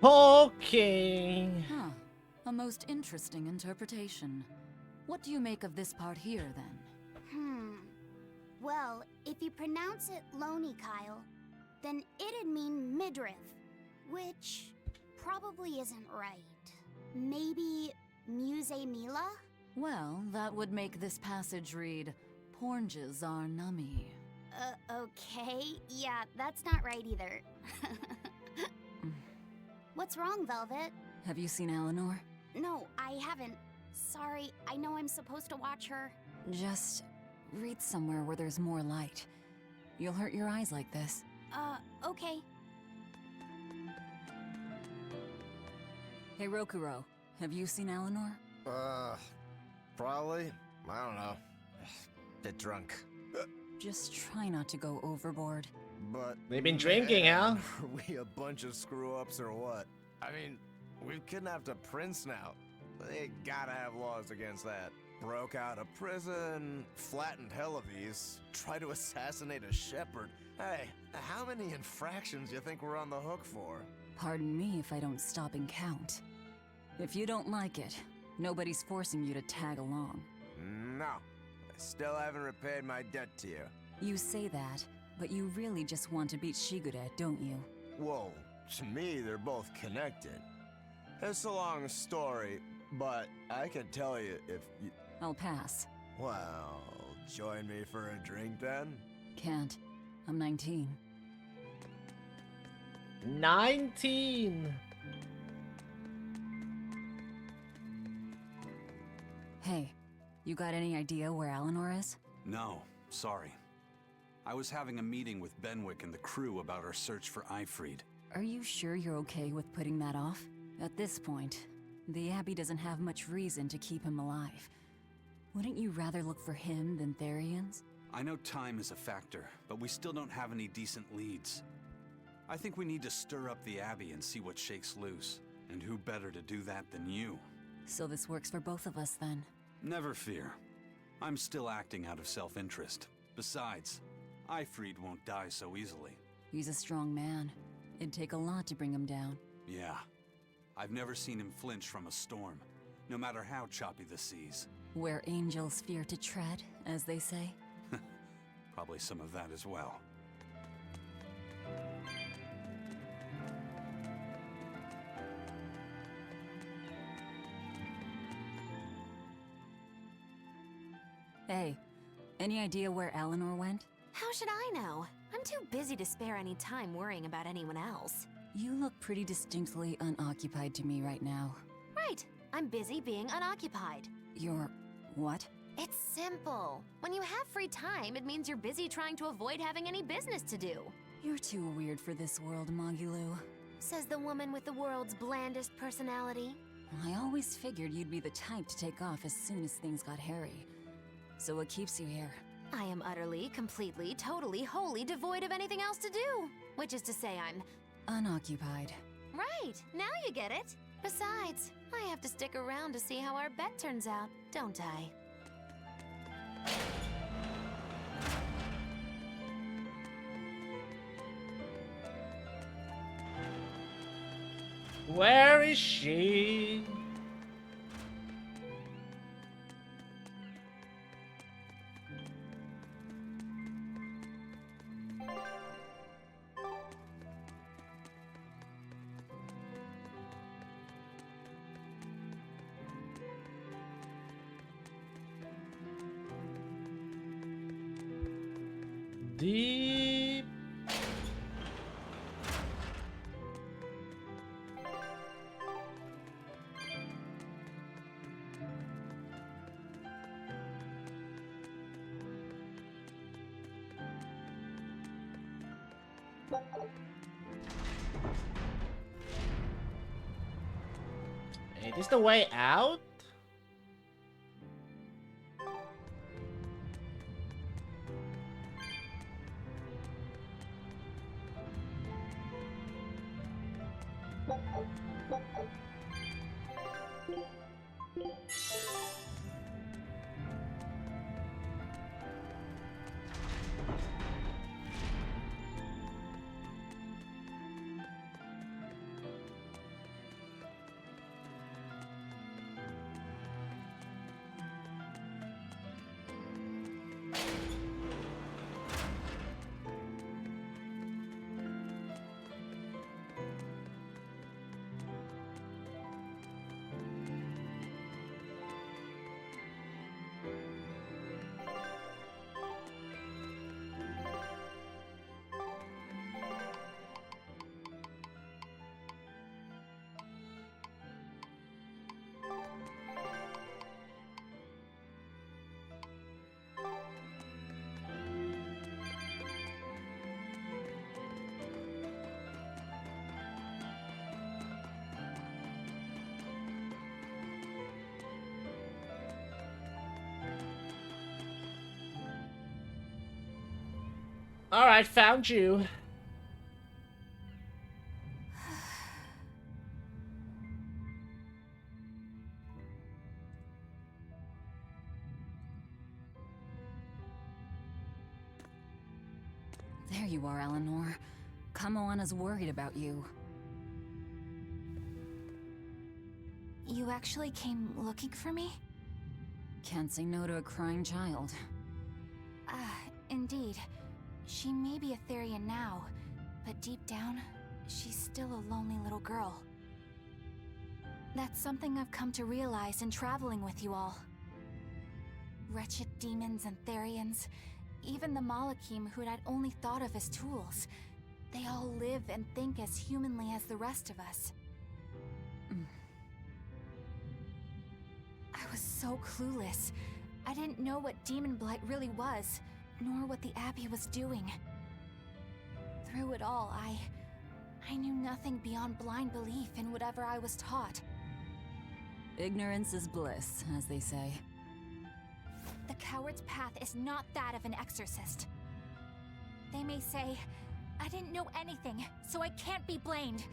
Okay. Huh. A most interesting interpretation. What do you make of this part here, then? Well, if you pronounce it Loney Kyle, then it'd mean midriff, which probably isn't right. Maybe Muse Mila? Well, that would make this passage read, Pornges are nummy. Okay. Yeah, that's not right either. What's wrong, Velvet? Have you seen Eleanor? No, I haven't. Sorry, I know I'm supposed to watch her. Just read somewhere where there's more light. You'll hurt your eyes like this. Okay. Hey, Rokuro, have you seen Eleanor? Probably. I don't know. Bit drunk. Just try not to go overboard. But They've been drinking, huh? Are we a bunch of screw-ups or what? I mean, we've kidnapped a prince now. They gotta have laws against that. Broke out of prison, flattened Helavis, tried to assassinate a shepherd. Hey, how many infractions you think we're on the hook for? Pardon me if I don't stop and count. If you don't like it, nobody's forcing you to tag along. No. I still haven't repaid my debt to you. You say that, but you really just want to beat Shigure, don't you? Whoa, to me, they're both connected. It's a long story, but I can tell you if you... I'll pass. Well, join me for a drink then? Can't. I'm 19. 19. Hey, you got any idea where Eleanor is? No, sorry. I was having a meeting with Benwick and the crew about our search for Ifried. Are you sure you're okay with putting that off? At this point, the Abbey doesn't have much reason to keep him alive. Wouldn't you rather look for him than Therians? I know time is a factor, but we still don't have any decent leads. I think we need to stir up the Abbey and see what shakes loose. And who better to do that than you? So this works for both of us then. Never fear. I'm still acting out of self-interest. Besides, Ifried won't die so easily. He's a strong man. It'd take a lot to bring him down. Yeah. I've never seen him flinch from a storm, no matter how choppy the seas. Where angels fear to tread, as they say. Probably some of that as well. Hey, any idea where Eleanor went? How should I know? I'm too busy to spare any time worrying about anyone else. You look pretty distinctly unoccupied to me right now. Right, I'm busy being unoccupied. You're... what? It's simple. When you have free time, it means you're busy trying to avoid having any business to do. You're too weird for this world, Magilu. Says the woman with the world's blandest personality. I always figured you'd be the type to take off as soon as things got hairy. So what keeps you here? I am utterly, completely, totally, wholly devoid of anything else to do. Which is to say I'm... unoccupied. Right, now you get it. Besides, I have to stick around to see how our bet turns out, don't I? Where is she? Deep. Hey, this the way out? Alright, found you. There you are, Eleanor. Kamoana's worried about you. You actually came looking for me? Can't say no to a crying child. Indeed. She may be a Therian now, but deep down, she's still a lonely little girl. That's something I've come to realize in traveling with you all. Wretched demons and Therians, even the Malakim who I'd only thought of as tools, they all live and think as humanly as the rest of us. I was so clueless. I didn't know what demon blight really was, nor what the Abbey was doing. Through it all, I knew nothing beyond blind belief in whatever I was taught. Ignorance is bliss, as they say. The coward's path is not that of an exorcist. They may say, I didn't know anything, so I can't be blamed.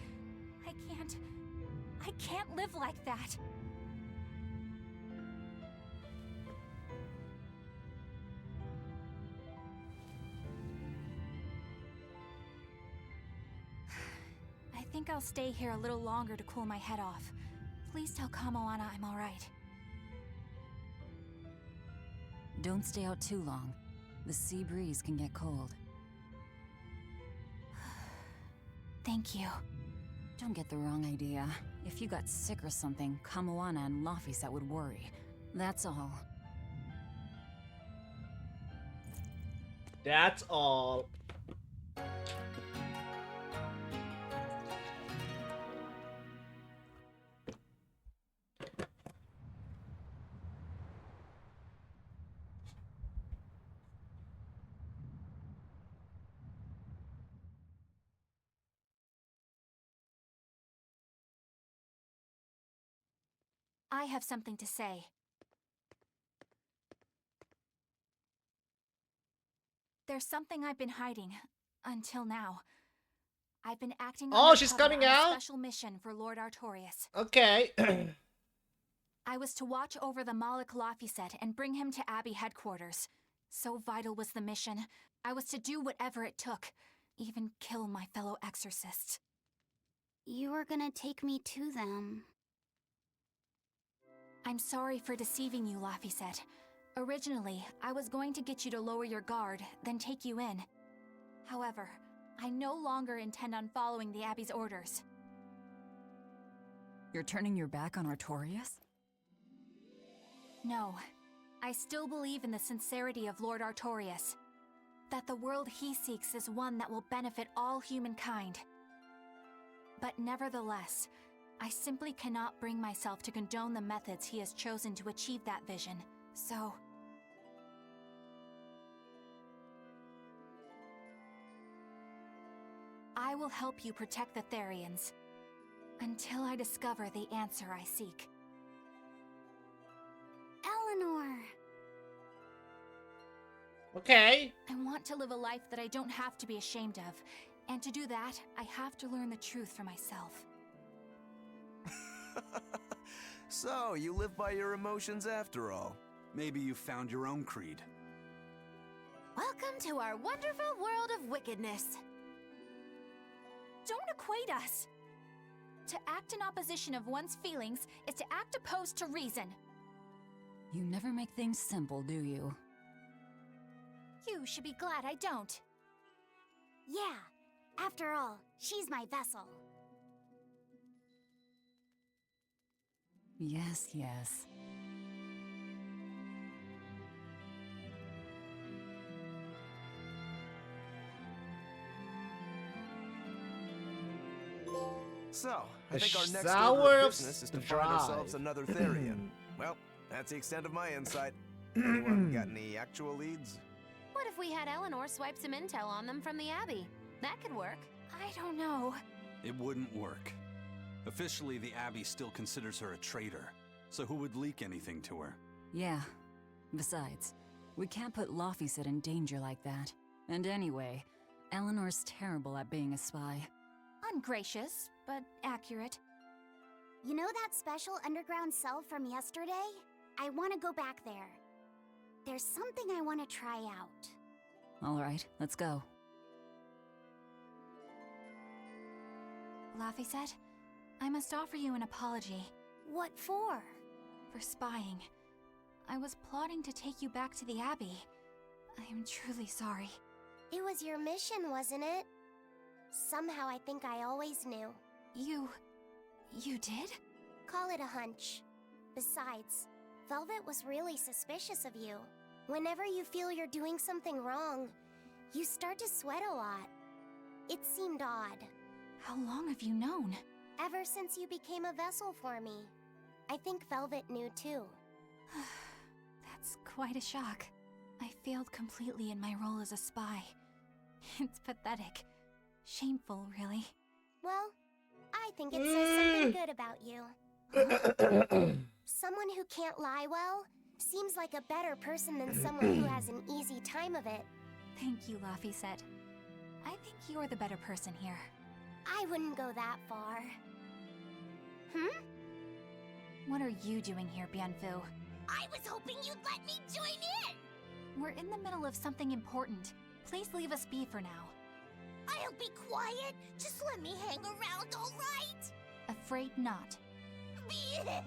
I can't live like that. I think I'll stay here a little longer to cool my head off. Please tell Kamoana I'm alright. Don't stay out too long. The sea breeze can get cold. Thank you. Don't get the wrong idea. If you got sick or something, Kamoana and Laphicet would worry. That's all. That's all. I have something to say. There's something I've been hiding, until now. I've been acting Oh, she's undercover coming on out? a special mission for Lord Artorias. Okay. I was to watch over the Malik Laphicet and bring him to Abbey headquarters. So vital was the mission. I was to do whatever it took, even kill my fellow exorcists. You were gonna take me to them. I'm sorry for deceiving you, Laphicet. Originally, I was going to get you to lower your guard, then take you in. However, I no longer intend on following the Abbey's orders. You're turning your back on Artorias? No. I still believe in the sincerity of Lord Artorias. That the world he seeks is one that will benefit all humankind. But nevertheless, I simply cannot bring myself to condone the methods he has chosen to achieve that vision, so... I will help you protect the Therians, until I discover the answer I seek. Eleanor! Okay. I want to live a life that I don't have to be ashamed of, and to do that, I have to learn the truth for myself. So, you live by your emotions after all. Maybe you found your own creed. Welcome to our wonderful world of wickedness. Don't equate us. To act in opposition of one's feelings is to act opposed to reason. You never make things simple, do you? You should be glad I don't. Yeah, after all, she's my vessel. Yes, yes. So, I The think our next sour order of of business is to strife. find ourselves another Therian. Well, that's the extent of my insight. Anyone got any actual leads? What if we had Eleanor swipe some intel on them from the Abbey? That could work. I don't know. It wouldn't work. Officially, the Abbey still considers her a traitor. So who would leak anything to her? Yeah. Besides, we can't put Laphicet in danger like that. And anyway, Eleanor's terrible at being a spy. Ungracious, but accurate. You know that special underground cell from yesterday? I want to go back there. There's something I want to try out. All right, let's go. Laphicet, I must offer you an apology. What for? For spying. I was plotting to take you back to the Abbey. I am truly sorry. It was your mission, wasn't it? Somehow I think I always knew. You did? Call it a hunch. Besides, Velvet was really suspicious of you. Whenever you feel you're doing something wrong, you start to sweat a lot. It seemed odd. How long have you known? Ever since you became a vessel for me. I think Velvet knew too. That's quite a shock. I failed completely in my role as a spy. It's pathetic. Shameful, really. Well, I think it says something good about you. Someone who can't lie well seems like a better person than someone who has an easy time of it. Thank you, Laphicet. I think you're the better person here. I wouldn't go that far. What are you doing here, Bienfu? I was hoping you'd let me join in! We're in the middle of something important. Please leave us be for now. I'll be quiet. Just let me hang around, all right? Afraid not. Bien! Madame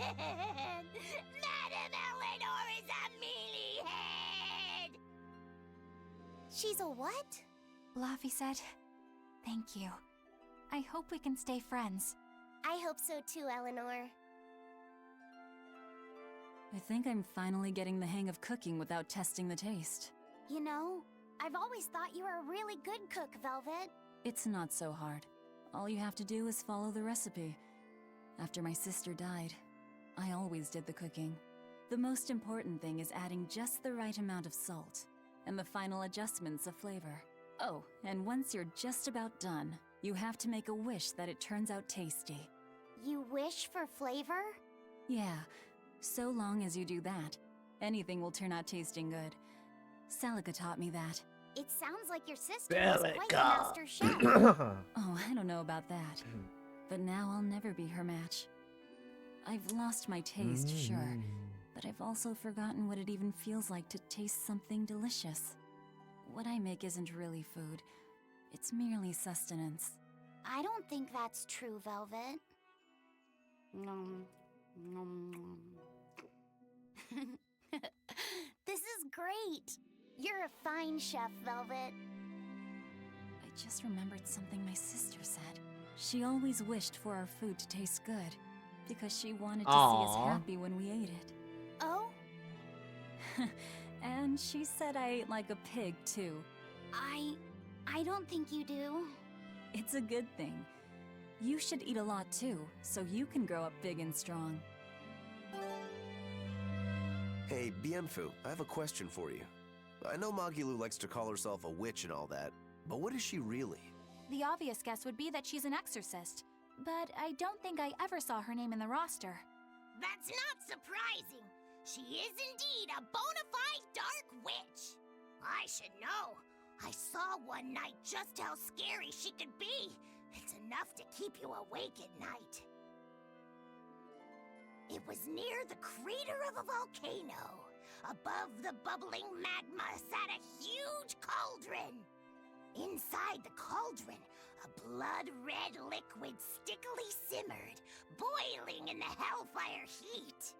Eleanor is a mealyhead! She's a what? Laphicet, thank you. I hope we can stay friends. I hope so too, Eleanor. I think I'm finally getting the hang of cooking without testing the taste. You know, I've always thought you were a really good cook, Velvet. It's not so hard. All you have to do is follow the recipe. After my sister died, I always did the cooking. The most important thing is adding just the right amount of salt, and the final adjustments of flavor. Oh, and once you're just about done, you have to make a wish that it turns out tasty. You wish for flavor? Yeah, so long as you do that, anything will turn out tasting good. Celica taught me that. It sounds like your sister is quite the master chef. Oh, I don't know about that. But now I'll never be her match. I've lost my taste, sure, but I've also forgotten what it even feels like to taste something delicious. What I make isn't really food. It's merely sustenance. I don't think that's true, Velvet. This is great. You're a fine chef, Velvet. I just remembered something my sister said. She always wished for our food to taste good, because she wanted to see us happy when we ate it. Oh? And she said I ate like a pig, too. I don't think you do. It's a good thing. You should eat a lot, too, so you can grow up big and strong. Hey, Bienfu, I have a question for you. I know Magilu likes to call herself a witch and all that, but what is she really? The obvious guess would be that she's an exorcist, but I don't think I ever saw her name in the roster. That's not surprising. She is indeed a bona fide dark witch. I should know. I saw one night just how scary she could be. It's enough to keep you awake at night. It was near the crater of a volcano. Above the bubbling magma sat a huge cauldron. Inside the cauldron, a blood-red liquid stickily simmered, boiling in the hellfire heat.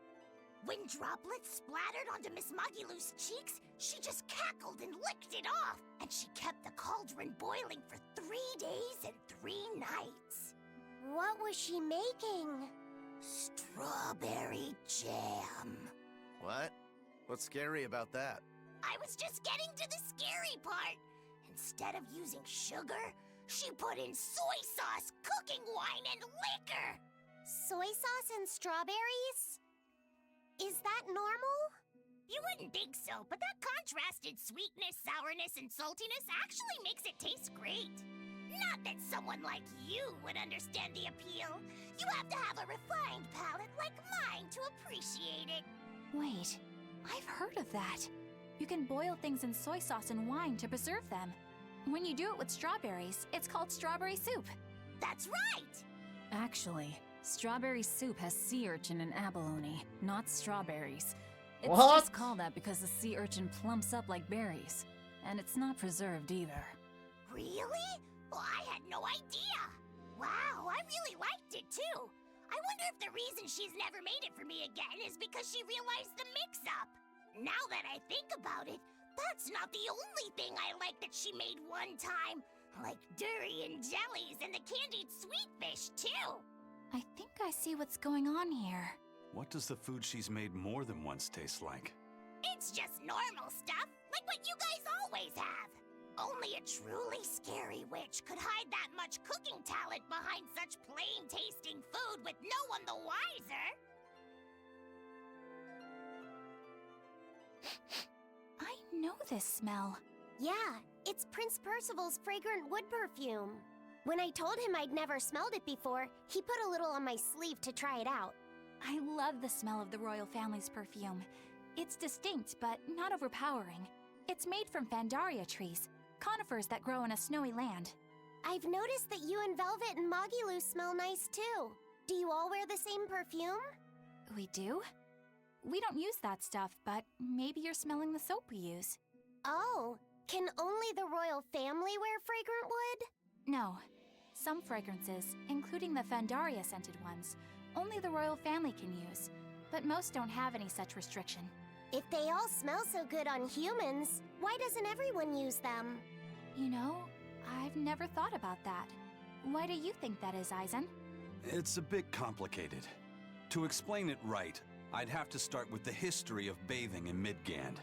When droplets splattered onto Miss Magilu's cheeks, she just cackled and licked it off, and she kept the cauldron boiling for 3 days and 3 nights. What was she making? Strawberry jam. What? What's scary about that? I was just getting to the scary part. Instead of using sugar, she put in soy sauce, cooking wine, and liquor. Soy sauce and strawberries? Is that normal? You wouldn't think so, but that contrasted sweetness, sourness, and saltiness actually makes it taste great. Not that someone like you would understand the appeal. You have to have a refined palate like mine to appreciate it. Wait, I've heard of that. You can boil things in soy sauce and wine to preserve them. When you do it with strawberries, it's called strawberry soup. That's right! Actually, strawberry soup has sea urchin and abalone, not strawberries. It's What? just called that because the sea urchin plumps up like berries. And it's not preserved either. Really? Well, I had no idea. Wow, I really liked it too. I wonder if the reason she's never made it for me again is because she realized the mix-up. Now that I think about it, that's not the only thing I like that she made one time. Like durian jellies and the candied sweet fish too. I think I see what's going on here. What does the food she's made more than once taste like? It's just normal stuff, like what you guys always have. Only a truly scary witch could hide that much cooking talent behind such plain-tasting food with no one the wiser. I know this smell. Yeah, it's Prince Percival's fragrant wood perfume. When I told him I'd never smelled it before, he put a little on my sleeve to try it out. I love the smell of the royal family's perfume. It's distinct, but not overpowering. It's made from Fandaria trees, conifers that grow in a snowy land. I've noticed that you and Velvet and Mogiloo smell nice too. Do you all wear the same perfume? We do? We don't use that stuff, but maybe you're smelling the soap we use. Oh, can only the royal family wear fragrant wood? No. Some fragrances, including the Fandaria scented ones, only the royal family can use, but most don't have any such restriction. If they all smell so good on humans, why doesn't everyone use them? You know, I've never thought about that. Why do you think that is, Aizen? It's a bit complicated. To explain it right, I'd have to start with the history of bathing in Midgand.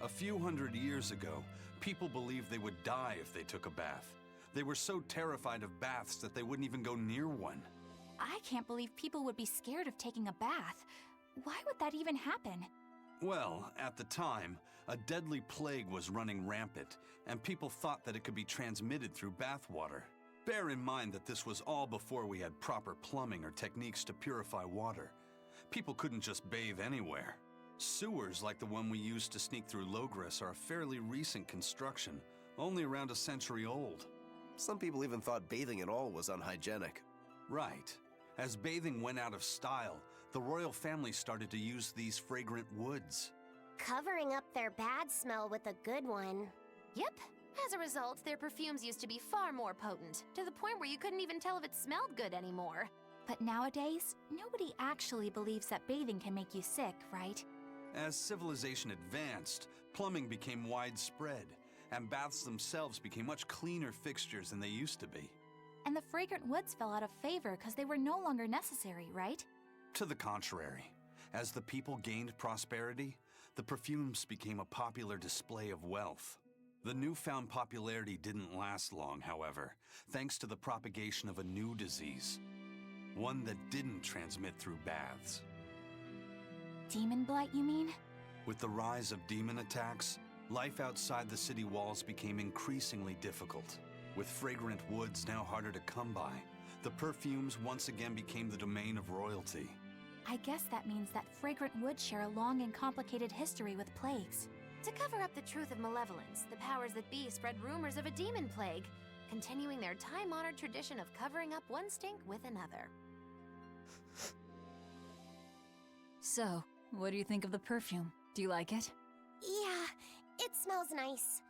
A few hundred years ago, people believed they would die if they took a bath. They were so terrified of baths that they wouldn't even go near one. I can't believe people would be scared of taking a bath. Why would that even happen? Well, at the time, a deadly plague was running rampant, and people thought that it could be transmitted through bathwater. Bear in mind that this was all before we had proper plumbing or techniques to purify water. People couldn't just bathe anywhere. Sewers like the one we used to sneak through Logres are a fairly recent construction, only around a century old. Some people even thought bathing at all was unhygienic. Right. As bathing went out of style, the royal family started to use these fragrant woods. Covering up their bad smell with a good one. Yep. As a result, their perfumes used to be far more potent, to the point where you couldn't even tell if it smelled good anymore. But nowadays, nobody actually believes that bathing can make you sick, right? As civilization advanced, plumbing became widespread, and baths themselves became much cleaner fixtures than they used to be. And the fragrant woods fell out of favor because they were no longer necessary, right? To the contrary, as the people gained prosperity, the perfumes became a popular display of wealth. The newfound popularity didn't last long, however, thanks to the propagation of a new disease. One that didn't transmit through baths. Demon blight, you mean? With the rise of demon attacks, life outside the city walls became increasingly difficult. With fragrant woods now harder to come by, the perfumes once again became the domain of royalty. I guess that means that fragrant woods share a long and complicated history with plagues. To cover up the truth of malevolence, the powers that be spread rumors of a demon plague, continuing their time-honored tradition of covering up one stink with another. So, what do you think of the perfume? Do you like it? Yeah, it smells nice.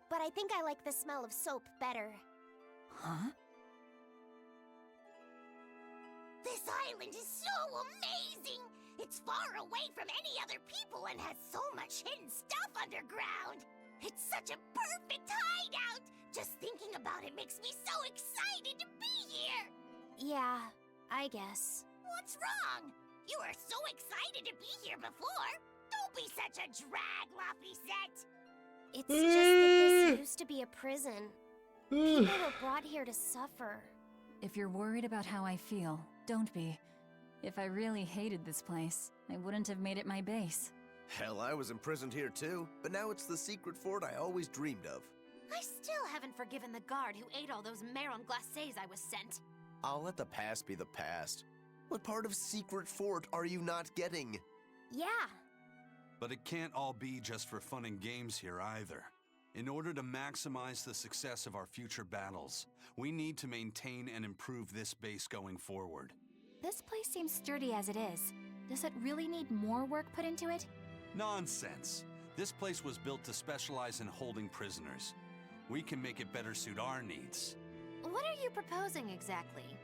But I think I like the smell of soap better. Huh? This island is so amazing! It's far away from any other people and has so much hidden stuff underground! It's such a perfect hideout! Just thinking about it makes me so excited to be here! Yeah, I guess. What's wrong? You were so excited to be here before! Don't be such a drag, Laphicet! It's just that this used to be a prison. People were brought here to suffer. If you're worried about how I feel, don't be. If I really hated this place, I wouldn't have made it my base. Hell, I was imprisoned here too, but now it's the secret fort I always dreamed of. I still haven't forgiven the guard who ate all those marron glacés I was sent. I'll let the past be the past. What part of secret fort are you not getting? Yeah, But it can't all be just for fun and games here either. In order to maximize the success of our future battles, we need to maintain and improve this base going forward. This place seems sturdy as it is. Does it really need more work put into it? Nonsense. This place was built to specialize in holding prisoners. We can make it better suit our needs. What are you proposing exactly?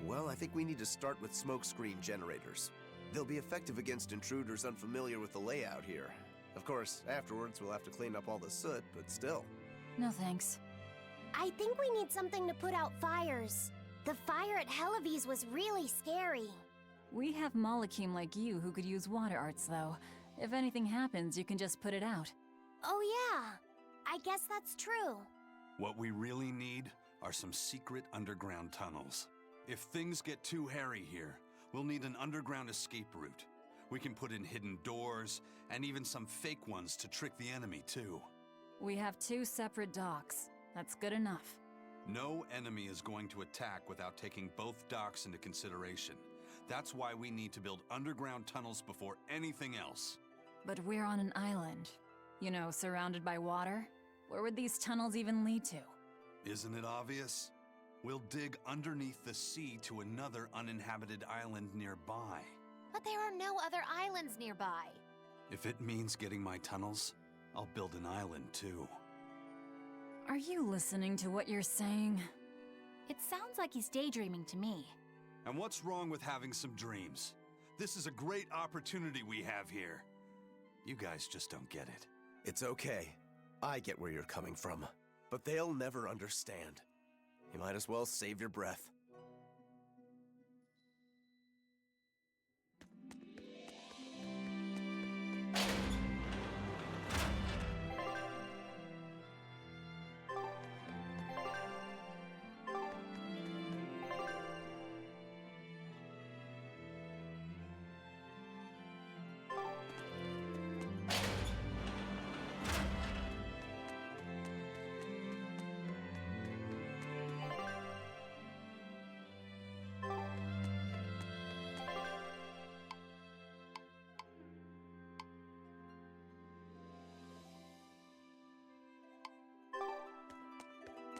Well, I think we need to start with smokescreen generators. They'll be effective against intruders unfamiliar with the layout here. Of course, afterwards we'll have to clean up all the soot, but still. No thanks. I think we need something to put out fires. The fire at Helavi's was really scary. We have Molekim like you who could use water arts, though. If anything happens, you can just put it out. Oh yeah, I guess that's true. What we really need are some secret underground tunnels. If things get too hairy here, we'll need an underground escape route. We can put in hidden doors, and even some fake ones to trick the enemy, too. We have 2 separate docks. That's good enough. No enemy is going to attack without taking both docks into consideration. That's why we need to build underground tunnels before anything else. But we're on an island. You know, surrounded by water. Where would these tunnels even lead to? Isn't it obvious? We'll dig underneath the sea to another uninhabited island nearby. But there are no other islands nearby. If it means getting my tunnels, I'll build an island too. Are you listening to what you're saying? It sounds like he's daydreaming to me. And what's wrong with having some dreams? This is a great opportunity we have here. You guys just don't get it. It's okay. I get where you're coming from. But they'll never understand. You might as well save your breath.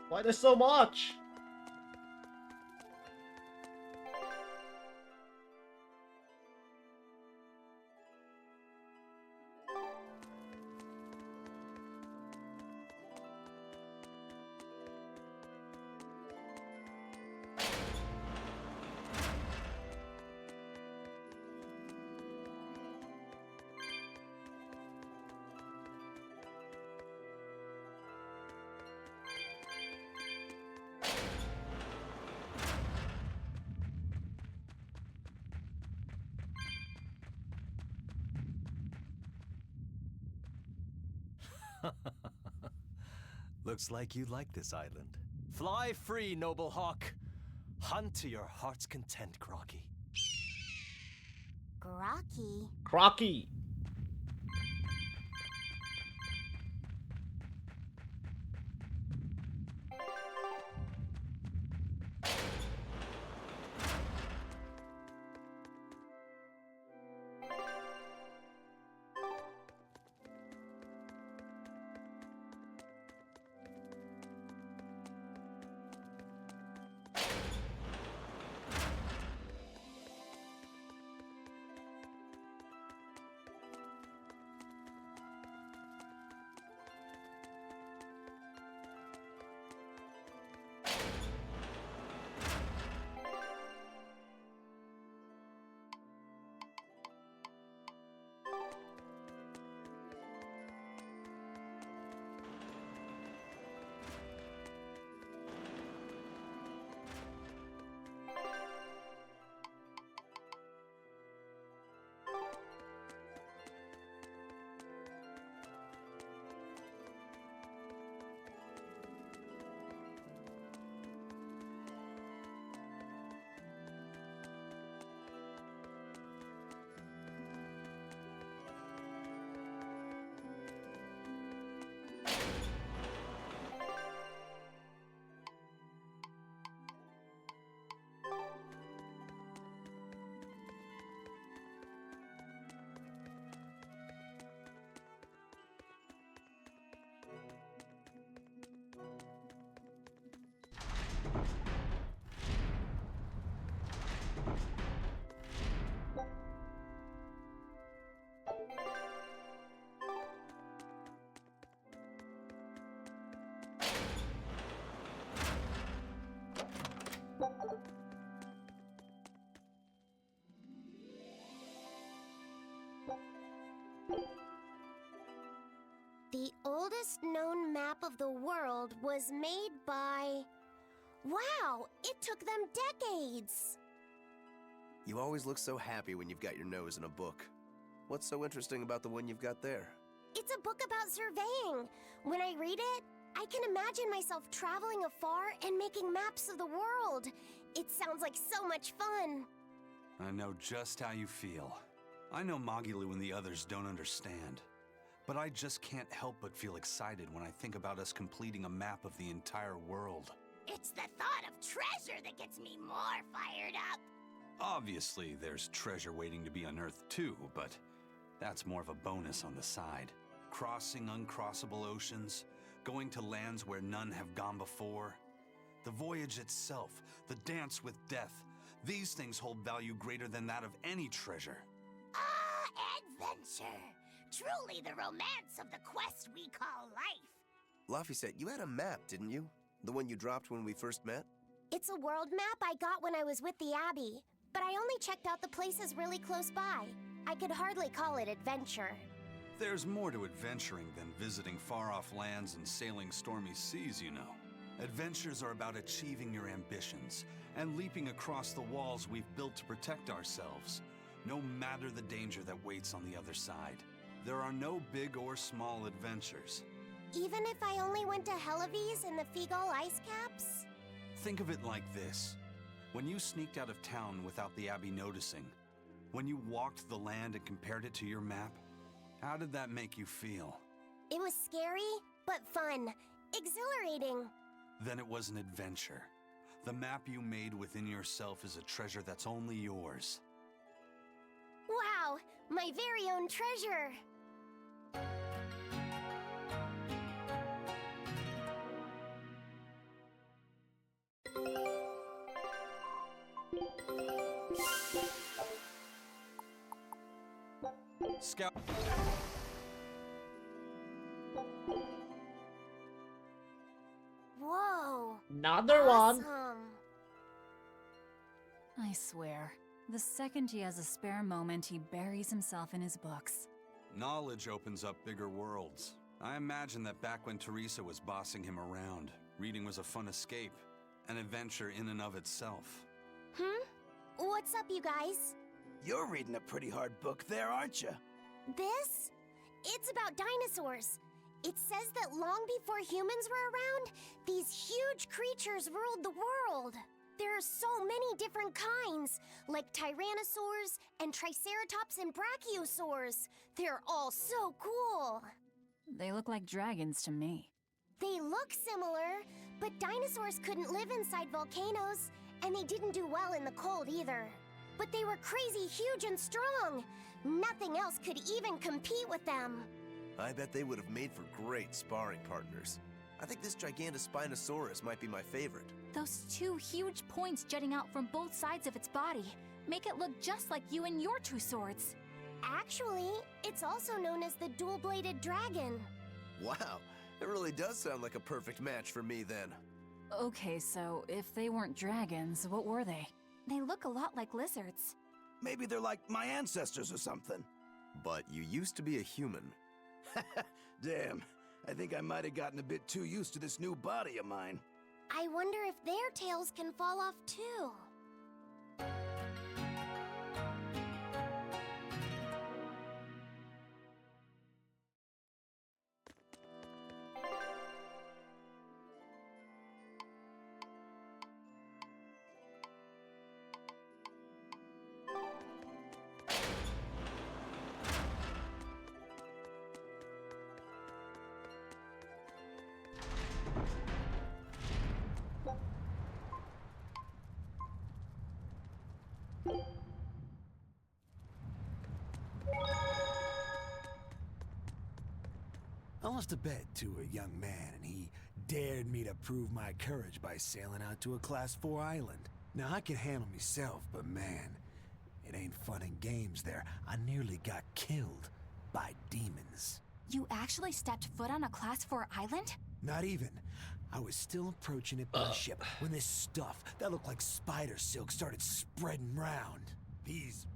Why there's so much? Looks like you like this island. Fly free, noble hawk. Hunt to your heart's content, Crocky. Grocky. Crocky. The oldest known map of the world was made by... Wow, it took them decades! You always look so happy when you've got your nose in a book. What's so interesting about the one you've got there? It's a book about surveying. When I read it, I can imagine myself traveling afar and making maps of the world. It sounds like so much fun. I know just how you feel. I know Magilu and the others don't understand. But I just can't help but feel excited when I think about us completing a map of the entire world. It's the thought of treasure that gets me more fired up. Obviously, there's treasure waiting to be unearthed too, but that's more of a bonus on the side. Crossing uncrossable oceans, going to lands where none have gone before. The voyage itself, the dance with death, these things hold value greater than that of any treasure. Ah, adventure! Truly the romance of the quest we call life. Laphicet, you had a map, didn't you? The one you dropped when we first met? It's a world map I got when I was with the Abbey, but I only checked out the places really close by. I could hardly call it adventure. There's more to adventuring than visiting far-off lands and sailing stormy seas, you know. Adventures are about achieving your ambitions and leaping across the walls we've built to protect ourselves, no matter the danger that waits on the other side. There are no big or small adventures. Even if I only went to Helavis and the Feagull ice caps? Think of it like this. When you sneaked out of town without the Abbey noticing, when you walked the land and compared it to your map, how did that make you feel? It was scary, but fun. Exhilarating. Then it was an adventure. The map you made within yourself is a treasure that's only yours. Wow, my very own treasure! Scout. Whoa! Another one. Awesome. I swear, the second he has a spare moment, he buries himself in his books. Knowledge opens up bigger worlds. I imagine that back when Teresa was bossing him around, reading was a fun escape, an adventure in and of itself. What's up, you guys? You're reading a pretty hard book there, aren't you? This? It's about dinosaurs. It says that long before humans were around, these huge creatures ruled the world. There are so many different kinds, like tyrannosaurs and triceratops and brachiosaurs. They're all so cool. They look like dragons to me. They look similar, but dinosaurs couldn't live inside volcanoes, and they didn't do well in the cold either. But they were crazy huge and strong. Nothing else could even compete with them. I bet they would have made for great sparring partners. I think this Gigantospinosaurus might be my favorite. Those two huge points jutting out from both sides of its body make it look just like you and your two swords. Actually, it's also known as the dual-bladed dragon. Wow, it really does sound like a perfect match for me then. Okay, so if they weren't dragons, what were they? They look a lot like lizards. Maybe they're like my ancestors or something. But you used to be a human. Damn, I think I might have gotten a bit too used to this new body of mine. I wonder if their tails can fall off too. I lost a bet to a young man, and he dared me to prove my courage by sailing out to a Class 4 island. Now, I can handle myself, but man, it ain't fun and games there. I nearly got killed by demons. You actually stepped foot on a Class 4 island? Not even. I was still approaching it by ship when this stuff that looked like spider silk started spreading round. These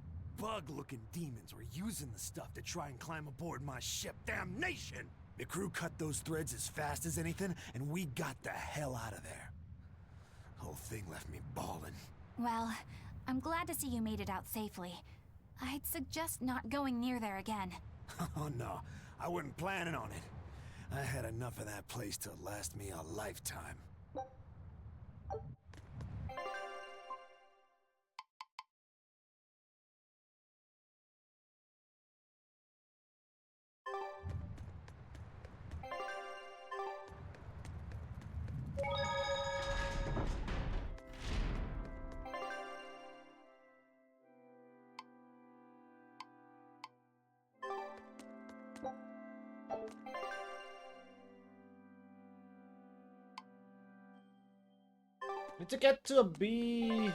bug-looking demons were using the stuff to try and climb aboard my ship. Damnation! The crew cut those threads as fast as anything, and we got the hell out of there. Whole thing left me bawling. Well, I'm glad to see you made it out safely. I'd suggest not going near there again. Oh no, I wasn't planning on it. I had enough of that place to last me a lifetime. Need to get to a B3.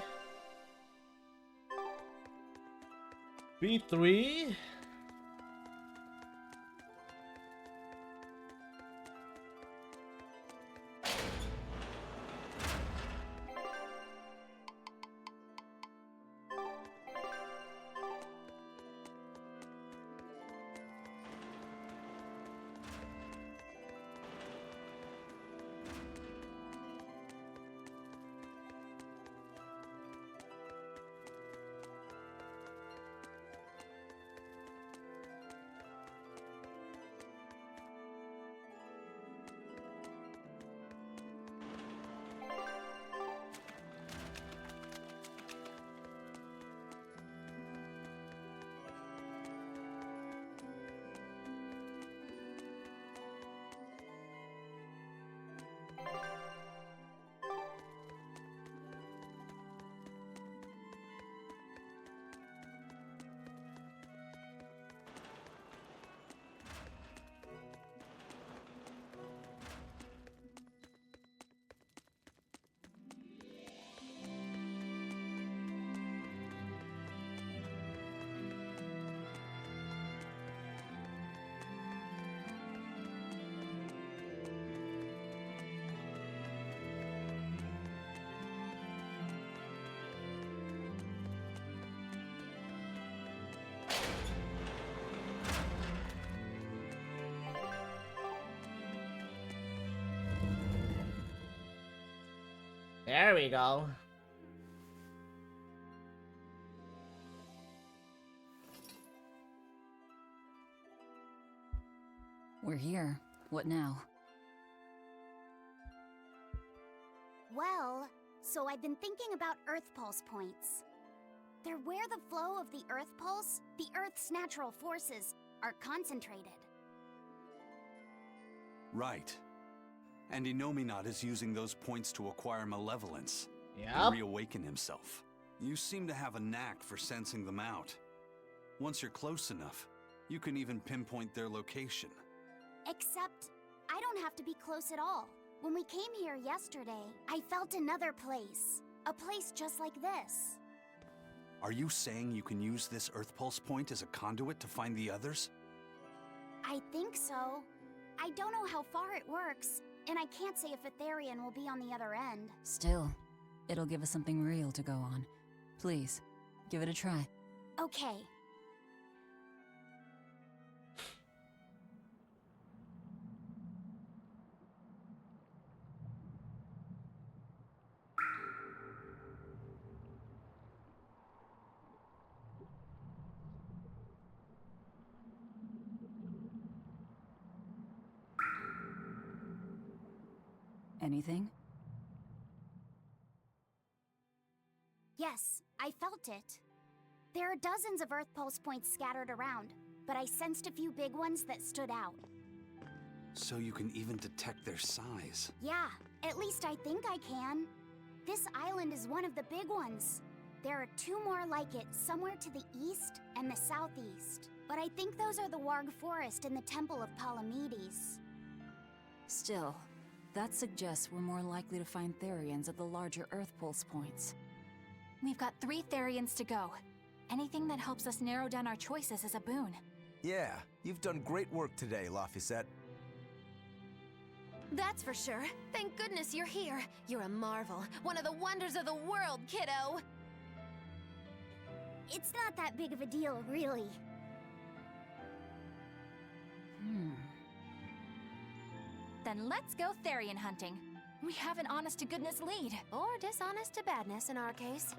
There we go. We're here. What now? Well, so I've been thinking about Earth Pulse points. They're where the flow of the Earth Pulse, the Earth's natural forces, are concentrated. Right. And Inominat is using those points to acquire malevolence. Yep. And reawaken himself. You seem to have a knack for sensing them out. Once you're close enough, you can even pinpoint their location. Except, I don't have to be close at all. When we came here yesterday, I felt another place. A place just like this. Are you saying you can use this Earth Pulse point as a conduit to find the others? I think so. I don't know how far it works, and I can't say if Etherian will be on the other end. Still, it'll give us something real to go on. Please, give it a try. Okay. Anything? Yes, I felt it. There are dozens of Earth Pulse points scattered around, but I sensed a few big ones that stood out. So you can even detect their size. Yeah, at least I think I can. This island is one of the big ones. There are two more like it somewhere to the east and the southeast. But I think those are the Warg Forest and the Temple of Palamedes. Still, that suggests we're more likely to find Therians at the larger Earth Pulse points. We've got 3 Therians to go. Anything that helps us narrow down our choices is a boon. Yeah, you've done great work today, Laphicet. That's for sure. Thank goodness you're here. You're a marvel. One of the wonders of the world, kiddo. It's not that big of a deal, really. Then let's go Therian hunting. We have an honest-to-goodness lead. Or dishonest to badness in our case.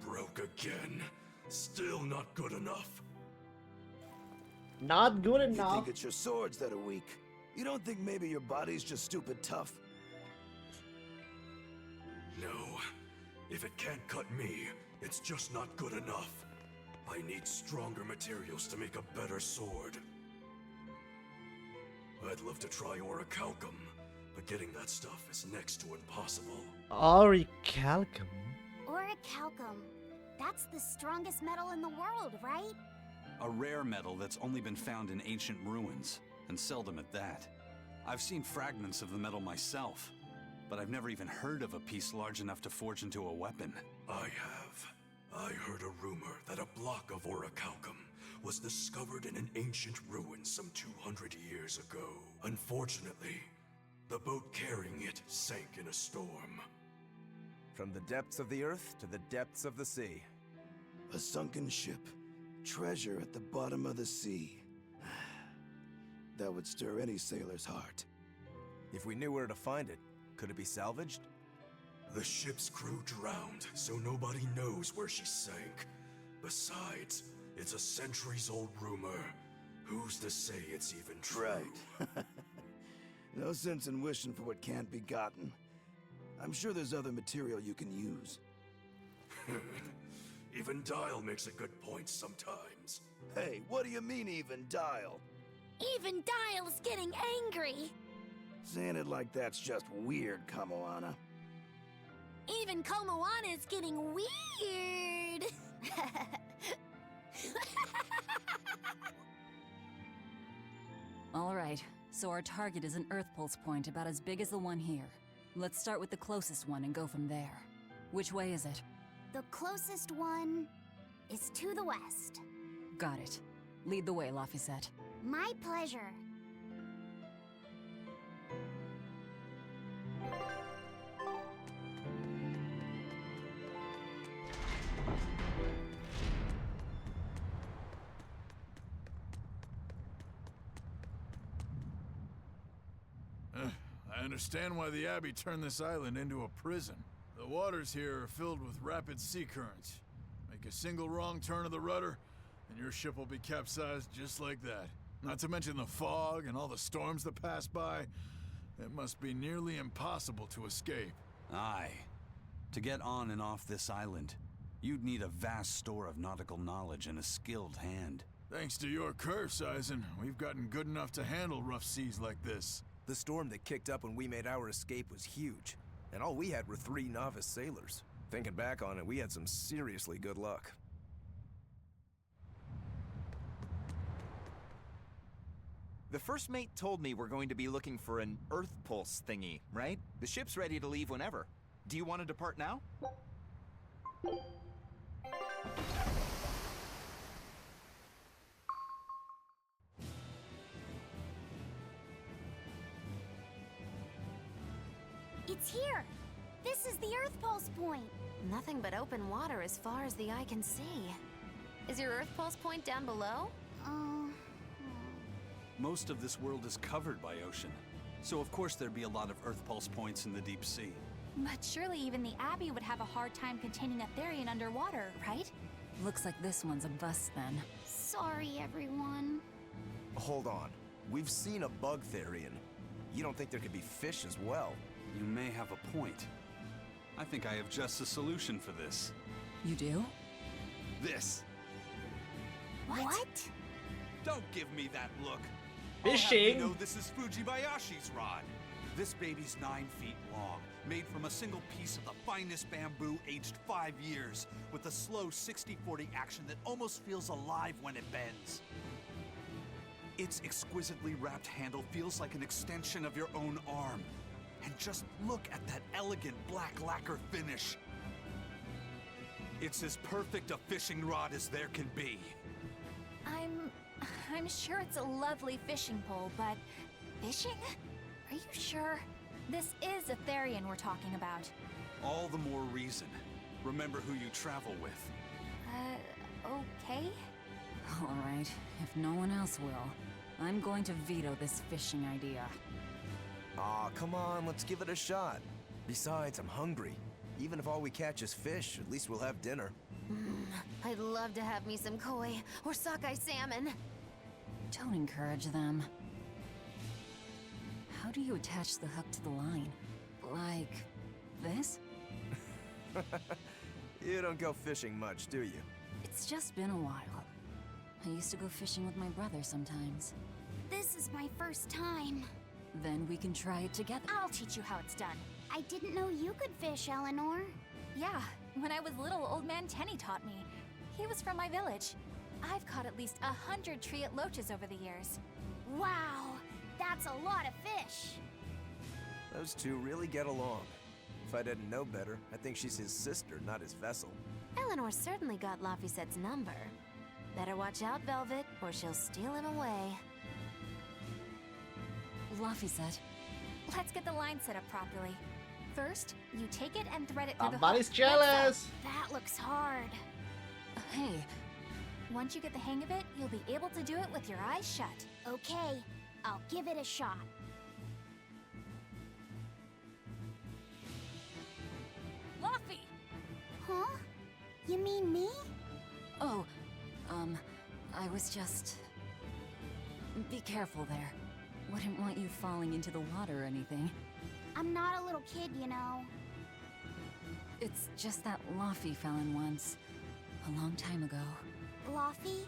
Broke again. Still not good enough. Not good You enough. think it's your swords that are weak? You don't think maybe your body's just stupid tough? No. If it can't cut me, it's just not good enough. I need stronger materials to make a better sword. I'd love to try orichalcum, but getting that stuff is next to impossible. Orichalcum. Orichalcum. That's the strongest metal in the world, right? A rare metal that's only been found in ancient ruins, and seldom at that. I've seen fragments of the metal myself, but I've never even heard of a piece large enough to forge into a weapon. I have. I heard a rumor that a block of orichalcum was discovered in an ancient ruin some 200 years ago. Unfortunately, the boat carrying it sank in a storm. From the depths of the earth to the depths of the sea. A sunken ship. Treasure at the bottom of the sea. That would stir any sailor's heart. If we knew where to find it, could it be salvaged? The ship's crew drowned, so nobody knows where she sank. Besides, it's a centuries-old rumor. Who's to say it's even true? Right. No sense in wishing for what can't be gotten. I'm sure there's other material you can use. Even Dial makes a good point sometimes. Hey, what do you mean, even Dial? Even Dial's getting angry. Saying it like that's just weird, Kamoana. Even Komoana's getting weird. All right, so our target is an Earth Pulse point about as big as the one here. Let's start with the closest one and go from there. Which way is it? The closest one is to the west. Got it. Lead the way, Laphicet. My pleasure. I understand why the Abbey turned this island into a prison. The waters here are filled with rapid sea currents. Make a single wrong turn of the rudder, and your ship will be capsized just like that. Not to mention the fog and all the storms that pass by. It must be nearly impossible to escape. Aye. To get on and off this island, you'd need a vast store of nautical knowledge and a skilled hand. Thanks to your curse, Eisen, we've gotten good enough to handle rough seas like this. The storm that kicked up when we made our escape was huge, and all we had were 3 novice sailors. Thinking back on it, we had some seriously good luck. The first mate told me we're going to be looking for an Earth Pulse thingy, right? The ship's ready to leave whenever. Do you want to depart now? It's here. This is the Earth Pulse point. Nothing but open water as far as the eye can see. Is your Earth Pulse point down below? Most of this world is covered by ocean, so of course there'd be a lot of Earth Pulse points in the deep sea. But surely even the Abbey would have a hard time containing a Therian underwater, right? Looks like this one's a bust then. Sorry, everyone. Hold on. We've seen a bug Therian. You don't think there could be fish as well? You may have a point. I think I have just the solution for this. You do? This. What? Don't give me that look. Fishing? You know this is Fujibayashi's rod. This baby's 9 feet long, made from a single piece of the finest bamboo aged 5 years, with a slow 60-40 action that almost feels alive when it bends. Its exquisitely wrapped handle feels like an extension of your own arm. And just look at that elegant black lacquer finish. It's as perfect a fishing rod as there can be. I'm sure it's a lovely fishing pole, but Fishing? Are you sure? This is a Therian we're talking about. All the more reason. Remember who you travel with. Okay? Alright, if no one else will, I'm going to veto this fishing idea. Aw, come on, let's give it a shot. Besides, I'm hungry. Even if all we catch is fish, at least we'll have dinner. I'd love to have me some koi or sockeye salmon. Don't encourage them. How do you attach the hook to the line? Like this? You don't go fishing much, do you? It's just been a while. I used to go fishing with my brother sometimes. This is my first time. Then we can try it together. I'll teach you how it's done. I didn't know you could fish, Eleanor. Yeah, when I was little, Old Man Tenny taught me. He was from my village. I've caught at least 100 treat loaches over the years. Wow, that's a lot of fish. Those two really get along. If I didn't know better, I think she's his sister, not his vessel. Eleanor certainly got Lafisette's number. Better watch out, Velvet, or she'll steal him away. Laphicet. Let's get the line set up properly. First, you take it and thread it through Somebody's the hook. jealous! That looks hard. Hey, Once you get the hang of it, you'll be able to do it with your eyes shut. Okay, I'll give it a shot. Laffy! Huh? You mean me? oh, I was just... Be careful there. Wouldn't want you falling into the water or anything. I'm not a little kid, you know. It's just that Laffy fell in once. A long time ago. Laffy?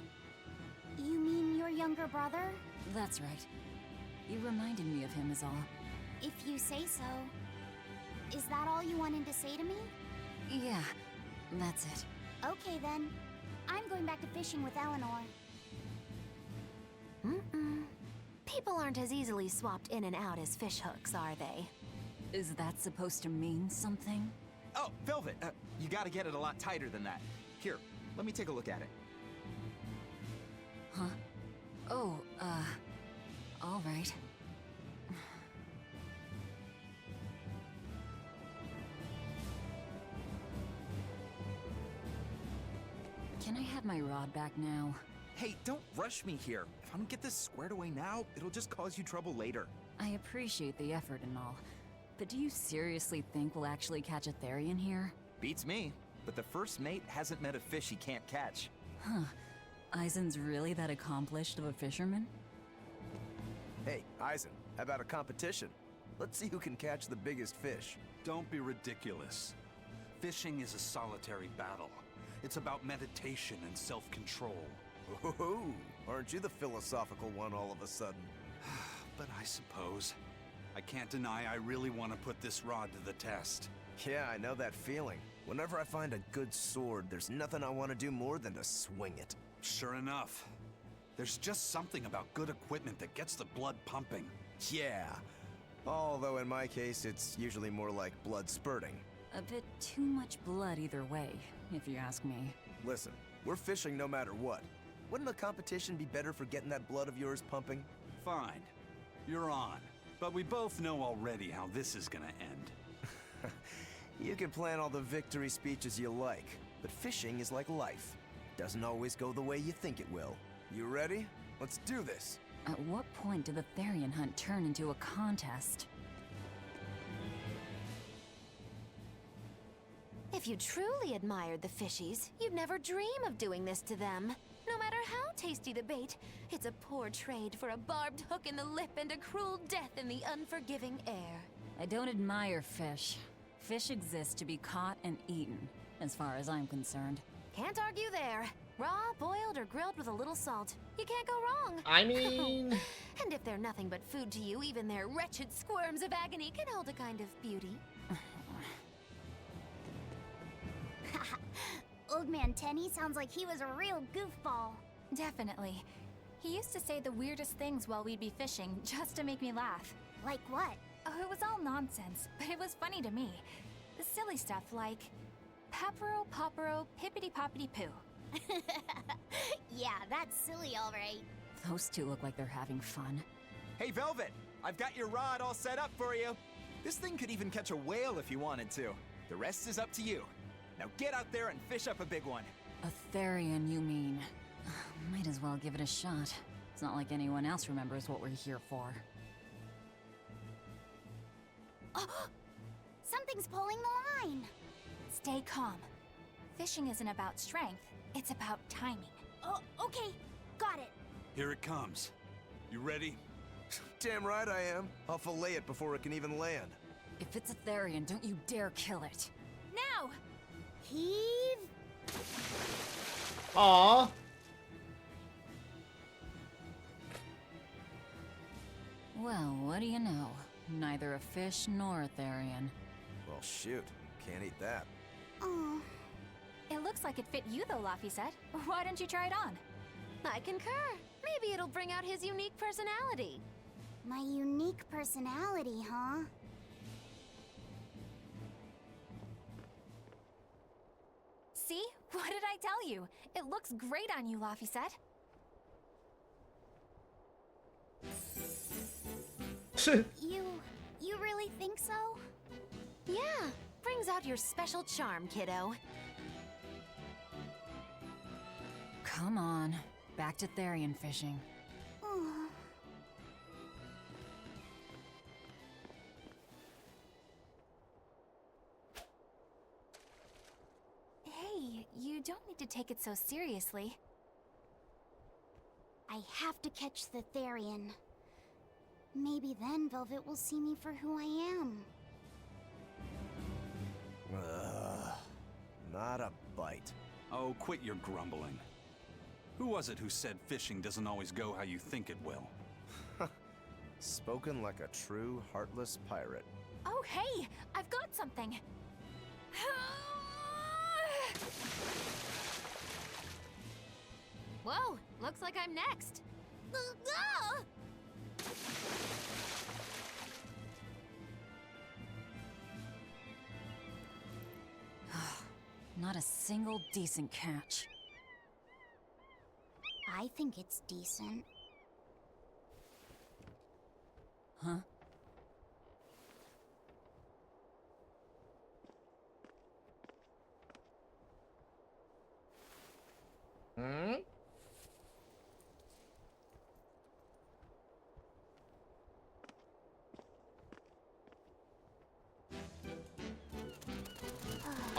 You mean your younger brother? That's right. You reminded me of him is all. If you say so. Is that all you wanted to say to me? Yeah, that's it. Okay then. I'm going back to fishing with Eleanor. People aren't as easily swapped in and out as fish hooks, are they? Is that supposed to mean something? Oh, Velvet, you gotta get it a lot tighter than that. Here, let me take a look at it. Huh? Oh, all right. Can I have my rod back now? Hey, don't rush me here. If I don't get this squared away now, it'll just cause you trouble later. I appreciate the effort and all, but do you seriously think we'll actually catch a Therian here? Beats me, but the first mate hasn't met a fish he can't catch. Huh. Eisen's really that accomplished of a fisherman? Hey, Eisen, how about a competition? Let's see who can catch the biggest fish. Don't be ridiculous. Fishing is a solitary battle. It's about meditation and self-control. Ooh, aren't you the philosophical one all of a sudden? But I suppose. I can't deny I really want to put this rod to the test. Yeah, I know that feeling. Whenever I find a good sword, there's nothing I want to do more than to swing it. Sure enough. There's just something about good equipment that gets the blood pumping. Yeah. Although in my case, it's usually more like blood spurting. A bit too much blood either way, if you ask me. Listen, we're fishing no matter what. Wouldn't a competition be better for getting that blood of yours pumping? Fine. You're on. But we both know already how this is gonna end. You can plan all the victory speeches you like, but fishing is like life. Doesn't always go the way you think it will. You ready? Let's do this! At what point did the Therian hunt turn into a contest? If you truly admired the fishies, you'd never dream of doing this to them. No matter how tasty the bait, it's a poor trade for a barbed hook in the lip and a cruel death in the unforgiving air. I don't admire fish. Fish exist to be caught and eaten, as far as I'm concerned. Can't argue there. Raw, boiled, or grilled with a little salt. You can't go wrong. I mean... And if they're nothing but food to you, even their wretched squirms of agony can hold a kind of beauty. Old Man Tenny sounds like he was a real goofball. Definitely. He used to say the weirdest things while we'd be fishing, just to make me laugh. Like what? Oh, it was all nonsense, but it was funny to me. The silly stuff like... Papero, popero, pippity-poppity-poo. Yeah, that's silly, all right. Those two look like they're having fun. Hey, Velvet! I've got your rod all set up for you. This thing could even catch a whale if you wanted to. The rest is up to you. Now get out there and fish up a big one. A Therian, you mean? Might as well give it a shot. It's not like anyone else remembers what we're here for. Something's pulling the line. Stay calm. Fishing isn't about strength, it's about timing. Oh, okay. Got it. Here it comes. You ready? Damn right I am. I'll fillet it before it can even land. If it's a Therian, don't you dare kill it. Now! Heave! Aww. Well, what do you know? Neither a fish nor a Therian. Well, shoot. Can't eat that. Oh. It looks like it fit you though, Laffy said. Why don't you try it on? I concur. Maybe it'll bring out his unique personality. My unique personality, huh? See? What did I tell you? It looks great on you, Laffy said. You really think so? Yeah, brings out your special charm, kiddo. Come on, back to Therian fishing. Oh. Hey, you don't need to take it so seriously. I have to catch the Therian. Maybe then Velvet will see me for who I am. Not a bite. Oh, quit your grumbling. Who was it who said fishing doesn't always go how you think it will? Spoken like a true, heartless pirate. Oh, hey! I've got something! Whoa, looks like I'm next. Not a single decent catch. I think it's decent. Huh? Hmm?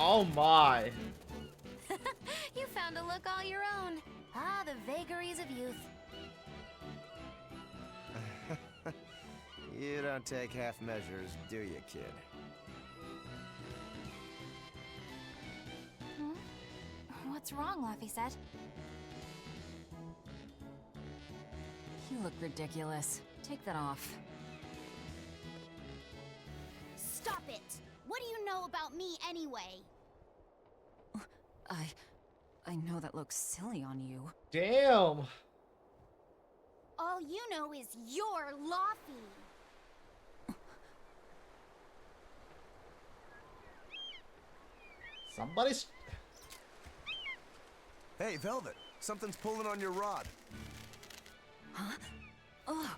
Oh my. You found a look all your own. Ah, the vagaries of youth. You don't take half measures, do you, kid? What's wrong, Laffy said? You look ridiculous. Take that off. Stop it! What do you know about me anyway? I know that looks silly on you. Damn. All you know is you're Laffy. Somebody's... Hey, Velvet. Something's pulling on your rod. Huh? Oh.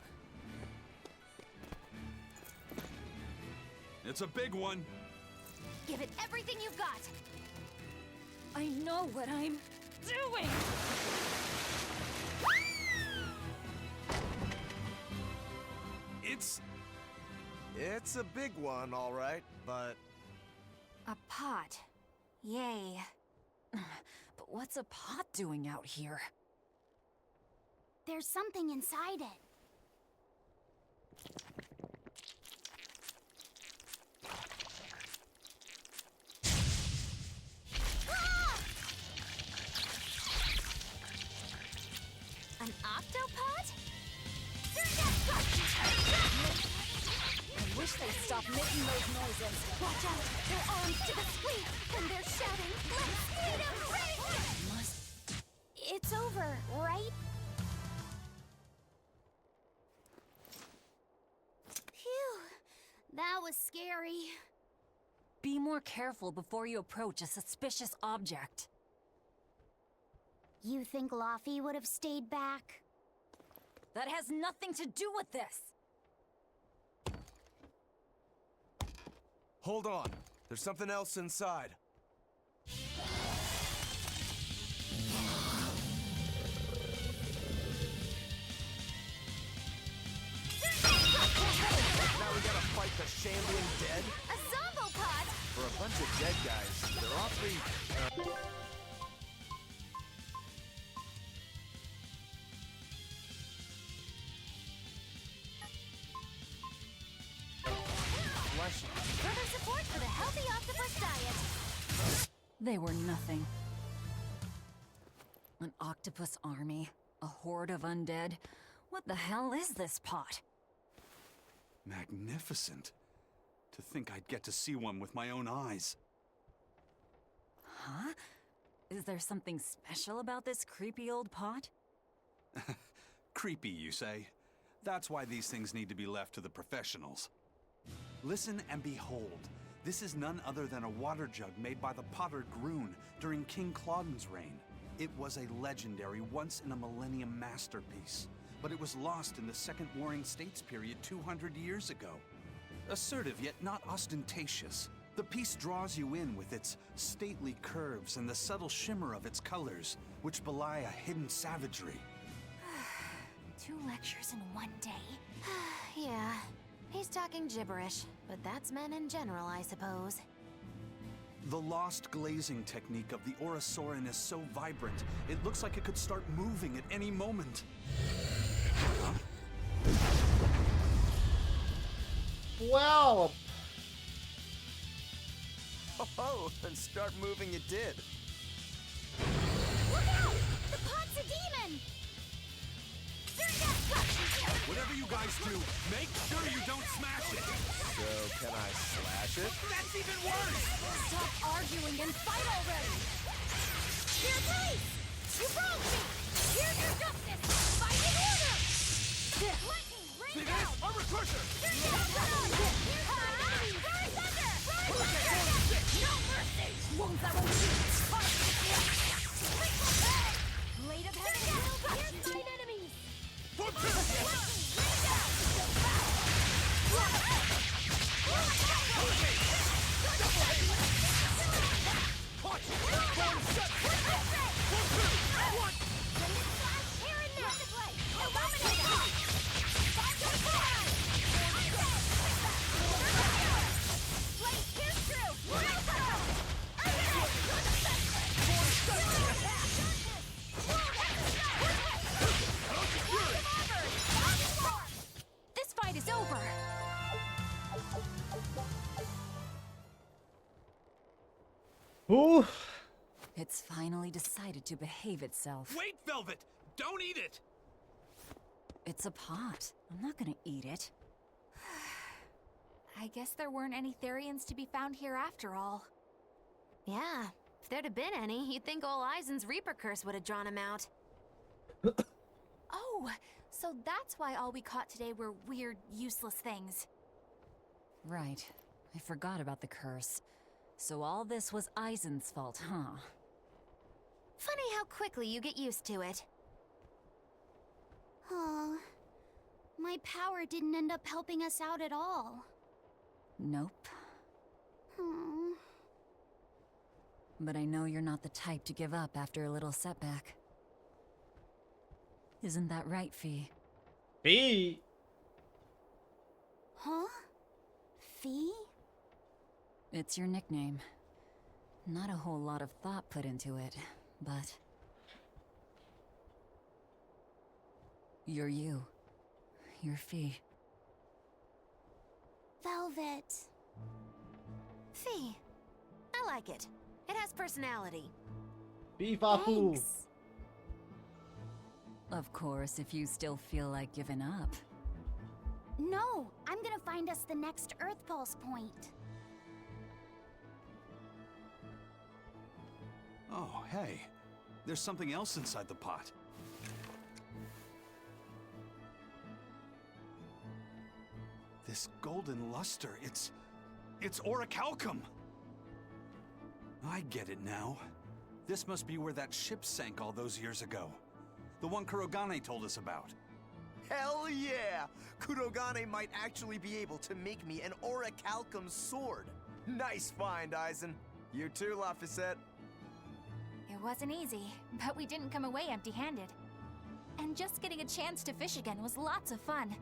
It's a big one. Give it everything you've got! I know what I'm doing! It's a big one, all right, but... A pot. Yay. But what's a pot doing out here? There's something inside it. An octopod? I wish they'd stop making those noises. Watch out! Their arms to the squeak, and they're shouting, "Let's eat 'em, Rick!" It's over, right? Phew, that was scary. Be more careful before you approach a suspicious object. You think Laffy would have stayed back? That has nothing to do with this! Hold on. There's something else inside. Now we gotta fight the shambling dead? A zombopod! For a bunch of dead guys, they're awfully... fleshy. Further support for the healthy octopus diet. They were nothing. An octopus army? A horde of undead? What the hell is this pot? Magnificent. To think I'd get to see one with my own eyes. Huh? Is there something special about this creepy old pot? Creepy, you say? That's why these things need to be left to the professionals. Listen and behold. This is none other than a water jug made by the potter Groon during King Clauden's reign. It was a legendary, once-in-a-millennium masterpiece, but it was lost in the Second Warring States period 200 years ago. Assertive, yet not ostentatious, the piece draws you in with its stately curves and the subtle shimmer of its colors, which belie a hidden savagery. 2 lectures in one day? Yeah, he's talking gibberish, but that's men in general, I suppose. The lost glazing technique of the Orosaurin is so vibrant, it looks like it could start moving at any moment. Huh? Well. Oh, and start moving it did. Look out! The pot's a demon! Whatever you guys do, make sure you don't smash it! So, can I slash it? That's even worse! Stop arguing and fight already! Here, please! You broke me! Here's your justice! Fight in order! Lightning, rain See down! this? Armor crusher! Here's your justice! Here's my enemy! Burn thunder! Burn thunder! No mercy! Won't that won't shoot! Blade of heaven will crush you! Here's mine enemies! This fight is over! Ooh. It's finally decided to behave itself. Wait, Velvet! Don't eat it! It's a pot. I'm not gonna eat it. I guess there weren't any Therians to be found here after all. Yeah, if there'd have been any, you'd think ol' Eisen's Reaper curse would have drawn him out. Oh, so that's why all we caught today were weird, useless things. Right. I forgot about the curse. So all this was Eisen's fault, huh? Funny how quickly you get used to it. Oh, my power didn't end up helping us out at all. Nope. Hmm. But I know you're not the type to give up after a little setback. Isn't that right, Fee? Fee? Huh? Fee? It's your nickname. Not a whole lot of thought put into it, but... You're you. You're Fee. Velvet. Fee. I like it. It has personality. Fee Fafu. Thanks. Of course, if you still feel like giving up. No, I'm gonna find us the next Earth Pulse point. Oh, hey. There's something else inside the pot. This golden luster, it's orichalcum! I get it now. This must be where that ship sank all those years ago. The one Kurogane told us about. Hell yeah! Kurogane might actually be able to make me an orichalcum sword. Nice find, Eisen. You too, Laphicet. It wasn't easy, but we didn't come away empty-handed. And just getting a chance to fish again was lots of fun.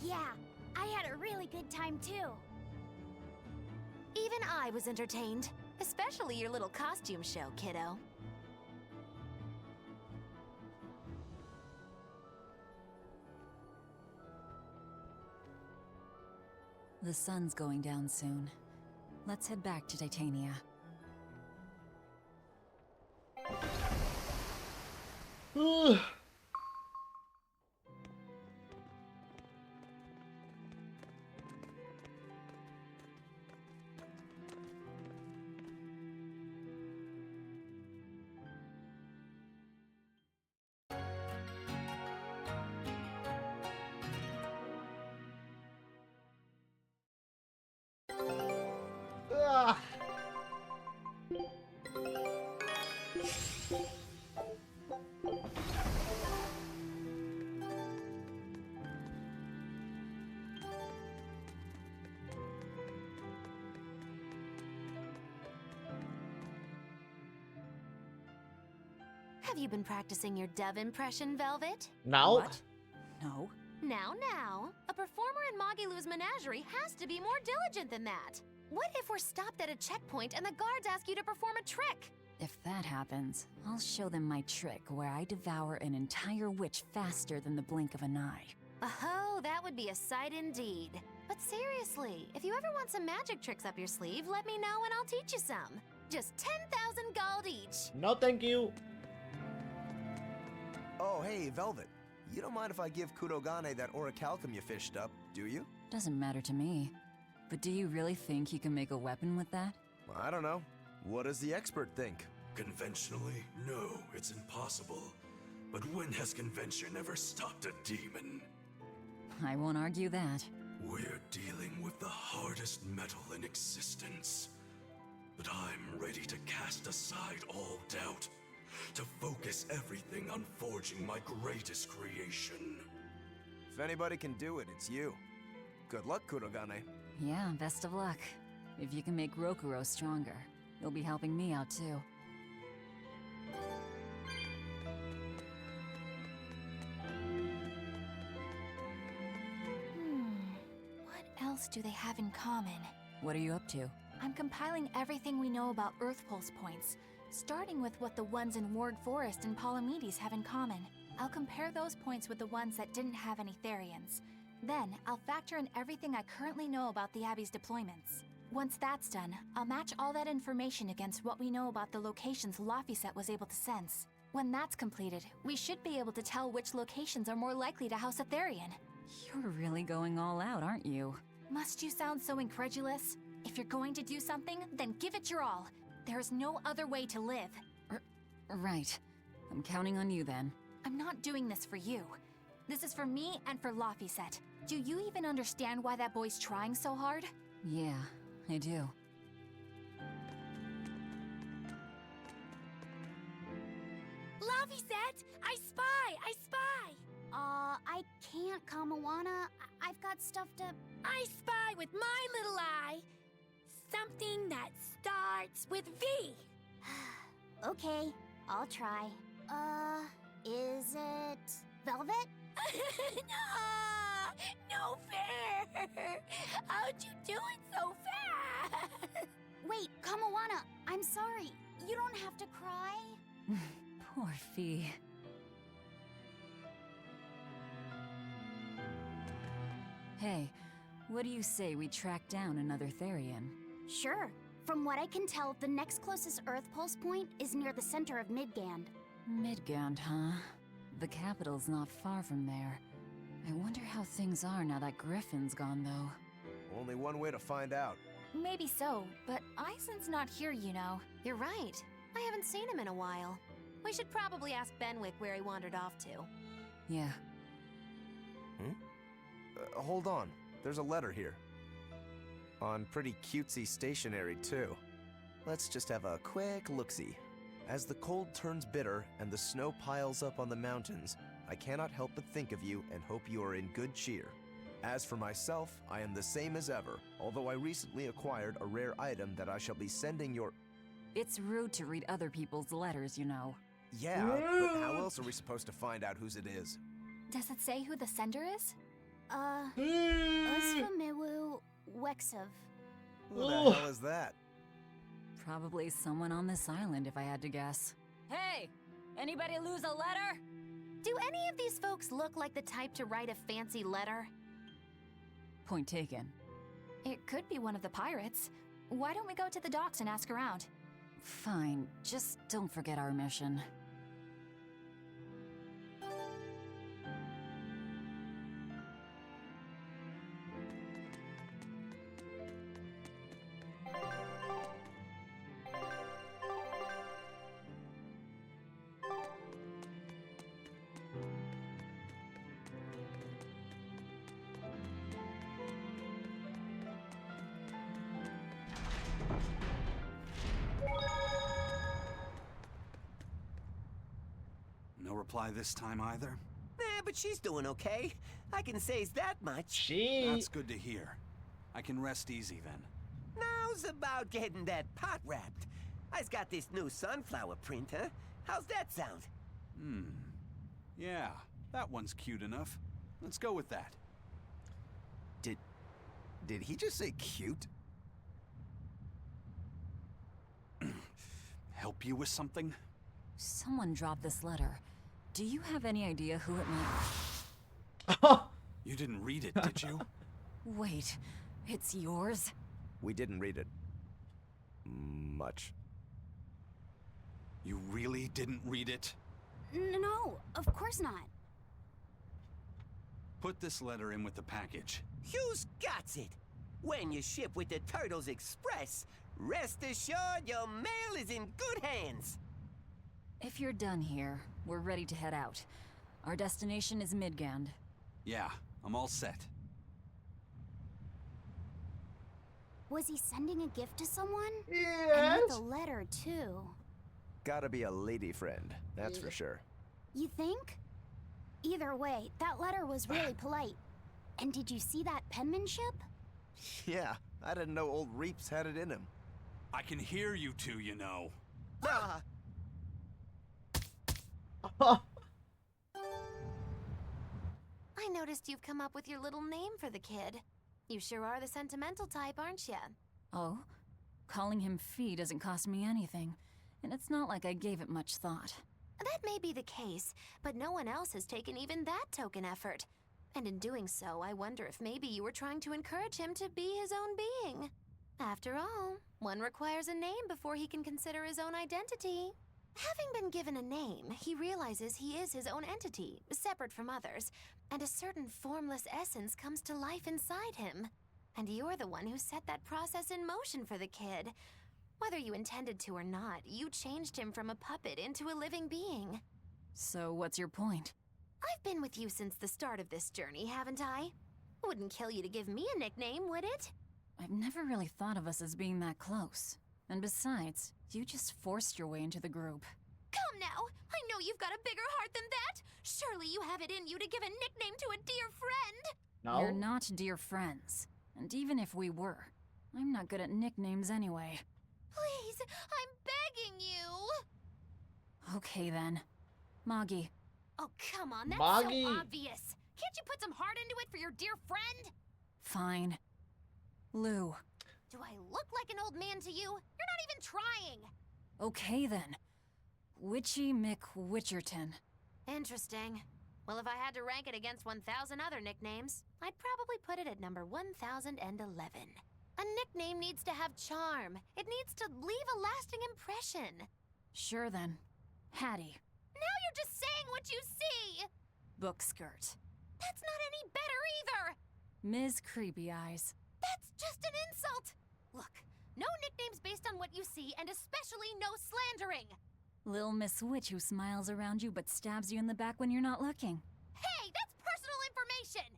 Yeah, I had a really good time too. Even I was entertained. Especially your little costume show, kiddo. The sun's going down soon. Let's head back to Titania. Have you been practicing your dove impression, Velvet? No. What? No. Now, a performer in Magilou's menagerie has to be more diligent than that. What if we're stopped at a checkpoint and the guards ask you to perform a trick? If that happens, I'll show them my trick where I devour an entire witch faster than the blink of an eye. Oh, that would be a sight indeed. But seriously, if you ever want some magic tricks up your sleeve, let me know and I'll teach you some. Just 10,000 gold each. No, thank you. Oh, hey, Velvet. You don't mind if I give Kurogane that orichalcum you fished up, do you? Doesn't matter to me. But do you really think you can make a weapon with that? I don't know. What does the expert think? Conventionally, no, it's impossible. But when has convention ever stopped a demon? I won't argue that. We're dealing with the hardest metal in existence. But I'm ready to cast aside all doubt, to focus everything on forging my greatest creation. If anybody can do it, it's you. Good luck, Kurogane. Yeah, best of luck. If you can make Rokuro stronger, you'll be helping me out too. What else do they have in common? What are you up to? I'm compiling everything we know about Earth Pulse points, starting with what the ones in Ward Forest and Palamedes have in common. I'll compare those points with the ones that didn't have any Therians. Then, I'll factor in everything I currently know about the Abbey's deployments. Once that's done, I'll match all that information against what we know about the locations Laphicet was able to sense. When that's completed, we should be able to tell which locations are more likely to house a Therian. You're really going all out, aren't you? Must you sound so incredulous? If you're going to do something, then give it your all. There's no other way to live. Right. I'm counting on you then. I'm not doing this for you. This is for me and for Laphicet. Do you even understand why that boy's trying so hard? Yeah, I do. Laphicet! I spy! I spy! I can't, Kamawana. I've got stuff to... I spy with my little eye. Something that starts with V. Okay, I'll try. Is it... Velvet? No fair! How'd you do it so fast? Wait, Kamawana, I'm sorry. You don't have to cry. Poor Fee. Hey, what do you say we track down another Therian? Sure. From what I can tell, the next closest Earth Pulse point is near the center of Midgand. Midgand, huh? The capital's not far from there. I wonder how things are now that Griffin's gone, though. Only one way to find out. Maybe so, but Eisen's not here, you know. You're right. I haven't seen him in a while. We should probably ask Benwick where he wandered off to. Yeah. Hold on. There's a letter here. On pretty cutesy stationery, too. Let's just have a quick look-see. As the cold turns bitter and the snow piles up on the mountains, I cannot help but think of you and hope you are in good cheer. As for myself, I am the same as ever, although I recently acquired a rare item that I shall be sending your... It's rude to read other people's letters, you know. Yeah, but how else are we supposed to find out whose it is? Does it say who the sender is? Osfamewu Wexov. Who the hell is that? Probably someone on this island, if I had to guess. Hey! Anybody lose a letter? Do any of these folks look like the type to write a fancy letter? Point taken. It could be one of the pirates. Why don't we go to the docks and ask around? Fine, just don't forget our mission. No reply this time either? But she's doing okay. I can say's that much. That's good to hear. I can rest easy then. Now's about getting that pot wrapped. I's got this new sunflower print, huh? How's that sound? Yeah, that one's cute enough. Let's go with that. Did he just say cute? Help you with something? Someone dropped this letter. Do you have any idea who it might... You didn't read it, did you? Wait, it's yours? We didn't read it. Much. You really didn't read it? No, of course not. Put this letter in with the package. Who's got it? When you ship with the Turtles Express, rest assured your mail is in good hands. If you're done here, we're ready to head out. Our destination is Midgand. Yeah, I'm all set. Was he sending a gift to someone? Yes. And with a letter, too. Gotta be a lady friend, that's for sure. You think? Either way, that letter was really polite. And did you see that penmanship? Yeah, I didn't know old Reeps had it in him. I can hear you two, you know. I noticed you've come up with your little name for the kid. You sure are the sentimental type, aren't you? Oh? Calling him Fee doesn't cost me anything, and it's not like I gave it much thought. That may be the case, but no one else has taken even that token effort. And in doing so, I wonder if maybe you were trying to encourage him to be his own being. After all, one requires a name before he can consider his own identity. Having been given a name, he realizes he is his own entity, separate from others, and a certain formless essence comes to life inside him. And you're the one who set that process in motion for the kid. Whether you intended to or not, you changed him from a puppet into a living being. So what's your point? I've been with you since the start of this journey, haven't I? Wouldn't kill you to give me a nickname, would it? I've never really thought of us as being that close. And besides, you just forced your way into the group. Come now! I know you've got a bigger heart than that! Surely you have it in you to give a nickname to a dear friend! No. We're not dear friends. And even if we were, I'm not good at nicknames anyway. Please, I'm begging you! Okay then. Moggy. Oh, come on, that's Moggy. so obvious! Can't you put some heart into it for your dear friend? Fine. Lou. Do I look like an old man to you? You're not even trying! Okay then. Witchy McWitcherton. Interesting. Well, if I had to rank it against 1,000 other nicknames, I'd probably put it at number 1011. A nickname needs to have charm. It needs to leave a lasting impression. Sure then. Hattie. Now you're just saying what you see! Book skirt. That's not any better either! Ms. Creepy Eyes. That's just an insult! Look, no nicknames based on what you see, and especially no slandering! Lil Miss Witch who smiles around you but stabs you in the back when you're not looking. Hey, that's personal information!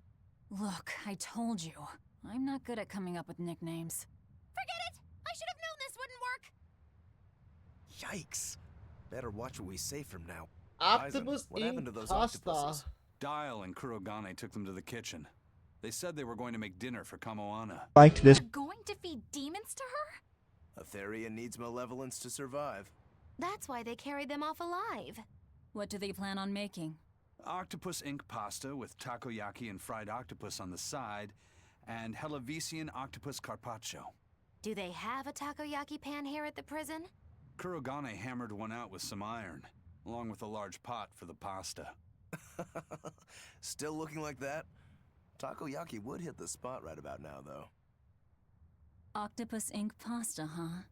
Look, I told you. I'm not good at coming up with nicknames. Forget it! I should have known this wouldn't work! Yikes. Better watch what we say from now. Octopus Aizen, what happened to those pasta. octopuses? Dial and Kurogane took them to the kitchen. They said they were going to make dinner for Kamoana. They're going to feed demons to her? A Therian needs malevolence to survive. That's why they carried them off alive. What do they plan on making? Octopus ink pasta with takoyaki and fried octopus on the side, and Hellavesian octopus carpaccio. Do they have a takoyaki pan here at the prison? Kurogane hammered one out with some iron, along with a large pot for the pasta. Still looking like that? Takoyaki would hit the spot right about now, though. Octopus ink pasta, huh?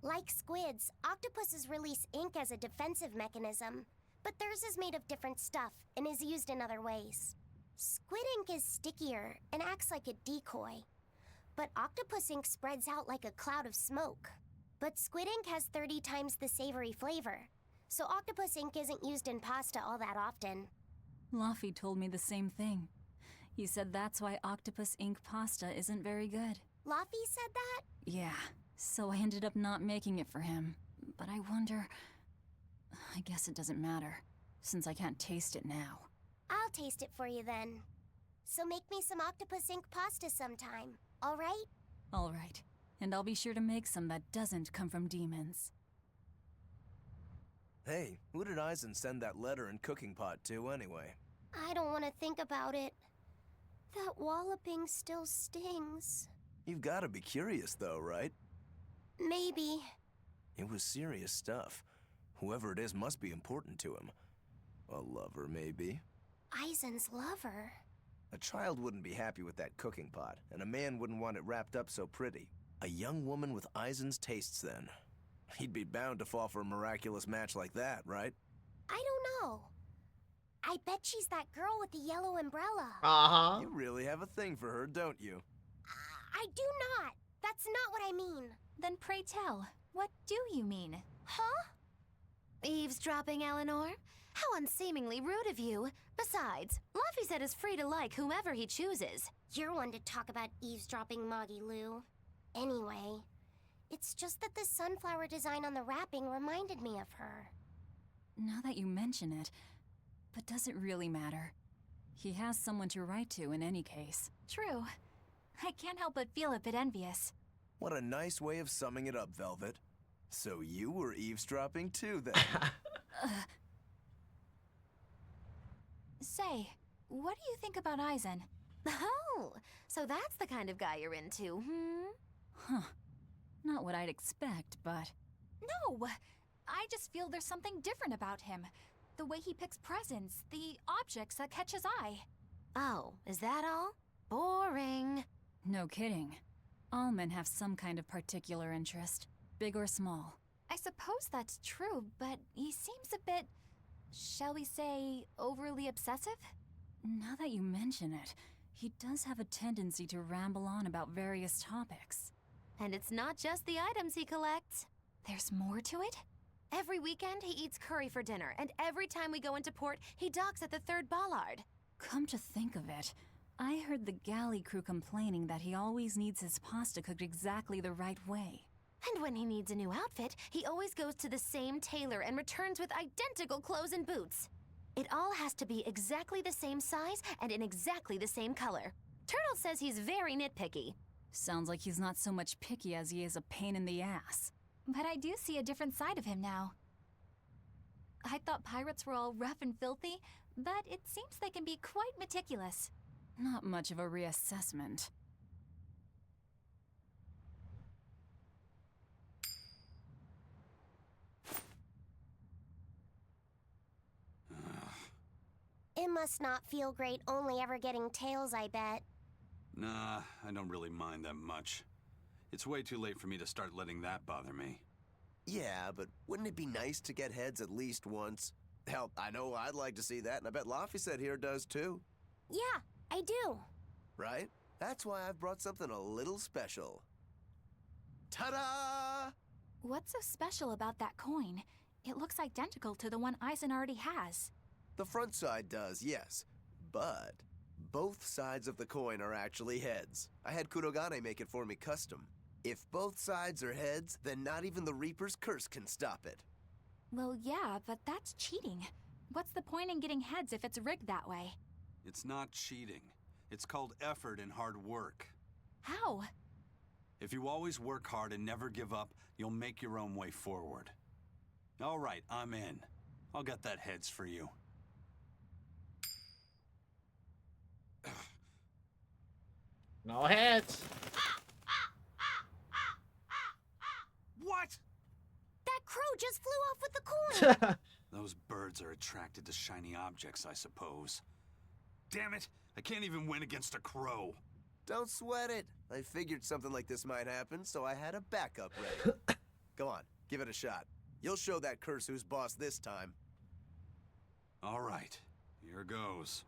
Like squids, octopuses release ink as a defensive mechanism, but theirs is made of different stuff and is used in other ways. Squid ink is stickier and acts like a decoy, but octopus ink spreads out like a cloud of smoke. But squid ink has 30 times the savory flavor, so octopus ink isn't used in pasta all that often. Luffy told me the same thing. He said that's why octopus ink pasta isn't very good. Luffy said that? Yeah, so I ended up not making it for him. But I wonder... I guess it doesn't matter, since I can't taste it now. I'll taste it for you then. So make me some octopus ink pasta sometime, all right? All right, and I'll be sure to make some that doesn't come from demons. Hey, who did Aizen send that letter and cooking pot to, anyway? I don't want to think about it. That walloping still stings. You've got to be curious, though, right? Maybe. It was serious stuff. Whoever it is must be important to him. A lover, maybe. Aizen's lover. A child wouldn't be happy with that cooking pot, and a man wouldn't want it wrapped up so pretty. A young woman with Aizen's tastes, then. He'd be bound to fall for a miraculous match like that, right? I don't know. I bet she's that girl with the yellow umbrella. Uh-huh. You really have a thing for her, don't you? I do not. That's not what I mean. Then pray tell, what do you mean? Huh? Eavesdropping, Eleanor? How unseemingly rude of you. Besides, Luffy said is free to like whomever he chooses. You're one to talk about eavesdropping, Moggy Lou. Anyway, it's just that the sunflower design on the wrapping reminded me of her. Now that you mention it, but does it really matter? He has someone to write to in any case. True. I can't help but feel a bit envious. What a nice way of summing it up, Velvet. So you were eavesdropping too, then? Say, what do you think about Aizen? Oh, so that's the kind of guy you're into, Huh. Not what I'd expect, but... No! I just feel there's something different about him. The way he picks presents, the objects that catch his eye. Oh, is that all? Boring. No kidding. All men have some kind of particular interest, big or small. I suppose that's true, but he seems a bit, shall we say, overly obsessive? Now that you mention it, he does have a tendency to ramble on about various topics. And it's not just the items he collects. There's more to it? Every weekend, he eats curry for dinner, and every time we go into port, he docks at the 3rd bollard. Come to think of it, I heard the galley crew complaining that he always needs his pasta cooked exactly the right way. And when he needs a new outfit, he always goes to the same tailor and returns with identical clothes and boots. It all has to be exactly the same size and in exactly the same color. Turtle says he's very nitpicky. Sounds like he's not so much picky as he is a pain in the ass. But I do see a different side of him now. I thought pirates were all rough and filthy, but it seems they can be quite meticulous. Not much of a reassessment. It must not feel great only ever getting tails, I bet. Nah, I don't really mind that much. It's way too late for me to start letting that bother me. Yeah, but wouldn't it be nice to get heads at least once? Hell, I know I'd like to see that, and I bet Laffy said here does too. Yeah, I do. Right? That's why I've brought something a little special. Ta-da! What's so special about that coin? It looks identical to the one Aizen already has. The front side does, yes. But both sides of the coin are actually heads. I had Kurogane make it for me custom. If both sides are heads, then not even the Reaper's curse can stop it. Well, yeah, but that's cheating. What's the point in getting heads if it's rigged that way? It's not cheating. It's called effort and hard work. How? If you always work hard and never give up, you'll make your own way forward. All right, I'm in. I'll get that heads for you. No heads. What? That crow just flew off with the coin! Those birds are attracted to shiny objects, I suppose. Damn it! I can't even win against a crow. Don't sweat it. I figured something like this might happen, so I had a backup ready. Go on, give it a shot. You'll show that curse who's boss this time. All right, here goes.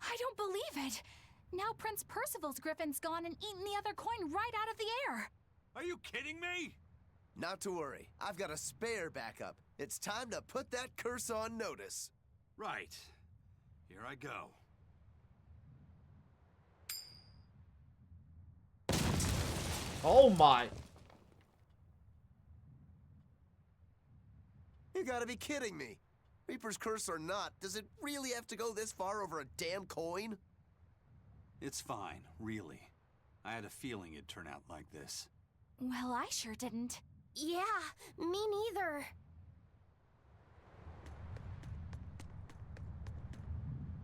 I don't believe it! Now Prince Percival's griffin's gone and eaten the other coin right out of the air! Are you kidding me? Not to worry, I've got a spare backup. It's time to put that curse on notice. Right. Here I go. Oh my. You gotta be kidding me. Reaper's curse or not, does it really have to go this far over a damn coin? It's fine, really. I had a feeling it'd turn out like this. Well, I sure didn't. Yeah, me neither.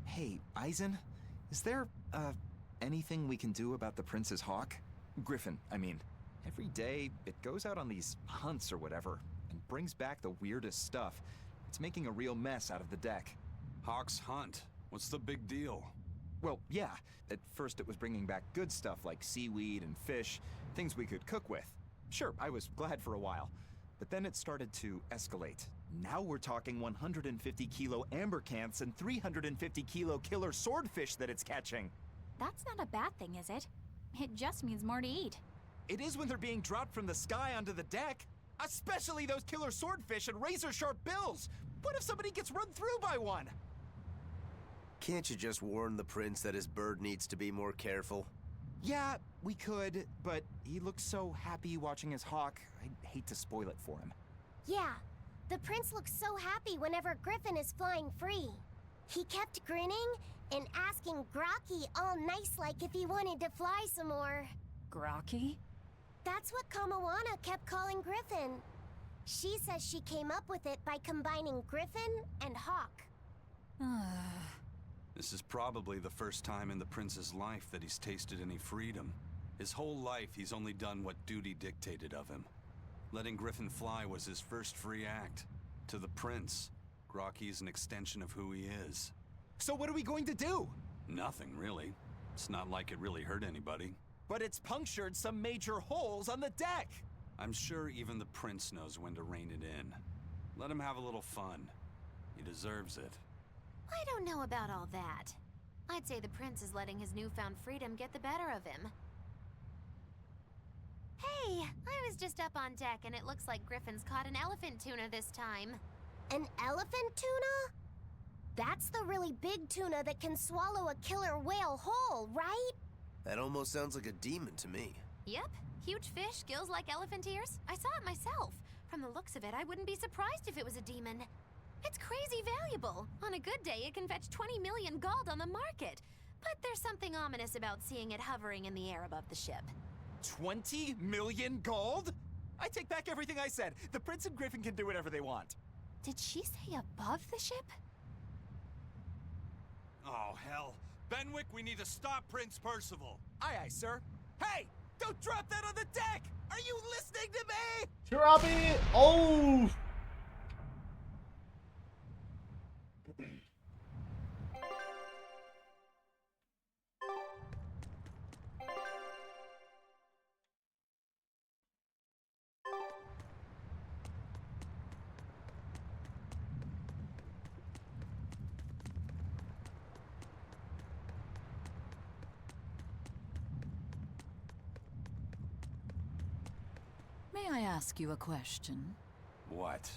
Hey, Eisen, is there, anything we can do about the Prince's hawk? Griffin, I mean. Every day, it goes out on these hunts or whatever, and brings back the weirdest stuff. It's making a real mess out of the deck. Hawk's hunt? What's the big deal? Well, yeah. At first it was bringing back good stuff like seaweed and fish, things we could cook with. Sure, I was glad for a while. But then it started to escalate. Now we're talking 150-kilo amber cants and 350-kilo killer swordfish that it's catching. That's not a bad thing, is it? It just means more to eat. It is when they're being dropped from the sky onto the deck. Especially those killer swordfish and razor-sharp bills. What if somebody gets run through by one? Can't you just warn the prince that his bird needs to be more careful? Yeah, we could, but he looks so happy watching his hawk, I'd hate to spoil it for him. Yeah, the prince looks so happy whenever Griffin is flying free. He kept grinning and asking Grocky all nice-like if he wanted to fly some more. Grocky? That's what Kamawana kept calling Griffin. She says she came up with it by combining Griffin and Hawk. This is probably the first time in the prince's life that he's tasted any freedom. His whole life, he's only done what duty dictated of him. Letting Griffin fly was his first free act. To the prince, Grocky's an extension of who he is. So what are we going to do? Nothing, really. It's not like it really hurt anybody. But it's punctured some major holes on the deck! I'm sure even the prince knows when to rein it in. Let him have a little fun. He deserves it. I don't know about all that. I'd say the prince is letting his newfound freedom get the better of him. Hey, I was just up on deck and it looks like Griffin's caught an elephant tuna this time. An elephant tuna? That's the really big tuna that can swallow a killer whale whole, right? That almost sounds like a demon to me. Yep, huge fish, gills like elephant ears. I saw it myself. From the looks of it, I wouldn't be surprised if it was a demon. It's crazy valuable. On a good day, it can fetch 20 million gold on the market. But there's something ominous about seeing it hovering in the air above the ship. 20 million gold? I take back everything I said. The Prince and Griffin can do whatever they want. Did she say above the ship? Oh, hell. Benwick, we need to stop Prince Percival. Aye, aye, sir. Hey! Don't drop that on the deck! Are you listening to me? Drop it! Oh! May I ask you a question? What?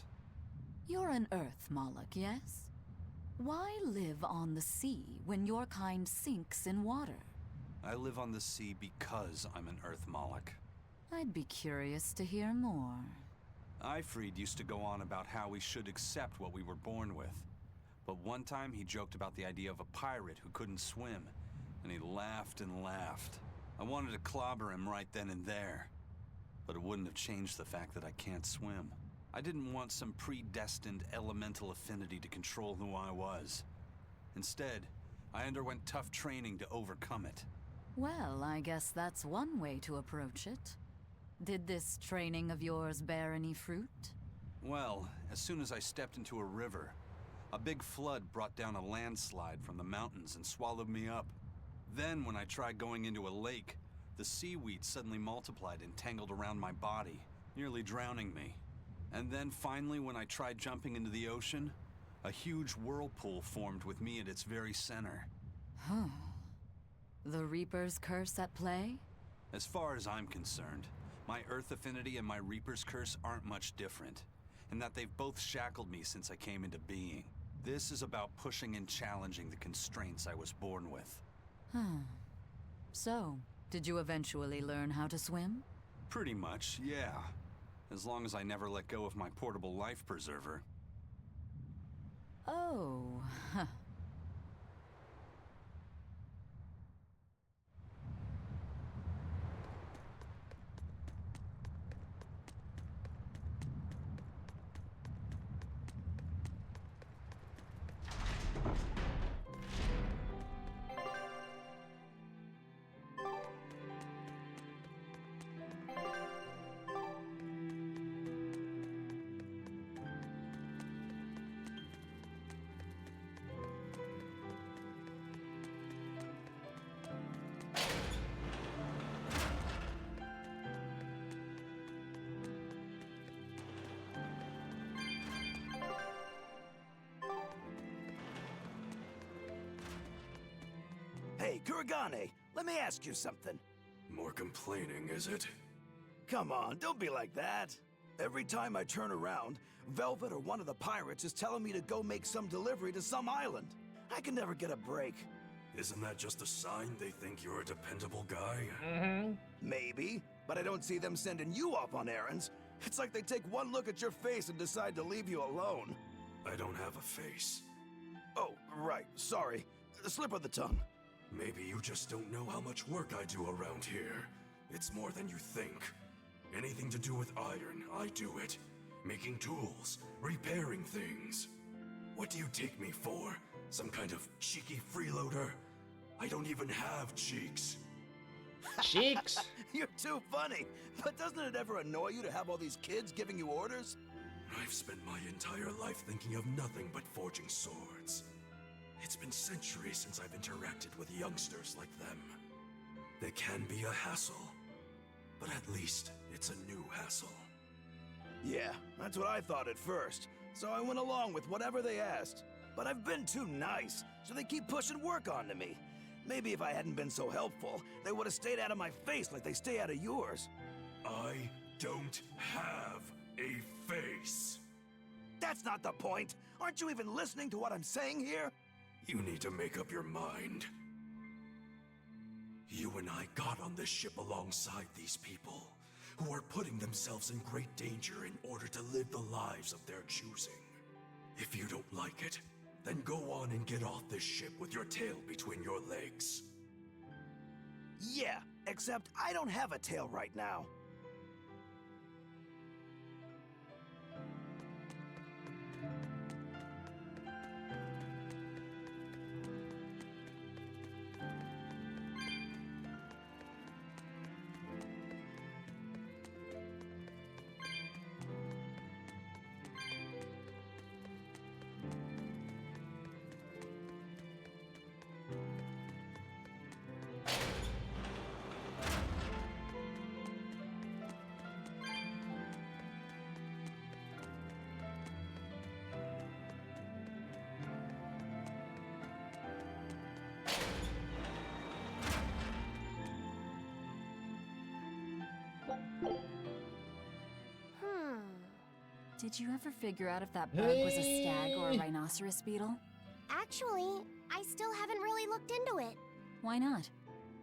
You're an Earth Moloch, yes? Why live on the sea when your kind sinks in water? I live on the sea because I'm an Earth Moloch. I'd be curious to hear more. Ifrid used to go on about how we should accept what we were born with. But one time he joked about the idea of a pirate who couldn't swim, and he laughed and laughed. I wanted to clobber him right then and there, but it wouldn't have changed the fact that I can't swim. I didn't want some predestined elemental affinity to control who I was. Instead, I underwent tough training to overcome it. Well, I guess that's one way to approach it. Did this training of yours bear any fruit? Well, as soon as I stepped into a river, a big flood brought down a landslide from the mountains and swallowed me up. Then, when I tried going into a lake, the seaweed suddenly multiplied and tangled around my body, nearly drowning me. And then finally, when I tried jumping into the ocean, a huge whirlpool formed with me at its very center. Huh. The Reaper's curse at play? As far as I'm concerned, my Earth affinity and my Reaper's curse aren't much different, in that they've both shackled me since I came into being. This is about pushing and challenging the constraints I was born with. So, did you eventually learn how to swim? Pretty much, yeah. As long as I never let go of my portable life preserver. Oh, Hey, Kuragane, let me ask you something. More complaining, is it? Come on, don't be like that. Every time I turn around, Velvet or one of the pirates is telling me to go make some delivery to some island. I can never get a break. Isn't that just a sign they think you're a dependable guy? Maybe, but I don't see them sending you off on errands. It's like they take one look at your face and decide to leave you alone. I don't have a face. Oh, right, sorry. A slip of the tongue. Maybe you just don't know how much work I do around here. It's more than you think. Anything to do with iron, I do it. Making tools, repairing things. What do you take me for? Some kind of cheeky freeloader? I don't even have cheeks. Cheeks? You're too funny. But doesn't it ever annoy you to have all these kids giving you orders? I've spent my entire life thinking of nothing but forging swords. It's been centuries since I've interacted with youngsters like them. They can be a hassle, but at least it's a new hassle. Yeah, that's what I thought at first. So I went along with whatever they asked. But I've been too nice, so they keep pushing work onto me. Maybe if I hadn't been so helpful, they would have stayed out of my face like they stay out of yours. I don't have a face. That's not the point. Aren't you even listening to what I'm saying here? You need to make up your mind. You and I got on this ship alongside these people, who are putting themselves in great danger in order to live the lives of their choosing. If you don't like it, then go on and get off this ship with your tail between your legs. Yeah, except I don't have a tail right now. Did you ever figure out if that bug was a stag or a rhinoceros beetle? Actually, I still haven't really looked into it. Why not?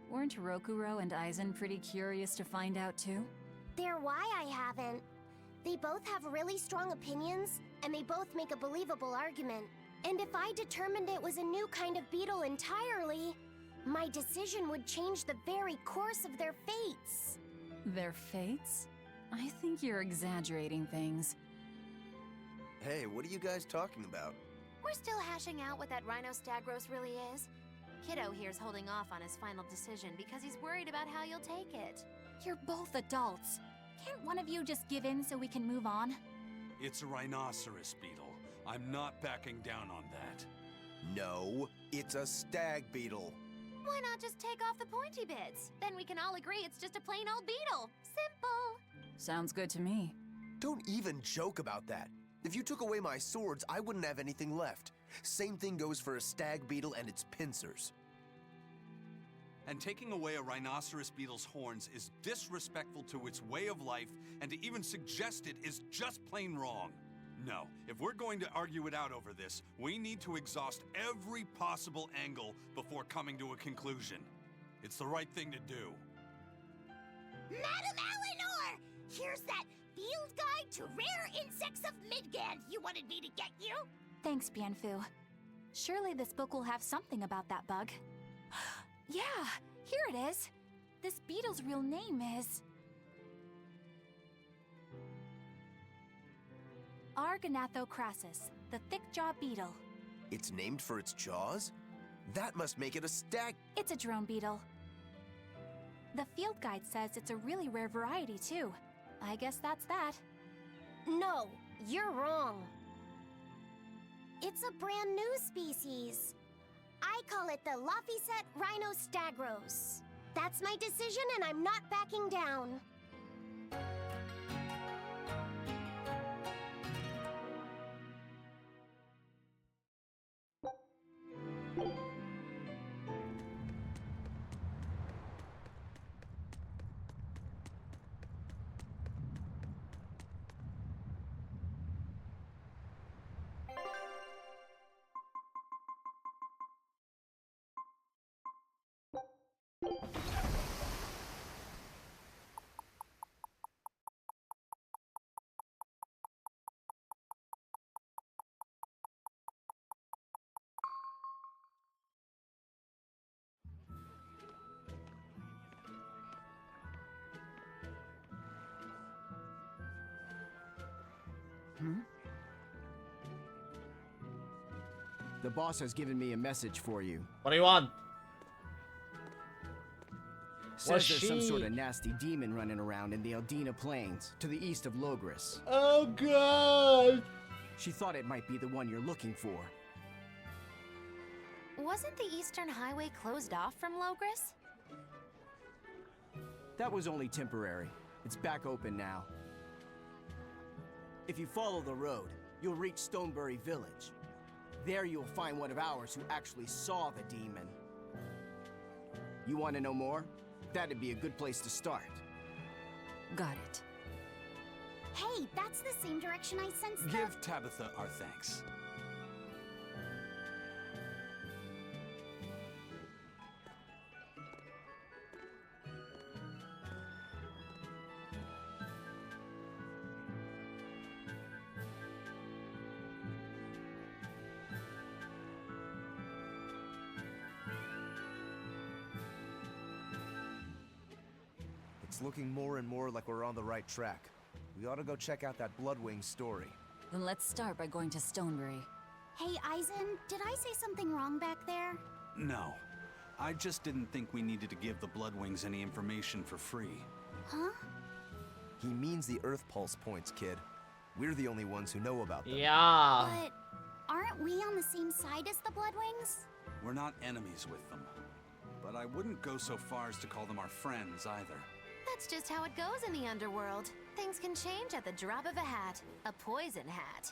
Weren't Rokuro and Aizen pretty curious to find out too? They're why I haven't. They both have really strong opinions, and they both make a believable argument. And if I determined it was a new kind of beetle entirely, my decision would change the very course of their fates. Their fates? I think you're exaggerating things. Hey, what are you guys talking about? We're still hashing out what that Rhinostagros really is. Kiddo here's holding off on his final decision because he's worried about how you'll take it. You're both adults. Can't one of you just give in so we can move on? It's a rhinoceros beetle. I'm not backing down on that. No, it's a stag beetle. Why not just take off the pointy bits? Then we can all agree it's just a plain old beetle. Simple. Sounds good to me. Don't even joke about that. If you took away my swords, I wouldn't have anything left. Same thing goes for a stag beetle and its pincers. And taking away a rhinoceros beetle's horns is disrespectful to its way of life, and to even suggest it is just plain wrong. No, if we're going to argue it out over this, we need to exhaust every possible angle before coming to a conclusion. It's the right thing to do. Madam Eleanor! Here's that field guide to rare insects of Midgand you wanted me to get you. Thanks, Bienfu. Surely this book will have something about that bug. Yeah, here it is. This beetle's real name is... Argonathocrassus, the thick-jawed beetle. It's named for its jaws? That must make it a stag... It's a drone beetle. The field guide says it's a really rare variety, too. I guess that's that. No, you're wrong. It's a brand new species. I call it the Laphicet Rhinostagros. That's my decision, and I'm not backing down. The boss has given me a message for you. What do you want? Says there's some sort of nasty demon running around in the Eldina Plains, to the east of Logris. Oh god! She thought it might be the one you're looking for. Wasn't the Eastern Highway closed off from Logris? That was only temporary. It's back open now. If you follow the road, you'll reach Stonebury Village. There you'll find one of ours who actually saw the demon. You want to know more? That'd be a good place to start. Got it. Hey, that's the same direction I sensed the... Give Tabitha our thanks. It's looking more and more like we're on the right track. We ought to go check out that Bloodwing story. Then let's start by going to Stonebury. Hey, Eisen, did I say something wrong back there? No. I just didn't think we needed to give the Bloodwings any information for free. Huh? He means the Earth Pulse points, kid. We're the only ones who know about them. Yeah. But aren't we on the same side as the Bloodwings? We're not enemies with them. But I wouldn't go so far as to call them our friends either. That's just how it goes in the underworld. Things can change at the drop of a hat. A poison hat.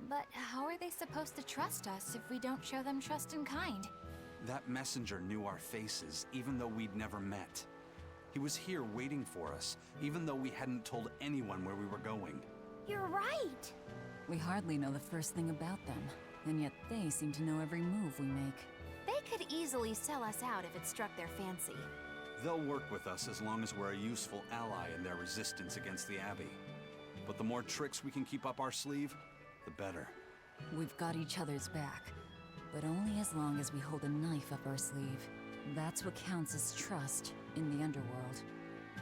But how are they supposed to trust us if we don't show them trust in kind? That messenger knew our faces, even though we'd never met. He was here waiting for us, even though we hadn't told anyone where we were going. You're right. We hardly know the first thing about them, and yet they seem to know every move we make. They could easily sell us out if it struck their fancy. They'll work with us as long as we're a useful ally in their resistance against the Abbey. But the more tricks we can keep up our sleeve, the better. We've got each other's back, but only as long as we hold a knife up our sleeve. That's what counts as trust in the underworld.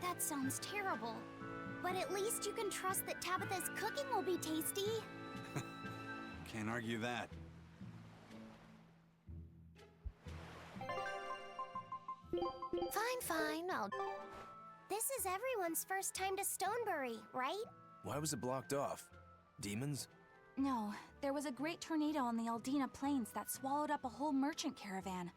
That sounds terrible. But at least you can trust that Tabitha's cooking will be tasty. Can't argue that. Fine, This is everyone's first time to Stonebury, right? Why was it blocked off? Demons? No, there was a great tornado on the Aldina Plains that swallowed up a whole merchant caravan.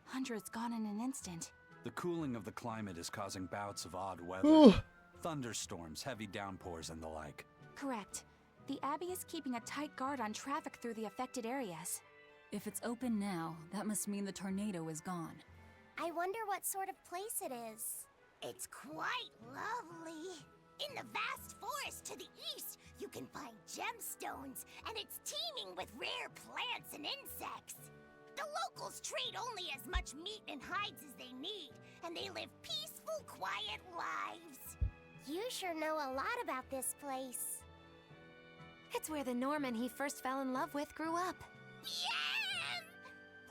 Hundreds gone in an instant. The cooling of the climate is causing bouts of odd weather. Thunderstorms, heavy downpours, and the like. Correct. The Abbey is keeping a tight guard on traffic through the affected areas. If it's open now, that must mean the tornado is gone. I wonder what sort of place it is. It's quite lovely. In the vast forest to the east, you can find gemstones, and it's teeming with rare plants and insects. The locals trade only as much meat and hides as they need, and they live peaceful, quiet lives. You sure know a lot about this place. It's where the Norman he first fell in love with grew up. Yeah!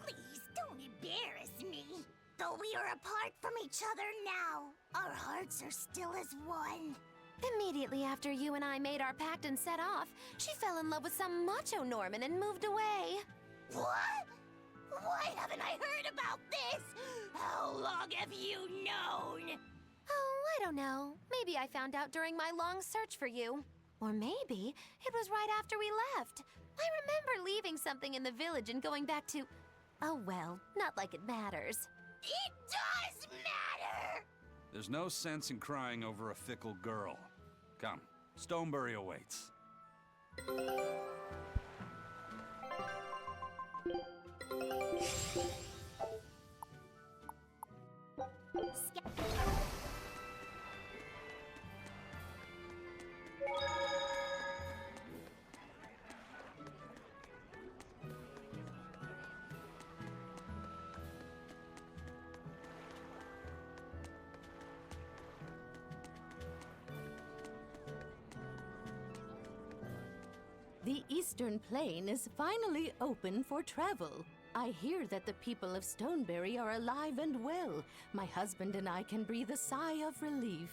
Please don't embarrass me. Though we are apart from each other now, our hearts are still as one. Immediately after you and I made our pact and set off, she fell in love with some macho Norman and moved away. What? Why haven't I heard about this? How long have you known? Oh, I don't know. Maybe I found out during my long search for you. Or maybe it was right after we left. I remember leaving something in the village and going back to... Oh well, not like it matters. It does matter! There's no sense in crying over a fickle girl. Come, Stonebury awaits. The Eastern Plain is finally open for travel. I hear that the people of Stonebury are alive and well. My husband and I can breathe a sigh of relief.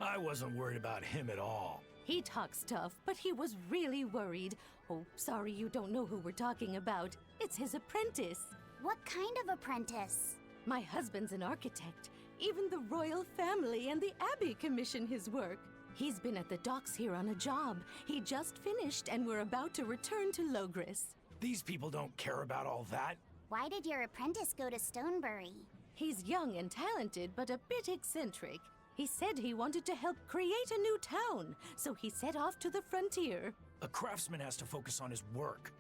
I wasn't worried about him at all. He talks tough, but he was really worried. Oh, sorry you don't know who we're talking about. It's his apprentice. What kind of apprentice? My husband's an architect. Even the royal family and the Abbey commission his work. He's been at the docks here on a job. He just finished and we're about to return to Logris. These people don't care about all that. Why did your apprentice go to Stonebury? He's young and talented, but a bit eccentric. He said he wanted to help create a new town, so he set off to the frontier. A craftsman has to focus on his work.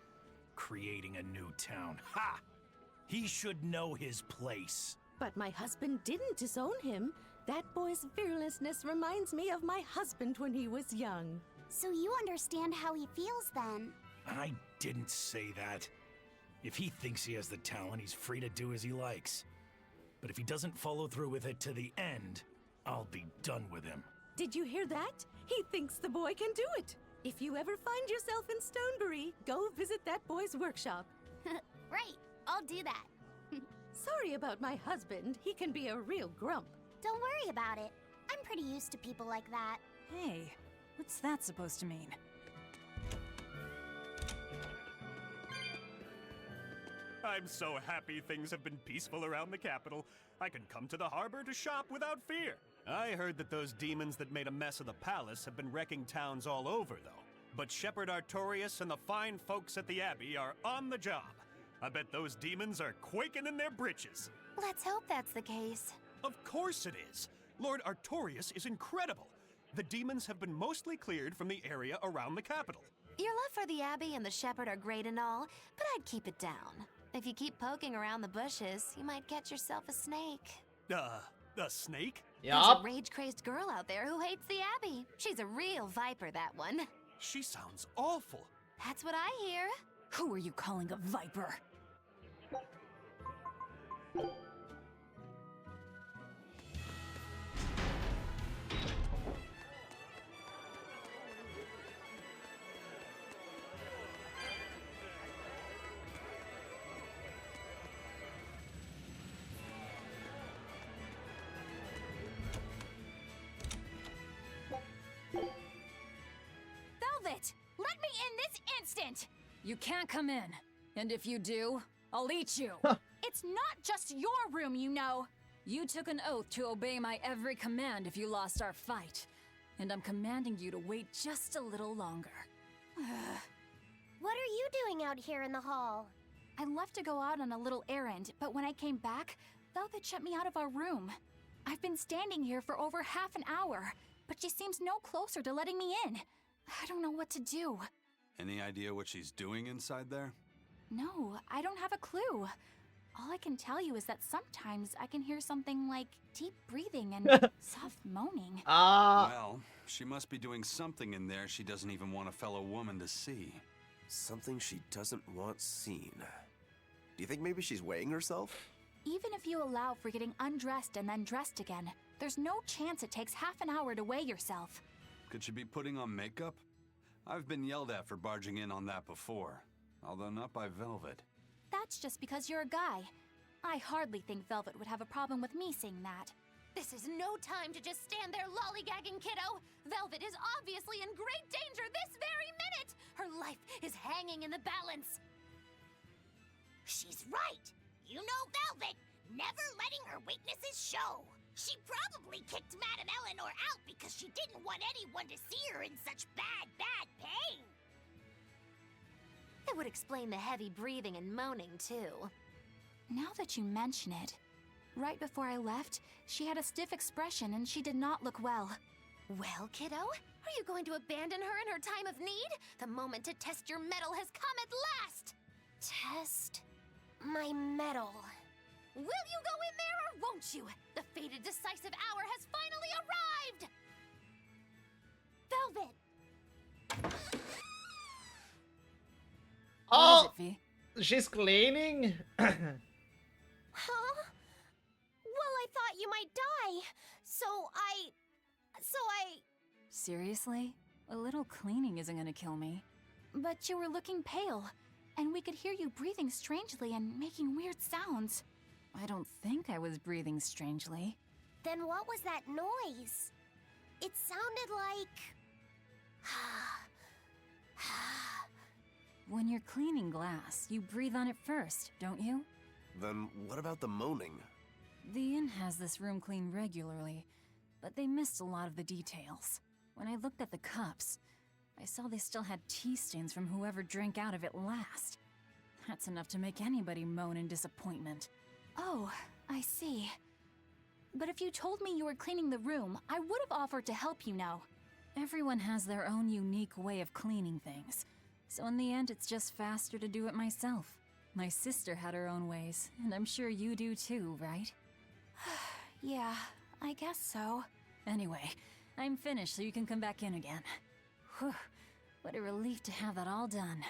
Creating a new town. Ha! He should know his place. But my husband didn't disown him. That boy's fearlessness reminds me of my husband when he was young. So you understand how he feels then? I didn't say that. If he thinks he has the talent, he's free to do as he likes. But if he doesn't follow through with it to the end, I'll be done with him. Did you hear that? He thinks the boy can do it. If you ever find yourself in Stonebury, go visit that boy's workshop. Right, I'll do that. Sorry about my husband. He can be a real grump. Don't worry about it. I'm pretty used to people like that. Hey, what's that supposed to mean? I'm so happy things have been peaceful around the capital. I can come to the harbor to shop without fear. I heard that those demons that made a mess of the palace have been wrecking towns all over, though. But Shepherd Artorius and the fine folks at the Abbey are on the job. I bet those demons are quaking in their britches. Let's hope that's the case. Of course it is. Lord Artorius is incredible. The demons have been mostly cleared from the area around the capital. Your love for the Abbey and the Shepherd are great and all, but I'd keep it down. If you keep poking around the bushes, you might catch yourself a snake. A snake? There's a rage-crazed girl out there who hates the Abbey. She's a real viper, that one. She sounds awful. That's what I hear. Who are you calling a viper? out! Let me in this instant! You can't come in. And if you do, I'll eat you. It's not just your room, you know. You took an oath to obey my every command if you lost our fight. And I'm commanding you to wait just a little longer. What are you doing out here in the hall? I left to go out on a little errand, but when I came back, Velvet shut me out of our room. I've been standing here for over half an hour, but she seems no closer to letting me in. I don't know what to do. Any idea what she's doing inside there? No, I don't have a clue. All I can tell you is that sometimes I can hear something like deep breathing and soft moaning. Well, she must be doing something in there she doesn't even want a fellow woman to see. Something she doesn't want seen. Do you think maybe she's weighing herself? Even if you allow for getting undressed and then dressed again, there's no chance it takes half an hour to weigh yourself. Could she be putting on makeup? I've been yelled at for barging in on that before, although not by Velvet. That's just because you're a guy. I hardly think Velvet would have a problem with me seeing that. This is no time to just stand there lollygagging, kiddo! Velvet is obviously in great danger this very minute! Her life is hanging in the balance! She's right! You know Velvet, never letting her weaknesses show. She probably kicked Madame Eleanor out because she didn't want anyone to see her in such bad pain. It would explain the heavy breathing and moaning, too. Now that you mention it, right before I left, she had a stiff expression and she did not look well. Well, kiddo, are you going to abandon her in her time of need? The moment to test your mettle has come at last! Test my mettle. Will you go in there or won't you? The fated decisive hour has finally arrived! Velvet! Oh, What is it, V? she's cleaning. Huh? Well, I thought you might die. So I... Seriously? A little cleaning isn't gonna kill me. But you were looking pale, and we could hear you breathing strangely and making weird sounds. I don't think I was breathing strangely. Then what was that noise? It sounded like... When you're cleaning glass, you breathe on it first, don't you? Then what about the moaning? The inn has this room cleaned regularly, but they missed a lot of the details. When I looked at the cups, I saw they still had tea stains from whoever drank out of it last. That's enough to make anybody moan in disappointment. Oh, I see. But if you told me you were cleaning the room, I would have offered to help you now. Everyone has their own unique way of cleaning things, so in the end it's just faster to do it myself. My sister had her own ways, and I'm sure you do too, right? Yeah, I guess so. Anyway, I'm finished so you can come back in again. Whew, what a relief to have that all done.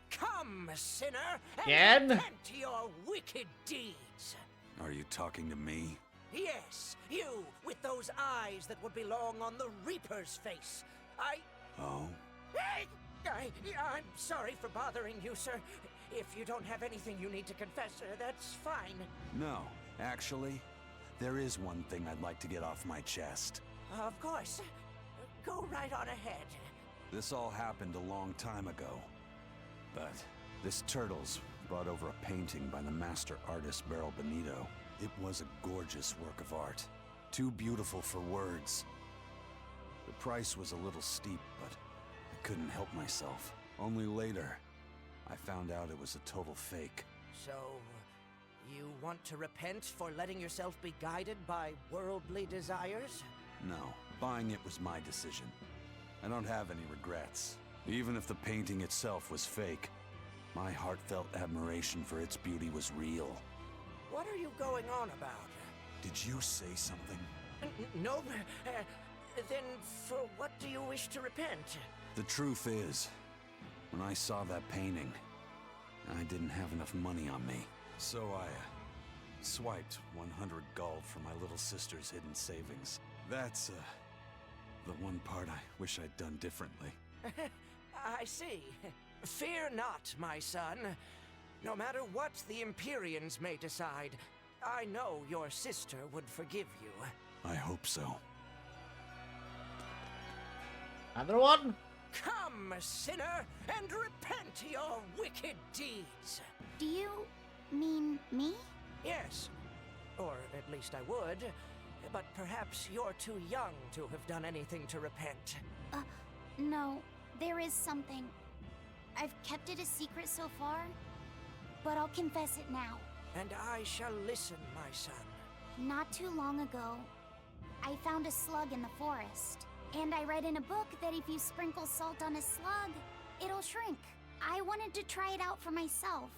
Come, sinner, Again? and repent your wicked deeds. Are you talking to me? Yes, you, with those eyes that would belong on the Reaper's face. Oh? I'm sorry for bothering you, sir. If you don't have anything you need to confess, that's fine. No, actually, there is one thing I'd like to get off my chest. Of course. Go right on ahead. This all happened a long time ago. But this Turtles brought over a painting by the master artist Beryl Benito. It was a gorgeous work of art. Too beautiful for words. The price was a little steep, but I couldn't help myself. Only later, I found out it was a total fake. So, you want to repent for letting yourself be guided by worldly desires? No, buying it was my decision. I don't have any regrets. Even if the painting itself was fake, My heartfelt admiration for its beauty was real. What are you going on about? Did you say something? No, then for what do you wish to repent? The truth is, when I saw that painting, I didn't have enough money on me. So I swiped 100 gold from my little sister's hidden savings. That's the one part I wish I'd done differently. I see. Fear not, my son. No matter what the Empyreans may decide, I know your sister would forgive you. I hope so. Another one? Come, sinner, and repent your wicked deeds. Do you mean me? Yes. Or at least I would. But perhaps you're too young to have done anything to repent. No. There is something. I've kept it a secret so far, but I'll confess it now. And I shall listen, my son. Not too long ago, I found a slug in the forest. And I read in a book that if you sprinkle salt on a slug, it'll shrink. I wanted to try it out for myself.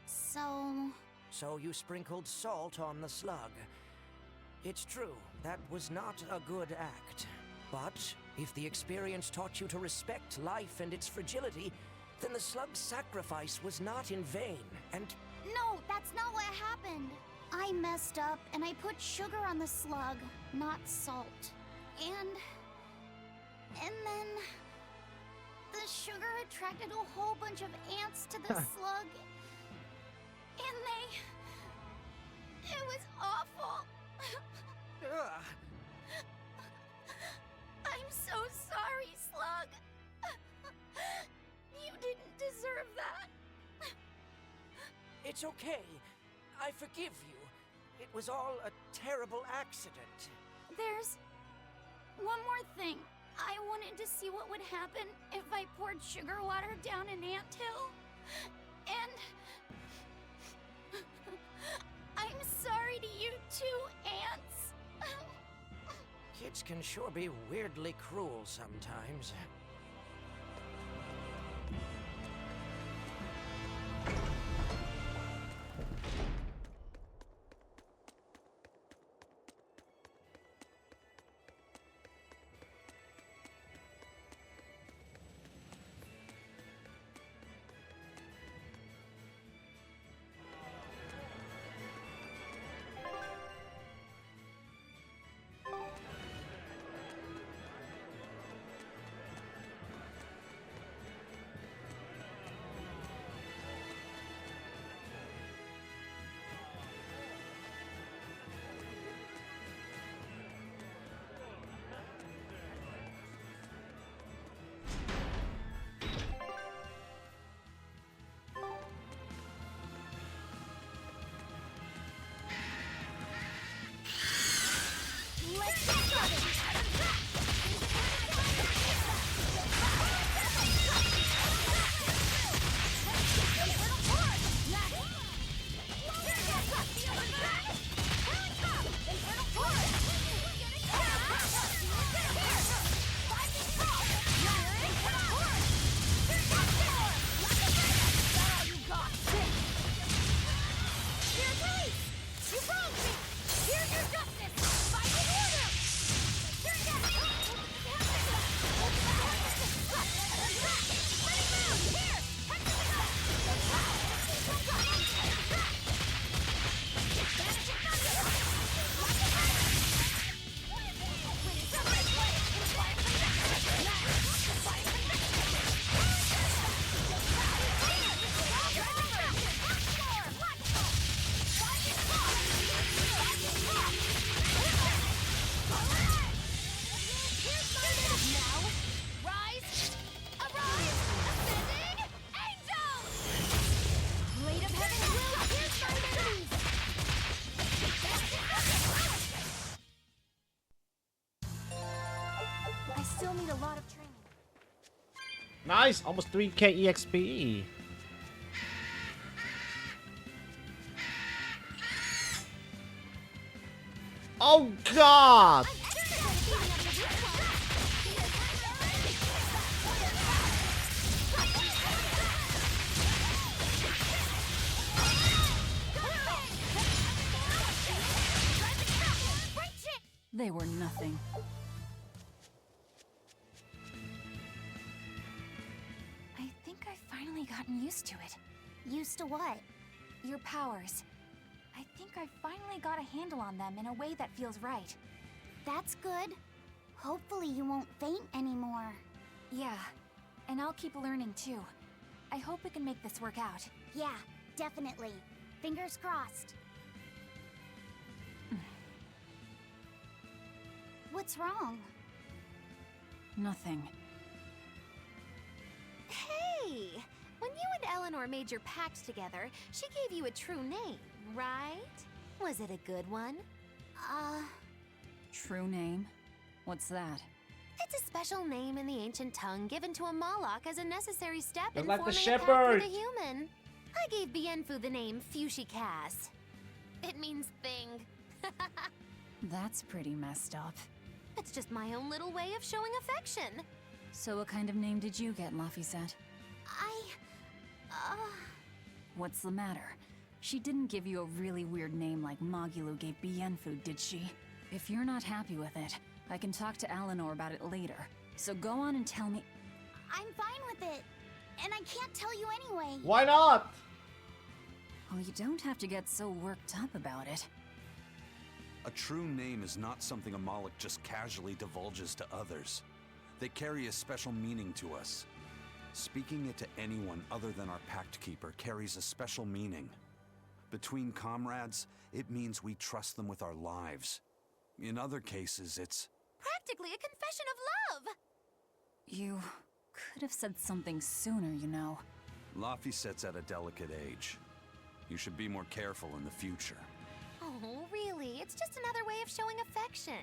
So you sprinkled salt on the slug. It's true, that was not a good act. But if the experience taught you to respect life and its fragility, then the slug's sacrifice was not in vain, and... No, that's not what happened. I messed up and I put sugar on the slug, not salt. And then the sugar attracted a whole bunch of ants to the slug. And it was awful. Ugh. I'm so sorry, Slug. You didn't deserve that. It's okay. I forgive you. It was all a terrible accident. There's one more thing. I wanted to see what would happen if I poured sugar water down an anthill. And I'm sorry to you too, ants. Kids can sure be weirdly cruel sometimes. Nice, almost 3k EXP. Oh God! They were nothing. I think I've finally gotten used to it. Used to what? Your powers. I think I've finally got a handle on them in a way that feels right. That's good. Hopefully you won't faint anymore. Yeah, and I'll keep learning too. I hope we can make this work out. Yeah, definitely. Fingers crossed. What's wrong? Nothing. Hey! When you and Eleanor made your pact together, she gave you a true name, right? Was it a good one? True name? What's that? It's a special name in the ancient tongue given to a Moloch as a necessary step Just in like the forming a pact shepherd. with a human. I gave Bienfu the name Fushicaz. It means thing. That's pretty messed up. It's just my own little way of showing affection. So what kind of name did you get, Laphicet? What's the matter? She didn't give you a really weird name like Magulu gave Bienfu, did she? If you're not happy with it, I can talk to Eleanor about it later. So go on and tell me. I'm fine with it. And I can't tell you anyway. Why not? Well, you don't have to get so worked up about it. A true name is not something a Moloch just casually divulges to others. They carry a special meaning to us. Speaking it to anyone other than our Pact Keeper carries a special meaning. Between comrades, it means we trust them with our lives. In other cases, it's Practically a confession of love! You could have said something sooner, you know. Laphicet's at a delicate age. You should be more careful in the future. Oh, really? It's just another way of showing affection.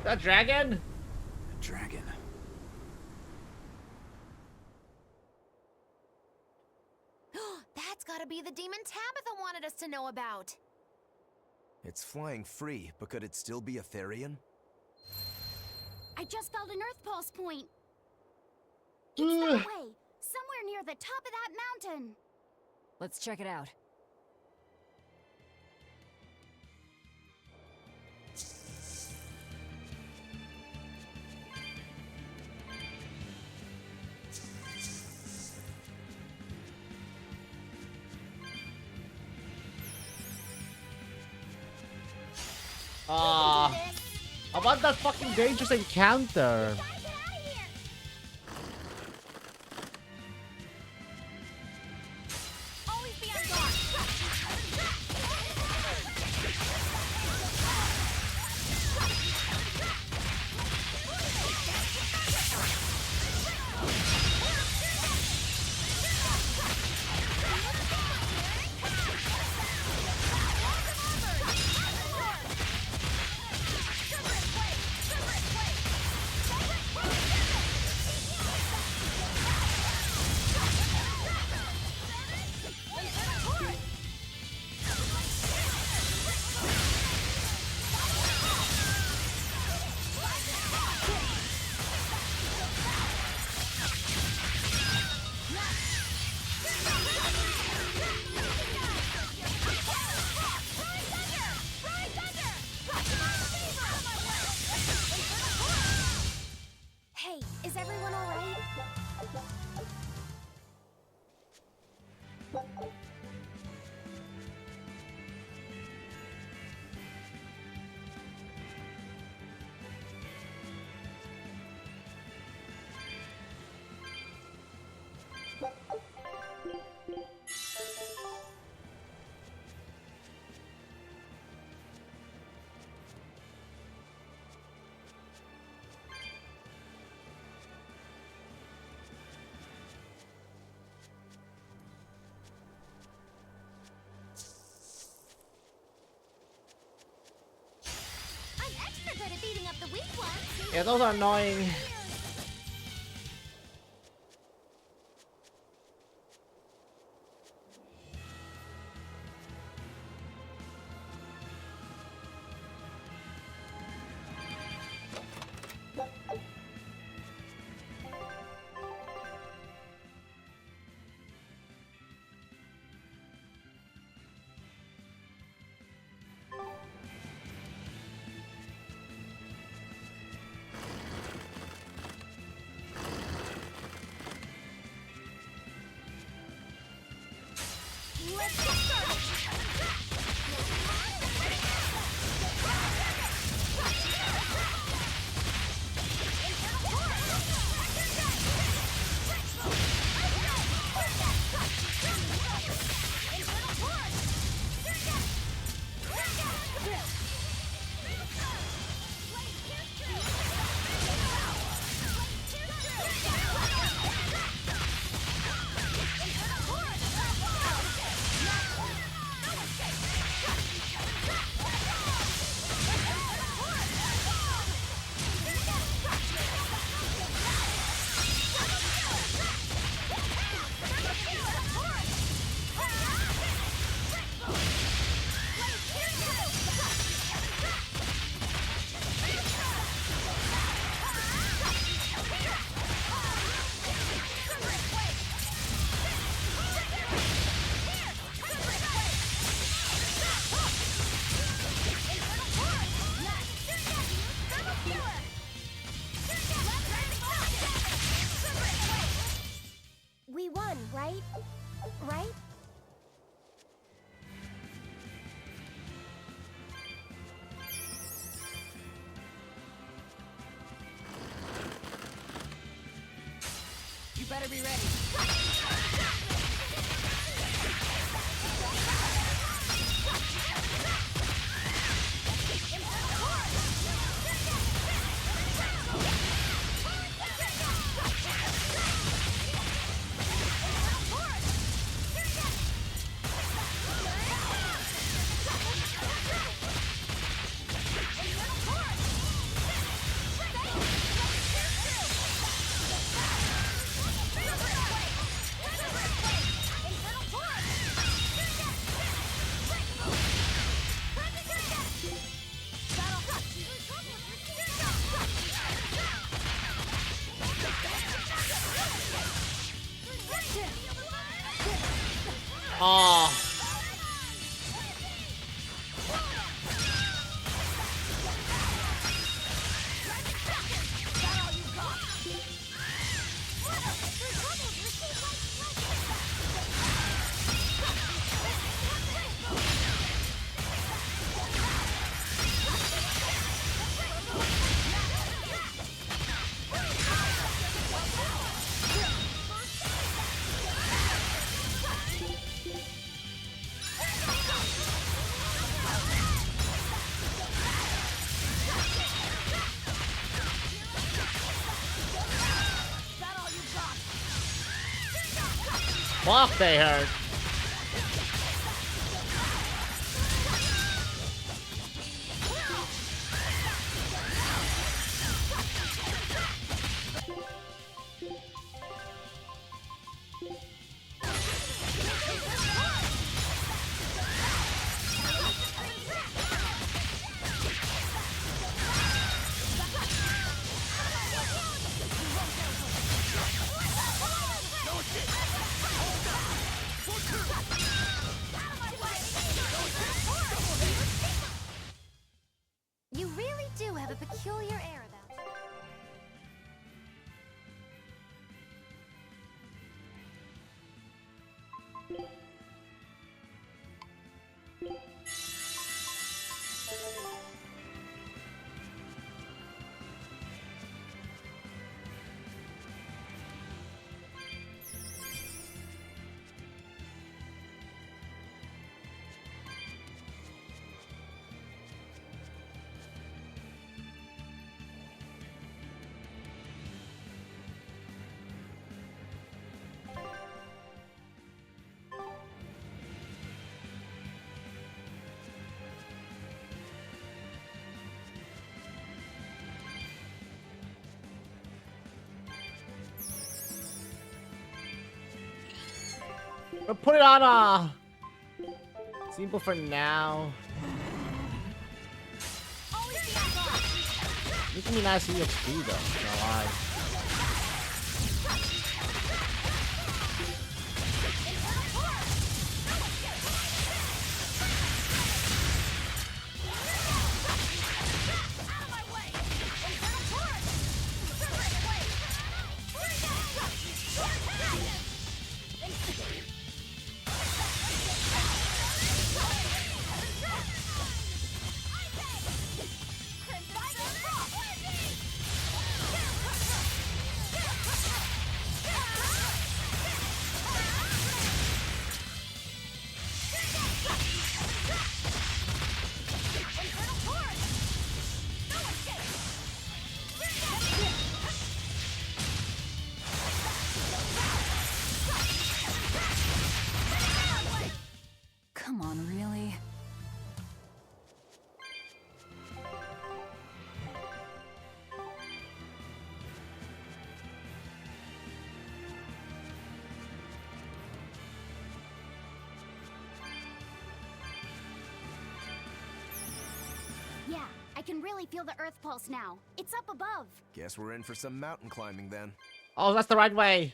That dragon? Dragon. That's gotta be the demon Tabitha wanted us to know about. It's flying free, but could it still be a Therian? I just felt an Earth Pulse point. It's that way. Somewhere near the top of that mountain. Let's check it out. I want that fucking dangerous encounter. Yeah, those are annoying. We won, right? Right? You better be ready. Oh. Fuck, they hurt. You really do have a peculiar air about you. But put it on simple for now. Making me nice EXP though, not lie. Come on, really? Yeah, I can really feel the Earth pulse now. It's up above. Guess we're in for some mountain climbing then. Oh, that's the right way.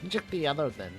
Check the other then.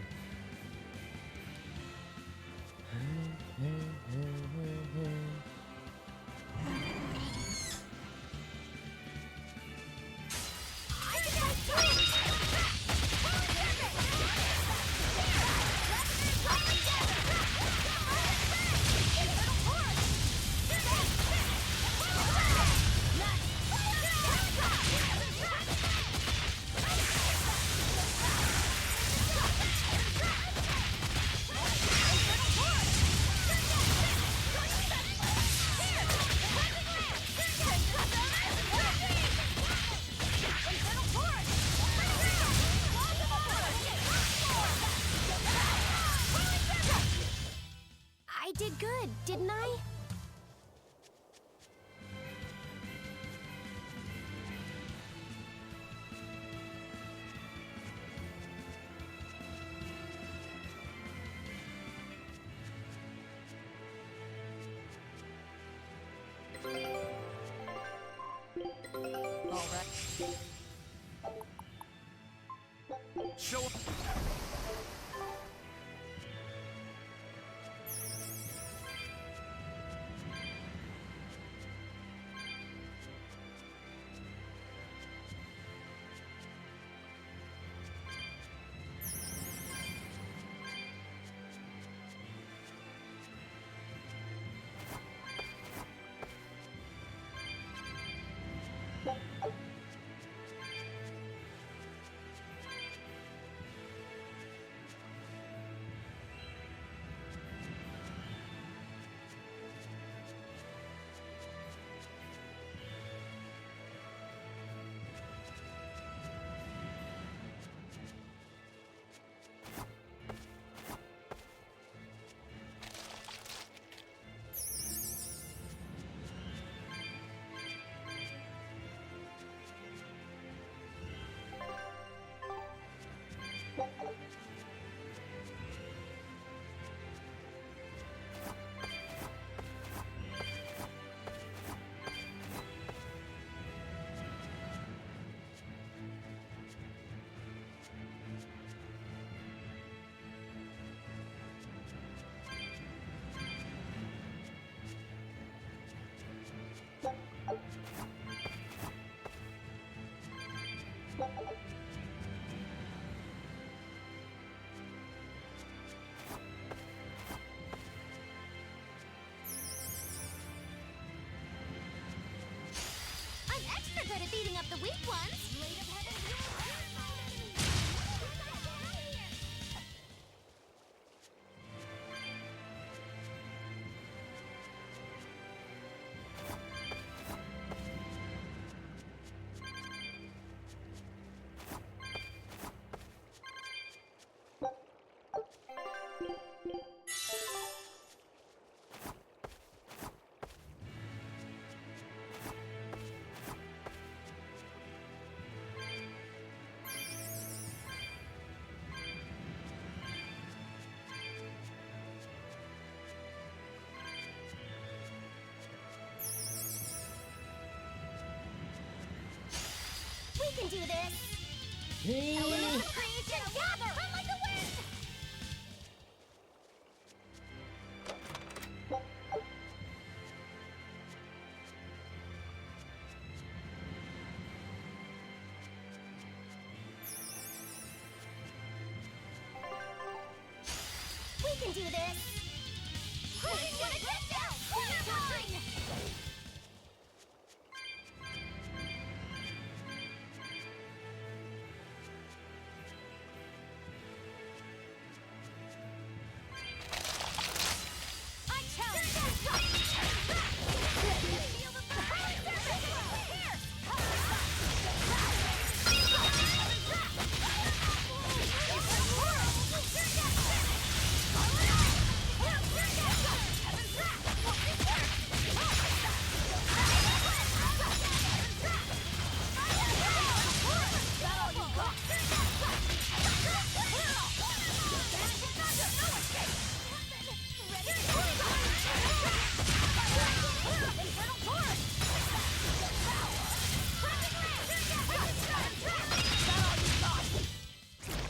I did good, didn't I? All right. Show up. sweet ones! Blade of Heaven, we can do this! Elements of creation gather! Run like the wind! We can do this! Who's gonna get down? Corner mine!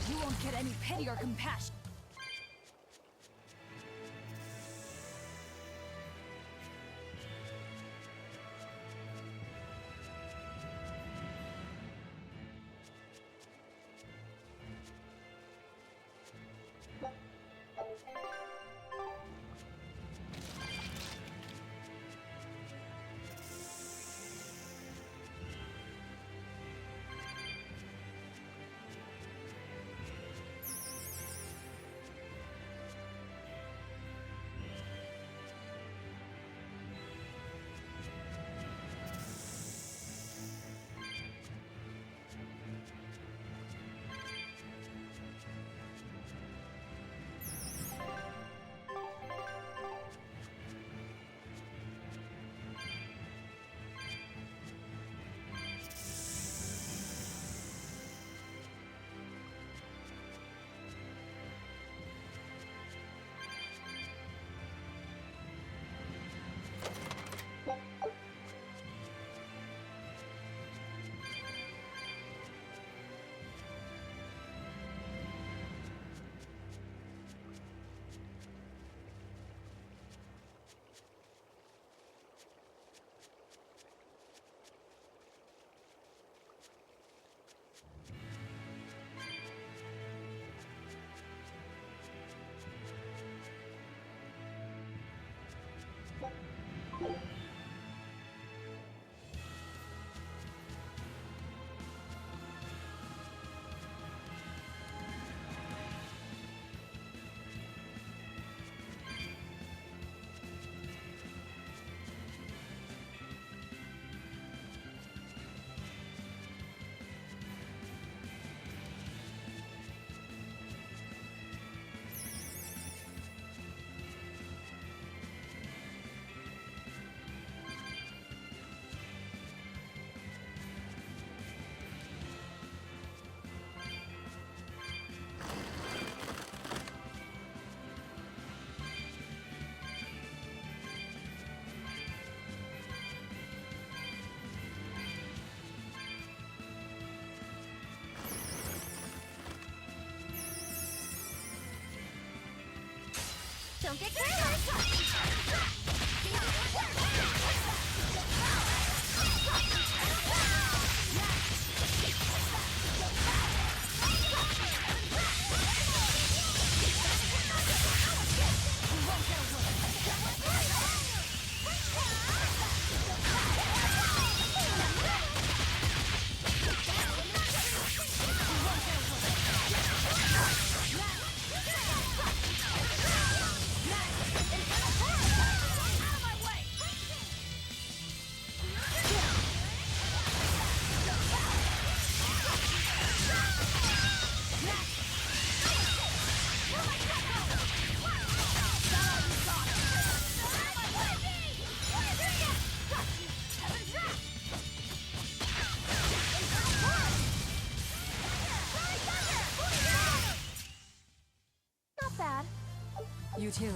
You won't get any pity or compassion. Don't get careless! You too.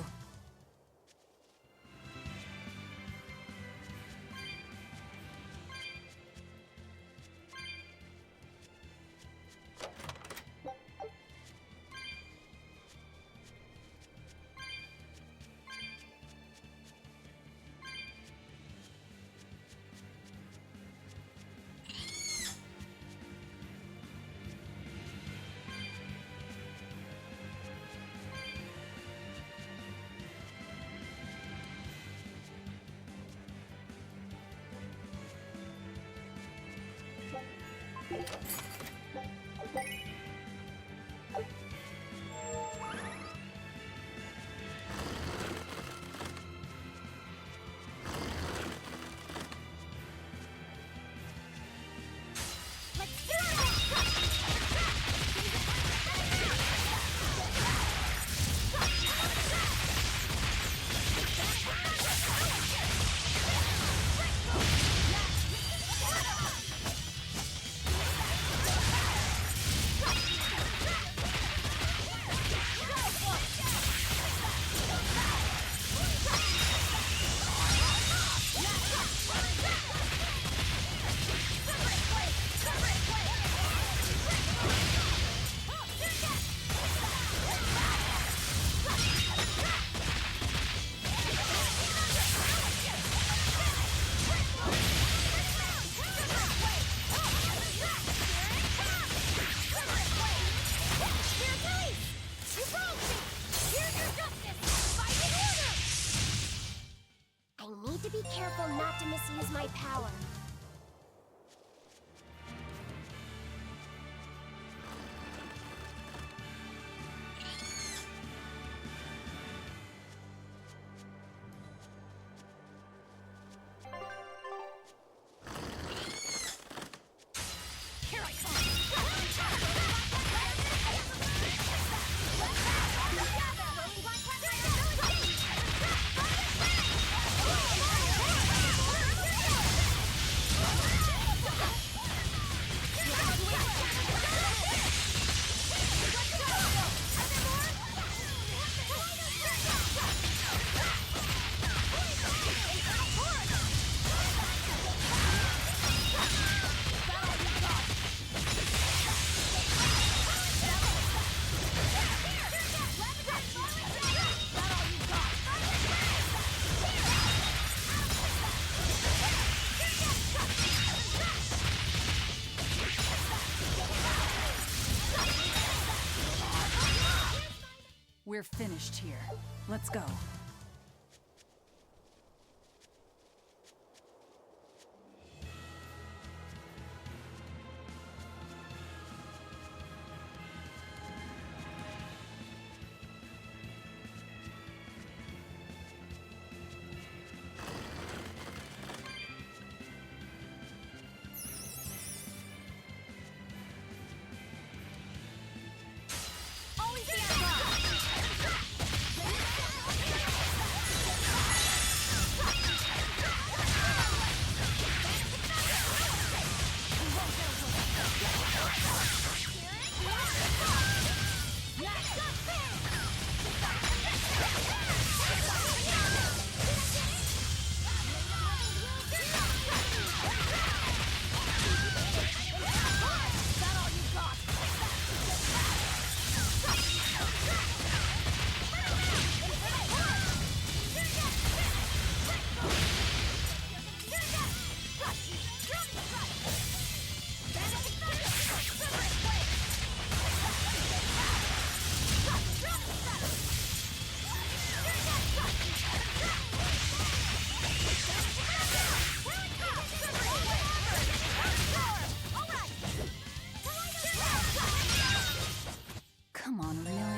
To be careful not to misuse my power. Here I come! We're finished here. Let's go. Come on, really?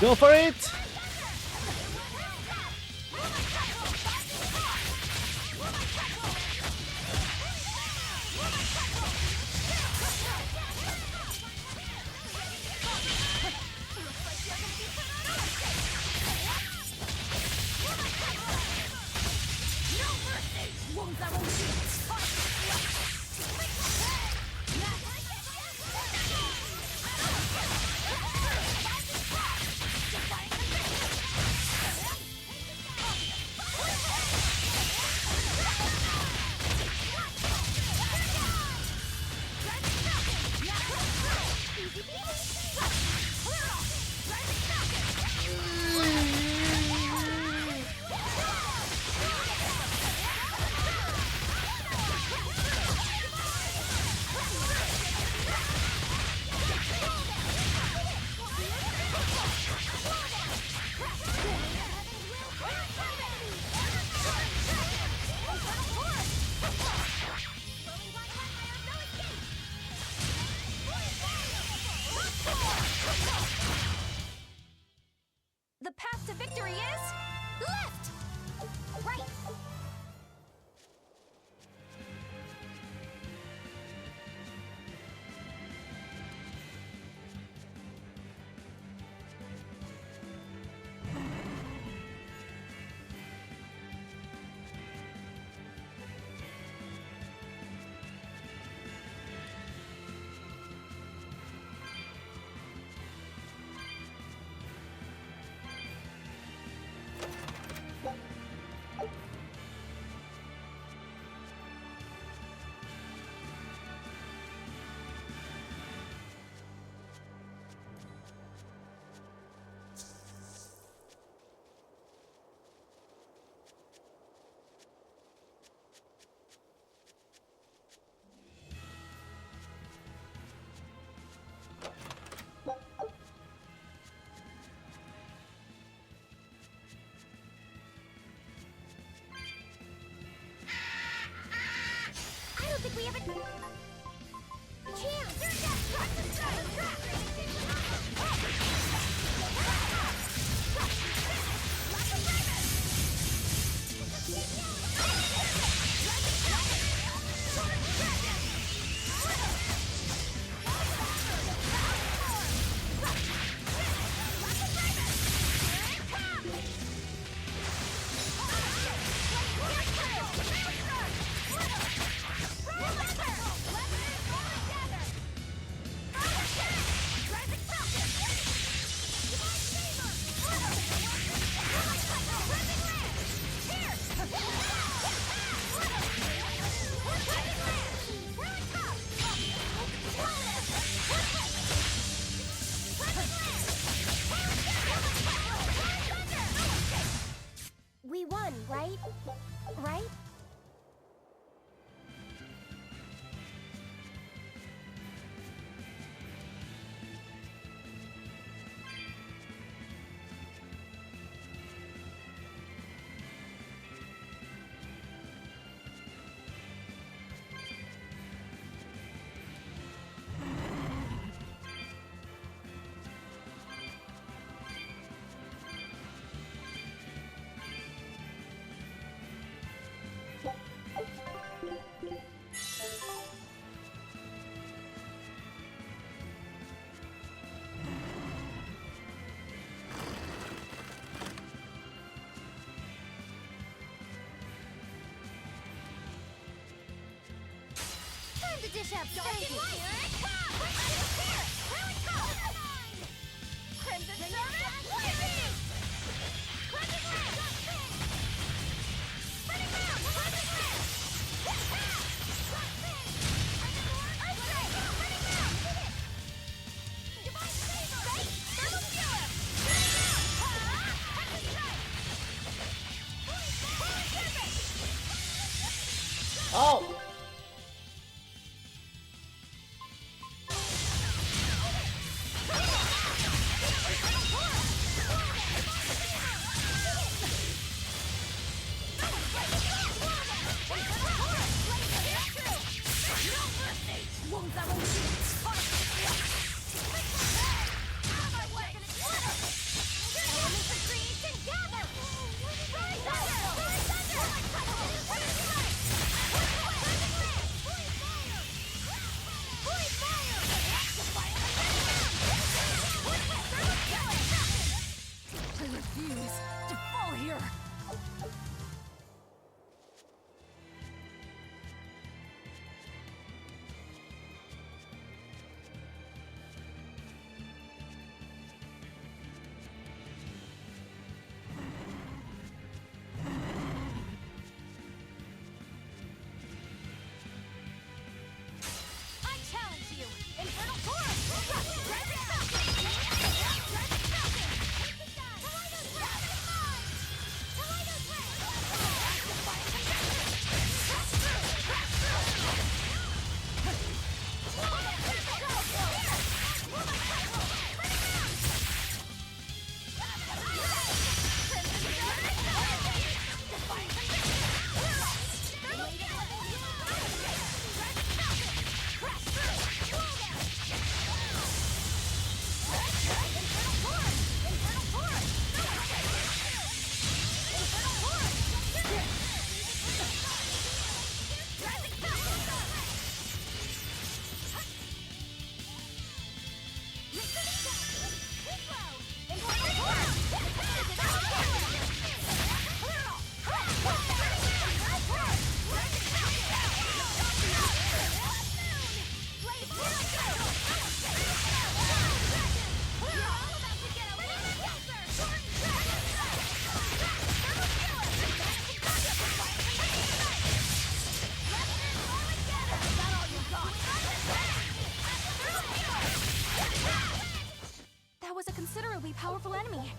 Go for it! The path to victory is left! Right! I don't think we ever... Champ! We won, right? Right? Time to dish out spanking! Here it comes! Here! Here it comes! Crimson Servant! Lightning! Crimson Lamp! Spinning Round! Crimson Lamp! Earthquake! Spinning Round! Divine Saber! Thermal Skewer! Hexen Strike! Holy Serpent! Oh! Won't that That was a considerably powerful enemy.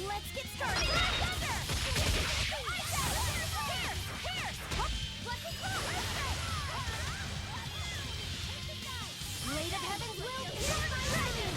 Let's get started! Blade of Heaven's will hear my lightning!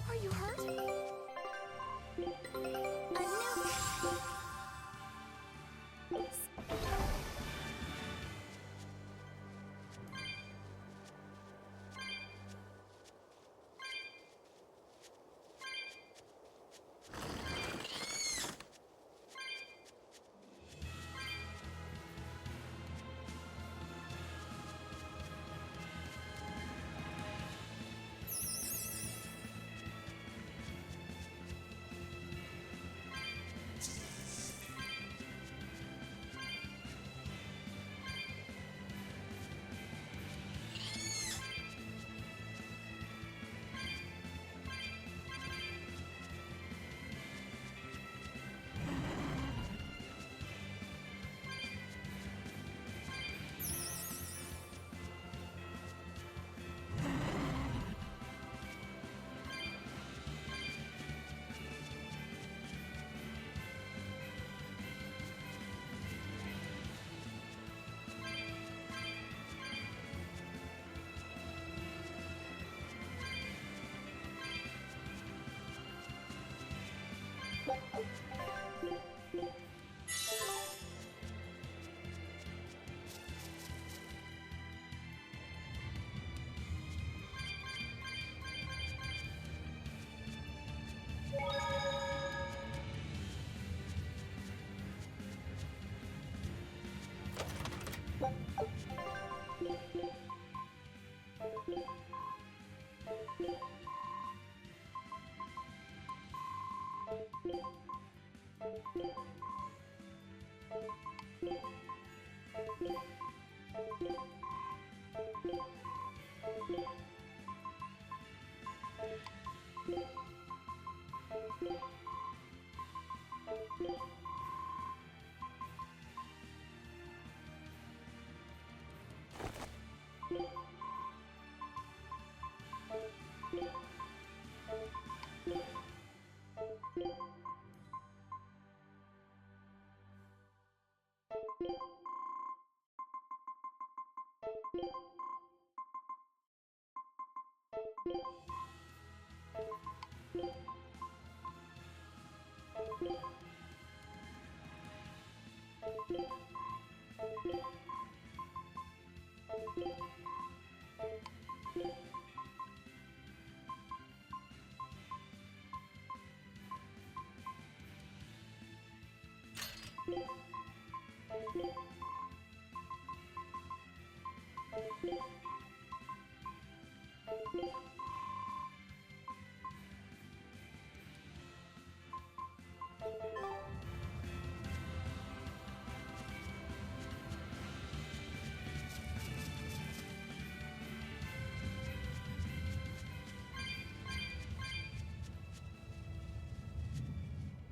Are you hurt?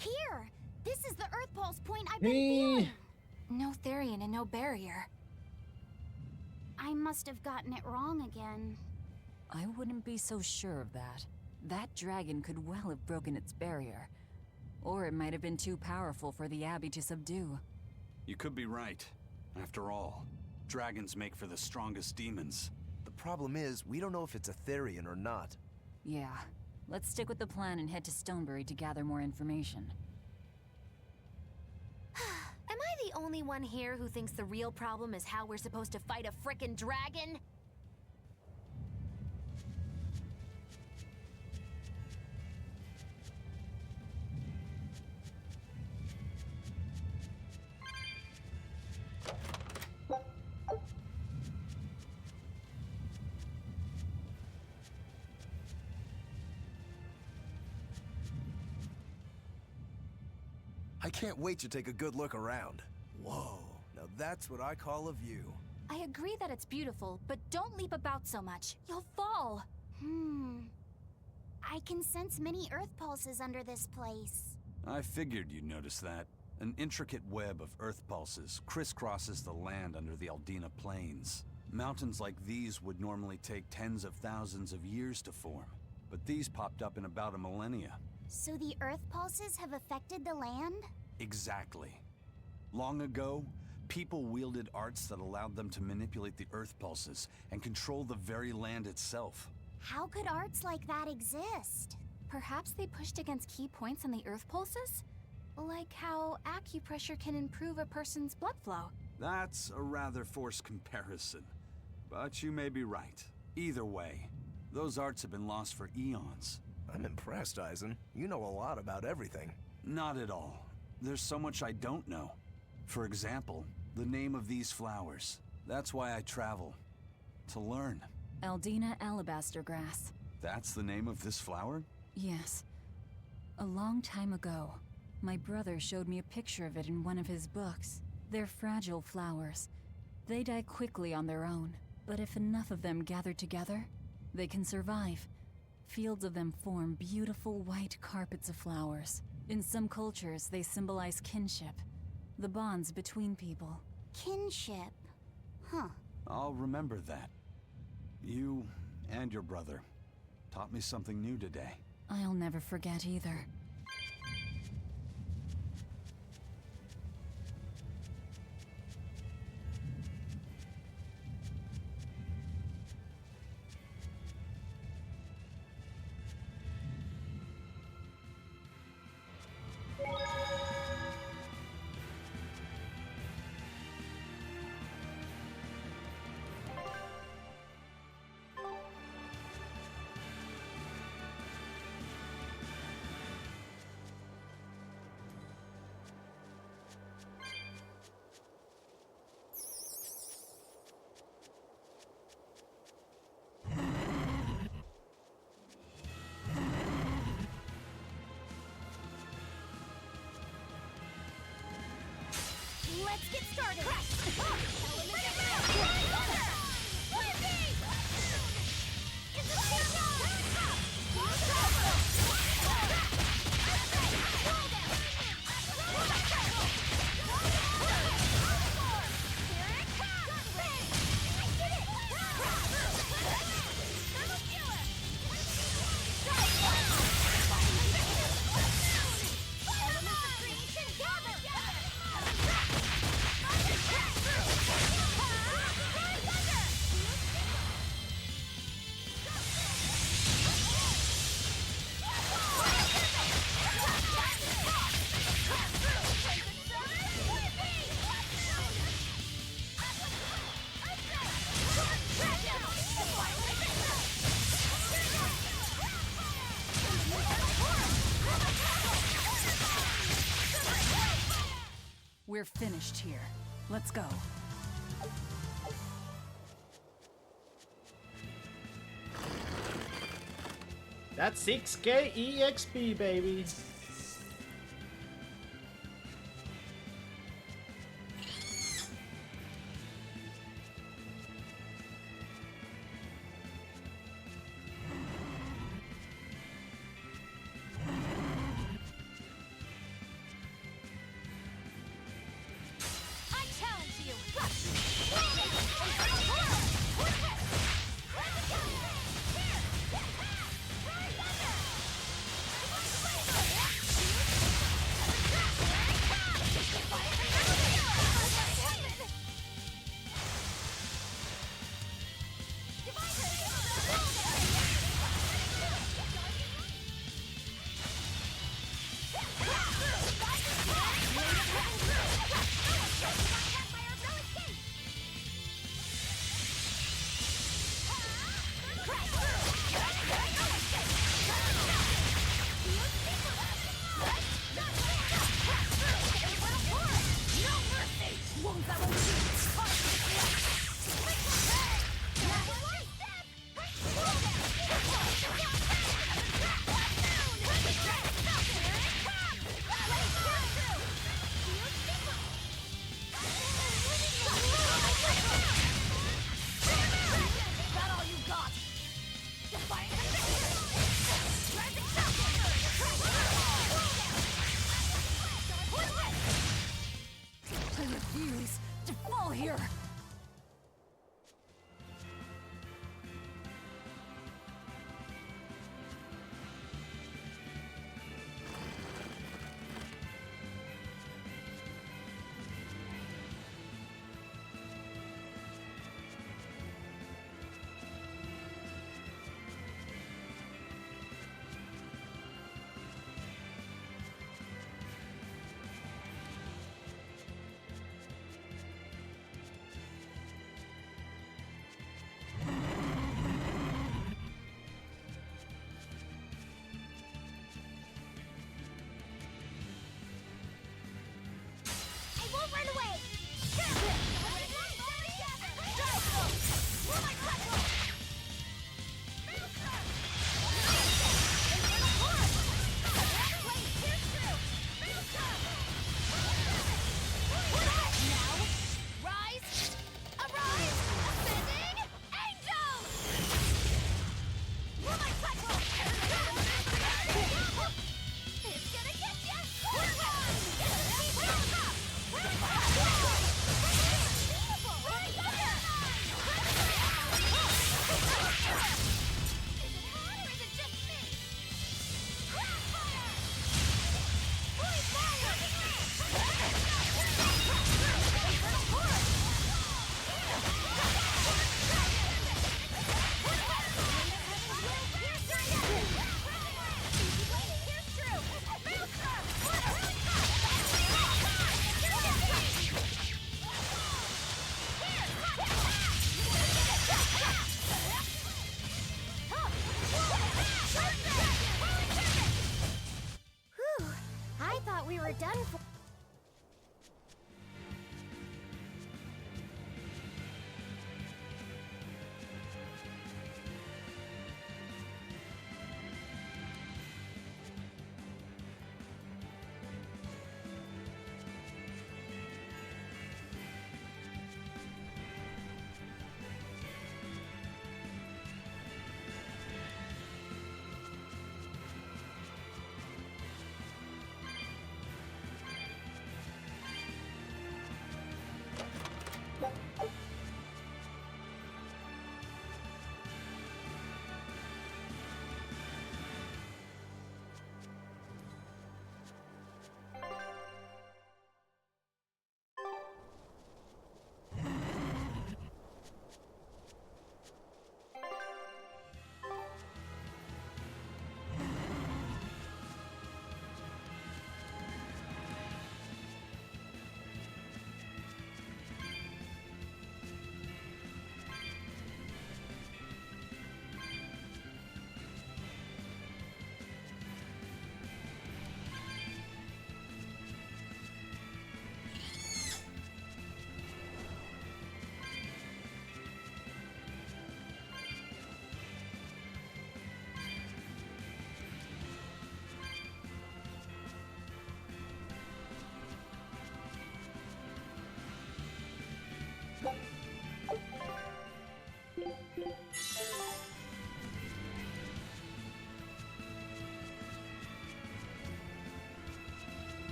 Here! This is the Earth Pulse point I've been feeling! No Therian and no barrier. I must have gotten it wrong again. I wouldn't be so sure of that. That dragon could well have broken its barrier. Or it might have been too powerful for the Abbey to subdue. You could be right. After all, dragons make for the strongest demons. The problem is, we don't know if it's a Therian or not. Yeah. Let's stick with the plan and head to Stonebury to gather more information. Am I the only one here who thinks the real problem is how we're supposed to fight a frickin' dragon? I can't wait to take a good look around. Whoa, now that's what I call a view. I agree that it's beautiful, but don't leap about so much. You'll fall. I can sense many Earth pulses under this place. I figured you'd notice that. An intricate web of earth pulses crisscrosses the land under the Aldina Plains. Mountains like these would normally take tens of thousands of years to form, but these popped up in about a millennia. So the Earth pulses have affected the land? Exactly. Long ago, people wielded arts that allowed them to manipulate the earth pulses and control the very land itself. How could arts like that exist? Perhaps they pushed against key points on the earth pulses? Like how acupressure can improve a person's blood flow. That's a rather forced comparison, but you may be right. Either way, those arts have been lost for eons. I'm impressed, Eisen. You know a lot about everything. Not at all. There's so much I don't know. For example, the name of these flowers. That's why I travel. To learn. Aldina alabaster grass. That's the name of this flower? Yes. A long time ago, my brother showed me a picture of it in one of his books. They're fragile flowers. They die quickly on their own, but if enough of them gather together, they can survive. Fields of them form beautiful white carpets of flowers. In some cultures, they symbolize kinship, the bonds between people. Kinship? Huh. I'll remember that. You and your brother taught me something new today. I'll never forget either. Let's get started! Elements of creation gather! We're finished here. Let's go. That's 6K EXP, baby.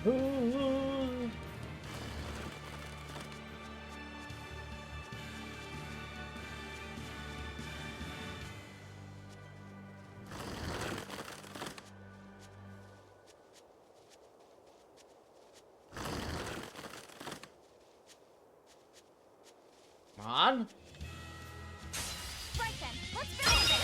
Ooh. Come on. Right then, let's finish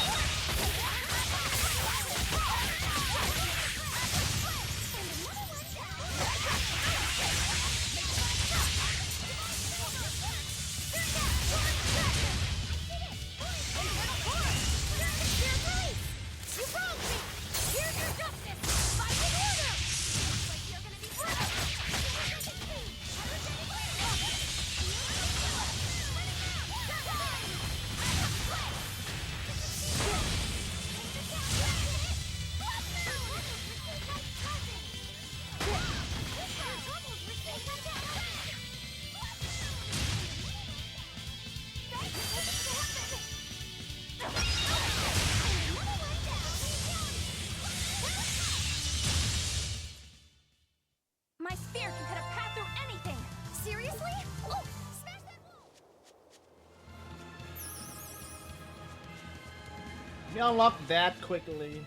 My spear can cut a path through anything! Seriously? Oh! Smash that wall! We unlocked that quickly.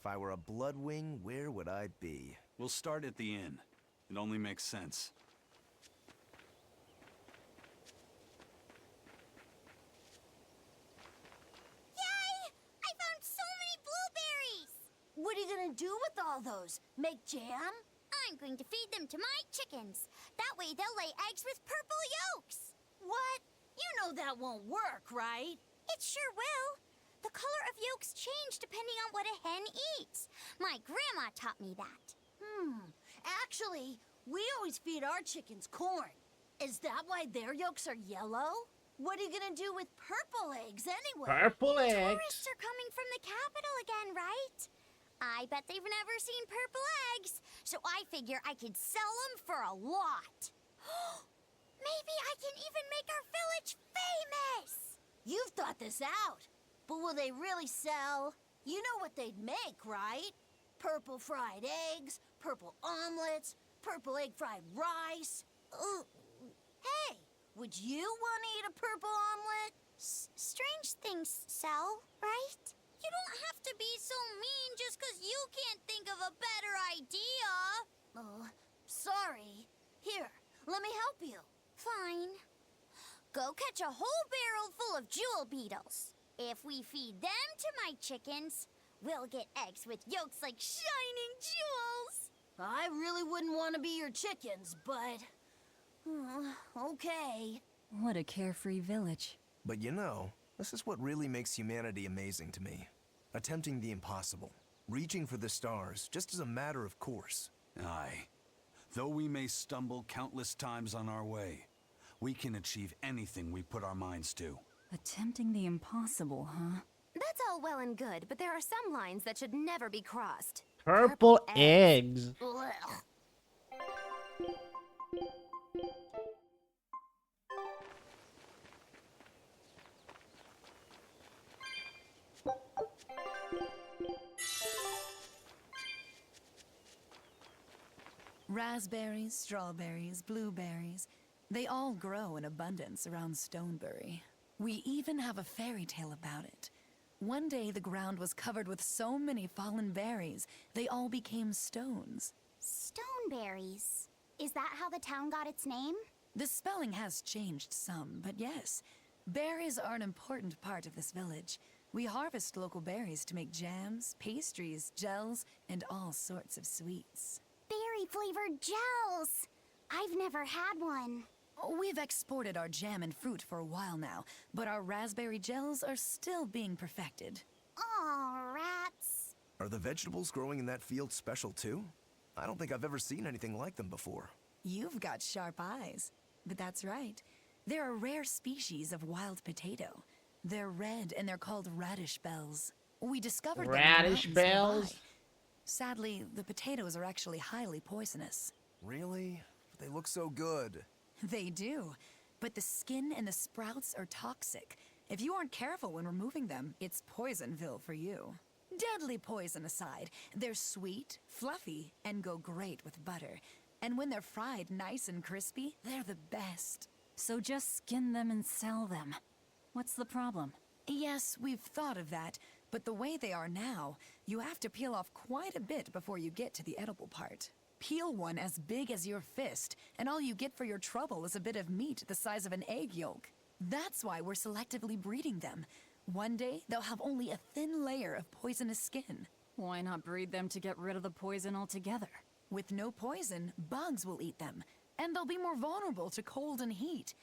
If I were a Bloodwing, where would I be? We'll start at the inn. It only makes sense. Yay! I found so many blueberries! What are you gonna do with all those? Make jam? I'm going to feed them to my chickens. That way they'll lay eggs with purple yolks. What? You know that won't work, right? It sure will. The color of yolks change depending on what a hen eats. My grandma taught me that. Actually, we always feed our chickens corn. Is that why their yolks are yellow? What are you gonna do with purple eggs anyway? Purple eggs? Tourists are coming from the capital again, right? I bet they've never seen purple eggs, so I figure I could sell them for a lot. Maybe I can even make our village famous! You've thought this out, but will they really sell? You know what they'd make, right? Purple fried eggs, purple omelets, purple egg fried rice. Hey, would you want to eat a purple omelet? Strange things sell, right? You don't have to be so mean just because you can't think of a better idea. Oh, sorry. Here, let me help you. Fine. Go catch a whole barrel full of jewel beetles. If we feed them to my chickens, we'll get eggs with yolks like shining jewels. I really wouldn't want to be your chickens, but... okay. What a carefree village. But you know, this is what really makes humanity amazing to me. Attempting the impossible. Reaching for the stars, just as a matter of course. Aye. Though we may stumble countless times on our way, we can achieve anything we put our minds to. Attempting the impossible, huh? That's all well and good, but there are some lines that should never be crossed. Purple eggs. Raspberries, strawberries, blueberries, they all grow in abundance around Stonebury. We even have a fairy tale about it. One day the ground was covered with so many fallen berries, they all became stones. Stoneberries. Is that how the town got its name? The spelling has changed some, but yes. Berries are an important part of this village. We harvest local berries to make jams, pastries, gels, and all sorts of sweets. Berry-flavored gels! I've never had one. We've exported our jam and fruit for a while now, but our raspberry gels are still being perfected. Aw, rats. Are the vegetables growing in that field special too? I don't think I've ever seen anything like them before. You've got sharp eyes. But that's right. They're a rare species of wild potato. They're red and they're called radish bells. We discovered them in the Radish mountains bells? nearby. Sadly, the potatoes are actually highly poisonous. Really? They look so good. They do. But the skin and the sprouts are toxic. If you aren't careful when removing them, it's Poisonville for you. Deadly poison aside, they're sweet, fluffy, and go great with butter. And when they're fried nice and crispy, they're the best. So just skin them and sell them. What's the problem? Yes, we've thought of that, but the way they are now, you have to peel off quite a bit before you get to the edible part. Peel one as big as your fist, and all you get for your trouble is a bit of meat the size of an egg yolk. That's why we're selectively breeding them. One day, they'll have only a thin layer of poisonous skin. Why not breed them to get rid of the poison altogether? With no poison, bugs will eat them, and they'll be more vulnerable to cold and heat.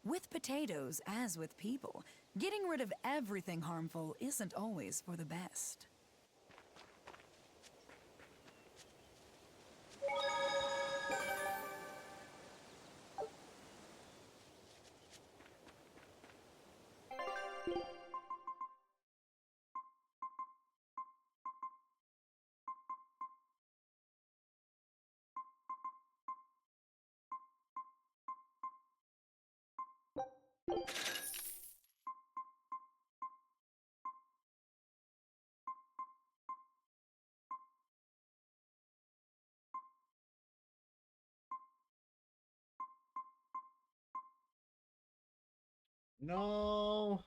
With potatoes, as with people, getting rid of everything harmful isn't always for the best. No.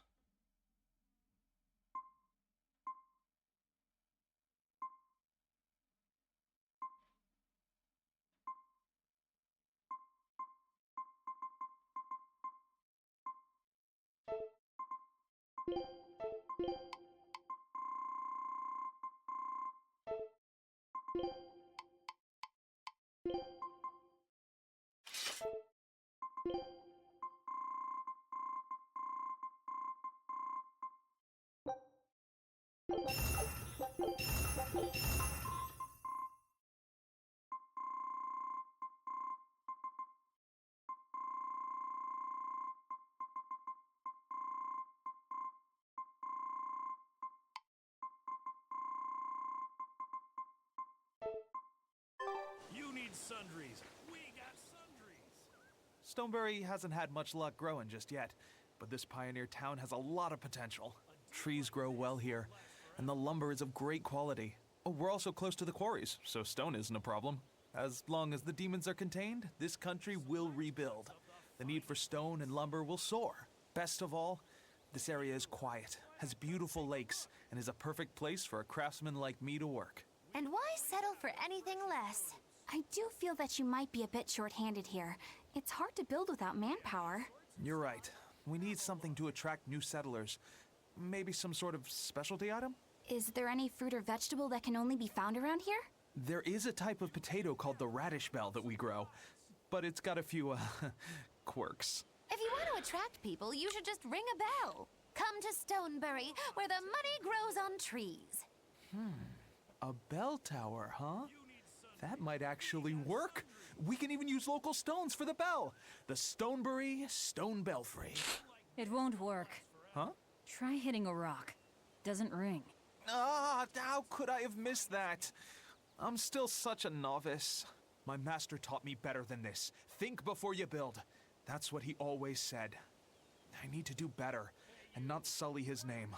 need sundries. We got sundries. Stoneberry hasn't had much luck growing just yet, but this pioneer town has a lot of potential. Trees grow well here, and the lumber is of great quality. Oh, we're also close to the quarries, so stone isn't a problem. As long as the demons are contained, this country will rebuild. The need for stone and lumber will soar. Best of all, this area is quiet, has beautiful lakes, and is a perfect place for a craftsman like me to work. And why settle for anything less? I do feel that you might be a bit short-handed here. It's hard to build without manpower. You're right. We need something to attract new settlers. Maybe some sort of specialty item? Is there any fruit or vegetable that can only be found around here? There is a type of potato called the radish bell that we grow, but it's got a few, quirks. If you want to attract people, you should just ring a bell. Come to Stoneberry, where the money grows on trees. A bell tower, huh? That might actually work. We can even use local stones for the bell. The Stoneberry Stone Belfry. It won't work. Huh? Try hitting a rock. Doesn't ring. Ah, how could I have missed that? I'm still such a novice. My master taught me better than this. Think before you build. That's what he always said. I need to do better and not sully his name.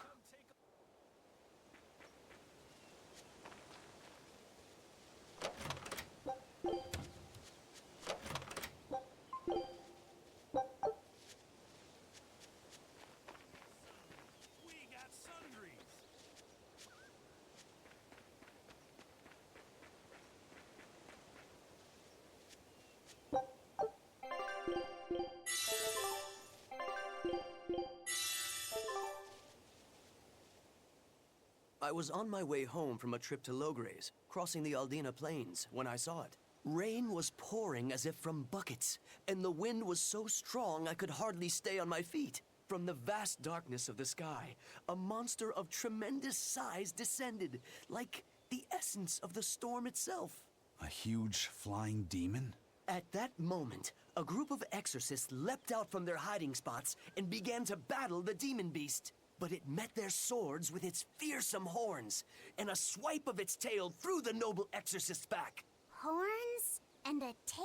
I was on my way home from a trip to Logres, crossing the Aldina Plains, when I saw it. Rain was pouring as if from buckets, and the wind was so strong I could hardly stay on my feet. From the vast darkness of the sky, a monster of tremendous size descended, like the essence of the storm itself. A huge flying demon? At that moment, a group of exorcists leapt out from their hiding spots and began to battle the demon beast. But it met their swords with its fearsome horns, and a swipe of its tail threw the noble exorcist's back. Horns and a tail?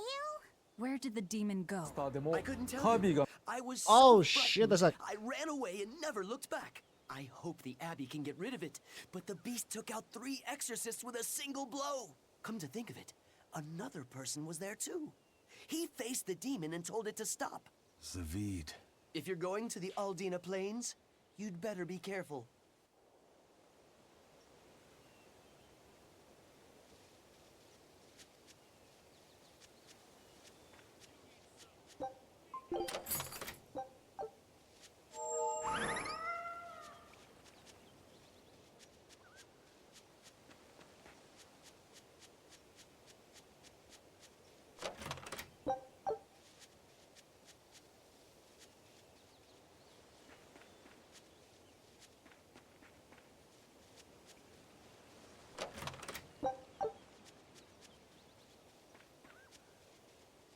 Where did the demon go? I couldn't tell you. I was so Oh shit, frightened, there's a... I ran away and never looked back. I hope the Abbey can get rid of it, but the beast took out 3 exorcists with a single blow. Come to think of it, another person was there too. He faced the demon and told it to stop. Zavid. If you're going to the Aldina Plains, you'd better be careful.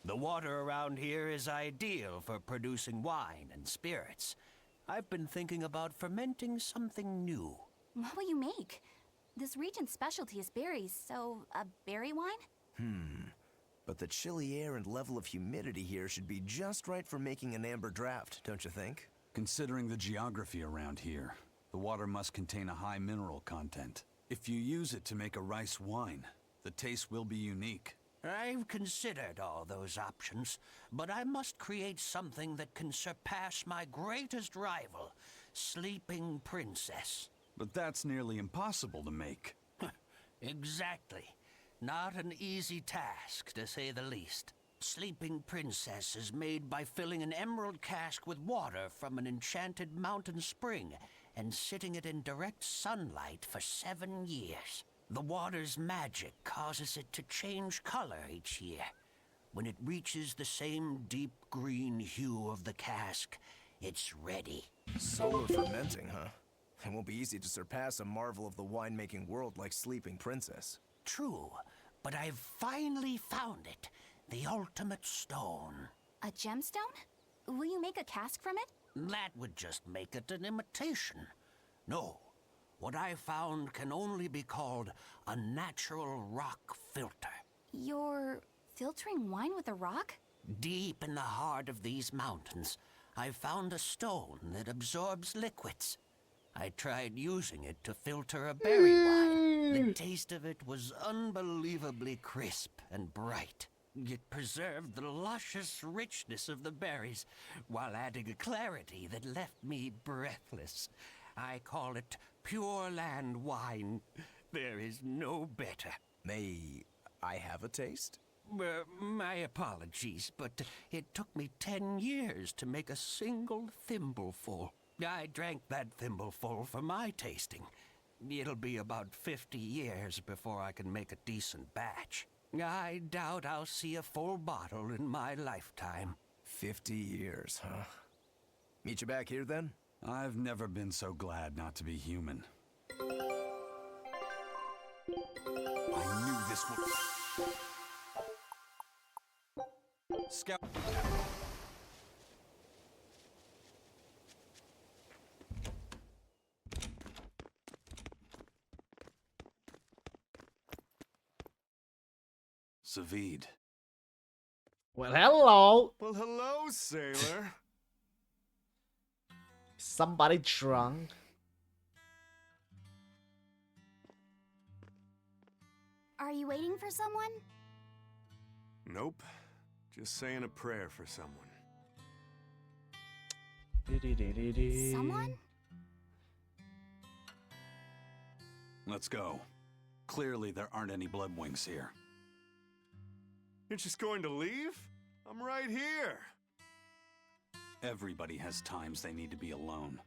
The water around here is ideal for producing wine and spirits. I've been thinking about fermenting something new. What will you make? This region's specialty is berries, so a berry wine? But the chilly air and level of humidity here should be just right for making an amber draft, don't you think? Considering the geography around here, the water must contain a high mineral content. If you use it to make a rice wine, the taste will be unique. I've considered all those options, but I must create something that can surpass my greatest rival, Sleeping Princess. But that's nearly impossible to make. Exactly. Not an easy task, to say the least. Sleeping Princess is made by filling an emerald cask with water from an enchanted mountain spring and sitting it in direct sunlight for 7 years. The water's magic causes it to change color each year. When it reaches the same deep green hue of the cask, it's ready. Solar fermenting, huh? It won't be easy to surpass a marvel of the winemaking world like Sleeping Princess. True, but I've finally found it. The ultimate stone. A gemstone? Will you make a cask from it? That would just make it an imitation. No. What I found can only be called a natural rock filter. You're Filtering wine with a rock? Deep in the heart of these mountains, I found a stone that absorbs liquids. I tried using it to filter a berry wine. The taste of it was unbelievably crisp and bright. It preserved the luscious richness of the berries while adding a clarity that left me breathless. I call it Pure Land wine. There is no better. May I have a taste? My apologies, but it took me 10 years to make a single thimbleful. I drank that thimbleful for my tasting. It'll be about 50 years before I can make a decent batch. I doubt I'll see a full bottle in my lifetime. 50 years, huh? Meet you back here, then? I've never been so glad not to be human. I knew this would... Scout... Savid. Well, hello. Well, hello, sailor. Somebody drunk. Are you waiting for someone? Nope. Just saying a prayer for someone. Someone? Let's go. Clearly there aren't any bloodwings here. You're just going to leave? I'm right here. Everybody has times they need to be alone.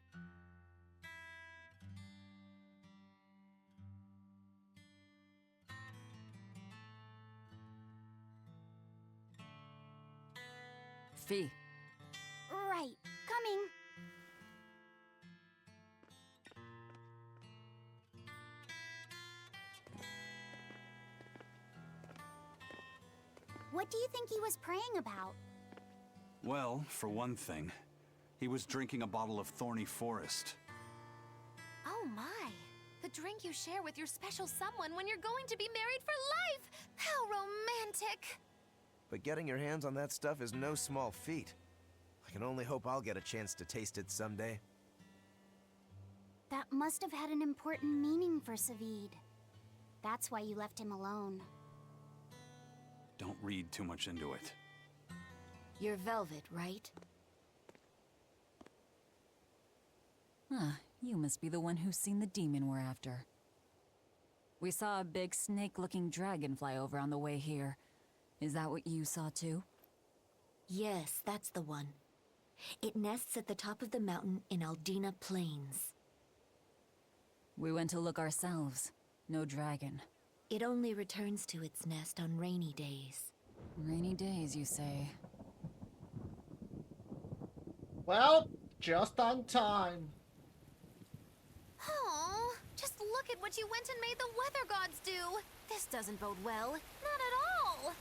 Fee. Right, coming. What do you think he was praying about? Well, for one thing, he was drinking a bottle of thorny forest. Oh my! The drink you share with your special someone when you're going to be married for life! How romantic! But getting your hands on that stuff is no small feat. I can only hope I'll get a chance to taste it someday. That must have had an important meaning for Savid. That's why you left him alone. Don't read too much into it. You're Velvet, right? Ah, you must be the one who's seen the demon we're after. We saw a big snake-looking dragon fly over on the way here. Is that what you saw too? Yes, that's the one. It nests at the top of the mountain in Aldina Plains. We went to look ourselves. No dragon. It only returns to its nest on rainy days. Rainy days, you say? Well, just on time. Oh, just look at what you went and made the weather gods do. This doesn't bode well. Not at all.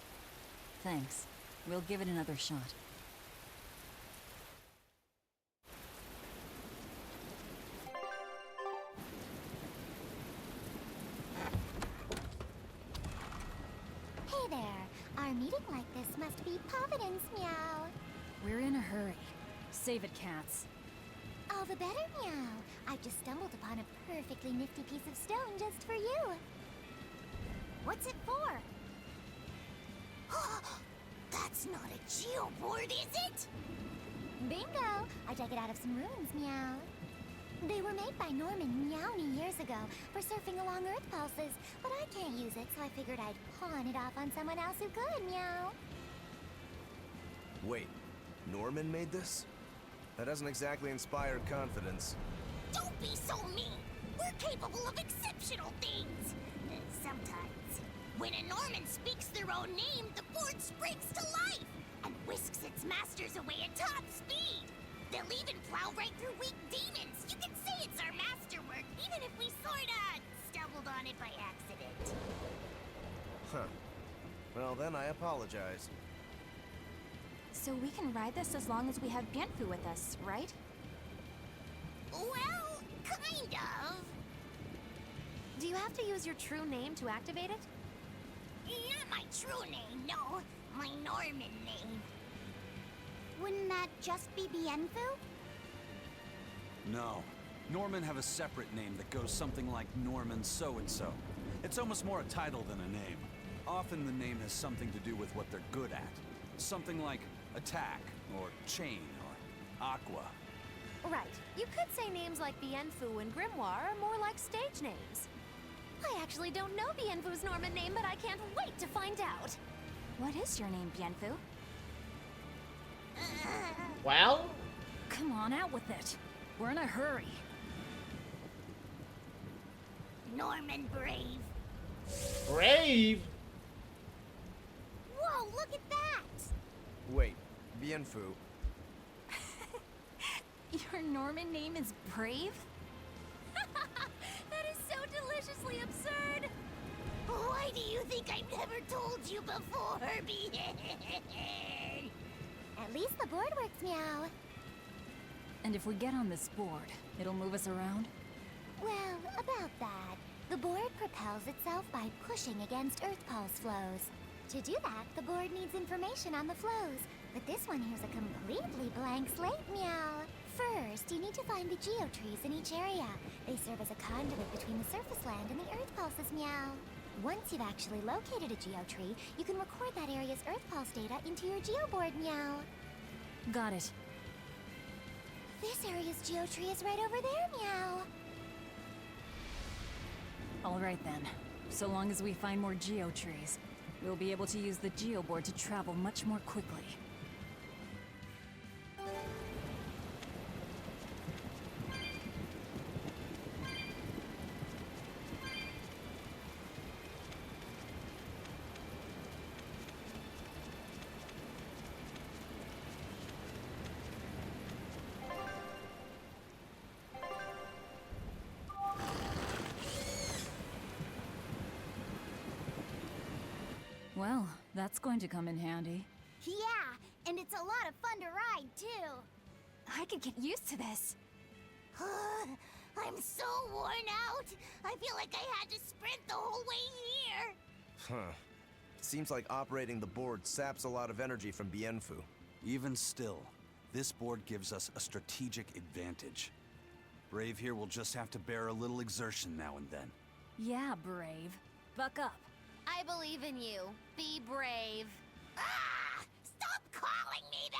Thanks. We'll give it another shot. Hey there. Our meeting like this must be Providence, meow. We're in a hurry. Save it, cats. All the better, meow. I've just stumbled upon a perfectly nifty piece of stone just for you. What's it for? That's not a geoboard, is it? Bingo! I dug it out of some ruins, meow. They were made by Norman Meowny years ago for surfing along Earth pulses, but I can't use it, so I figured I'd pawn it off on someone else who could, meow. Wait, Norman made this? That doesn't exactly inspire confidence. Don't be so mean! We're capable of exceptional things! Sometimes. When a Norman speaks their own name, the board springs to life and whisks its masters away at top speed. They'll even plow right through weak demons. You can say it's our masterwork, even if we sorta stumbled on it by accident. Huh. Well, then I apologize. So we can ride this as long as we have Bienfu with us, right? Well, kind of. Do you have to use your true name to activate it? Not my true name, no. My Norman name. Wouldn't that just be Bienfu? No. Norman have a separate name that goes something like Norman so-and-so. It's almost more a title than a name. Often the name has something to do with what they're good at. Something like attack, or chain, or aqua. Right. You could say names like Bienfu and Grimoire are more like stage names. I actually don't know Bienfu's Norman name, but I can't wait to find out. What is your name, Bienfu? Well? Come on, out with it. We're in a hurry. Norman Brave. Brave? Whoa, look at that! Wait, Bienfu. Your Norman name is Brave? That is so deliciously absurd! Why do you think I've never told you before, Bien? At least the board works, Meow. And if we get on this board, it'll move us around? Well, about that. The board propels itself by pushing against Earth pulse flows. To do that, the board needs information on the flows. But this one here's a completely blank slate, Meow. First, you need to find the geotrees in each area. They serve as a conduit between the surface land and the Earth pulses, Meow. Once you've actually located a geotree, you can record that area's Earth pulse data into your geoboard, Meow. Got it. This area's geotree is right over there, Meow. All right then. So long as we find more geotrees, we'll be able to use the geoboard to travel much more quickly. Well, that's going to come in handy. Yeah, and it's a lot of fun to ride, too. I could get used to this. I'm so worn out. I feel like I had to sprint the whole way here. Huh. Seems like operating the board saps a lot of energy from Bienfu. Even still, this board gives us a strategic advantage. Brave here will just have to bear a little exertion now and then. Yeah, Brave. Buck up. I believe in you. Be brave. Ah! Stop calling me that!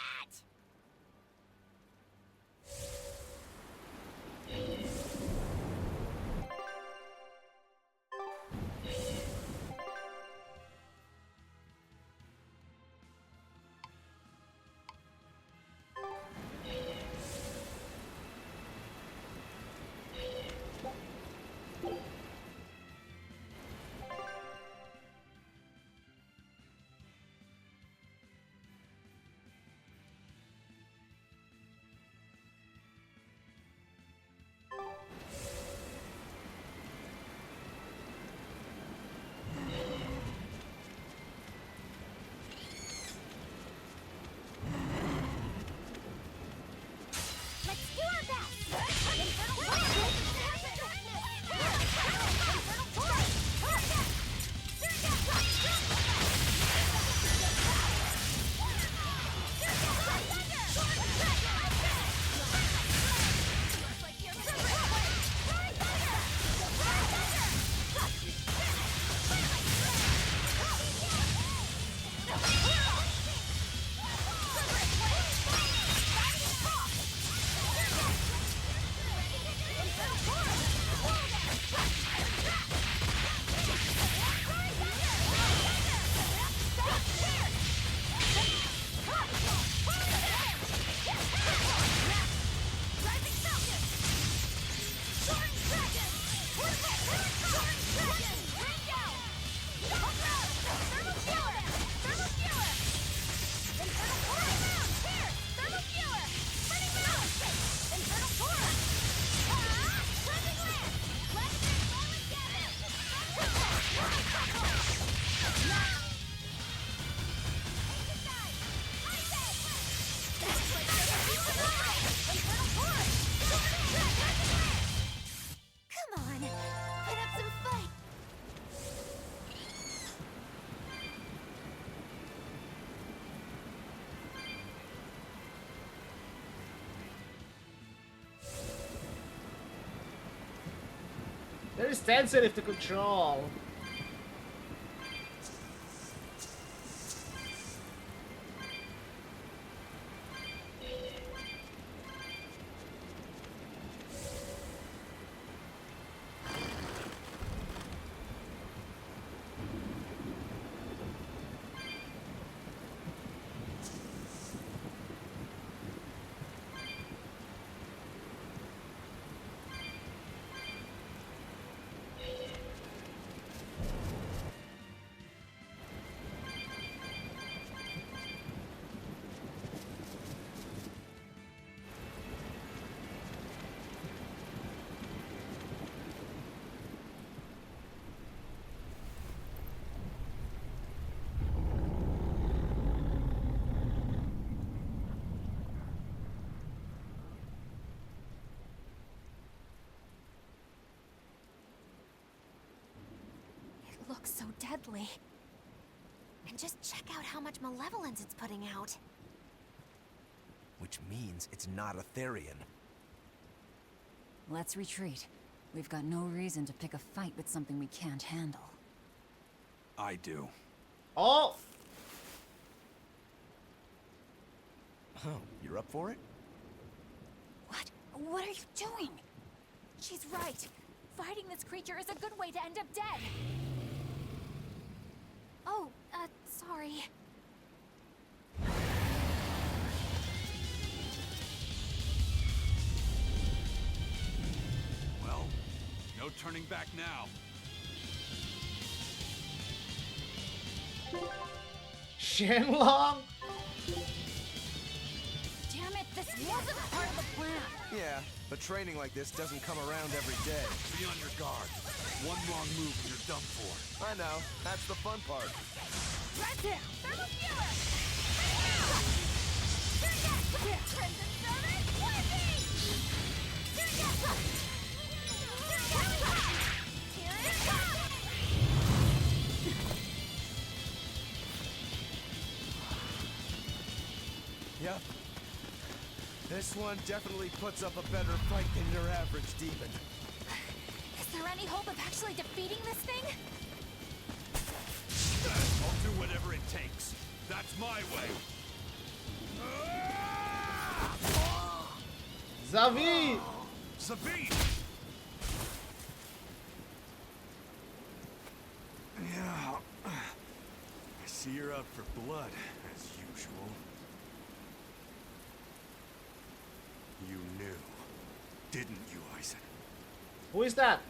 very sensitive to control. Looks so deadly. And just check out how much malevolence it's putting out. Which means it's not a Therian. Let's retreat. We've got no reason to pick a fight with something we can't handle. I do. Oh! Oh, you're up for it? What? What are you doing? She's right. Fighting this creature is a good way to end up dead. Oh, sorry. Well, no turning back now. Shenlong? Damn it, this wasn't part of the plan. Yeah, but training like this doesn't come around every day. Be on your guard. One wrong move and you're done for. I know. That's the fun part. Right there! That'll feel it! Yep. This one definitely puts up a better fight than your average demon. Is there any hope of actually defeating this thing? I'll do whatever it takes. That's my way. Zavi! Zavi! Yeah. I see you're out for blood, as usual. You knew, didn't you, Eisen? Who is that?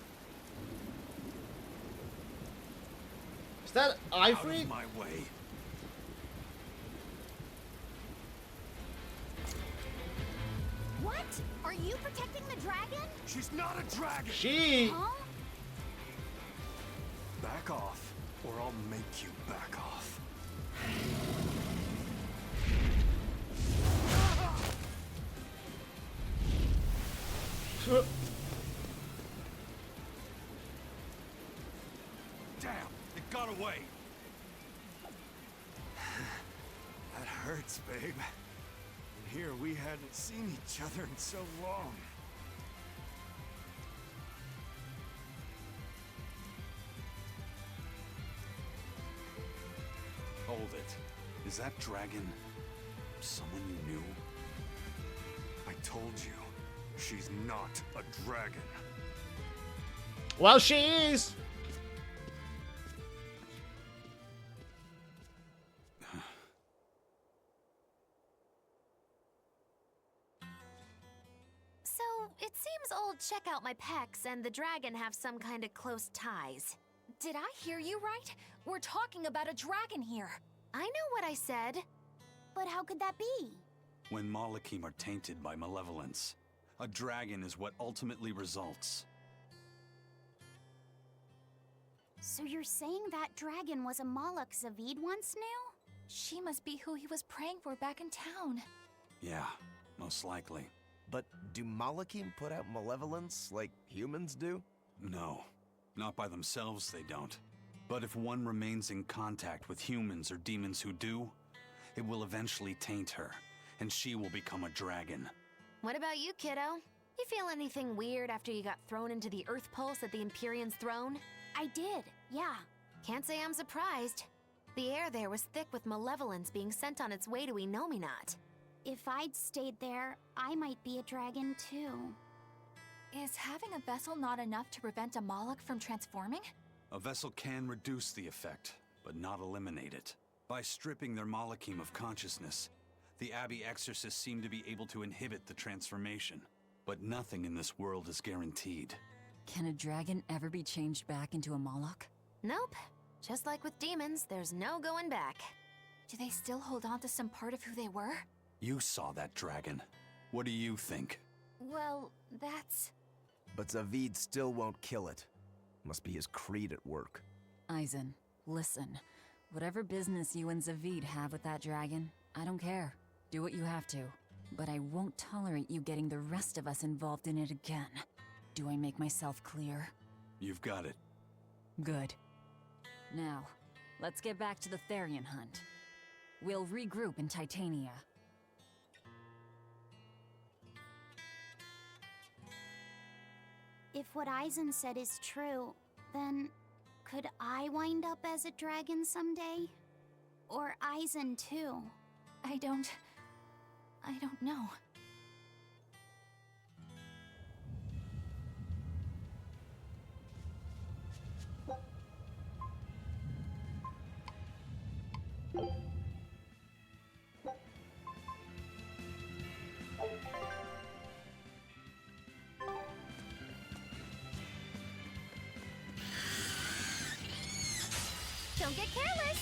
Is that Ivory? Out of my way. What? Are you protecting the dragon? She's not a dragon! She! Huh? Back off, or I'll make you back off. Damn, it got away. That hurts, babe. And here we hadn't seen each other in so long. Hold it. Is that dragon someone you knew? I told you, she's not a dragon. Well, she is! So, it seems old Check Out My Pecs and the dragon have some kind of close ties. Did I hear you right? We're talking about a dragon here. I know what I said. But how could that be? When Malachim are tainted by malevolence, a dragon is what ultimately results. So you're saying that dragon was a Malak Zavid once knew? She must be who he was praying for back in town. Yeah, most likely. But do Malachim put out malevolence like humans do? No, not by themselves they don't. But if one remains in contact with humans or demons who do, it will eventually taint her, and she will become a dragon. What about you, kiddo? You feel anything weird after you got thrown into the Earth Pulse at the Empyrean's throne? I did, yeah. Can't say I'm surprised. The air there was thick with malevolence being sent on its way to Enominat. If I'd stayed there, I might be a dragon too. Is having a vessel not enough to prevent a Moloch from transforming? A vessel can reduce the effect, but not eliminate it. By stripping their Malachim of consciousness, the Abbey exorcists seem to be able to inhibit the transformation. But nothing in this world is guaranteed. Can a dragon ever be changed back into a Moloch? Nope. Just like with demons, there's no going back. Do they still hold on to some part of who they were? You saw that dragon. What do you think? Well, that's... But Zavid still won't kill it. Must be his creed at work. Eisen, listen. Whatever business you and Zavid have with that dragon, I don't care. Do what you have to. But I won't tolerate you getting the rest of us involved in it again. Do I make myself clear? You've got it. Good. Now, let's get back to the Therian hunt. We'll regroup in Titania. If what Eisen said is true, then could I wind up as a dragon someday? Or Eisen too? I don't know. Don't get careless!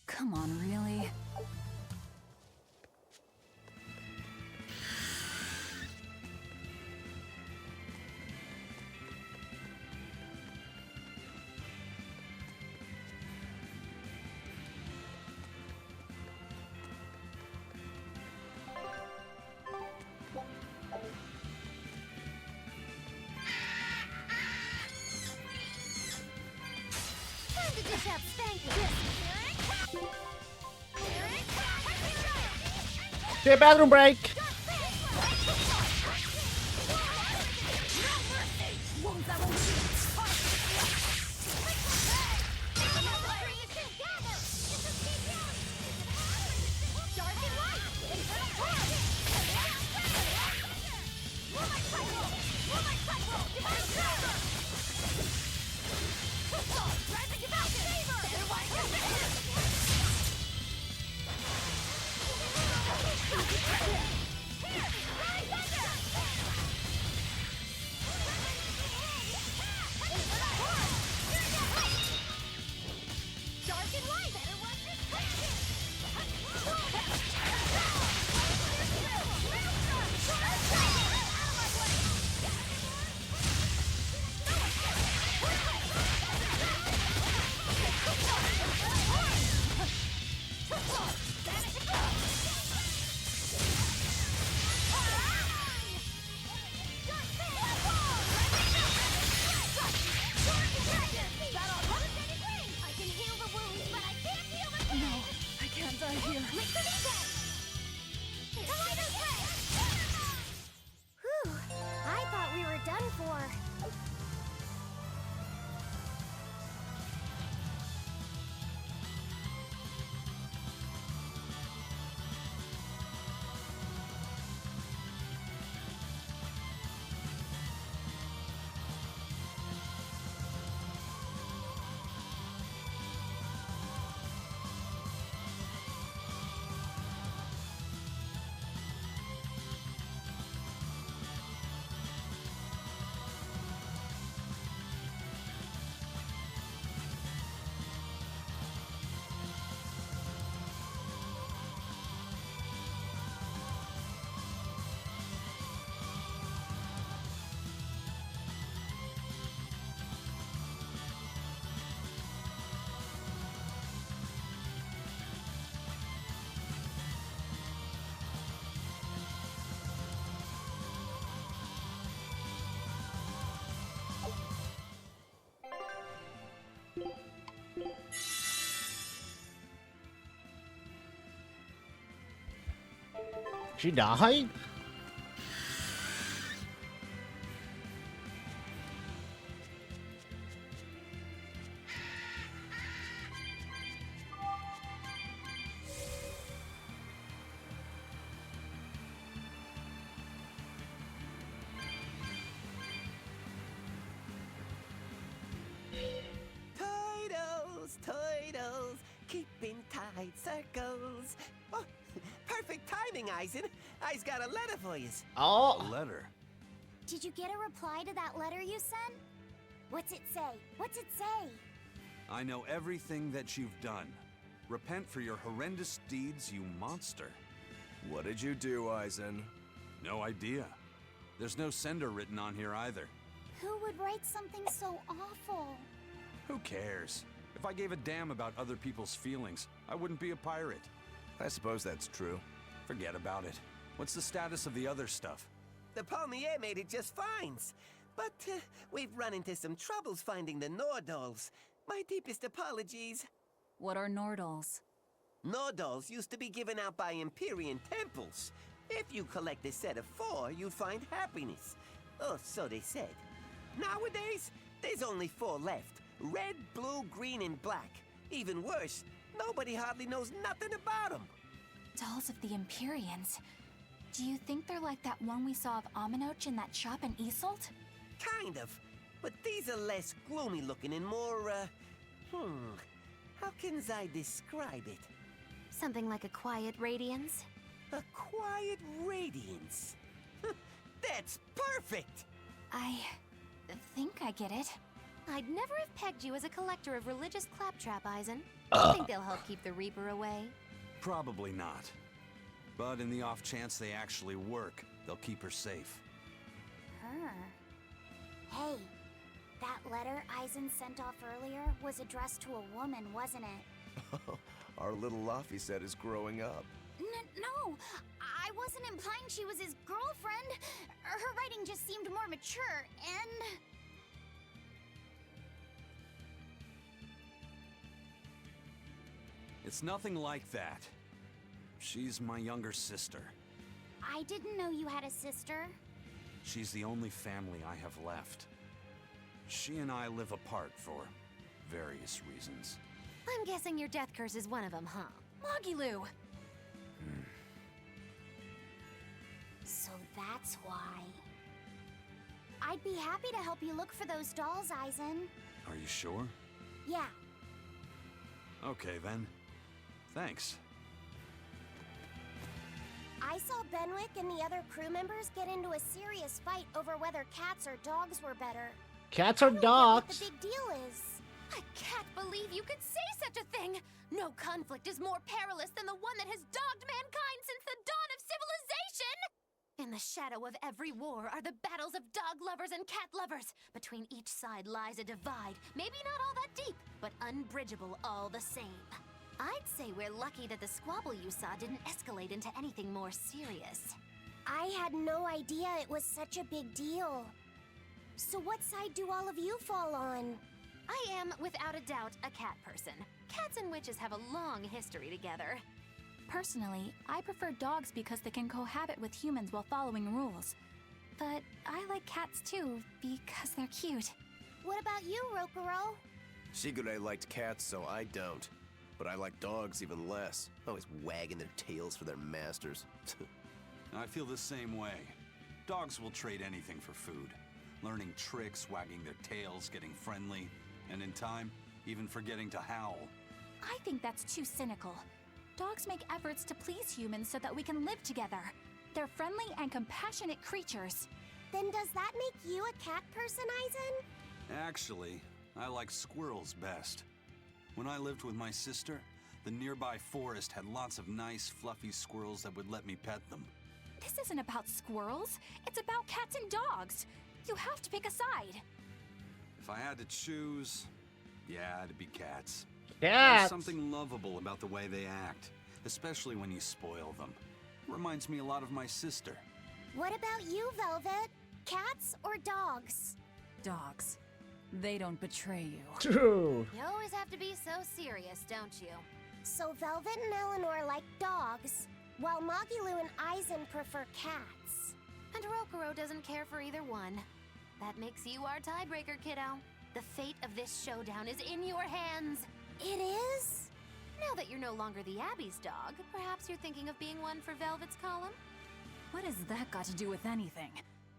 Come on, really? Time to dish out spankings! Okay, bathroom break. Whew, I thought we were done for. She died? Turtles, keeping tight circles. Oh, perfect timing, Eisen. I's got a letter for you. Oh. A letter? Did you get a reply to that letter you sent? What's it say? What's it say? I know everything that you've done. Repent for your horrendous deeds, you monster. What did you do, Eisen? No idea. There's no sender written on here either. Who would write something so awful? Who cares? If I gave a damn about other people's feelings, I wouldn't be a pirate. I suppose that's true. Forget about it. What's the status of the other stuff? The Palmier made it just fine. But we've run into some troubles finding the Nordals. My deepest apologies. What are Nordals? Nordals used to be given out by Empyrean temples. If you collect a set of 4, you'd find happiness. Oh, so they said. Nowadays, there's only 4 left. Red, blue, green, and black. Even worse, nobody hardly knows nothing about them. Dolls of the Empyreans. Do you think they're like that one we saw of Aminoch in that shop in Isolt? Kind of. But these are less gloomy looking and more, how can I describe it? Something like a quiet radiance? A quiet radiance. That's perfect! I think I get it. I'd never have pegged you as a collector of religious claptrap, Eisen. I think they'll help keep the Reaper away. Probably not. But in the off chance they actually work, they'll keep her safe. Her. Hey, that letter Eisen sent off earlier was addressed to a woman, wasn't it? Our little Laffy set is growing up. No, I wasn't implying she was his girlfriend. Her writing just seemed more mature, and... It's nothing like that. She's my younger sister. I didn't know you had a sister. She's the only family I have left. She and I live apart for various reasons. I'm guessing your death curse is one of them, huh? Mogiloo! So that's why. I'd be happy to help you look for those dolls, Eisen. Are you sure? Yeah. Okay, then. Thanks. I saw Benwick and the other crew members get into a serious fight over whether cats or dogs were better. Cats or What dogs? the big deal is. I can't believe you could say such a thing! No conflict is more perilous than the one that has dogged mankind since the dawn of civilization! In the shadow of every war are the battles of dog lovers and cat lovers. Between each side lies a divide, maybe not all that deep, but unbridgeable all the same. I'd say we're lucky that the squabble you saw didn't escalate into anything more serious. I had no idea it was such a big deal. So what side do all of you fall on? I am, without a doubt, a cat person. Cats and witches have a long history together. Personally, I prefer dogs because they can cohabit with humans while following rules. But I like cats too, because they're cute. What about you, Rokuro? Shigure liked cats, so I don't. But I like dogs even less. Always wagging their tails for their masters. I feel the same way. Dogs will trade anything for food. Learning tricks, wagging their tails, getting friendly, and in time, even forgetting to howl. I think that's too cynical. Dogs make efforts to please humans so that we can live together. They're friendly and compassionate creatures. Then does that make you a cat person, Eisen? Actually, I like squirrels best. When I lived with my sister, the nearby forest had lots of nice, fluffy squirrels that would let me pet them. This isn't about squirrels. It's about cats and dogs. You have to pick a side. If I had to choose, yeah, it'd be cats. Cats! There's something lovable about the way they act, especially when you spoil them. Reminds me a lot of my sister. What about you, Velvet? Cats or dogs? Dogs. They don't betray you. True. You always have to be so serious, don't you? So Velvet and Eleanor like dogs. while Magilu and Aizen prefer cats. And Rokuro doesn't care for either one. That makes you our tiebreaker, kiddo. The fate of this showdown is in your hands. It is? Now that you're no longer the Abbey's dog, perhaps you're thinking of being one for Velvet's column? What has that got to do with anything?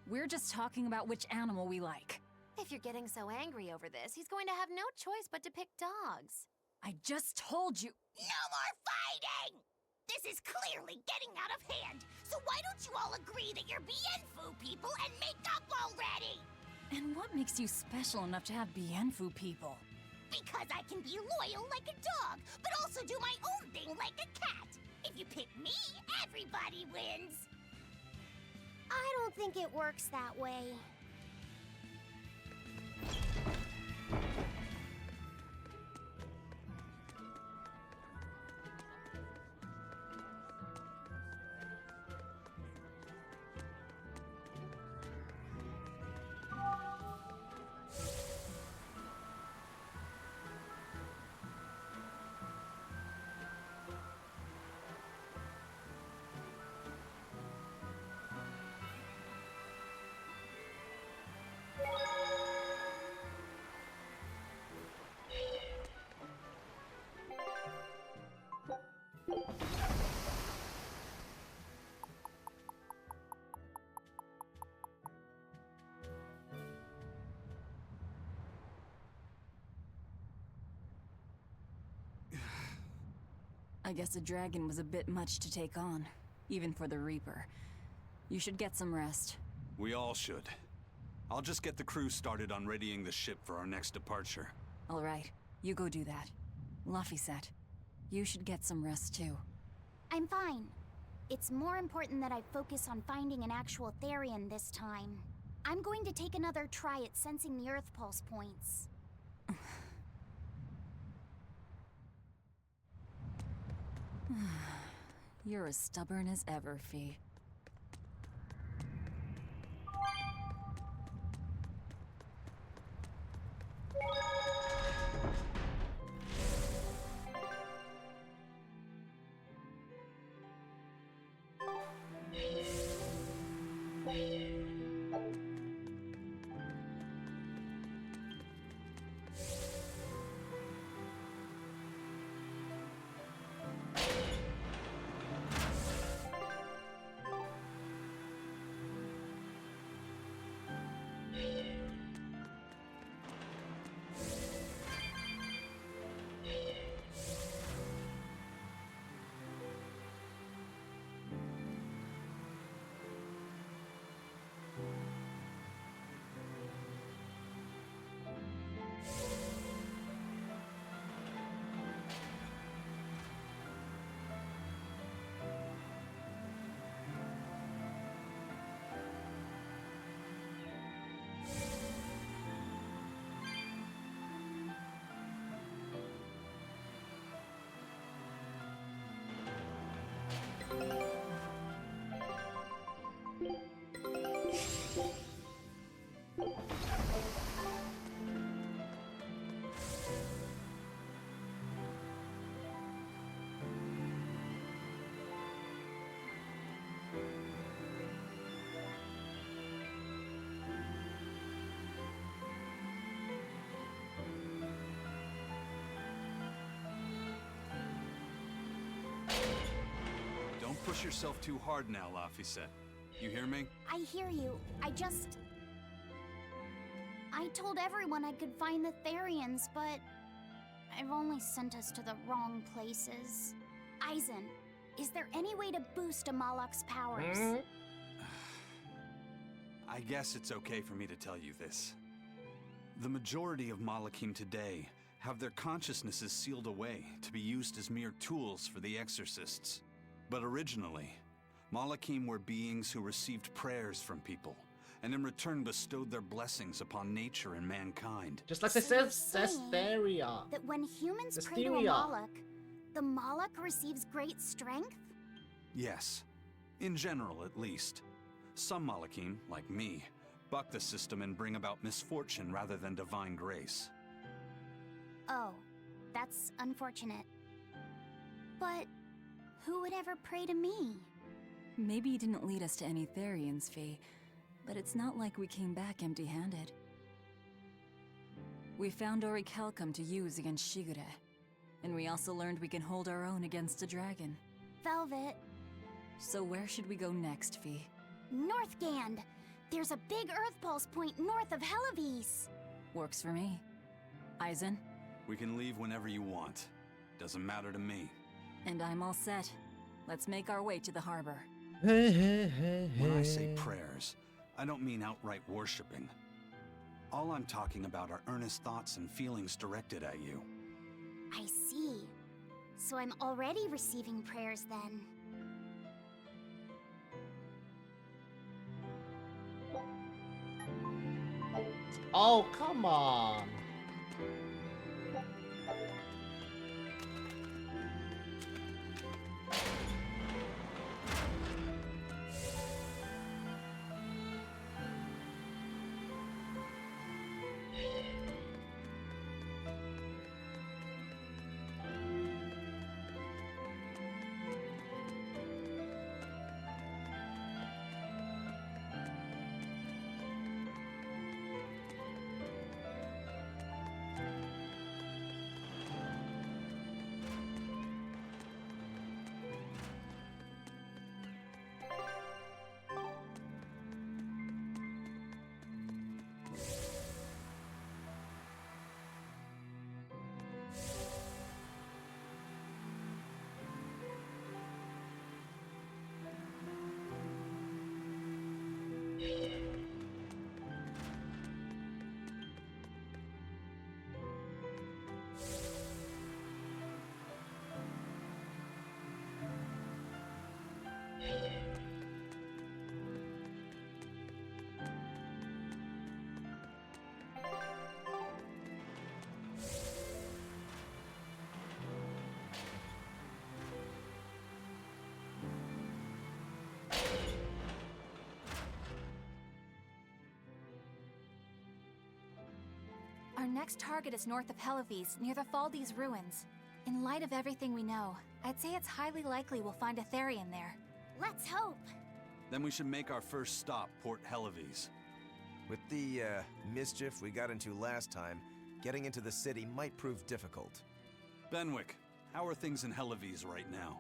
We're just talking about which animal we like. If you're getting so angry over this, he's going to have no choice but to pick dogs. I just told you. No more fighting! This is clearly getting out of hand, so why don't you all agree that you're Bienfu people and make up already? And what makes you special enough to have Bienfu people? Because I can be loyal like a dog, but also do my own thing like a cat. If you pick me, everybody wins. I don't think it works that way. I guess a dragon was a bit much to take on, even for the Reaper. You should get some rest. We all should. I'll just get the crew started on readying the ship for our next departure. All right, you go do that. Laphicet, you should get some rest too. I'm fine. It's more important that I focus on finding an actual Therian this time. I'm going to take another try at sensing the Earth Pulse points. You're as stubborn as ever, Fee. Don't push yourself too hard now, Laphicet. You hear me? I hear you. I told everyone I could find the Therians, but I've only sent us to the wrong places. Aizen, is there any way to boost Amalok's powers? I guess it's okay for me to tell you this. The majority of Malakim today have their consciousnesses sealed away to be used as mere tools for the exorcists. But originally, Malakim were beings who received prayers from people, and in return bestowed their blessings upon nature and mankind. Just like this is Berseria. That when humans pray to a Moloch, the Moloch receives great strength? Yes. In general, at least. Some Malakim, like me, buck the system and bring about misfortune rather than divine grace. Oh, that's unfortunate. But Who would ever pray to me? Maybe he didn't lead us to any Therians, Fee, but it's not like we came back empty-handed. We found orichalcum to use against Shigure, and we also learned we can hold our own against a dragon. Velvet. So where should we go next, Fee? Northgand! There's a big Earth Pulse point north of Helivis. Works for me. Eisen? We can leave whenever you want. Doesn't matter to me. And I'm all set. Let's make our way to the harbor. When I say prayers, I don't mean outright worshipping. All I'm talking about are earnest thoughts and feelings directed at you. I see. So I'm already receiving prayers then. Oh, come on. Our next target is north of Helivis, near the Faldes ruins. In light of everything we know, I'd say it's highly likely we'll find a Therian there. Let's hope. Then we should make our first stop, Port Helivis. With the mischief we got into last time, getting into the city might prove difficult. Benwick, how are things in Helivis right now?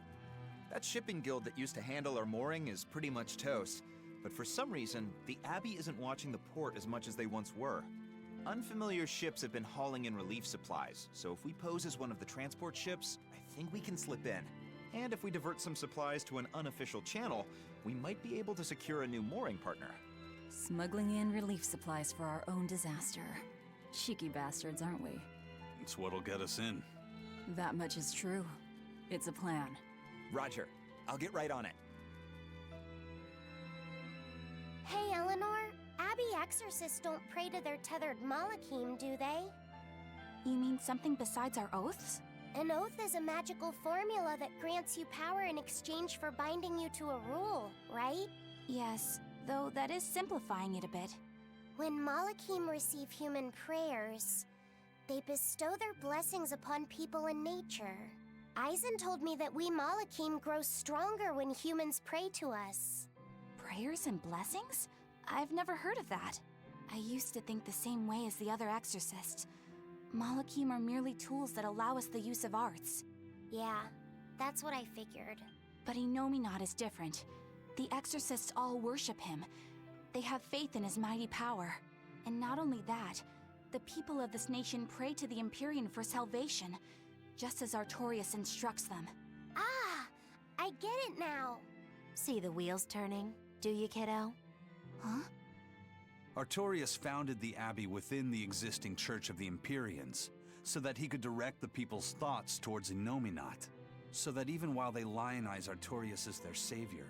That shipping guild that used to handle our mooring is pretty much toast. But for some reason, the Abbey isn't watching the port as much as they once were. Unfamiliar ships have been hauling in relief supplies, so if we pose as one of the transport ships, I think we can slip in. And if we divert some supplies to an unofficial channel, we might be able to secure a new mooring partner. Smuggling in relief supplies for our own disaster. Cheeky bastards, aren't we? It's what'll get us in. That much is true. It's a plan. Roger. I'll get right on it. Hey, Eleanor. Abbey exorcists don't pray to their tethered Malachim, do they? You mean something besides our oaths? An oath is a magical formula that grants you power in exchange for binding you to a rule, right? Yes, though that is simplifying it a bit. When Malachim receive human prayers, they bestow their blessings upon people and nature. Eisen told me that we Malachim grow stronger when humans pray to us. Prayers and blessings? I've never heard of that. I used to think the same way as the other exorcists. Malachim are merely tools that allow us the use of arts. Yeah, that's what I figured. But Innominat is different. The exorcists all worship him. They have faith in his mighty power. And not only that, the people of this nation pray to the Empyrean for salvation, just as Artorias instructs them. Ah, I get it now. See the wheels turning, do you, kiddo? Huh? Artorias founded the Abbey within the existing Church of the Empyreans, so that he could direct the people's thoughts towards Innominat, so that even while they lionize Artorias as their savior,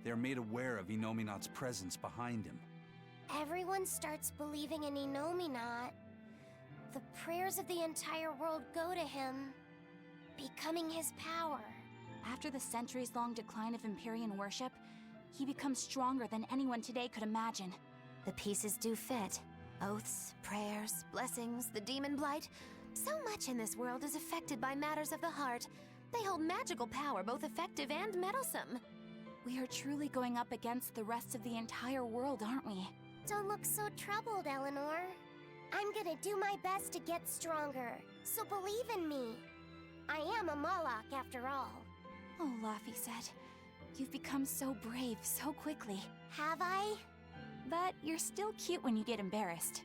they are made aware of Innominat's presence behind him. Everyone starts believing in Innominat. The prayers of the entire world go to him, becoming his power. After the centuries-long decline of Empyrean worship, he becomes stronger than anyone today could imagine. The pieces do fit. Oaths, prayers, blessings, the demon blight. So much in this world is affected by matters of the heart. They hold magical power, both effective and meddlesome. We are truly going up against the rest of the entire world, aren't we? Don't look so troubled, Eleanor. I'm gonna do my best to get stronger, so believe in me. I am a Moloch after all. Oh, Laphicet, you've become so brave so quickly. Have I? But you're still cute when you get embarrassed.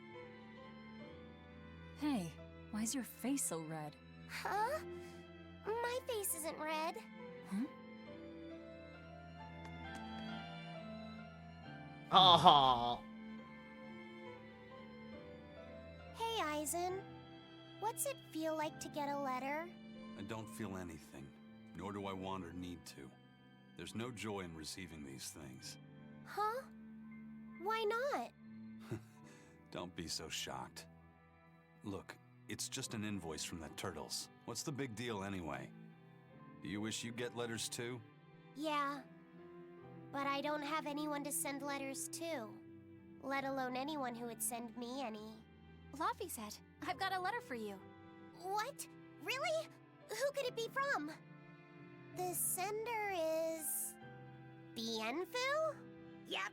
Hey, why's your face so red? Huh? My face isn't red. Oh. Hey, Eisen. What's it feel like to get a letter? I don't feel anything, nor do I want or need to. There's no joy in receiving these things. Huh? Why not? Don't be so shocked. Look, it's just an invoice from the turtles. What's the big deal anyway? Do you wish you get letters too? Yeah. But I don't have anyone to send letters to. Let alone anyone who would send me any. Laphicet, I've got a letter for you. What? Really? Who could it be from? The sender is... Bienfu? Yup.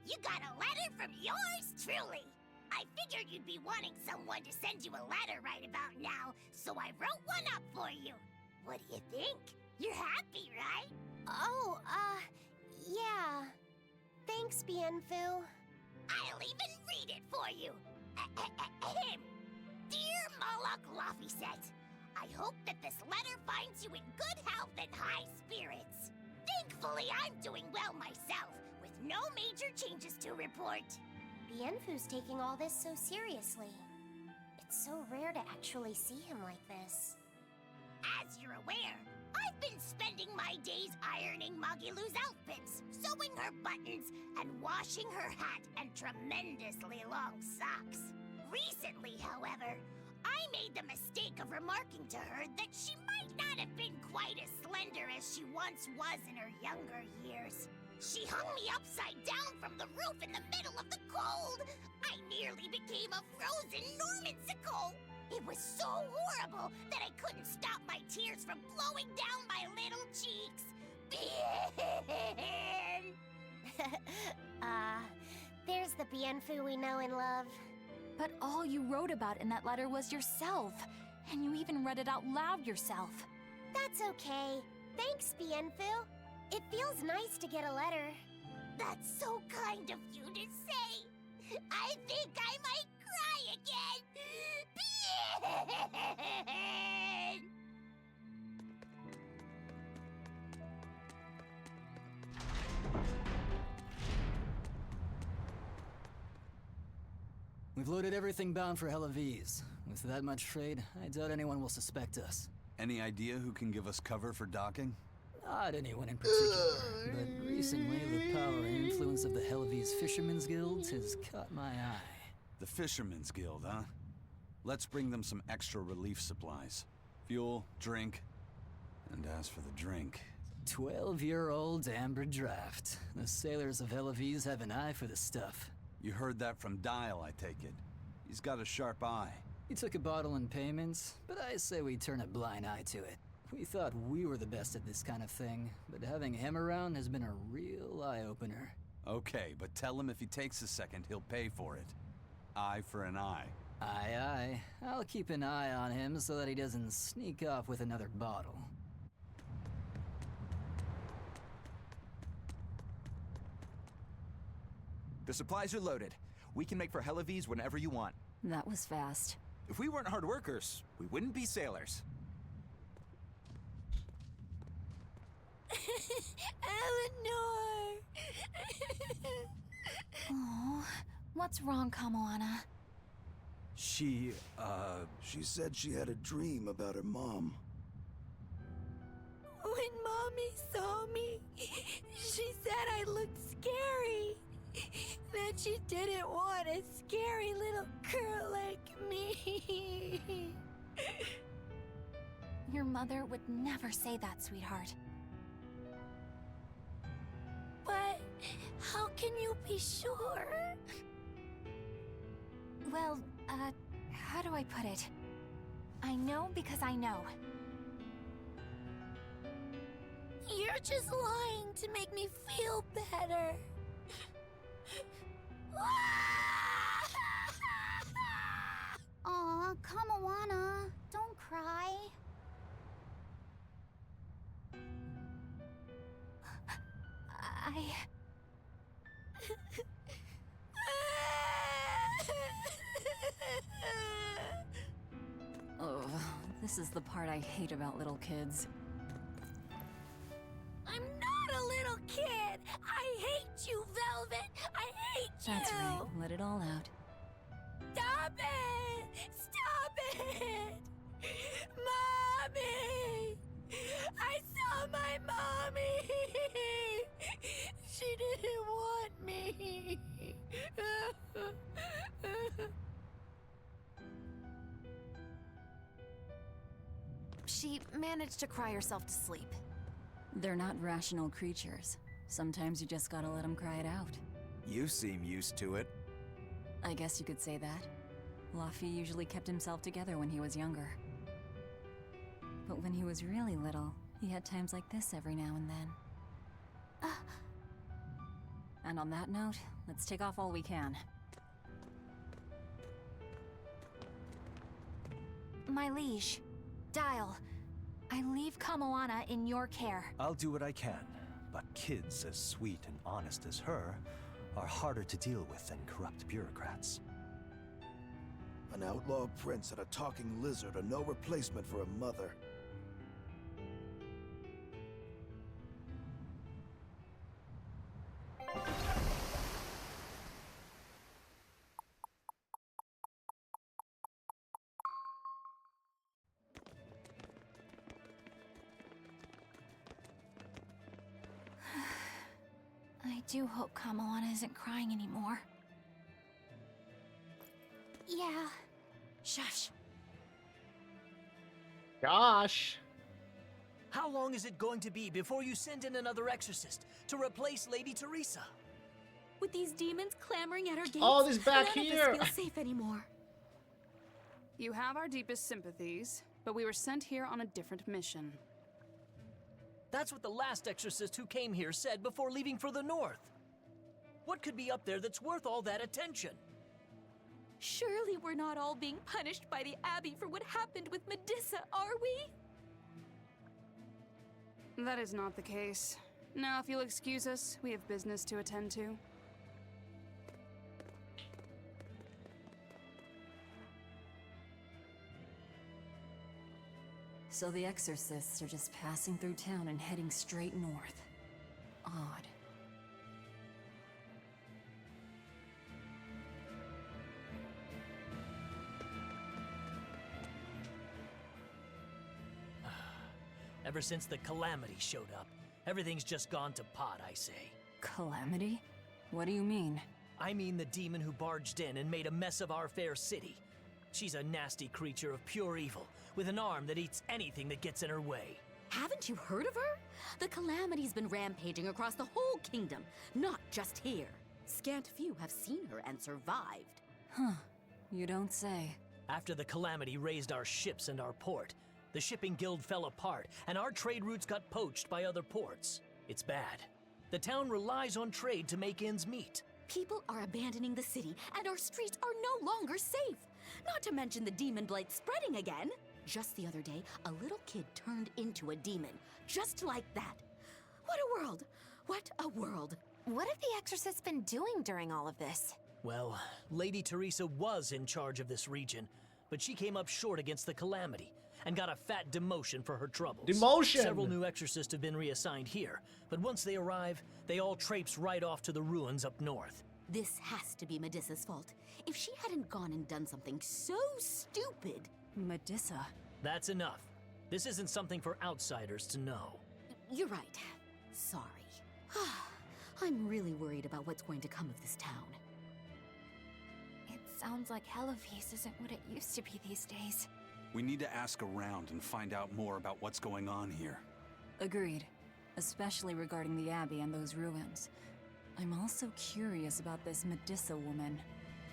You got a letter from yours truly. I figured you'd be wanting someone to send you a letter right about now, so I wrote one up for you. What do you think? You're happy, right? Oh, yeah. Thanks, Bienfu. I'll even read it for you. Dear Moloch Laphicet, I hope that this letter finds you in good health and high spirits. Thankfully, I'm doing well myself, with no major changes to report. Bienfu's taking all this so seriously. It's so rare to actually see him like this. As you're aware, I've been spending my days ironing Magilu's outfits, sewing her buttons, and washing her hat and tremendously long socks. Recently, however, I made the mistake of remarking to her that she might not have been quite as slender as she once was in her younger years. She hung me upside down from the roof in the middle of the cold. I nearly became a frozen Normansicle. It was so horrible that I couldn't stop my tears from flowing down my little cheeks. There's the Bienfu we know and love. But all you wrote about in that letter was yourself. And you even read it out loud yourself. That's okay. Thanks, Bienfu. It feels nice to get a letter. That's so kind of you to say. I think I might cry again. We've loaded everything bound for Helaviz. With that much trade, I doubt anyone will suspect us. Any idea who can give us cover for docking? Not anyone in particular, but recently the power and influence of the Helaviz Fishermen's Guild has caught my eye. The Fishermen's Guild, huh? Let's bring them some extra relief supplies. Fuel, drink, and as for the drink... 12-year-old amber draft. The sailors of Helaviz have an eye for the stuff. You heard that from Dial, I take it. He's got a sharp eye. He took a bottle in payments, but I say we turn a blind eye to it. We thought we were the best at this kind of thing, but having him around has been a real eye-opener. Okay, but tell him if he takes a second, he'll pay for it. Eye for an eye. Aye, aye. I'll keep an eye on him so that he doesn't sneak off with another bottle. The supplies are loaded. We can make for Helaviz whenever you want. That was fast. If we weren't hard workers, we wouldn't be sailors. Eleanor! Oh, what's wrong, Kamoana? She said she had a dream about her mom. When Mommy saw me, she said I looked scary. That she didn't want a scary little girl like me. Your mother would never say that, sweetheart. But how can you be sure? Well, how do I put it? I know because I know. just lying to make me feel better. Aw, Kamawana, don't cry. Oh, this is the part I hate about little kids. I'm not a little kid! I hate you, Velvet! I hate you! That's right, let it all out. Stop it! Stop it! Mommy! I saw my mommy! She didn't want me! She managed to cry herself to sleep. They're not rational creatures. Sometimes you just gotta let them cry it out. You seem used to it. I guess you could say that. Luffy usually kept himself together when he was younger. But when he was really little, he had times like this every now and then. And on that note, let's take off all we can. My liege, Dial, I leave Kamoana in your care. I'll do what I can, but kids as sweet and honest as her are harder to deal with than corrupt bureaucrats. An outlaw prince and a talking lizard are no replacement for a mother. I do hope Kamoana isn't crying anymore. Yeah. Shush. Gosh. How long is it going to be before you send in another exorcist to replace Lady Teresa? With these demons clamoring at our gates, Oh, this back none here. of us feel safe anymore. You have our deepest sympathies, but we were sent here on a different mission. That's what the last exorcist who came here said before leaving for the north. What could be up there that's worth all that attention? Surely we're not all being punished by the Abbey for what happened with Medusa, are we? That is not the case. Now, if you'll excuse us, we have business to attend to. So the exorcists are just passing through town and heading straight north. Odd. Ever since the Calamity showed up, everything's just gone to pot, I say. Calamity? What do you mean? I mean the demon who barged in and made a mess of our fair city. She's a nasty creature of pure evil, with an arm that eats anything that gets in her way. Haven't you heard of her? The Calamity's been rampaging across the whole kingdom, not just here. Scant few have seen her and survived. Huh. You don't say. After the Calamity raised our ships and our port, the shipping guild fell apart, and our trade routes got poached by other ports. It's bad. The town relies on trade to make ends meet. People are abandoning the city, and our streets are no longer safe. Not to mention the demon blight spreading again. Just the other day, a little kid turned into a demon. Just like that. What a world! What a world! What have the exorcists been doing during all of this? Well, Lady Teresa was in charge of this region, but she came up short against the Calamity and got a fat demotion for her troubles. Demotion! Several new exorcists have been reassigned here, but once they arrive, they all traipse right off to the ruins up north. This has to be Medusa's fault. If she hadn't gone and done something so stupid... Medusa? That's enough. This isn't something for outsiders to know. You're right. Sorry. I'm really worried about what's going to come of this town. It sounds like Hellafeast isn't what it used to be these days. We need to ask around and find out more about what's going on here. Agreed. Especially regarding the Abbey and those ruins. I'm also curious about this Medusa woman.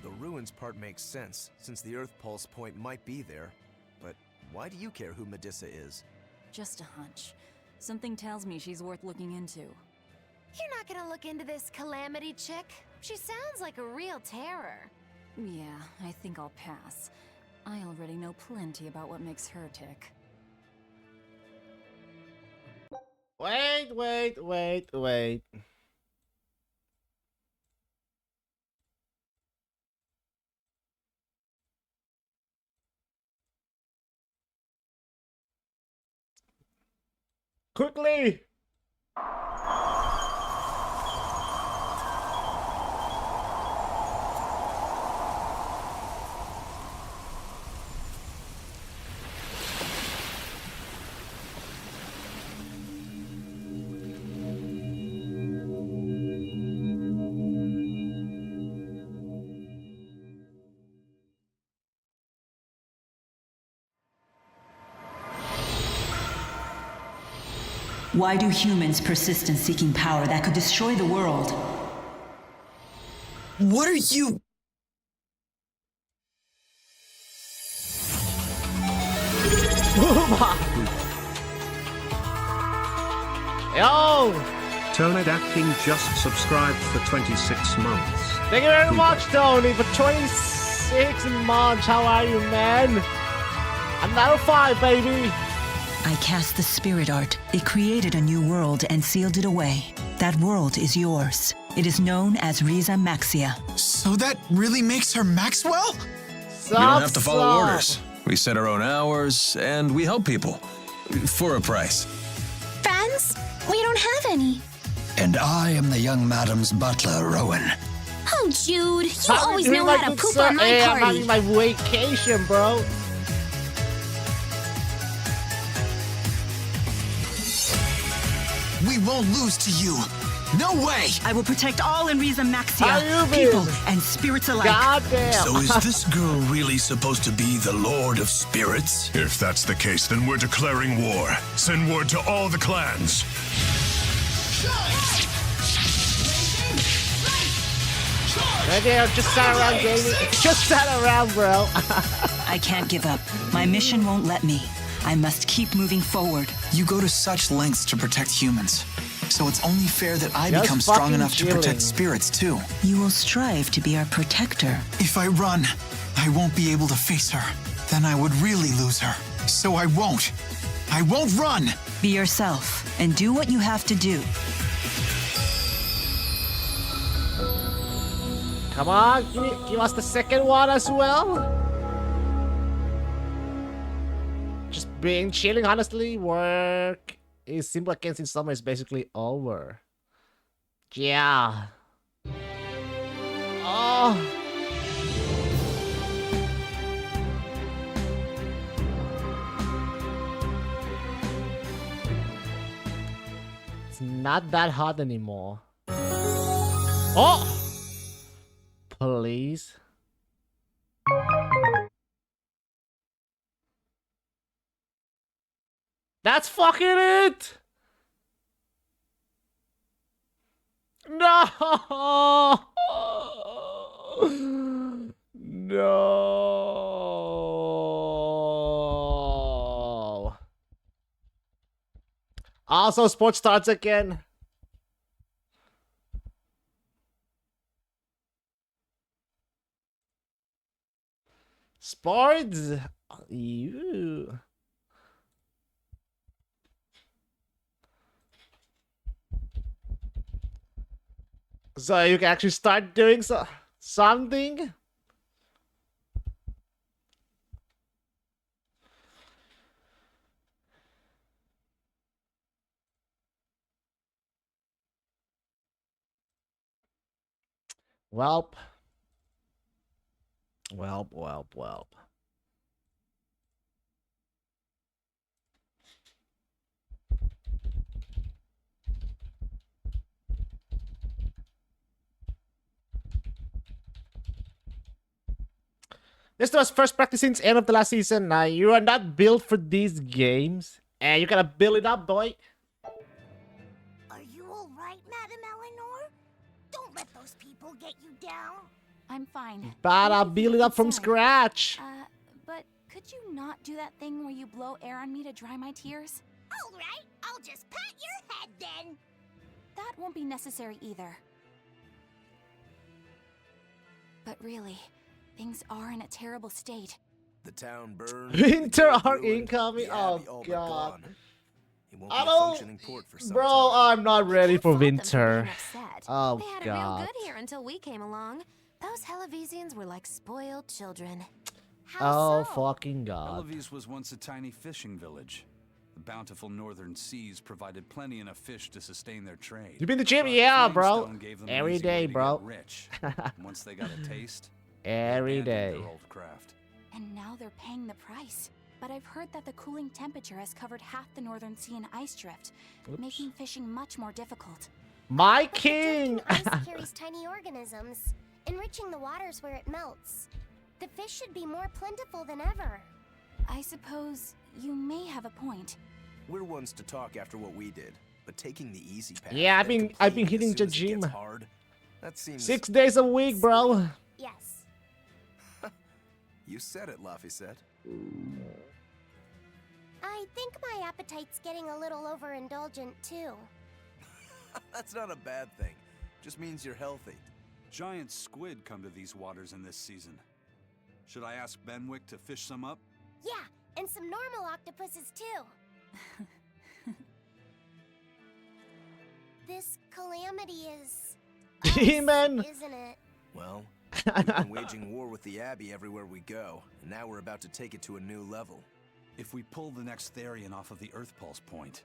The ruins part makes sense, since the Earth Pulse point might be there. But why do you care who Medusa is? Just a hunch. Something tells me she's worth looking into. You're not gonna look into this Calamity chick? She sounds like a real terror. Yeah, I think I'll pass. I already know plenty about what makes her tick. Wait. Quickly! Why do humans persist in seeking power that could destroy the world? What are you... Yo! Toned Acting just subscribed for 26 months. Thank you very much, Tony, for 26 months. How are you, man? Another 5, baby. I cast the spirit art. It created a new world and sealed it away. That world is yours. It is known as Riza Maxia. So that really makes her Maxwell? We don't have to follow orders. We set our own hours, and we help people. For a price. Friends? We don't have any. And I am the young madam's butler, Rowan. Oh, Jude, you always know how to poop on my Hey, I'm party. having my vacation, bro. We won't lose to you. No way! I will protect all in Riza How Maxia, you been? people and spirits alike. Goddamn. So is this girl really supposed to be the Lord of Spirits? If that's the case, then we're declaring war. Send word to all the clans. Right there, just sat around gaming. Just sat around, bro. I can't give up. My mission won't let me. I must keep moving forward. You go to such lengths to protect humans. So it's only fair that I Just become strong fucking enough to protect chilling. spirits too. You will strive to be our protector. If I run, I won't be able to face her. Then I would really lose her. So I won't. I won't run! Be yourself and do what you have to do. Come on, give us the second one as well. Just being chilling, honestly. Work is simple against in summer is basically over. Yeah. Oh. It's not that hot anymore. Oh! Please. That's fucking it! No! No! Also, sports starts again. Sports? Ew. So you can actually start doing something? Welp. Welp. This was first practice since end of the last season. Now you are not built for these games, and you gotta build it up, boy. Are you all right, Madam Eleanor? Don't let those people get you down. I'm fine. But I'll build it up from scratch. But could you not do that thing where you blow air on me to dry my tears? All right, I'll just pat your head then. That won't be necessary either. But really, things are in a terrible state. The town burned. Winter the guild are ruined, incoming. the Oh abbey all but god. gone. It won't I be a functioning don't, port for some bro. time. I'm not ready for Fault them winter. being upset. Oh They had it god. real good here until we came along. Those Hellavesians were like spoiled children. Oh fucking god. Eloise was once a tiny fishing village. The bountiful northern seas provided plenty enough fish to sustain their trade. You been to the gym? But Yeah, bro. Flamestone gave them an Every easy day, way to bro. get rich. Once they got a taste, Every they abandoned day. their old craft. And now they're paying the price. But I've heard that the cooling temperature has covered half the northern sea in ice drift, making fishing much more difficult. My But the king! drifting ice carries tiny organisms, enriching the waters where it melts. The fish should be more plentiful than ever. I suppose you may have a point. We're ones to talk after what we did, but taking the easy path. Yeah, I've then been completing hitting as the soon as it gym. gets hard, that seems 6 days a week, bro. Yes. You said it, Laphicet. I think my appetite's getting a little overindulgent, too. That's not a bad thing. Just means you're healthy. Giant squid come to these waters in this season. Should I ask Benwick to fish some up? Yeah, and some normal octopuses, too. This calamity is... Demon! Isn't it? Well, we've been waging war with the Abbey everywhere we go, and now we're about to take it to a new level. If we pull the next Therian off of the Earth Pulse point,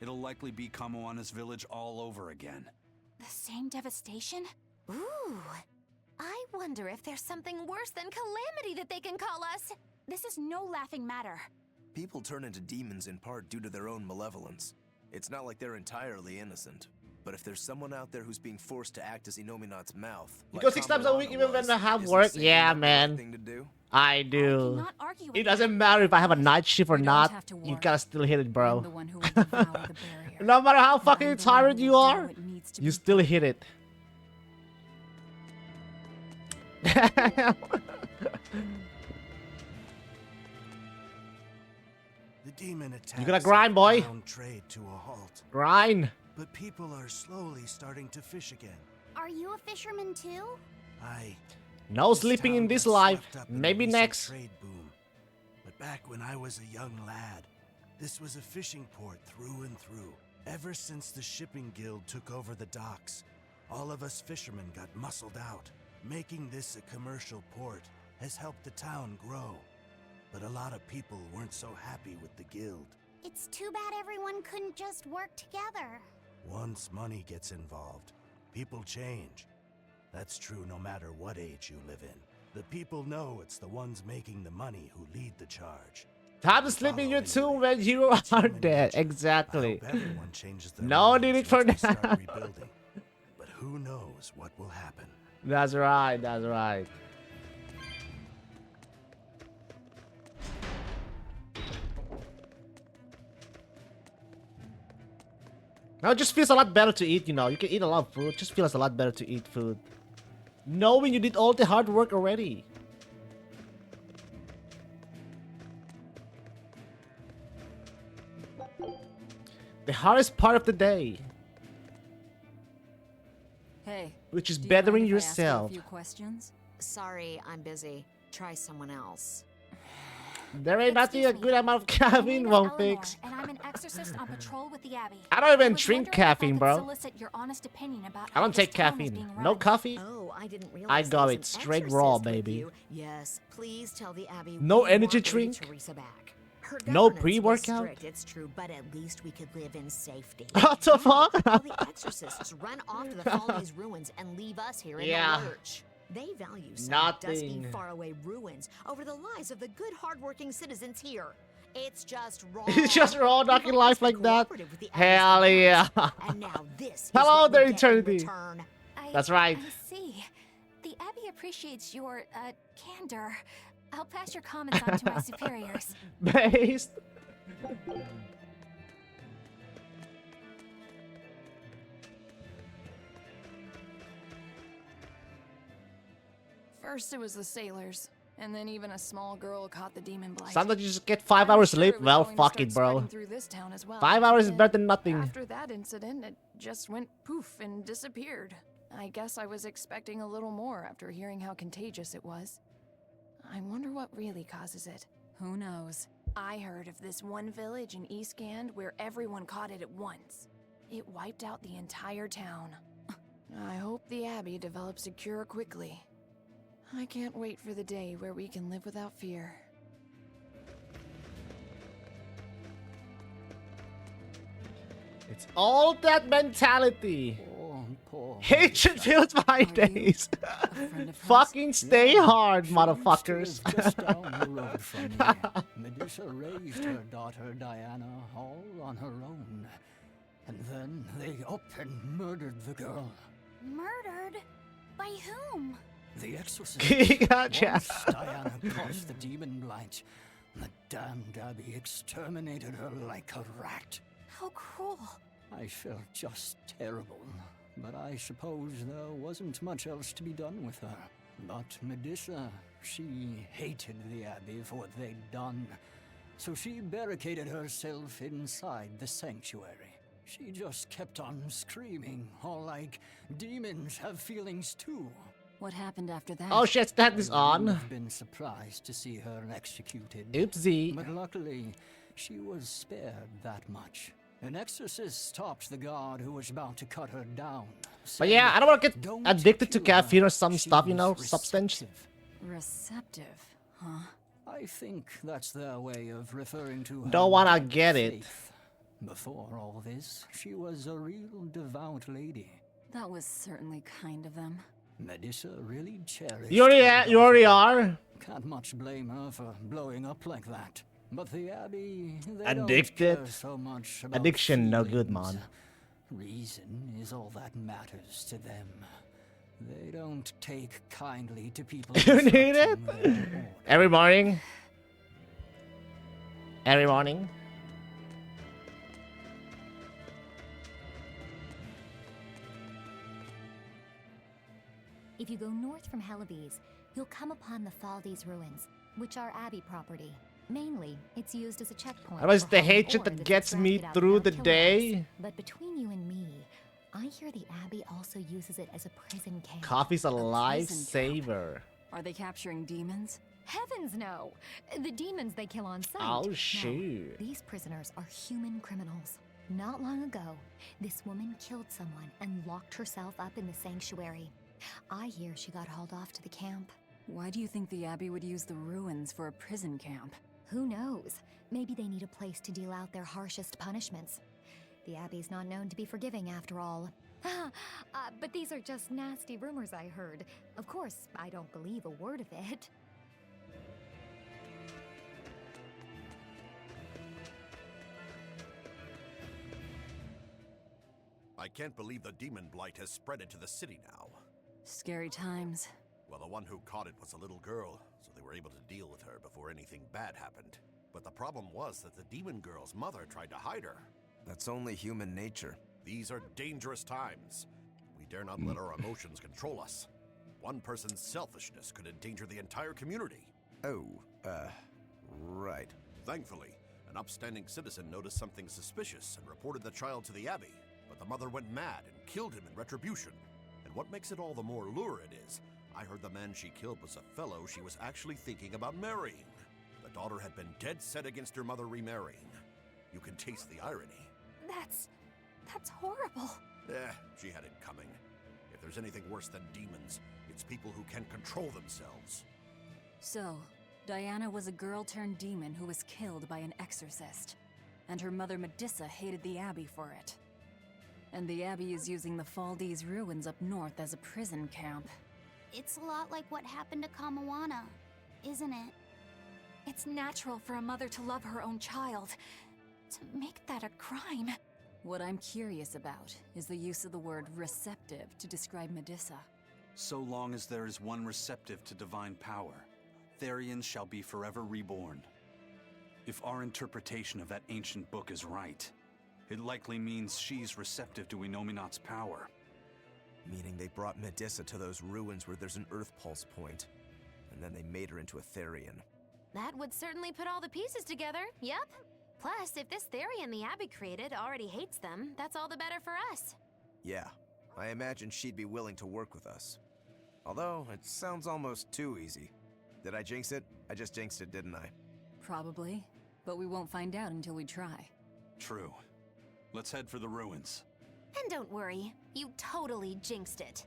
it'll likely be Kamoana's village all over again. The same devastation? Ooh. I wonder if there's something worse than calamity that they can call us. This is no laughing matter. People turn into demons in part due to their own malevolence. It's not like they're entirely innocent. But if there's someone out there who's being forced to act as Inominat's mouth, You like go 6 times a week Kamoana even when was, I have isn't work? saying Yeah, that the right man. thing to do? I do. cannot argue with It doesn't matter if I have a night shift or You don't not. have to You worry. gotta still hit it, bro. I'm the one who will devour the barrier. No matter how fucking I'm the one tired who you will do are, what needs to you be still hit it. The demon attacks You gotta grind, boy. ground trade to a halt. Grind. But people are slowly starting to fish again. Are you a fisherman, too? No sleeping in this life. Maybe next. Trade boom. But back when I was a young lad, this was a fishing port through and through. Ever since the shipping guild took over the docks, all of us fishermen got muscled out. Making this a commercial port has helped the town grow. But a lot of people weren't so happy with the guild. It's too bad everyone couldn't just work together. Once money gets involved, people change. That's true no matter what age you live in. The people know it's the ones making the money who lead the charge. Time to sleep in your tomb when you are dead. Exactly. I hope everyone changes their No minds need it for once we start that. rebuilding. But who knows what will happen. That's right. That's right. Now it just feels a lot better to eat, you know. You can eat a lot of food. It just feels a lot better to eat food. Knowing you did all the hard work already. The hardest part of the day. Hey. Which is do you bettering mind if I ask you yourself. a few questions? Sorry, I'm busy. Try someone else. There ain't nothing a good amount of caffeine won't fix. And I'm an exorcist on patrol with the Abbey. I don't even was drink wondering if I caffeine, could bro. solicit your honest opinion about I how don't this take town is caffeine. being No run. coffee. Oh, I didn't realize I there got was it an straight exorcist raw, with baby. you. Yes, please tell the Abbey No we energy want Lady drink? Teresa back. Her No governance was pre-workout? strict, it's true, but at least we could live in safety. What the fuck? All the exorcists run off to the colony's ruins and leave us here in Yeah. the lurch. They value some Nothing. dusty, faraway ruins over the lives of the good, hardworking citizens here. It's just wrong. It's just raw knocking People life must be like that. cooperative with the Hell Abbey's yeah. demands. And now this is Hello what we there, get in eternity. return. That's right. I see. The Abbey appreciates your, candor. I'll pass your comments on to my superiors. Based. First it was the sailors. And then even a small girl caught the demon blight. Sounds like you just get 5 hours sleep. Well, fuck it, bro. Through this town as well. 5 hours is better than nothing. After that incident, it just went poof and disappeared. I guess I was expecting a little more after hearing how contagious it was. I wonder what really causes it. Who knows? I heard of this one village in East Gand where everyone caught it at once. It wiped out the entire town. I hope the Abbey develops a cure quickly. I can't wait for the day where we can live without fear. It's all that mentality. Hatred fills my days. Fucking stay hard, motherfuckers. Just down the road from me, Medusa raised her daughter Diana all on her own. And then they up and murdered the girl. Murdered? By whom? The exorcist. Gotcha. Once Diana caused the demon blight, the damned Abbey exterminated her like a rat. How cruel. I felt just terrible, but I suppose there wasn't much else to be done with her. But Medusa, she hated the Abbey for what they'd done, so she barricaded herself inside the sanctuary. She just kept on screaming, all like, demons have feelings too. What happened after that? Oh shit, that is on. I've been surprised to see her executed. Oopsie. But luckily, she was spared that much. An exorcist stopped the guard who was about to cut her down. But yeah, I don't want to get addicted to caffeine or some stuff, you know, substance. Receptive, huh? I think that's their way of referring to her. Don't wanna get it. Before all this, she was a real devout lady. That was certainly kind of them. Medusa really cherished. You already are. Can't much blame her for blowing up like that. But the Abbey, they addicted. don't care so much about Addiction, no good, feelings. man. Reason is all that matters to them. They don't take kindly to people. You need it every morning. Every morning. If you go north from Hellebes, you'll come upon the Faldes ruins, which are Abbey property. Mainly, it's used as a checkpoint. That was for the holding hatred ore that that's gets me extracted out through of the killer day. rocks. But between you and me, I hear the Abbey also uses it as a prison camp. Coffee's a lifesaver. Are they capturing demons? Heavens no! The demons they kill on sight. Oh, No, shoot. these prisoners are human criminals. Not long ago, this woman killed someone and locked herself up in the sanctuary. I hear she got hauled off to the camp. Why do you think the Abbey would use the ruins for a prison camp? Who knows? Maybe they need a place to deal out their harshest punishments. The Abbey's not known to be forgiving after all. But these are just nasty rumors I heard. Of course, I don't believe a word of it. I can't believe the demon blight has spread into the city now. Scary times. Well, the one who caught it was a little girl, so they were able to deal with her before anything bad happened. But the problem was that the demon girl's mother tried to hide her. That's only human nature. These are dangerous times. We dare not let our emotions control us. One person's selfishness could endanger the entire community. Oh, right. Thankfully, an upstanding citizen noticed something suspicious and reported the child to the Abbey. But the mother went mad and killed him in retribution. And what makes it all the more lurid is, I heard the man she killed was a fellow she was actually thinking about marrying. The daughter had been dead set against her mother remarrying. You can taste the irony. That's horrible. She had it coming. If there's anything worse than demons, it's people who can't control themselves. So, Diana was a girl-turned-demon who was killed by an exorcist. And her mother Medusa hated the Abbey for it. And the Abbey is using the Faldes ruins up north as a prison camp. It's a lot like what happened to Kamawana, isn't it? It's natural for a mother to love her own child. To make that a crime. What I'm curious about is the use of the word receptive to describe Medusa. So long as there is one receptive to divine power, Therians shall be forever reborn. If our interpretation of that ancient book is right, it likely means she's receptive to Inominat's power. Meaning they brought Medusa to those ruins where there's an Earth Pulse point. and then they made her into a Therian. That would certainly put all the pieces together, yep. Plus, if this Therian the Abbey created already hates them, that's all the better for us. Yeah, I imagine she'd be willing to work with us. Although, it sounds almost too easy. Did I jinx it? I just jinxed it, didn't I? Probably, but we won't find out until we try. True. Let's head for the ruins. And don't worry, you totally jinxed it.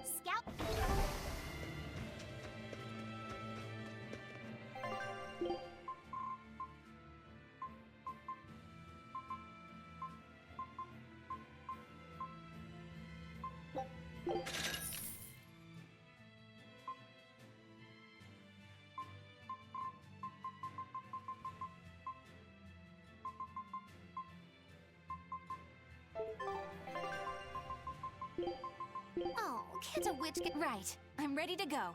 Scout. Oh, can't a witch get right? I'm ready to go.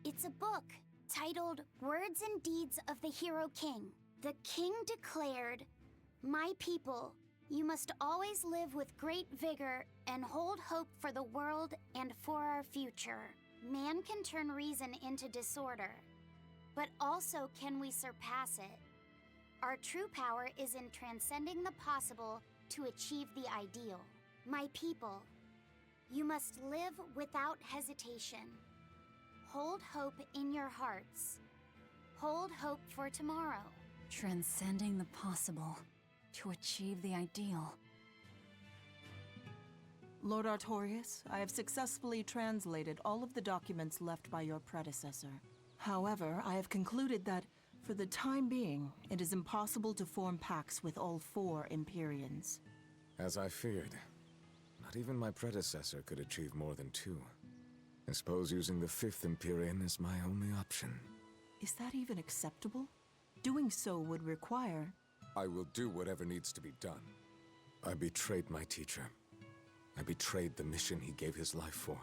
It's a book titled Words and Deeds of the Hero King. The king declared, "My people, you must always live with great vigor and hold hope for the world and for our future. Man can turn reason into disorder, but also can we surpass it? Our true power is in transcending the possible to achieve the ideal. My people, you must live without hesitation. Hold hope in your hearts. Hold hope for tomorrow." Transcending the possible to achieve the ideal. Lord Artorius, I have successfully translated all of the documents left by your predecessor. However, I have concluded that, for the time being, it is impossible to form pacts with all 4 Empyreans. As I feared. Not even my predecessor could achieve more than 2. I suppose using the 5th Empyrean is my only option. Is that even acceptable? Doing so would require... I will do whatever needs to be done. I betrayed my teacher. I betrayed the mission he gave his life for,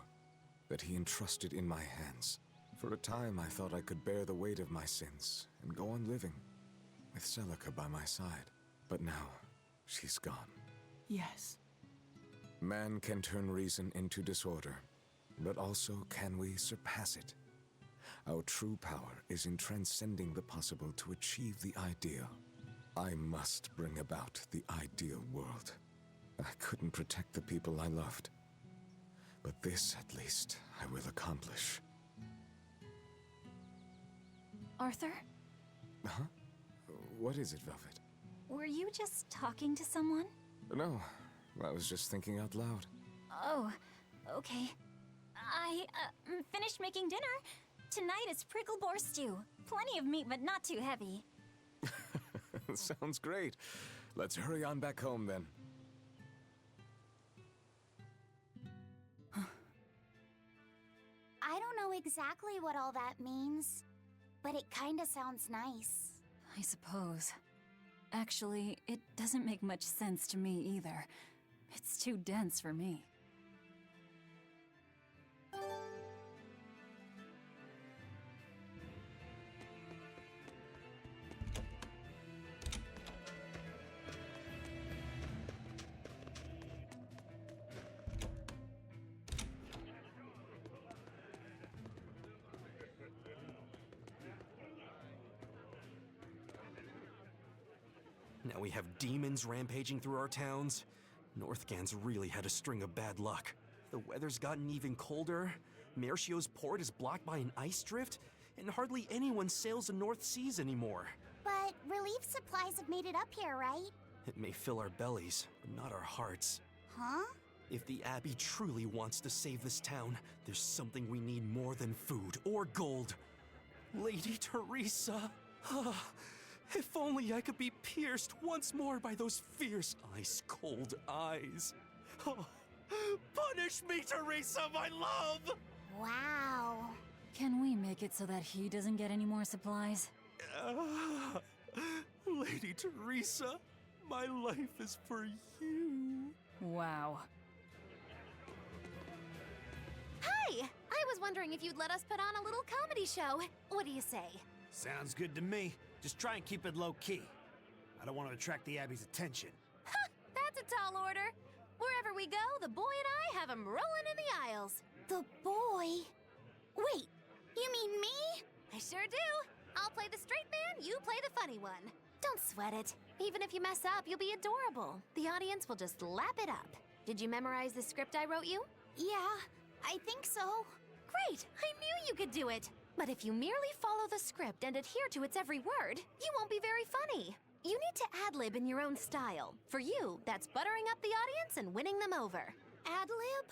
that he entrusted in my hands. For a time, I thought I could bear the weight of my sins and go on living, with Celica by my side. But now, she's gone. Yes. Man can turn reason into disorder, but also can we surpass it? Our true power is in transcending the possible to achieve the ideal. I must bring about the ideal world. I couldn't protect the people I loved, but this, at least, I will accomplish. Arthur? Huh? What is it, Velvet? Were you just talking to someone? No, I was just thinking out loud. Oh, okay. I finished making dinner. Tonight is prickle boar stew. Plenty of meat, but not too heavy. Sounds great. Let's hurry on back home, then. I don't know exactly what all that means, but it kinda sounds nice. I suppose. Actually, it doesn't make much sense to me either. It's too dense for me. Now we have demons rampaging through our towns. Northgan's really had a string of bad luck. The weather's gotten even colder, Mercio's port is blocked by an ice drift, and hardly anyone sails the North Seas anymore. But relief supplies have made it up here, right? It may fill our bellies, but not our hearts. Huh? If the Abbey truly wants to save this town, there's something we need more than food or gold. Lady Teresa! If only I could be pierced once more by those fierce, ice-cold eyes. Punish me, Teresa, my love! Wow. Can we make it so that he doesn't get any more supplies? Lady Teresa, my life is for you. Wow. Hi! I was wondering if you'd let us put on a little comedy show. What do you say? Sounds good to me. Just try and keep it low-key. I don't want to attract the Abbey's attention. Ha! That's a tall order. Wherever we go, the boy and I have him rolling in the aisles. The boy? Wait, you mean me? I sure do. I'll play the straight man, you play the funny one. Don't sweat it. Even if you mess up, you'll be adorable. The audience will just lap it up. Did you memorize the script I wrote you? Yeah, I think so. Great! I knew you could do it! But if you merely follow the script and adhere to its every word, you won't be very funny. You need to ad-lib in your own style. For you, that's buttering up the audience and winning them over. Ad-lib?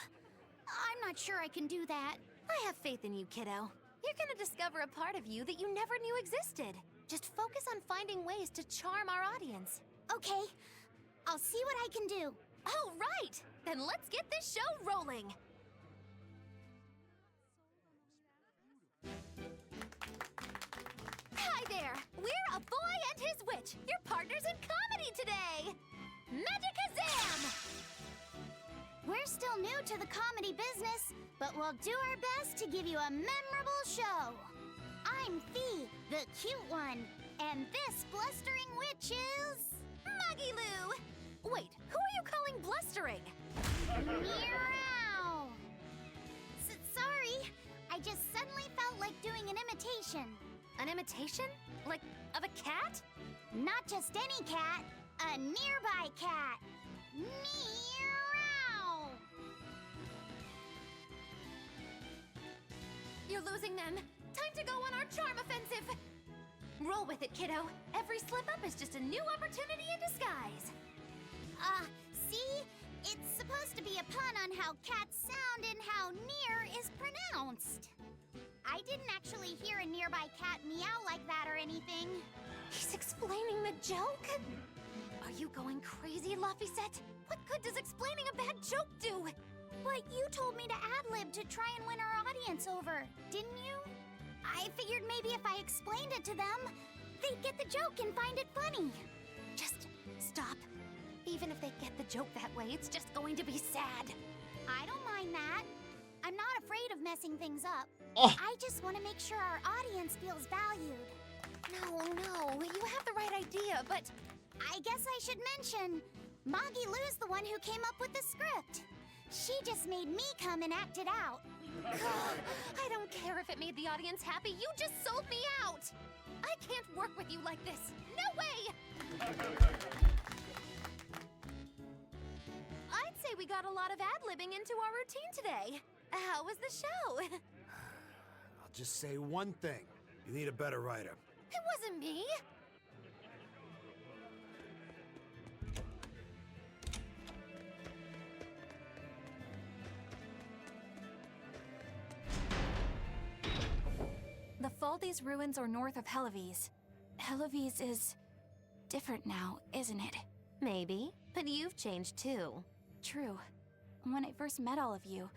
I'm not sure I can do that. I have faith in you, kiddo. You're gonna discover a part of you that you never knew existed. Just focus on finding ways to charm our audience. Okay, I'll see what I can do. All right! Then let's get this show rolling! Hi there! We're A Boy and His Witch, your partners in comedy today! Magic Kazam! We're still new to the comedy business, but we'll do our best to give you a memorable show. I'm Fee, the cute one, and this blustering witch is... Muggy Lou! Wait, who are you calling blustering? Meow! Sorry, I just suddenly felt like doing an imitation. An imitation? Like, of a cat? Not just any cat, a nearby cat. Meow! You're losing them. Time to go on our charm offensive. Roll with it, kiddo. Every slip-up is just a new opportunity in disguise. See? It's supposed to be a pun on how cats sound and how near is pronounced. I didn't actually hear a nearby cat meow like that or anything. He's explaining the joke? Are you going crazy, Laphicet? What good does explaining a bad joke do? But you told me to ad-lib to try and win our audience over, didn't you? I figured maybe if I explained it to them, they'd get the joke and find it funny. Just stop. Even if they get the joke that way, it's just going to be sad. I don't mind that. I'm not afraid of messing things up. Oh. I just want to make sure our audience feels valued. No, you have the right idea, but... I guess I should mention, Moggy Lou's the one who came up with the script. She just made me come and act it out. I don't care if it made the audience happy, you just sold me out! I can't work with you like this, no way! I'd say we got a lot of ad-libbing into our routine today. How was the show? I'll just say one thing. You need a better writer. It wasn't me. The Faldi's ruins are north of Helavis. Helavis is... different now, isn't it? Maybe, but you've changed too. True. When I first met all of you,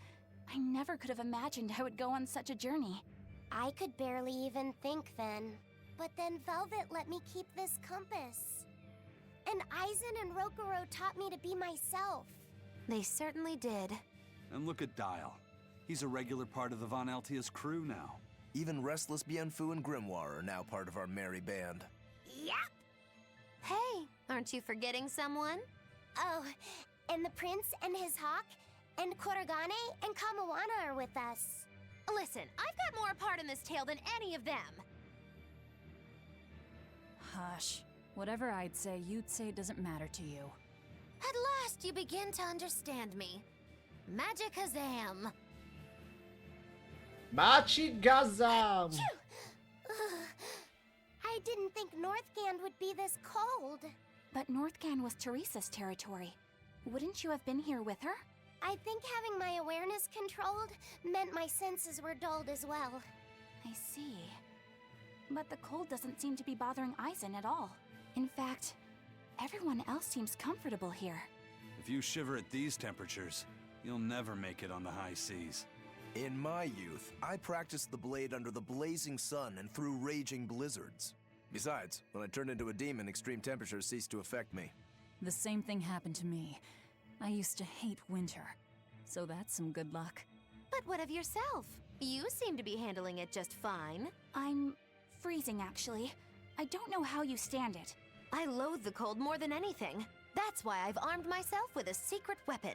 I never could have imagined I would go on such a journey. I could barely even think then. But then Velvet let me keep this compass. And Aizen and Rokuro taught me to be myself. They certainly did. And look at Dial. He's a regular part of the Von Altia's crew now. Even Restless Bienfu and Grimoire are now part of our merry band. Yep. Hey, aren't you forgetting someone? Oh, and the prince and his hawk, and Kuragane and Kamawana are with us. Listen, I've got more part in this tale than any of them. Hush. Whatever I'd say, you'd say doesn't matter to you. At last you begin to understand me. Magic Kazam. Machigazam! I didn't think Northgand would be this cold. But Northgand was Teresa's territory. Wouldn't you have been here with her? I think having my awareness controlled meant my senses were dulled as well. I see. But the cold doesn't seem to be bothering Aizen at all. In fact, everyone else seems comfortable here. If you shiver at these temperatures, you'll never make it on the high seas. In my youth, I practiced the blade under the blazing sun and through raging blizzards. Besides, when I turned into a demon, extreme temperatures ceased to affect me. The same thing happened to me. I used to hate winter, so that's some good luck. But what of yourself? You seem to be handling it just fine. I'm freezing, actually. I don't know how you stand it. I loathe the cold more than anything. That's why I've armed myself with a secret weapon.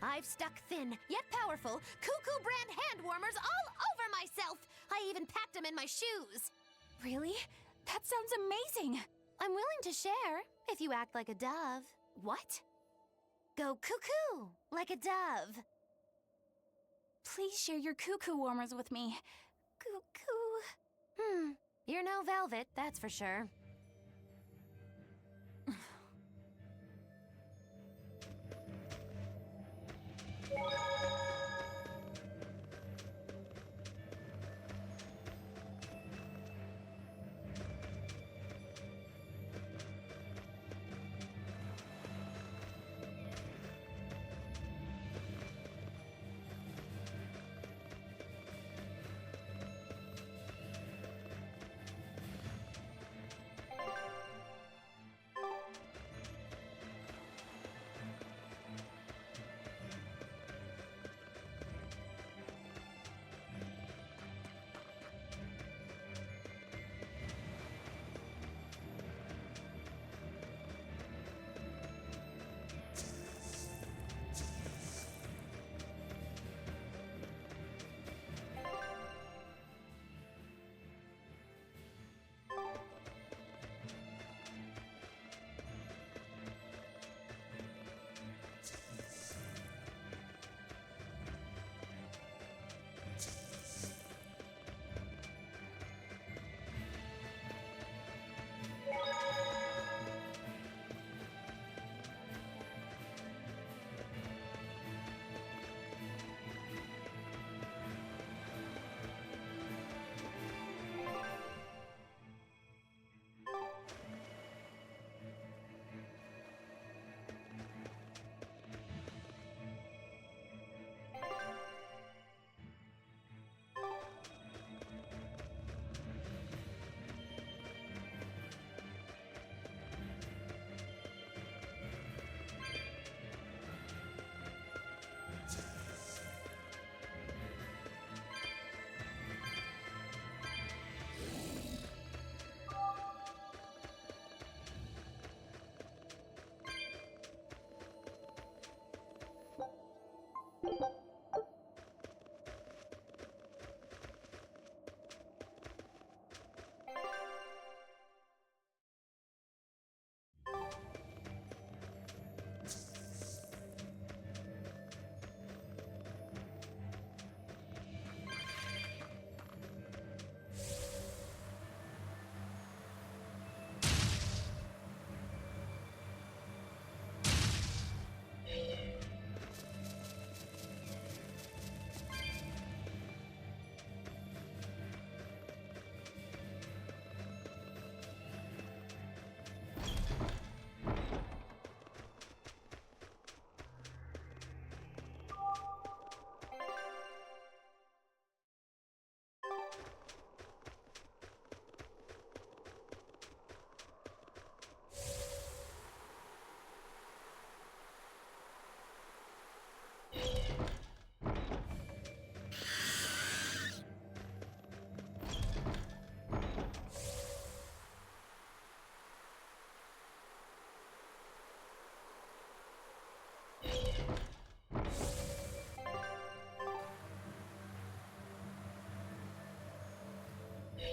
I've stuck thin, yet powerful, Cuckoo brand hand warmers all over myself. I even packed them in my shoes. Really? That sounds amazing. I'm willing to share, if you act like a dove. What? Go cuckoo, like a dove. Please share your cuckoo warmers with me. Cuckoo. You're no velvet, that's for sure.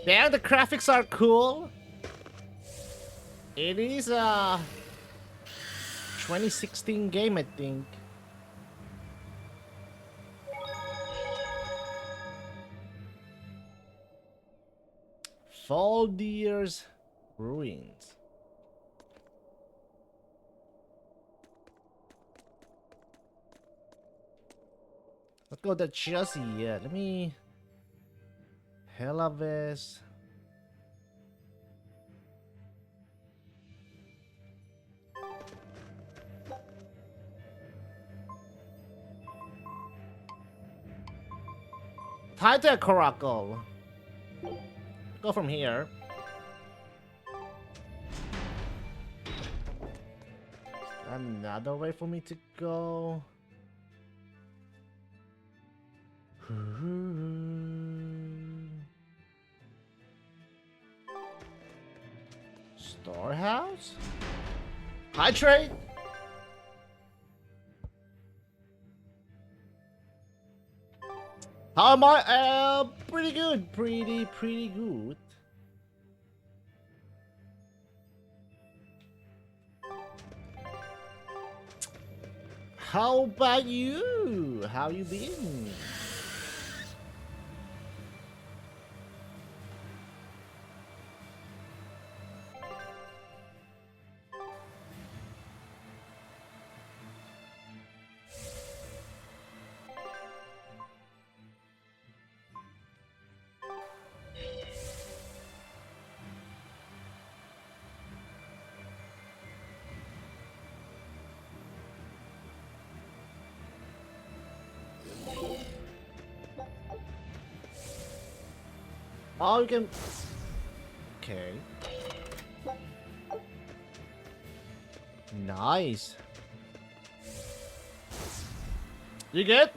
Yeah, the graphics are cool. It is a 2016 game, I think. Fall Deers Ruins. Let's go to Chelsea. Yeah, let me. Helaves. Titan Coracle. Go from here. Another way for me to go. Storehouse? High trade? How am I? Pretty good. Pretty good. How about you? How you been? Oh, you can. Okay. Nice. You good?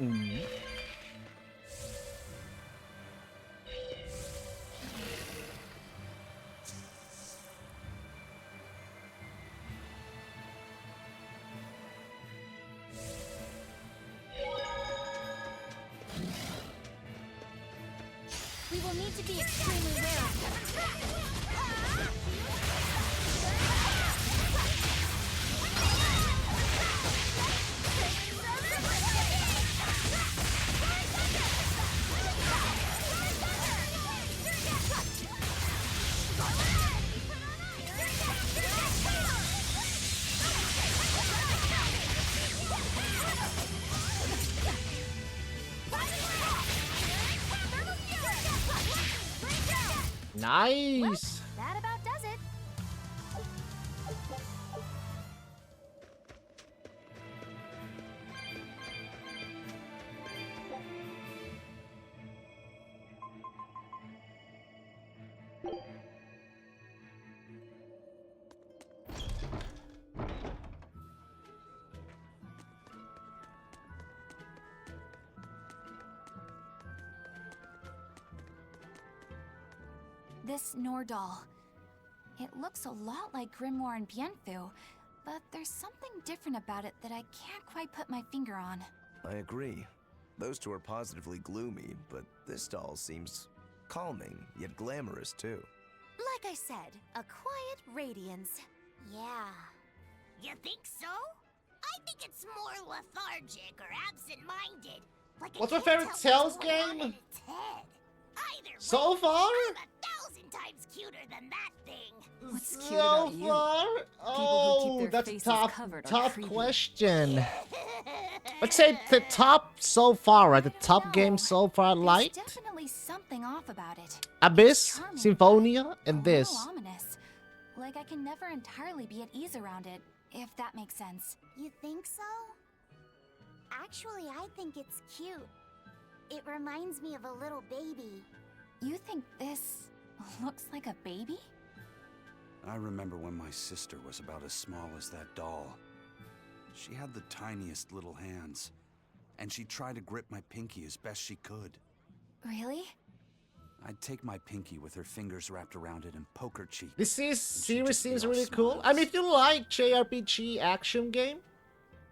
We will need to be extremely wary. Nice. That about does it. This Nordal. It looks a lot like Grimoire and Bienfu, but there's something different about it that I can't quite put my finger on. I agree. Those two are positively gloomy, but this doll seems calming, yet glamorous too. Like I said, a quiet radiance. Yeah. You think so? I think it's more lethargic or absent-minded. Like a What's my kid favorite tells Tales what's going on game? in its head. Either So way, far? I'm 1,000 times cuter than that thing. What's cute So about you? far? People who keep Oh, their that's a faces top covered are top creepy. question. Let's say the top so far, right? The top game so far, There's Light, definitely something off about it. Abyss, Charming, Symphonia, a and little this. ominous. Like I can never entirely be at ease around it, if that makes sense. You think so? Actually, I think it's cute. It reminds me of a little baby. You think this looks like a baby? I remember when my sister was about as small as that doll. She had the tiniest little hands, and she tried to grip my pinky as best she could. Really? I'd take my pinky with her fingers wrapped around it and poke her cheek. This series just be seems all really cool. I mean, if you like JRPG action game,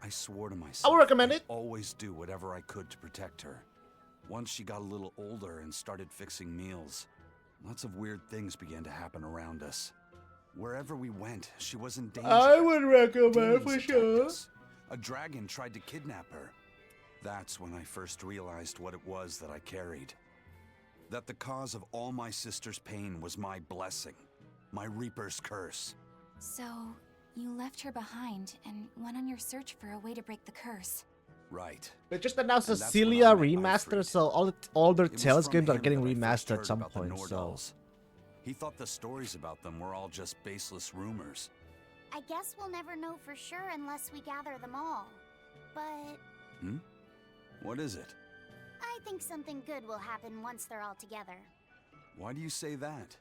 I swore to I myself would recommend I'd it. always do whatever I could to protect her. Once she got a little older and started fixing meals, lots of weird things began to happen around us. Wherever we went, she was in danger. I would recommend Demons for attacked sure. us. A dragon tried to kidnap her. That's when I first realized what it was that I carried. That the cause of all my sister's pain was my blessing, My Reaper's curse. So, you left her behind and went on your search for a way to break the curse. Right. They just announced a And that's when Celia I met remaster, Ifrit. so all their It was Tales from games are him getting that I first remastered at heard some about the point. So Nordals. He thought the stories about them were all just baseless rumors. I guess we'll never know for sure unless we gather them all. But Hmm? What is it? I think something good will happen once they're all together. Why do you say that?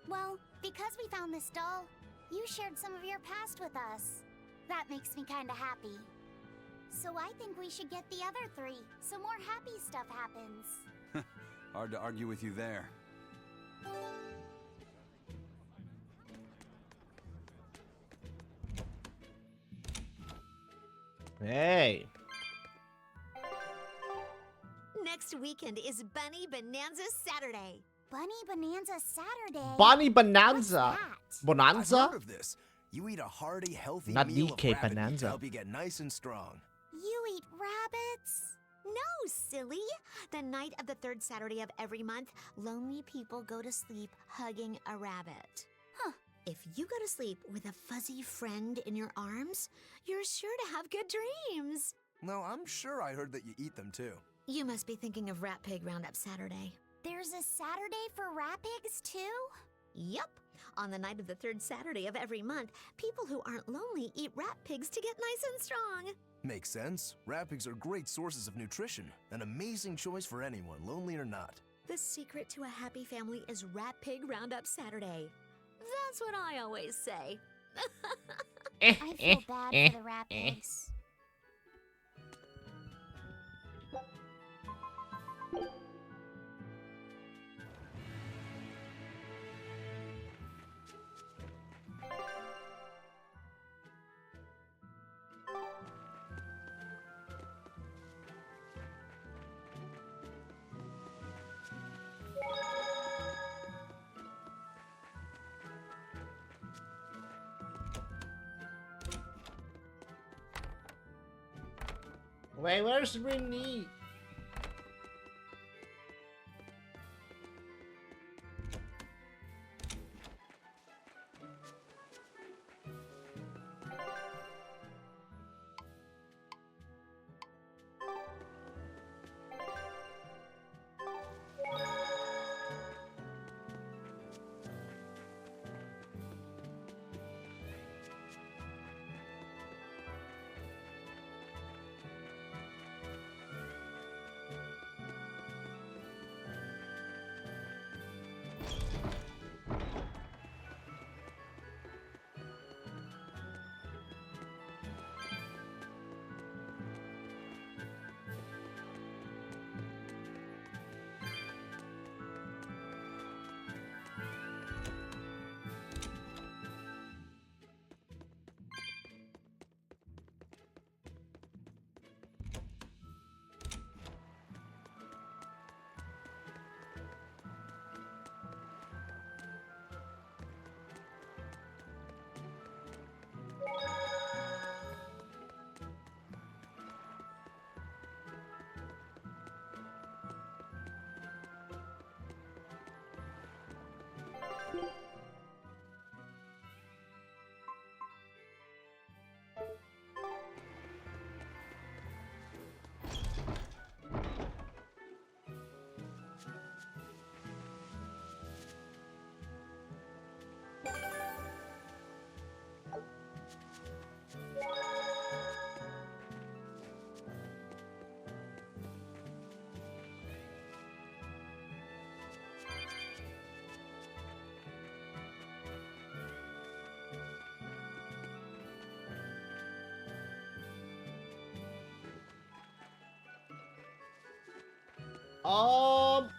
Well, because we found this doll, you shared some of your past with us. That makes me kinda happy. So I think we should get the other three, so more happy stuff happens. Hard to argue with you there. hey, Next weekend is Bunny Bonanza Saturday. Bunny Bonanza Saturday? Bonnie Bonanza, I've Bonanza, heard of this. You eat a hearty, healthy not meal DK of rabbit meat to Bonanza. help you get nice and strong. You eat rabbits? No, silly. The night of the third Saturday of every month, lonely people go to sleep hugging a rabbit. Huh. If you go to sleep with a fuzzy friend in your arms, you're sure to have good dreams. No, I'm sure I heard that you eat them too. You must be thinking of Rat Pig Roundup Saturday. There's a Saturday for rat pigs too? Yup. On the night of the third Saturday of every month, people who aren't lonely eat rat pigs to get nice and strong. Makes sense. Rat pigs are great sources of nutrition. An amazing choice for anyone, lonely or not. The secret to a happy family is Rat Pig Roundup Saturday. That's what I always say. I feel bad for the rat pigs. Wait, where's Renee? Um.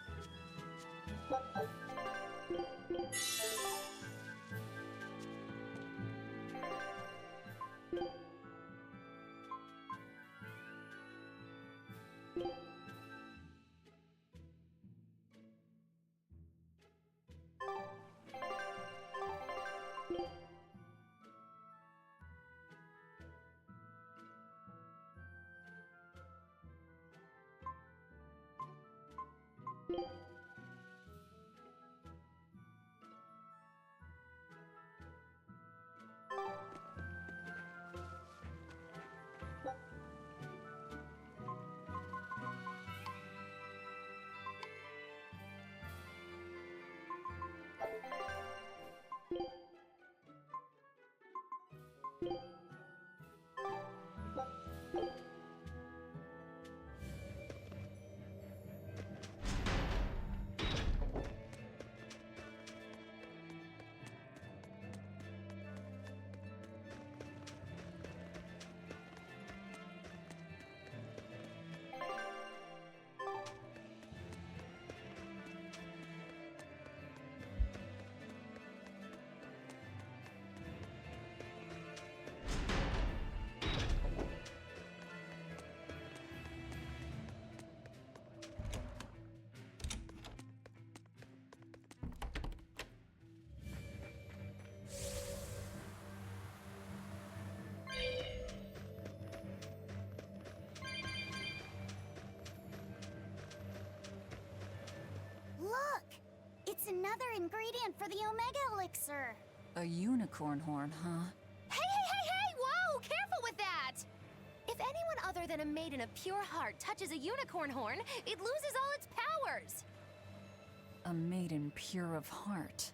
ingredient for the Omega Elixir. A unicorn horn, huh? Hey! Whoa! Careful with that! If anyone other than a maiden of pure heart touches a unicorn horn, it loses all its powers. A maiden pure of heart.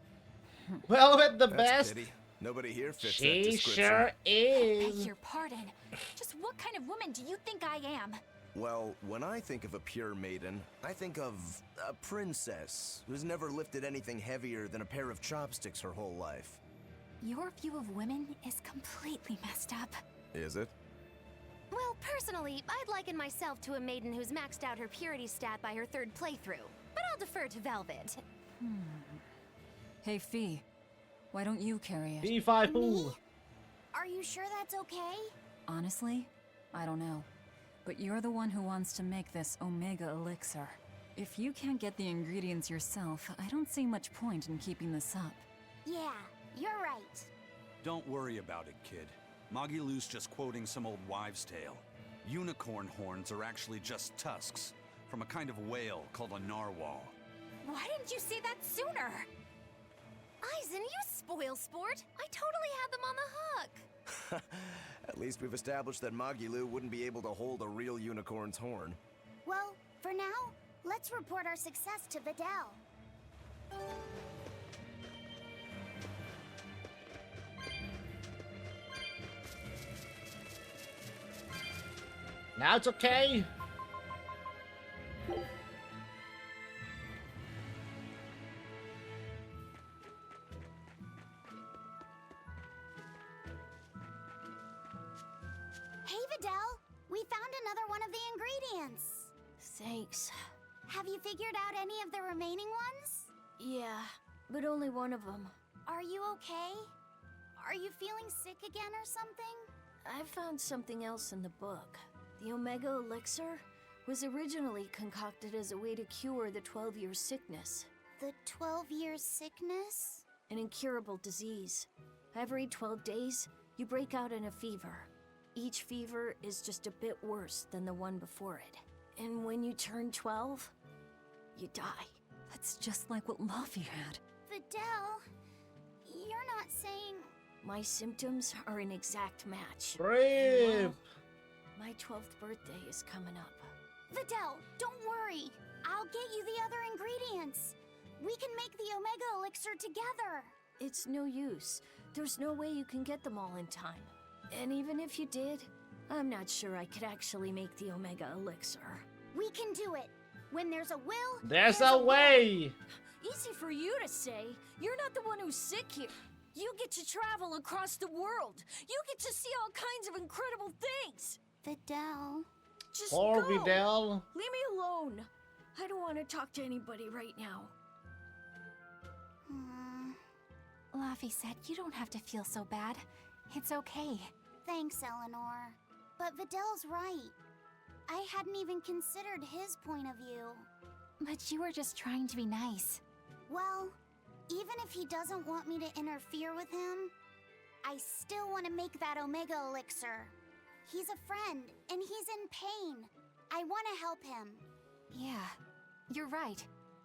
Well, with the That's best. a pity. Nobody here fits that She description. sure is. Beg your pardon. Just what kind of woman do you think I am? Well, when I think of a pure maiden, I think of a princess who's never lifted anything heavier than a pair of chopsticks her whole life. Your view of women is completely messed up. Is it? Well, personally, I'd liken myself to a maiden who's maxed out her purity stat by her 3rd playthrough. But I'll defer to Velvet. Hey, Fee. Why don't you carry it? P5 who? Are you sure that's okay? Honestly, I don't know. But you're the one who wants to make this Omega Elixir. If you can't get the ingredients yourself, I don't see much point in keeping this up. Yeah, you're right. Don't worry about it, kid. Magilou's just quoting some old wives' tale. Unicorn horns are actually just tusks from a kind of whale called a narwhal. Why didn't you say that sooner? Eisen, you spoil sport! I totally had them on the hook! At least we've established that Magilou wouldn't be able to hold a real unicorn's horn. Well, for now, let's report our success to Vidal. Now it's okay. Hey, Vidal! We found another one of the ingredients! Thanks. Have you figured out any of the remaining ones? Yeah, but only one of them. Are you okay? Are you feeling sick again or something? I found something else in the book. The Omega Elixir was originally concocted as a way to cure the 12-year sickness. The 12-year sickness? An incurable disease. Every 12 days, you break out in a fever. Each fever is just a bit worse than the one before it. And when you turn 12, you die. That's just like what Luffy had. Vidal, you're not saying... My symptoms are an exact match. Brave! Well, my 12th birthday is coming up. Vidal, don't worry. I'll get you the other ingredients. We can make the Omega Elixir together. It's no use. There's no way you can get them all in time. And even if you did, I'm not sure I could actually make the Omega Elixir. We can do it. When there's a will, There's a way! Easy for you to say. You're not the one who's sick here. You get to travel across the world. You get to see all kinds of incredible things. Vidal. Just Poor go. Vidal. Leave me alone. I don't want to talk to anybody right now. Laffy said you don't have to feel so bad. It's okay. Thanks, Eleanor. But Vidal's right. I hadn't even considered his point of view. But you were just trying to be nice. Well, even if he doesn't want me to interfere with him, I still want to make that Omega Elixir. He's a friend, and he's in pain. I want to help him. Yeah, you're right.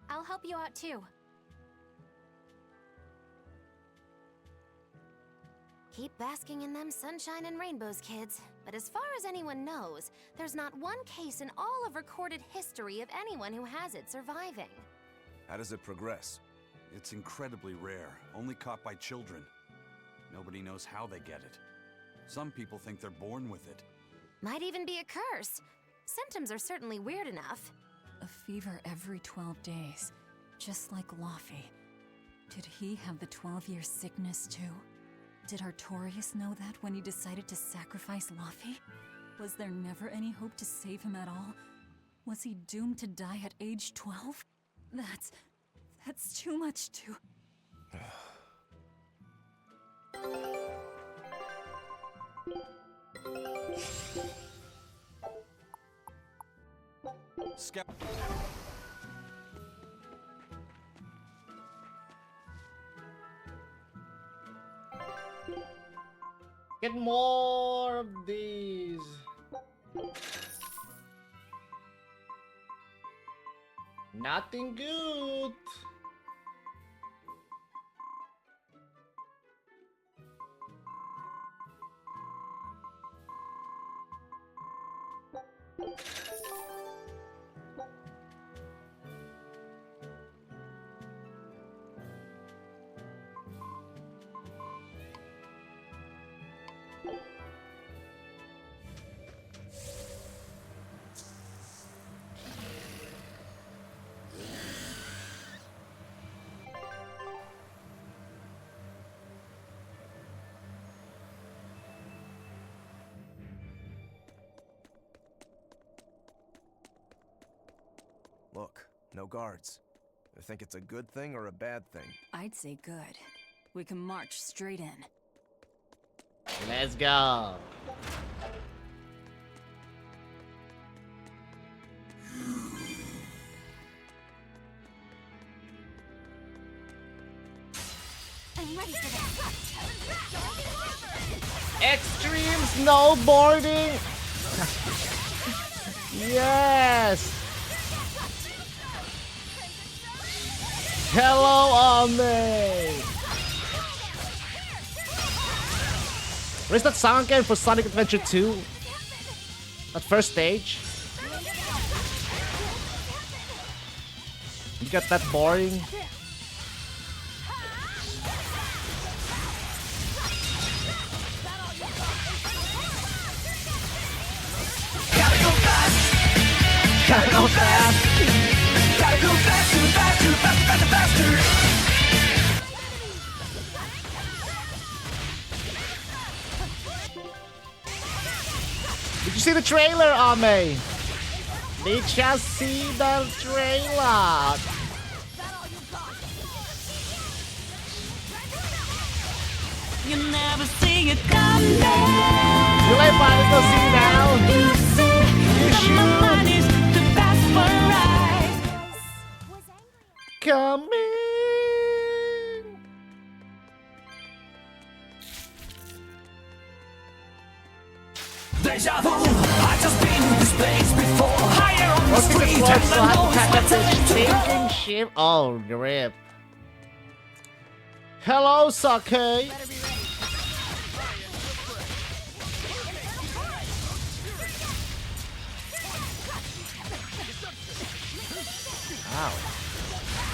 I'll help you out too. Keep basking in them sunshine and rainbows, kids. But as far as anyone knows, there's not one case in all of recorded history of anyone who has it surviving. How does it progress? It's incredibly rare, only caught by children. Nobody knows how they get it. Some people think they're born with it. Might even be a curse. Symptoms are certainly weird enough. A fever every 12 days, just like Luffy. Did he have the 12-year sickness too? Did Artorias know that when he decided to sacrifice Luffy? Was there never any hope to save him at all? Was he doomed to die at age 12? That's too much to... Get more of these. Nothing good. Look, no guards. I think it's a good thing or a bad thing. I'd say good. We can march straight in. Let's go. I'm ready for this. Extreme snowboarding. Yes. Hello, Ame. Where's that song again for Sonic Adventure 2? That first stage? You got that boring? Gotta go fast! Gotta go faster, faster, faster, faster, faster! Did you see the trailer, Ame? Did you see the trailer? You never see it coming. You like buying go see now? You should. The best Come in. Deja vu. I just been in this place before. Higher on the What's street, this and so I I know can it's pack my up time this to go. sinking ship? Oh, grip. Hello, Sake. Ow.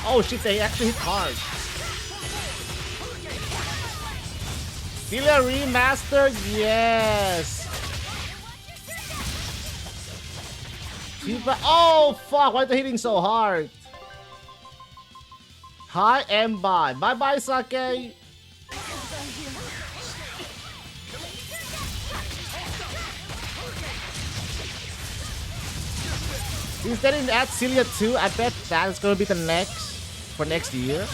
Oh shit, they actually hit hard. Celia remastered? Yes. FIFA. Oh fuck, why are they hitting so hard? Hi and bye. Bye bye, Sake. Is that in at Celia 2? I bet that is gonna be the next for next year.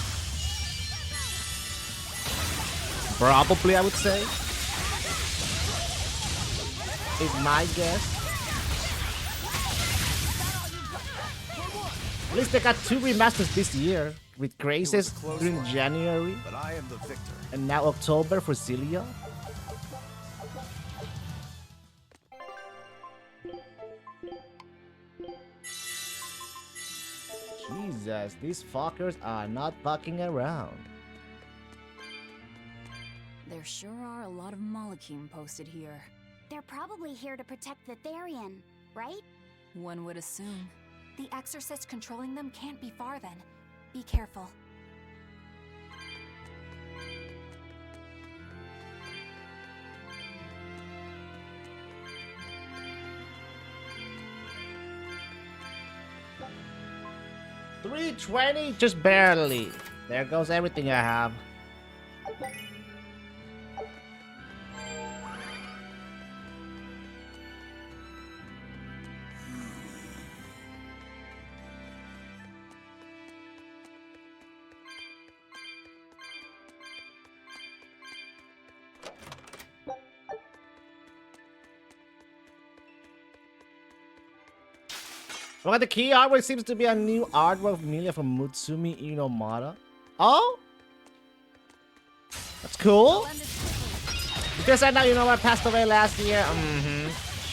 Probably, I would say. Is my guess. At least they got 2 remasters this year, with Graces during January, But I am the victor. and now October for Celia. Jesus, these fuckers are not fucking around. There sure are a lot of Malakim posted here. They're probably here to protect the Therian, right? One would assume. The exorcist controlling them can't be far then. Be careful. $320, just barely. There goes everything I have. Look at the key artwork. Seems to be a new artwork of Milia from Mutsumi Inomata. Oh? That's cool. Because I know, you know what, passed away last year.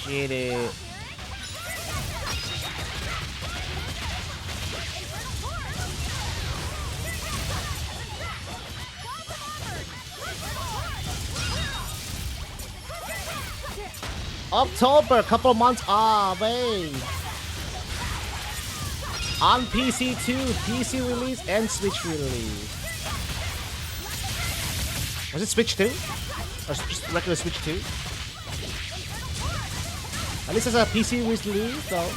Shitty. October, couple months away. On PC too, PC release and Switch release. Was it Switch 2? Or just regular Switch 2? At least it's a PC release though.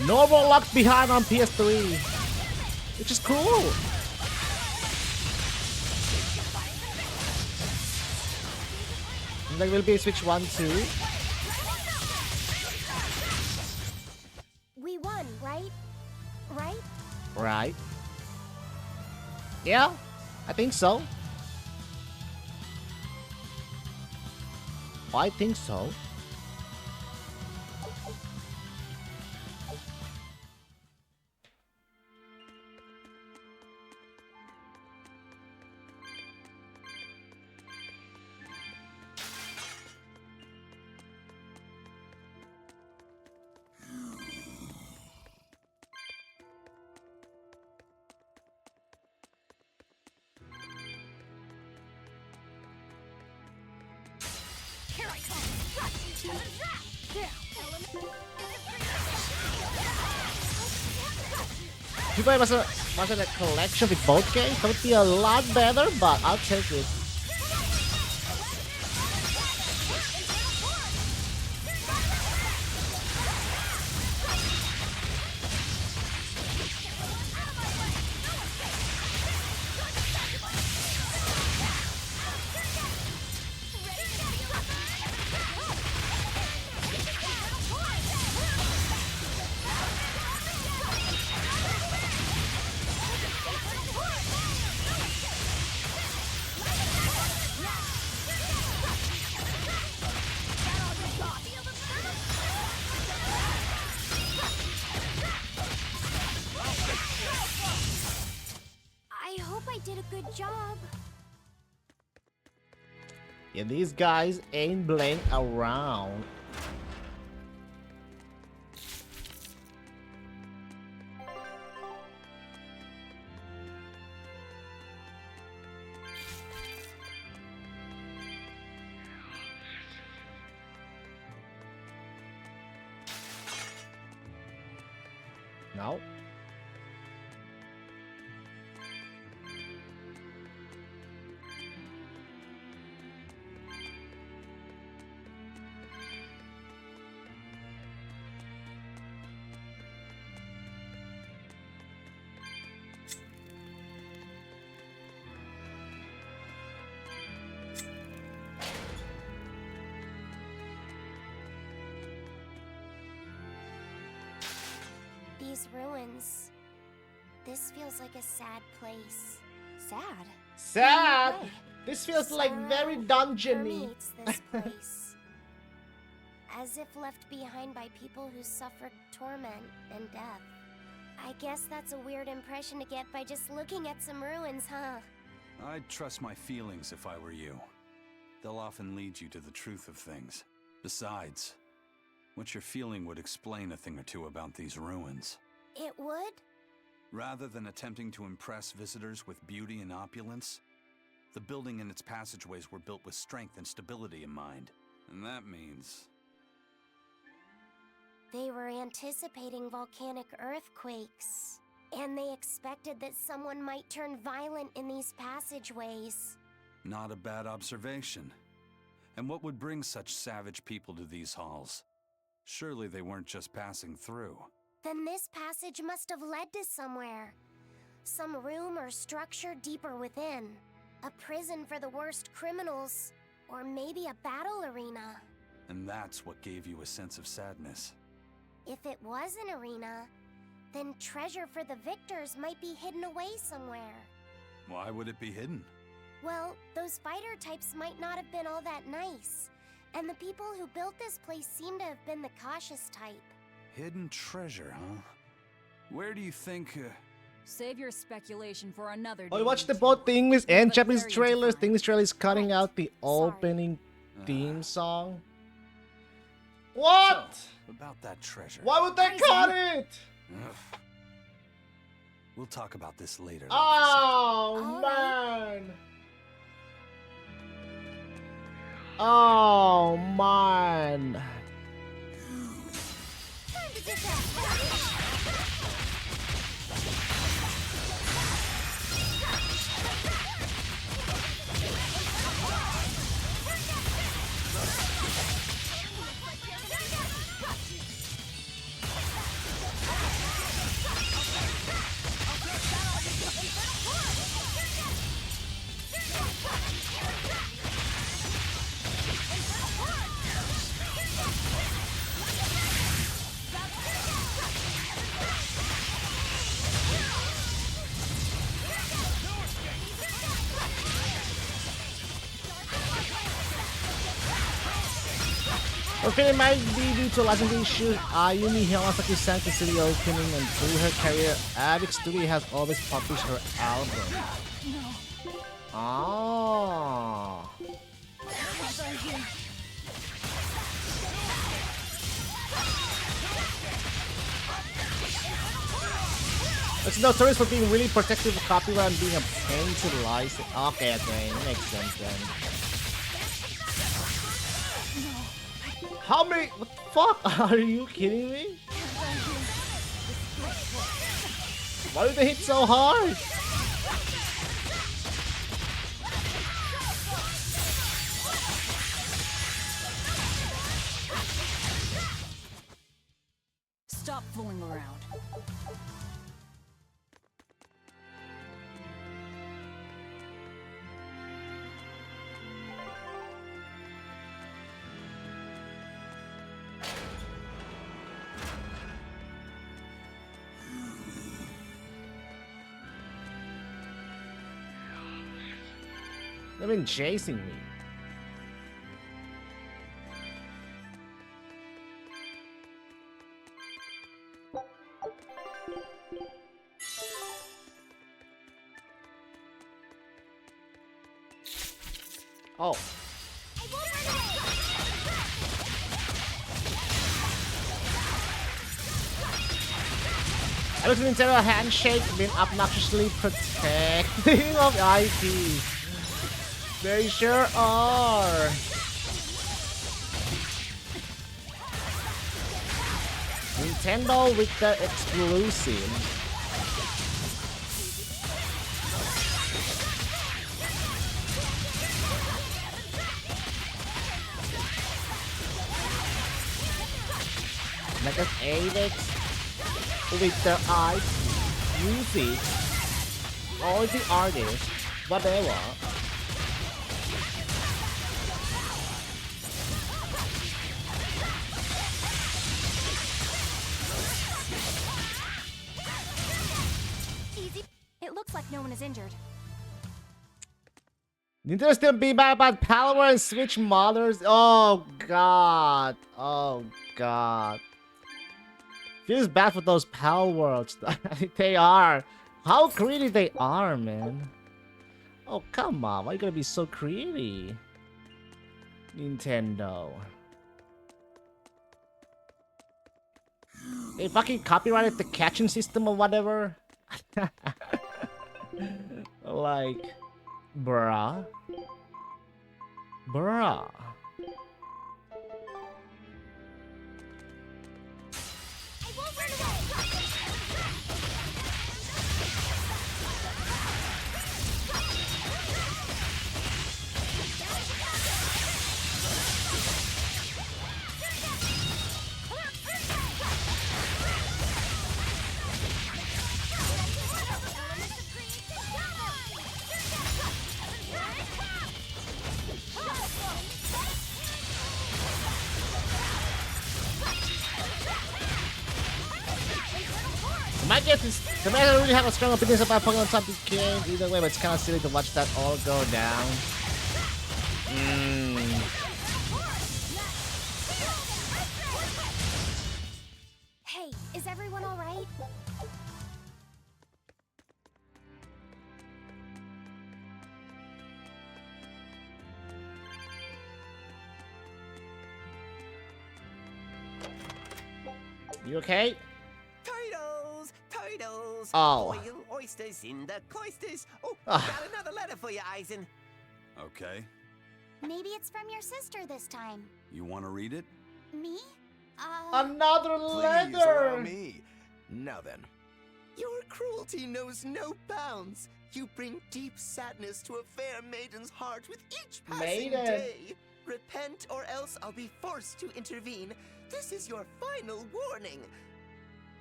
No more Locked Behind on PS3. Which is cool. And there will be a Switch 1 too. We won, right? Right? Right. Yeah, I think so. I think so. If I was a collection with both games, that would be a lot better, but I'll take it. I hope I did a good job. Yeah, these guys ain't playing around. No. These ruins. This feels like a sad place. Sad? Sad! No way. This feels like Sorrow very dungeony. permeates this place. As if left behind by people who suffered torment and death. I guess that's a weird impression to get by just looking at some ruins, huh? I'd trust my feelings if I were you. They'll often lead you to the truth of things. Besides, what you're feeling would explain a thing or two about these ruins. It would? Rather than attempting to impress visitors with beauty and opulence, the building and its passageways were built with strength and stability in mind. And that means... They were anticipating volcanic earthquakes. And they expected that someone might turn violent in these passageways. Not a bad observation. And what would bring such savage people to these halls? Surely they weren't just passing through. Then this passage must have led to somewhere. Some room or structure deeper within. A prison for the worst criminals. Or maybe a battle arena. And that's what gave you a sense of sadness. If it was an arena, then treasure for the victors might be hidden away somewhere. Why would it be hidden? Well, those fighter types might not have been all that nice. And the people who built this place seem to have been the cautious type. Hidden treasure, huh? Where do you think... Save your speculation for another I day. watched both the English and Japanese Berseria trailers. defined. The English trailer is cutting out the opening theme song. What? So, about that treasure. Why would they cut it? Ugh. We'll talk about this later. Oh, man. Oh man. Okay, it might be due to licensing issues. Ayumi Himasaki-san considered the opening, and through her career, Avic Studio has always published her album. Oh. It's notorious for being really protective of copyright and being a pain to license. Okay, makes sense then. How many? What the fuck? Are you kidding me? Why did they hit so hard? Stop fooling around. They've been chasing me. Oh. I was Nintendo handshake been obnoxiously protecting of IP. They sure are. Nintendo with the exclusive. Like an Avex with the art, music, all the artists, whatever. Easy. It looks like no one is injured. Nintendo still be bad about Power and Switch mothers. Oh god. Oh god. Feels bad for those Pal Worlds. They are. How greedy they are, man. Oh, come on. Why are you gonna be so greedy? Nintendo. They fucking copyrighted the catching system or whatever. Like, bruh. Bruh. My guess is the man doesn't really have a strong opinions about Pokemon type game either way, but it's kind of silly to watch that all go down. Hey, is everyone all right? You okay? Turtles! Oh. Oil, oysters in the cloisters. Oh, Ah. got another letter for you, Eisen. Okay. Maybe it's from your sister this time. You want to read it? Me? Another Please, letter! allow me. Now then. Your cruelty knows no bounds. You bring deep sadness to a fair maiden's heart with each passing Maiden. day. Repent or else I'll be forced to intervene. This is your final warning.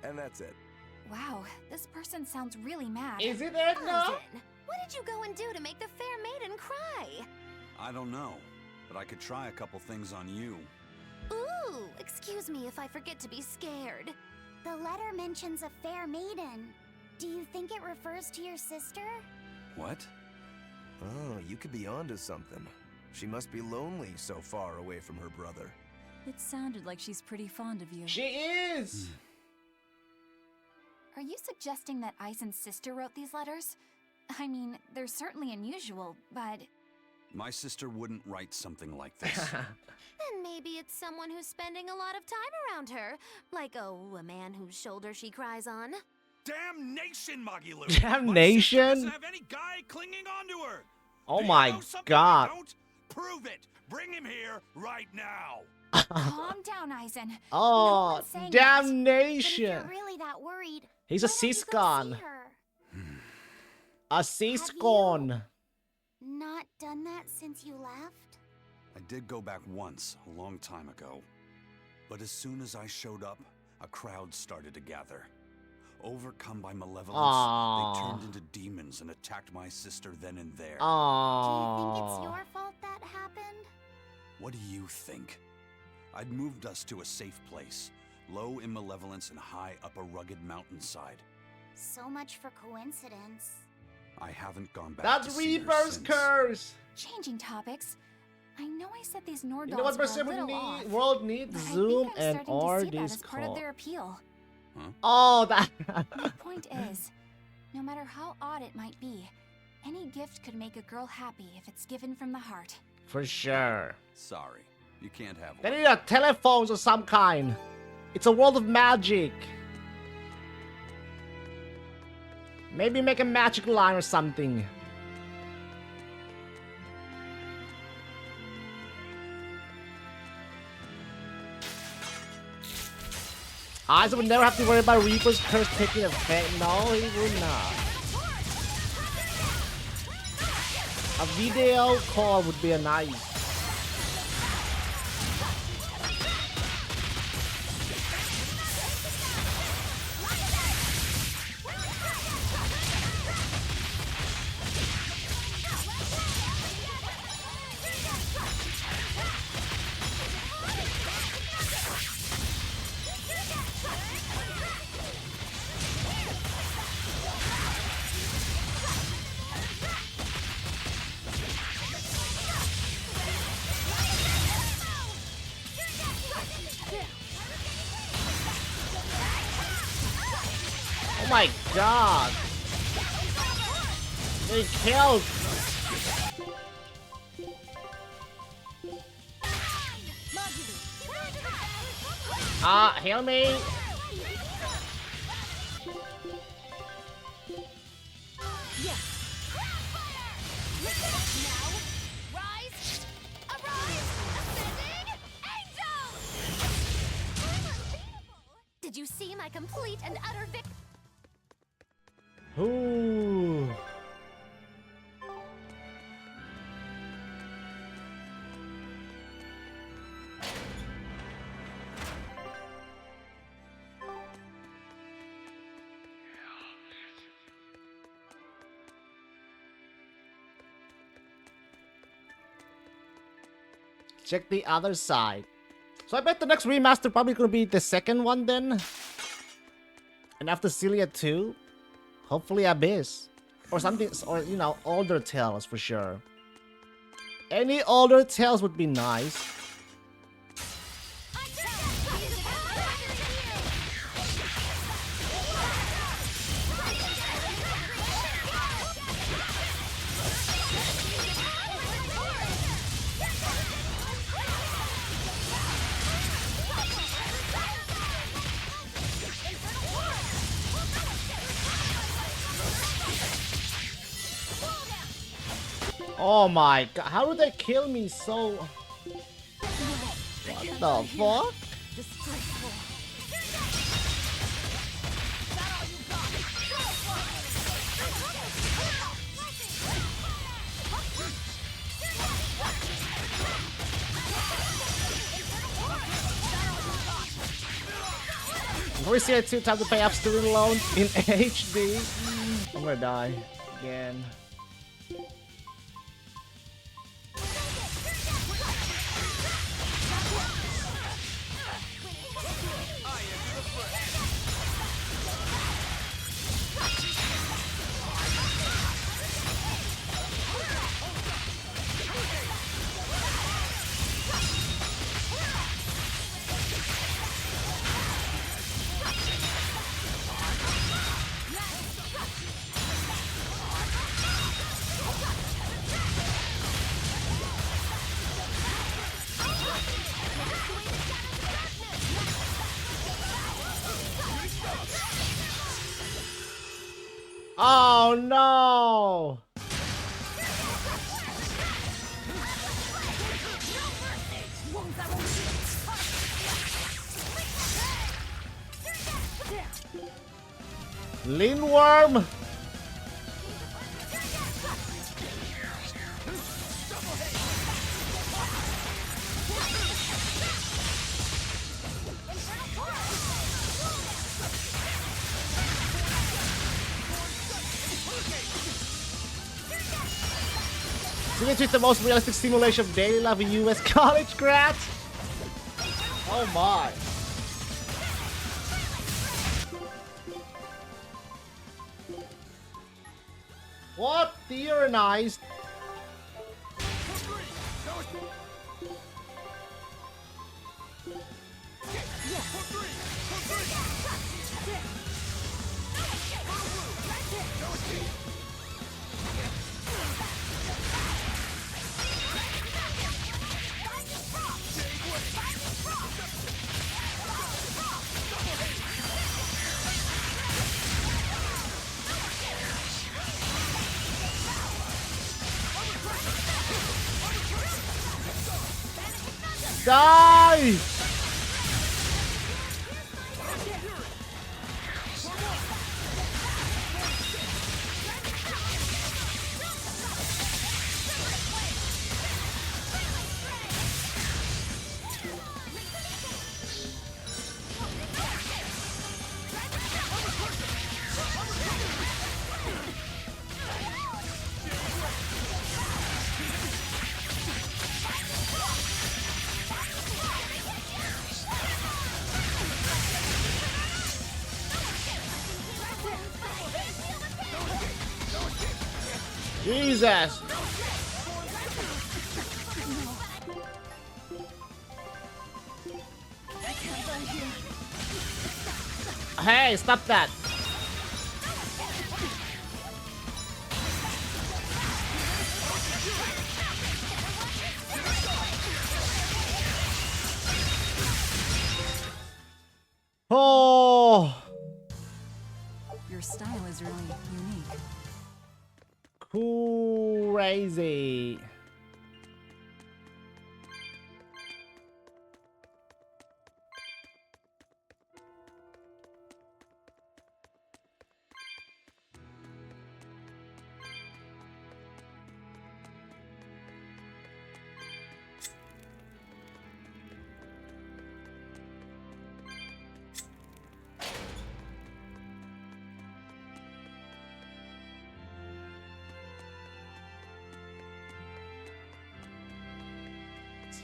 And that's it. Wow, this person sounds really mad. Is it Edna? What did you go and do to make the fair maiden cry? I don't know, but I could try a couple things on you. Ooh, excuse me if I forget to be scared. The letter mentions a fair maiden. Do you think it refers to your sister? What? Oh, you could be onto something. She must be lonely so far away from her brother. It sounded like she's pretty fond of you. She is! Are you suggesting that Aizen's sister wrote these letters? I mean, they're certainly unusual, but... My sister wouldn't write something like this. Then maybe it's someone who's spending a lot of time around her. Like, a man whose shoulder she cries on. Damnation, Magilu! Damnation? Doesn't have any guy clinging onto her. Oh Do you my know something god. I don't? Prove it. Bring him here right now. Calm down, Aizen. Oh, one's saying that. damnation! But if you're really that worried, He's a why don't you go Siscon. see her? A Siscon. Not done that since you left? I did go back once, a long time ago. But as soon as I showed up, a crowd started to gather. Overcome by malevolence, Aww. they turned into demons and attacked my sister then and there. Do you think it's your fault that happened? What do you think? I'd moved us to a safe place, low in malevolence and high up a rugged mountainside. So much for coincidence. I haven't gone back That's to see her Reaper's since. curse! Changing topics. I know I said these Nord You know what dolls were a Berseria little off, world needs? but I Zoom think I'm and starting or to see that as part of Discord. their appeal. Oh, that. My point is, no matter how odd it might be, any gift could make a girl happy if it's given from the heart. For sure. Sorry, you can't have They one. need a telephones of some kind. It's a world of magic. Maybe make a magic line or something. Aizen would never have to worry about Reaper's curse taking effect. No, he would not. A video call would be a nice. Oh my god! They killed! Heal me! Did you see my complete and utter victory? Ooh. Check the other side. So I bet the next remaster probably gonna be the second one then. And after Celia 2, hopefully Abyss. Or something, or you know, older tales for sure. Any older tales would be nice. Oh my god, how did they kill me so... What the fuck? Berseria 2 time to pay off student loans in HD. I'm gonna die again. Oh no! Lindworm! This is the most realistic simulation of daily life in US college grads. Oh my. What? Tyrannized? Die! Jesus! Hey, stop that! Oh! Your style is really unique. Crazy.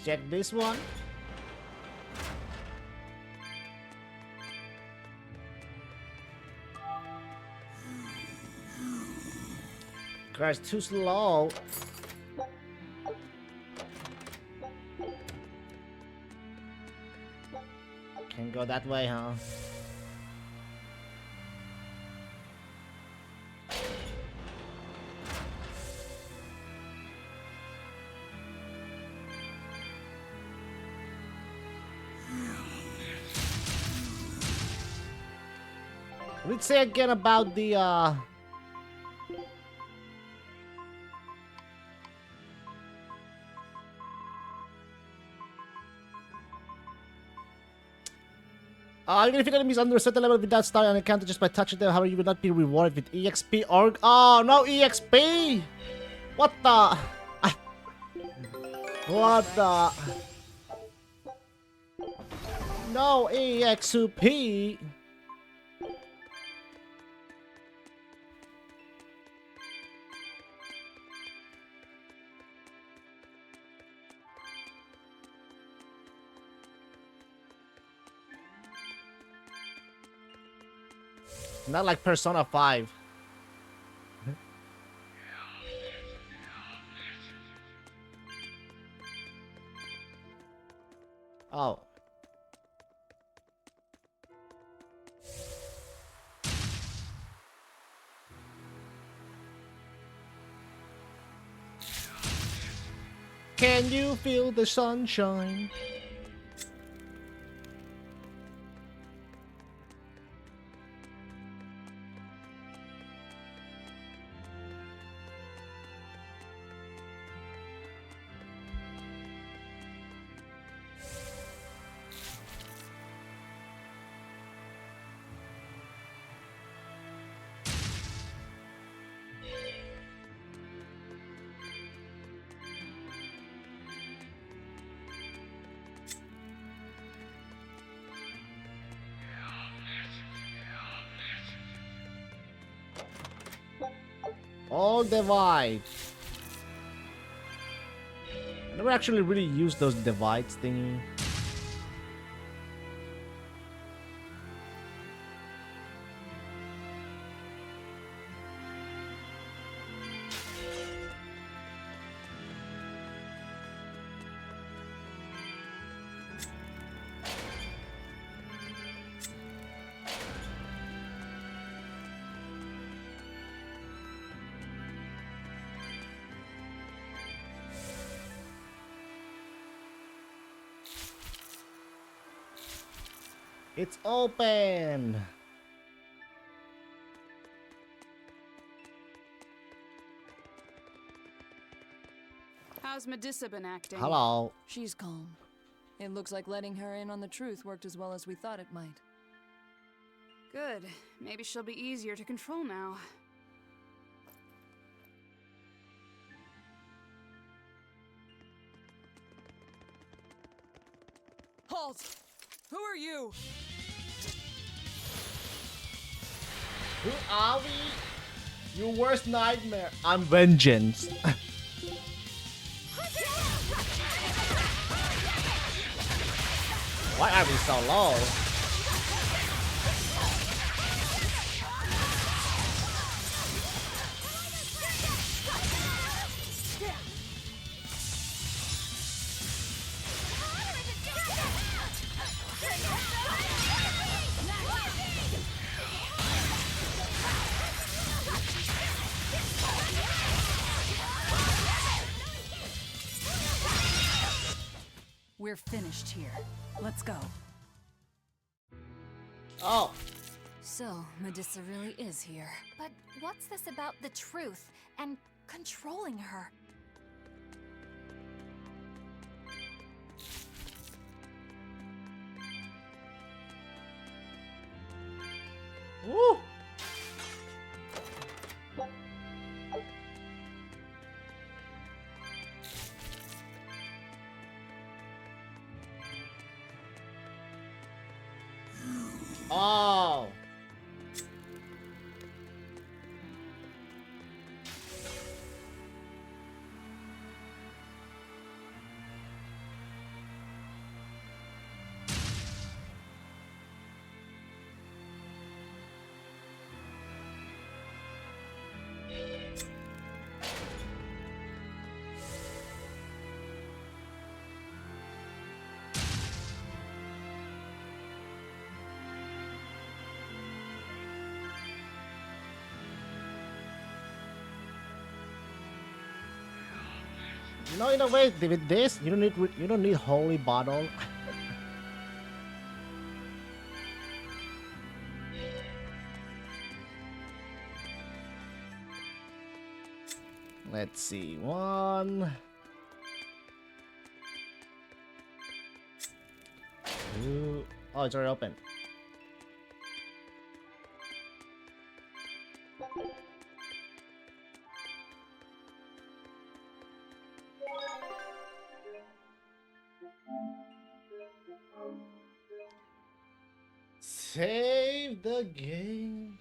Check this one. Guys, too slow. Can't go that way, huh? Let's say again about the Even if you enemies under a certain level without starting an encounter just by touching them, however, you will not be rewarded with EXP or... Oh, no EXP! What the... What the... No EXP! Not like Persona 5. Oh. Can you feel the sunshine? All divides. I never actually really used those divides thingy. It's open. How's Medissa been acting? Hello. She's calm. It looks like letting her in on the truth worked as well as we thought it might. Good. Maybe she'll be easier to control now. Halt! Who are you? Who are we? Your worst nightmare. I'm vengeance. Why are we so low? We're finished here. Let's go. Oh. So, Medissa really is here. But what's this about the truth and controlling her? Woo! Oh. You know, in a way, with this, you don't need holy bottle. Let's see, one, two. Oh, it's already open. Save the game.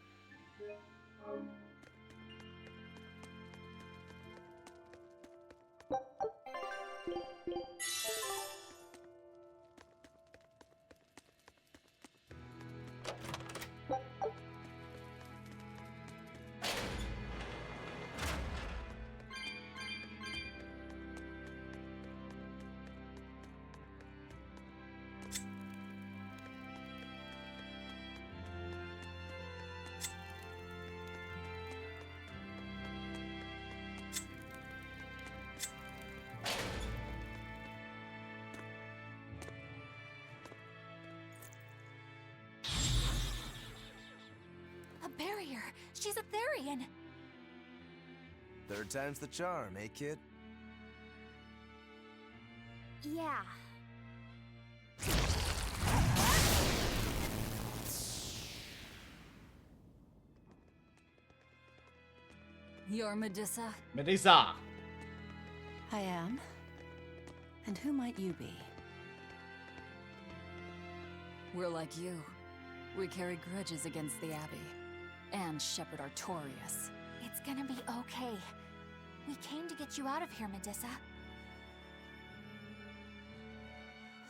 A barrier. She's a Therian. Third time's the charm, eh, kid? Yeah. You're Medusa? Medusa. I am. And who might you be? We're like you. We carry grudges against the Abbey. And Shepherd Artorias. It's gonna be okay. We came to get you out of here, Medusa.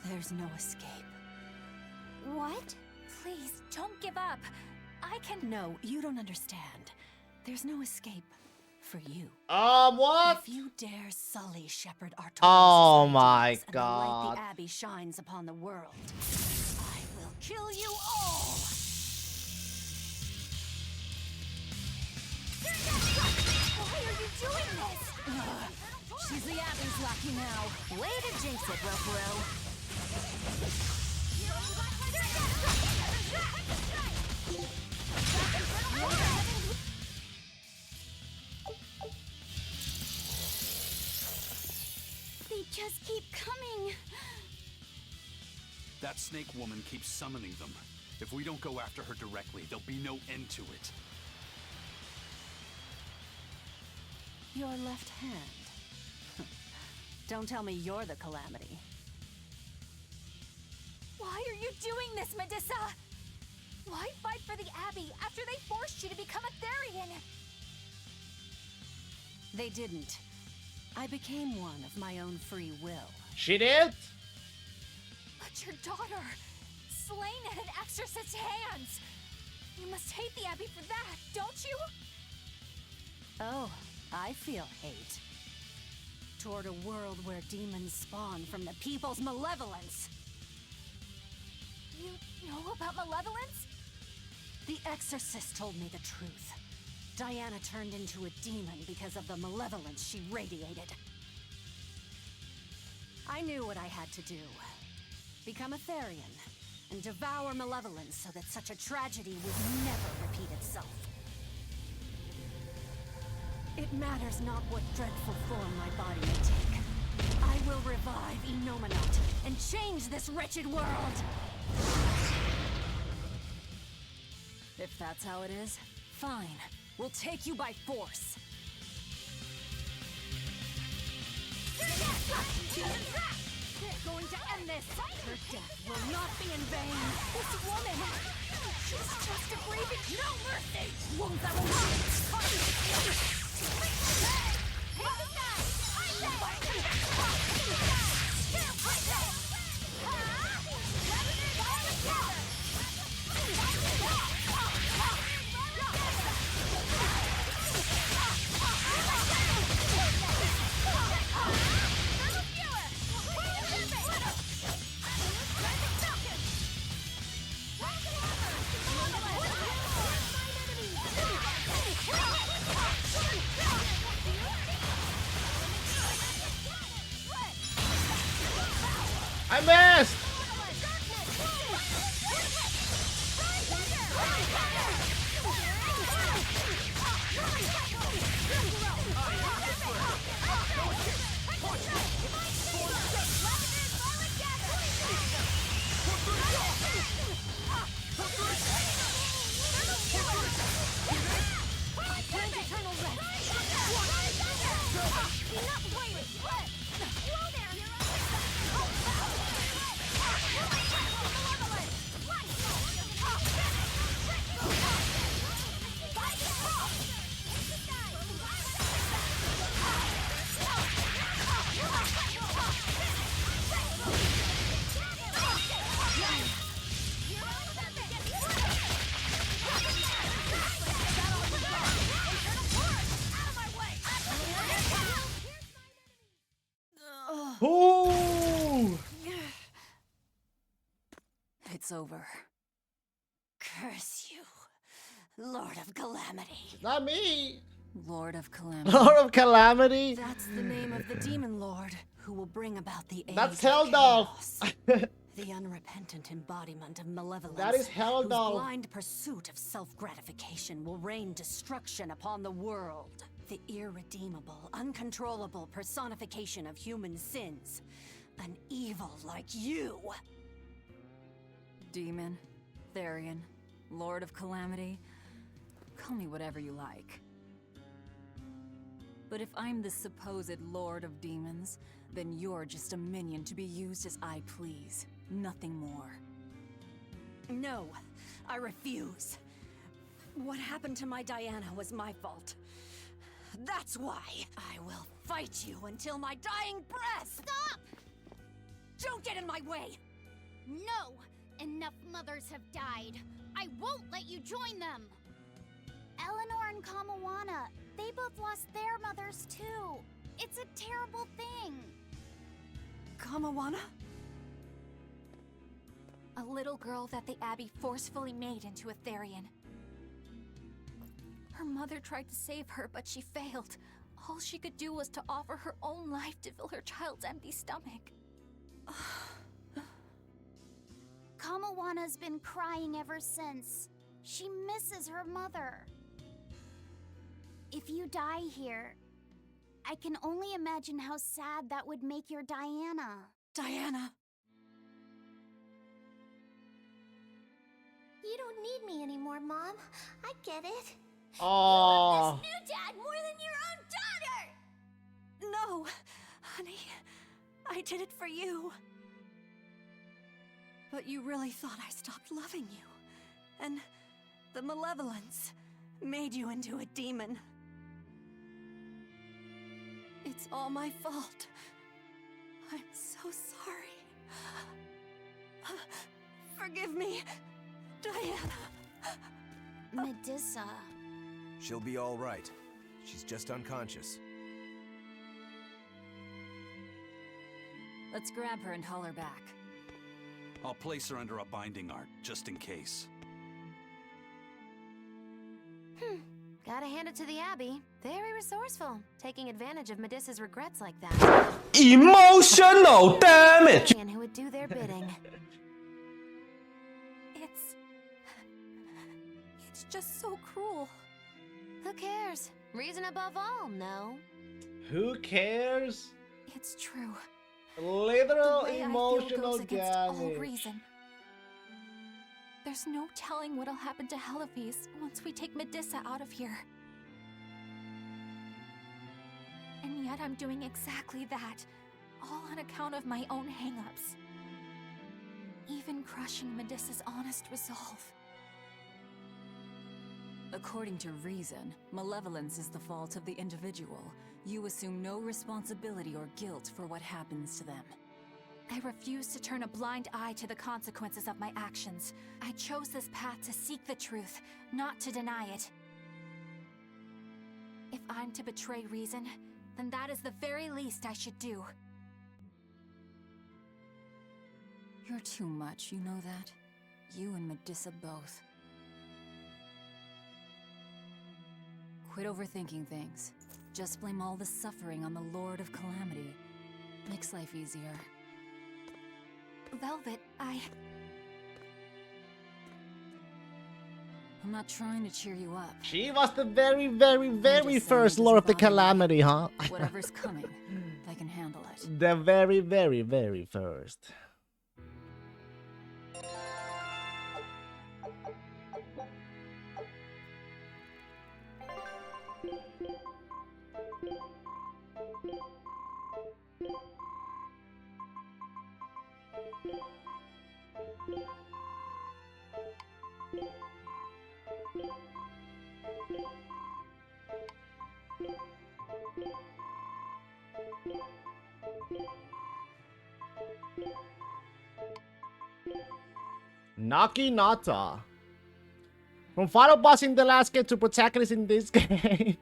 There's no escape. What? Please, don't give up. I can... No, you don't understand. There's no escape for you. What? If you dare sully Shepherd Artorias' Oh my ideals and the light god. the Abbey shines upon the world, I will kill you all! Why are you doing this? She's the Abbey's lackey now. Way to jinx it, Rokuro. They just keep coming. That snake woman keeps summoning them. If we don't go after her directly, there'll be no end to it. Your left hand. Don't tell me you're the calamity. Why are you doing this, Medusa? Why fight for the Abbey after they forced you to become a Therian? They didn't. I became one of my own free will. She did? But your daughter, slain at an exorcist's hands. You must hate the Abbey for that, don't you? Oh, I feel hate. Toward a world where demons spawn from the people's malevolence. You know about malevolence? The exorcist told me the truth. Diana turned into a demon because of the malevolence she radiated. I knew what I had to do. Become a Therian, and devour malevolence so that such a tragedy would never repeat itself. It matters not what dreadful form my body may take. I will revive Enominat and change this wretched world! If that's how it is, fine. We'll take you by force. We're going to end this! Her death will not be in vain! This woman, she's just a grieving... No mercy! Won't that will I missed! Ooh! It's over. Curse you, Lord of Calamity. Not me. Lord of Calamity. Lord of Calamity. That's the name of the demon lord who will bring about the age That's of Helldolf. chaos. The unrepentant embodiment of malevolence. That is whose Helldolf. blind pursuit of self-gratification will rain destruction upon the world. The irredeemable, uncontrollable personification of human sins. An evil like you. Demon, Therian, Lord of Calamity. Call me whatever you like. But if I'm the supposed Lord of Demons, then you're just a minion to be used as I please. Nothing more. No, I refuse. What happened to my Diana was my fault. That's why I will fight you until my dying breath! Stop! Don't get in my way! No! Enough mothers have died. I won't let you join them! Eleanor and Kamawana, they both lost their mothers too. It's a terrible thing. Kamawana? A little girl that the Abbey forcefully made into a Therian. Her mother tried to save her, but she failed. All she could do was to offer her own life to fill her child's empty stomach. Kamawana's been crying ever since. She misses her mother. If you die here, I can only imagine how sad that would make your Diana. Diana! You don't need me anymore, Mom. I get it. Oh. This new dad more than your own daughter! No, honey. I did it for you. But you really thought I stopped loving you. And the malevolence made you into a demon. It's all my fault. I'm so sorry. Forgive me, Diana. Medissa. She'll be all right. She's just unconscious. Let's grab her and haul her back. I'll place her under a binding art, just in case. Gotta hand it to the Abbey. Very resourceful, taking advantage of Medissa's regrets like that. Emotional damage! And who would do their bidding. It's just so cruel. Who cares? Reason above all, no? Who cares? It's true. Literal The way emotional I feel goes against all damage. reason. There's no telling what'll happen to Heliphys once we take Medissa out of here. And yet I'm doing exactly that, all on account of my own hang-ups. Even crushing Medissa's honest resolve. According to reason, malevolence is the fault of the individual. You assume no responsibility or guilt for what happens to them. I refuse to turn a blind eye to the consequences of my actions. I chose this path to seek the truth, not to deny it. If I'm to betray reason, then that is the very least I should do. You're too much, you know that? You and Medissa both. Quit overthinking things. Just blame all the suffering on the Lord of Calamity. Makes life easier. Velvet, I'm not trying to cheer you up. She was the very, very, very first Lord of the Calamity, huh? Whatever's coming, I can handle it. The very, very, very first. Naginata. From final boss in the last game to protagonist in this game.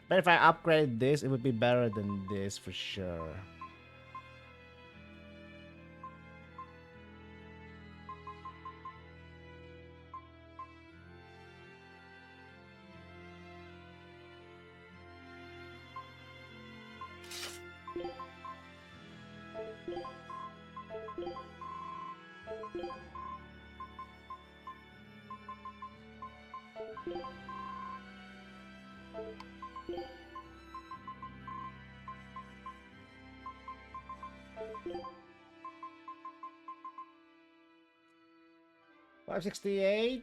But if I upgrade this, it would be better than this for sure. $568.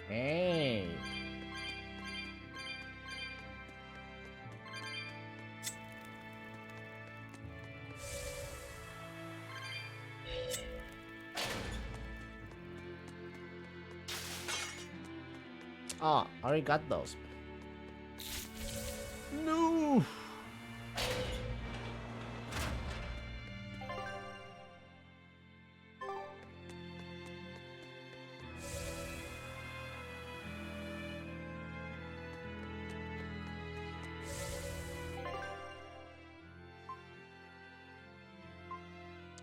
Hey. Oh, I already got those. No.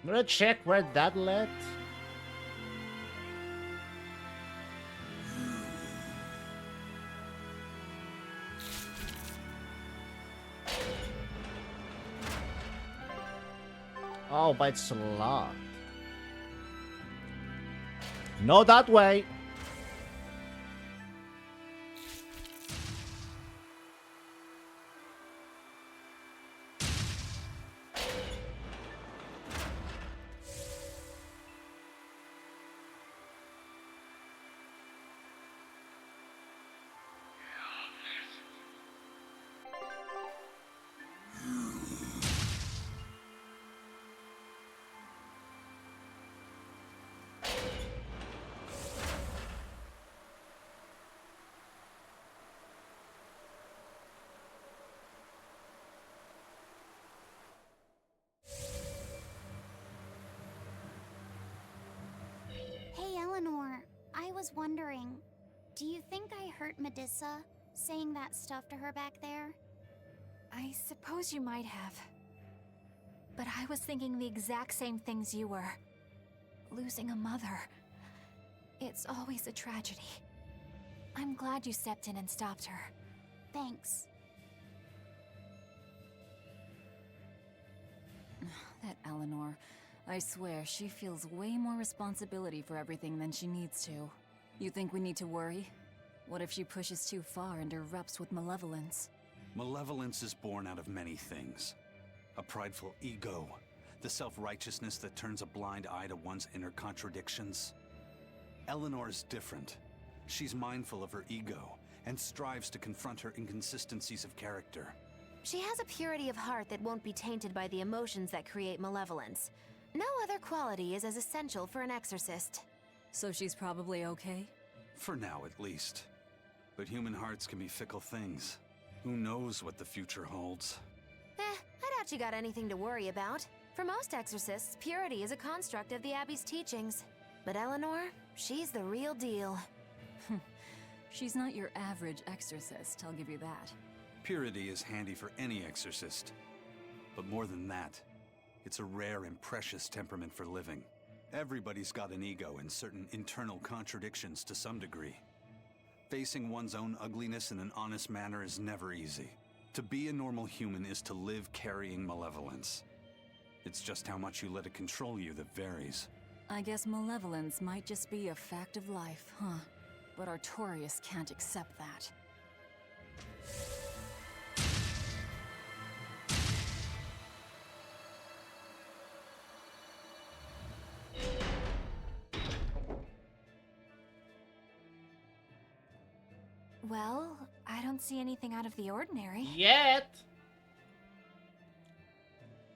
I'm gonna check where that led. Oh, but it's locked. No, that way. Hey, Eleanor. I was wondering, do you think I hurt Medusa saying that stuff to her back there? I suppose you might have. But I was thinking the exact same things you were. Losing a mother. It's always a tragedy. I'm glad you stepped in and stopped her. Thanks. That Eleanor. I swear, she feels way more responsibility for everything than she needs to. You think we need to worry? What if she pushes too far and erupts with malevolence? Malevolence is born out of many things. A prideful ego, the self-righteousness that turns a blind eye to one's inner contradictions. Eleanor is different. She's mindful of her ego and strives to confront her inconsistencies of character. She has a purity of heart that won't be tainted by the emotions that create malevolence. No other quality is as essential for an exorcist. So she's probably okay? For now, at least. But human hearts can be fickle things. Who knows what the future holds? I doubt you got anything to worry about. For most exorcists, purity is a construct of the Abbey's teachings. But Eleanor, she's the real deal. She's not your average exorcist, I'll give you that. Purity is handy for any exorcist. But more than that, it's a rare and precious temperament for living. Everybody's got an ego and certain internal contradictions to some degree. Facing one's own ugliness in an honest manner is never easy. To be a normal human is to live carrying malevolence. It's just how much you let it control you that varies. I guess malevolence might just be a fact of life, huh? But Artorias can't accept that. Well, I don't see anything out of the ordinary. Yet!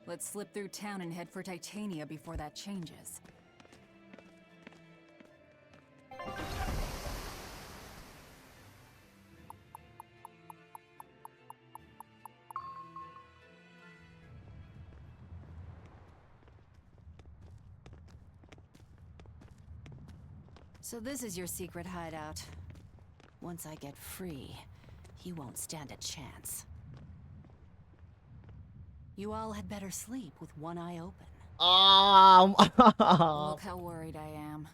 Let's slip through town and head for Titania before that changes. So this is your secret hideout. Once I get free, he won't stand a chance. You all had better sleep with one eye open. Look how worried I am.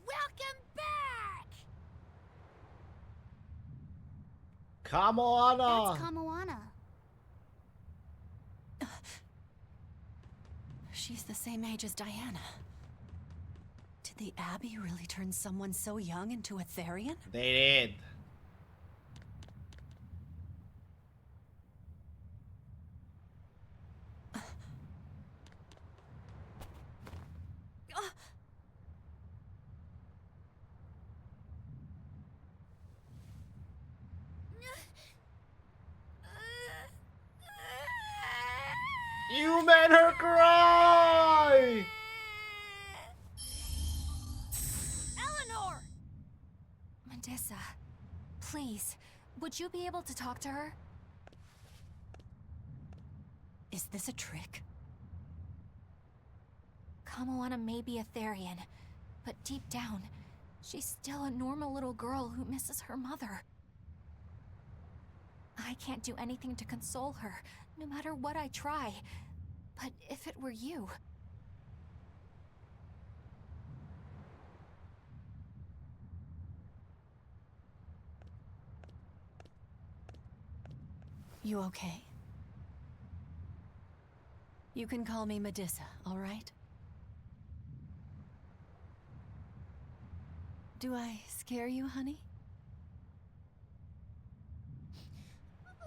Welcome back! Kamoana! That's Kamoana. She's the same age as Diana. Did the Abbey really turn someone so young into a Therian? They did. You made her cry! Eleanor! Medissa, please, would you be able to talk to her? Is this a trick? Kamoana may be a Therian, but deep down, she's still a normal little girl who misses her mother. I can't do anything to console her, no matter what I try. But if it were you... You okay? You can call me Medissa, all right? Do I scare you, honey?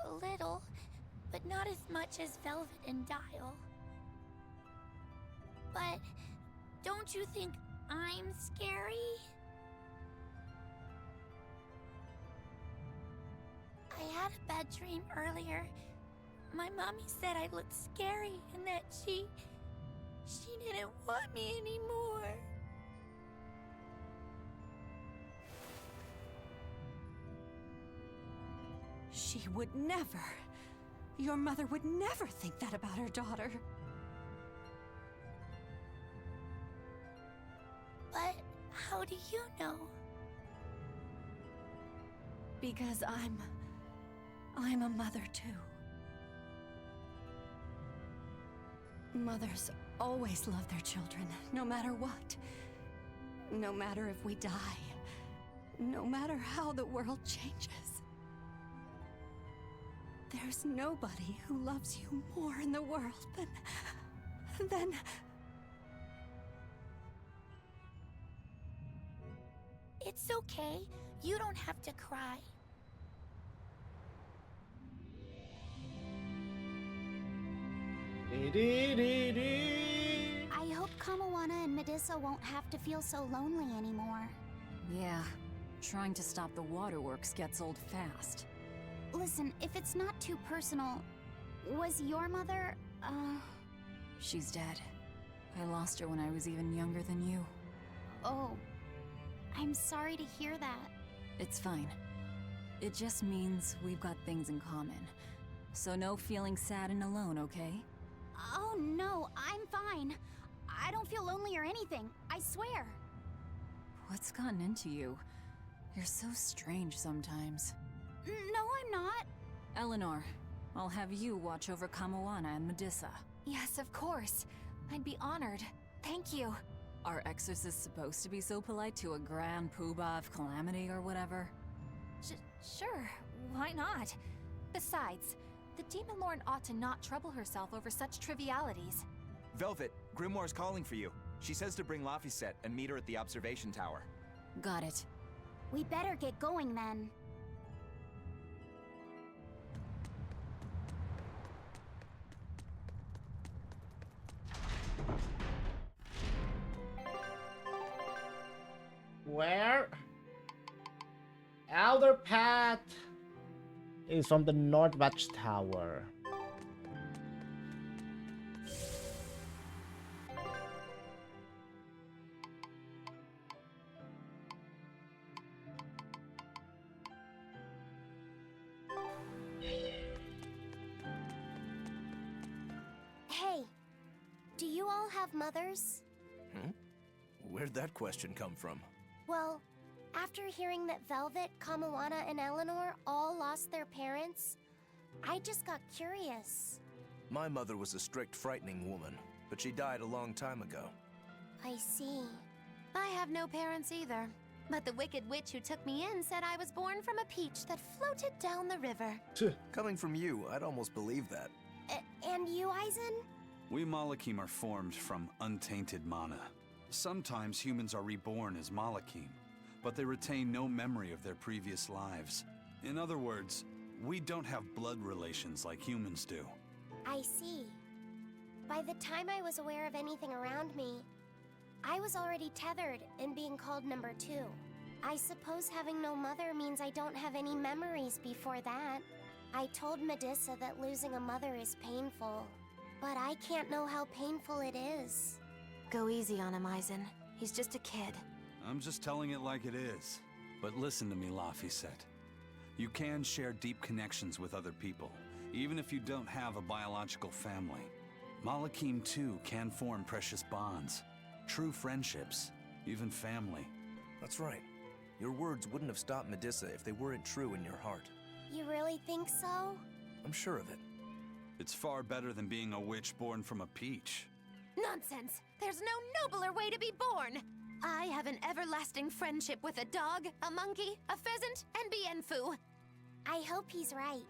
A little, but not as much as Velvet and Dial. But don't you think I'm scary? I had a bad dream earlier. My mommy said I looked scary and that she didn't want me anymore. She would never. Your mother would never think that about her daughter. But how do you know? Because I'm a mother too. Mothers always love their children, no matter what. No matter if we die. No matter how the world changes. There's nobody who loves you more in the world than... It's okay. You don't have to cry. I hope Kamoana and Medissa won't have to feel so lonely anymore. Yeah, trying to stop the waterworks gets old fast. Listen, if it's not too personal, was your mother, She's dead. I lost her when I was even younger than you. Oh, I'm sorry to hear that. It's fine. It just means we've got things in common. So no feeling sad and alone, okay? Oh no, I'm fine. I don't feel lonely or anything, I swear. What's gotten into you? You're so strange sometimes. No, I'm not. Eleanor, I'll have you watch over Kamoana and Medissa. Yes, of course. I'd be honored. Thank you. Are exorcists supposed to be so polite to a grand poobah of calamity or whatever? Sure, why not? Besides, The Demon Lord ought to not trouble herself over such trivialities. Velvet, Grimoire's calling for you. She says to bring Laphicet and meet her at the observation tower. Got it. We better get going then. Where? Elder Path is from the North Watchtower. Hey, do you all have mothers? Where'd that question come from? Well, after hearing that Velvet, Kamawana, and Eleanor all lost their parents, I just got curious. My mother was a strict, frightening woman, but she died a long time ago. I see. I have no parents either. But the wicked witch who took me in said I was born from a peach that floated down the river. Coming from you, I'd almost believe that. And you, Eisen? We Malakim are formed from untainted mana. Sometimes humans are reborn as Malakim, but they retain no memory of their previous lives. In other words, we don't have blood relations like humans do. I see. By the time I was aware of anything around me, I was already tethered and being called number 2. I suppose having no mother means I don't have any memories before that. I told Medusa that losing a mother is painful, but I can't know how painful it is. Go easy on him, Eisen. He's just a kid. I'm just telling it like it is. But listen to me, Laphicet. You can share deep connections with other people, even if you don't have a biological family. Malakim, too, can form precious bonds. True friendships, even family. That's right. Your words wouldn't have stopped Medusa if they weren't true in your heart. You really think so? I'm sure of it. It's far better than being a witch born from a peach. Nonsense! There's no nobler way to be born! I have an everlasting friendship with a dog, a monkey, a pheasant, and Bienfu. I hope he's right.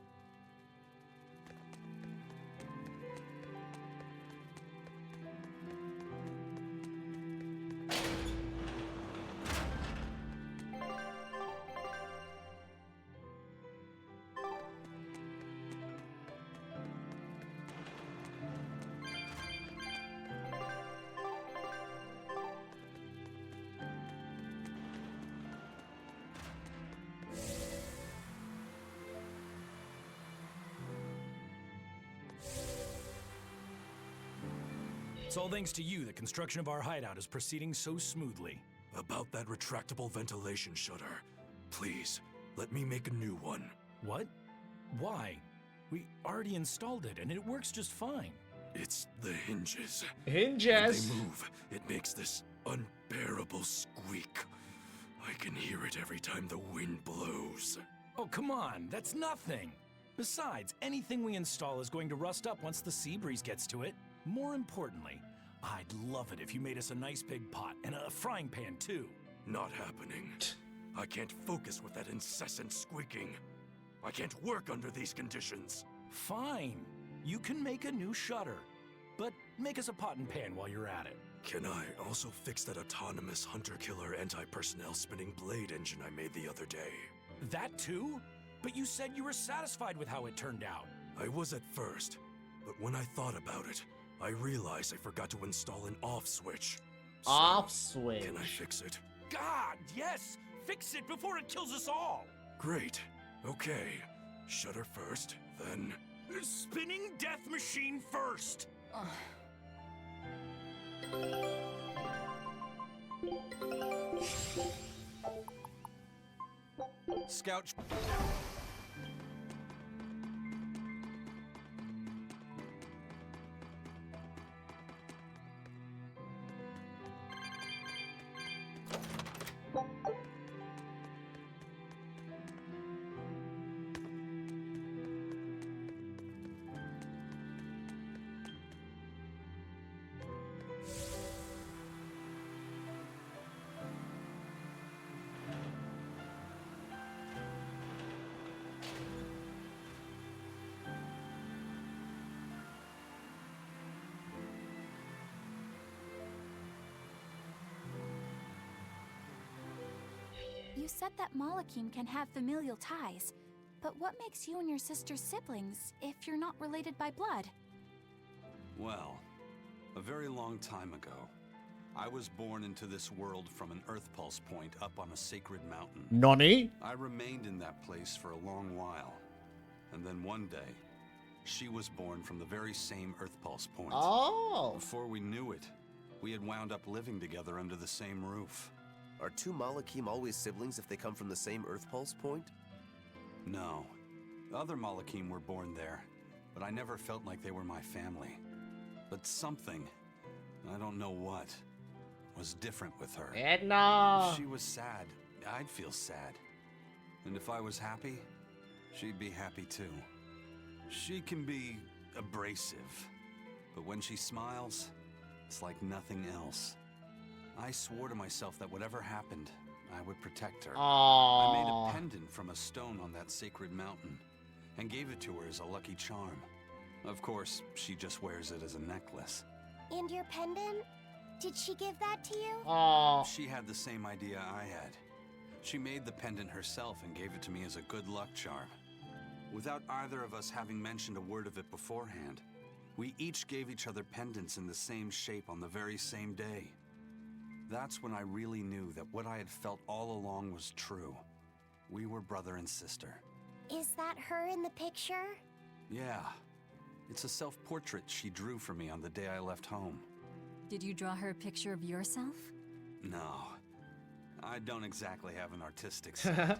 It's all thanks to you that construction of our hideout is proceeding so smoothly. About that retractable ventilation shutter, please, let me make a new one. What? Why? We already installed it, and it works just fine. It's the hinges. Hinges? When they move, it makes this unbearable squeak. I can hear it every time the wind blows. Oh, come on, that's nothing. Besides, anything we install is going to rust up once the sea breeze gets to it. More importantly, I'd love it if you made us a nice big pot and a frying pan, too. Not happening. I can't focus with that incessant squeaking. I can't work under these conditions. Fine. You can make a new shutter. But make us a pot and pan while you're at it. Can I also fix that autonomous hunter-killer anti-personnel spinning blade engine I made the other day? That too? But you said you were satisfied with how it turned out. I was at first, but when I thought about it, I realized I forgot to install an off switch. So, off switch. Can I fix it? God, yes! Fix it before it kills us all! Great. Okay. Shutter first, then... Spinning death machine first! Scout... You said that Malakim can have familial ties, but what makes you and your sister siblings if you're not related by blood? Well, a very long time ago, I was born into this world from an Earth Pulse point up on a sacred mountain. Nani? I remained in that place for a long while, and then one day, she was born from the very same Earth Pulse point. Oh! Before we knew it, we had wound up living together under the same roof. Are two Malakim always siblings if they come from the same Earth Pulse point? No. Other Malakim were born there, but I never felt like they were my family. But something, I don't know what, was different with her. Edna! If she was sad, I'd feel sad. And if I was happy, she'd be happy too. She can be abrasive, but when she smiles, it's like nothing else. I swore to myself that whatever happened, I would protect her. Aww. I made a pendant from a stone on that sacred mountain and gave it to her as a lucky charm. Of course, she just wears it as a necklace. And your pendant? Did she give that to you? Aww. She had the same idea I had. She made the pendant herself and gave it to me as a good luck charm. Without either of us having mentioned a word of it beforehand, we each gave each other pendants in the same shape on the very same day. That's when I really knew that what I had felt all along was true. We were brother and sister. Is that her in the picture? Yeah. It's a self-portrait she drew for me on the day I left home. Did you draw her a picture of yourself? No. I don't exactly have an artistic side.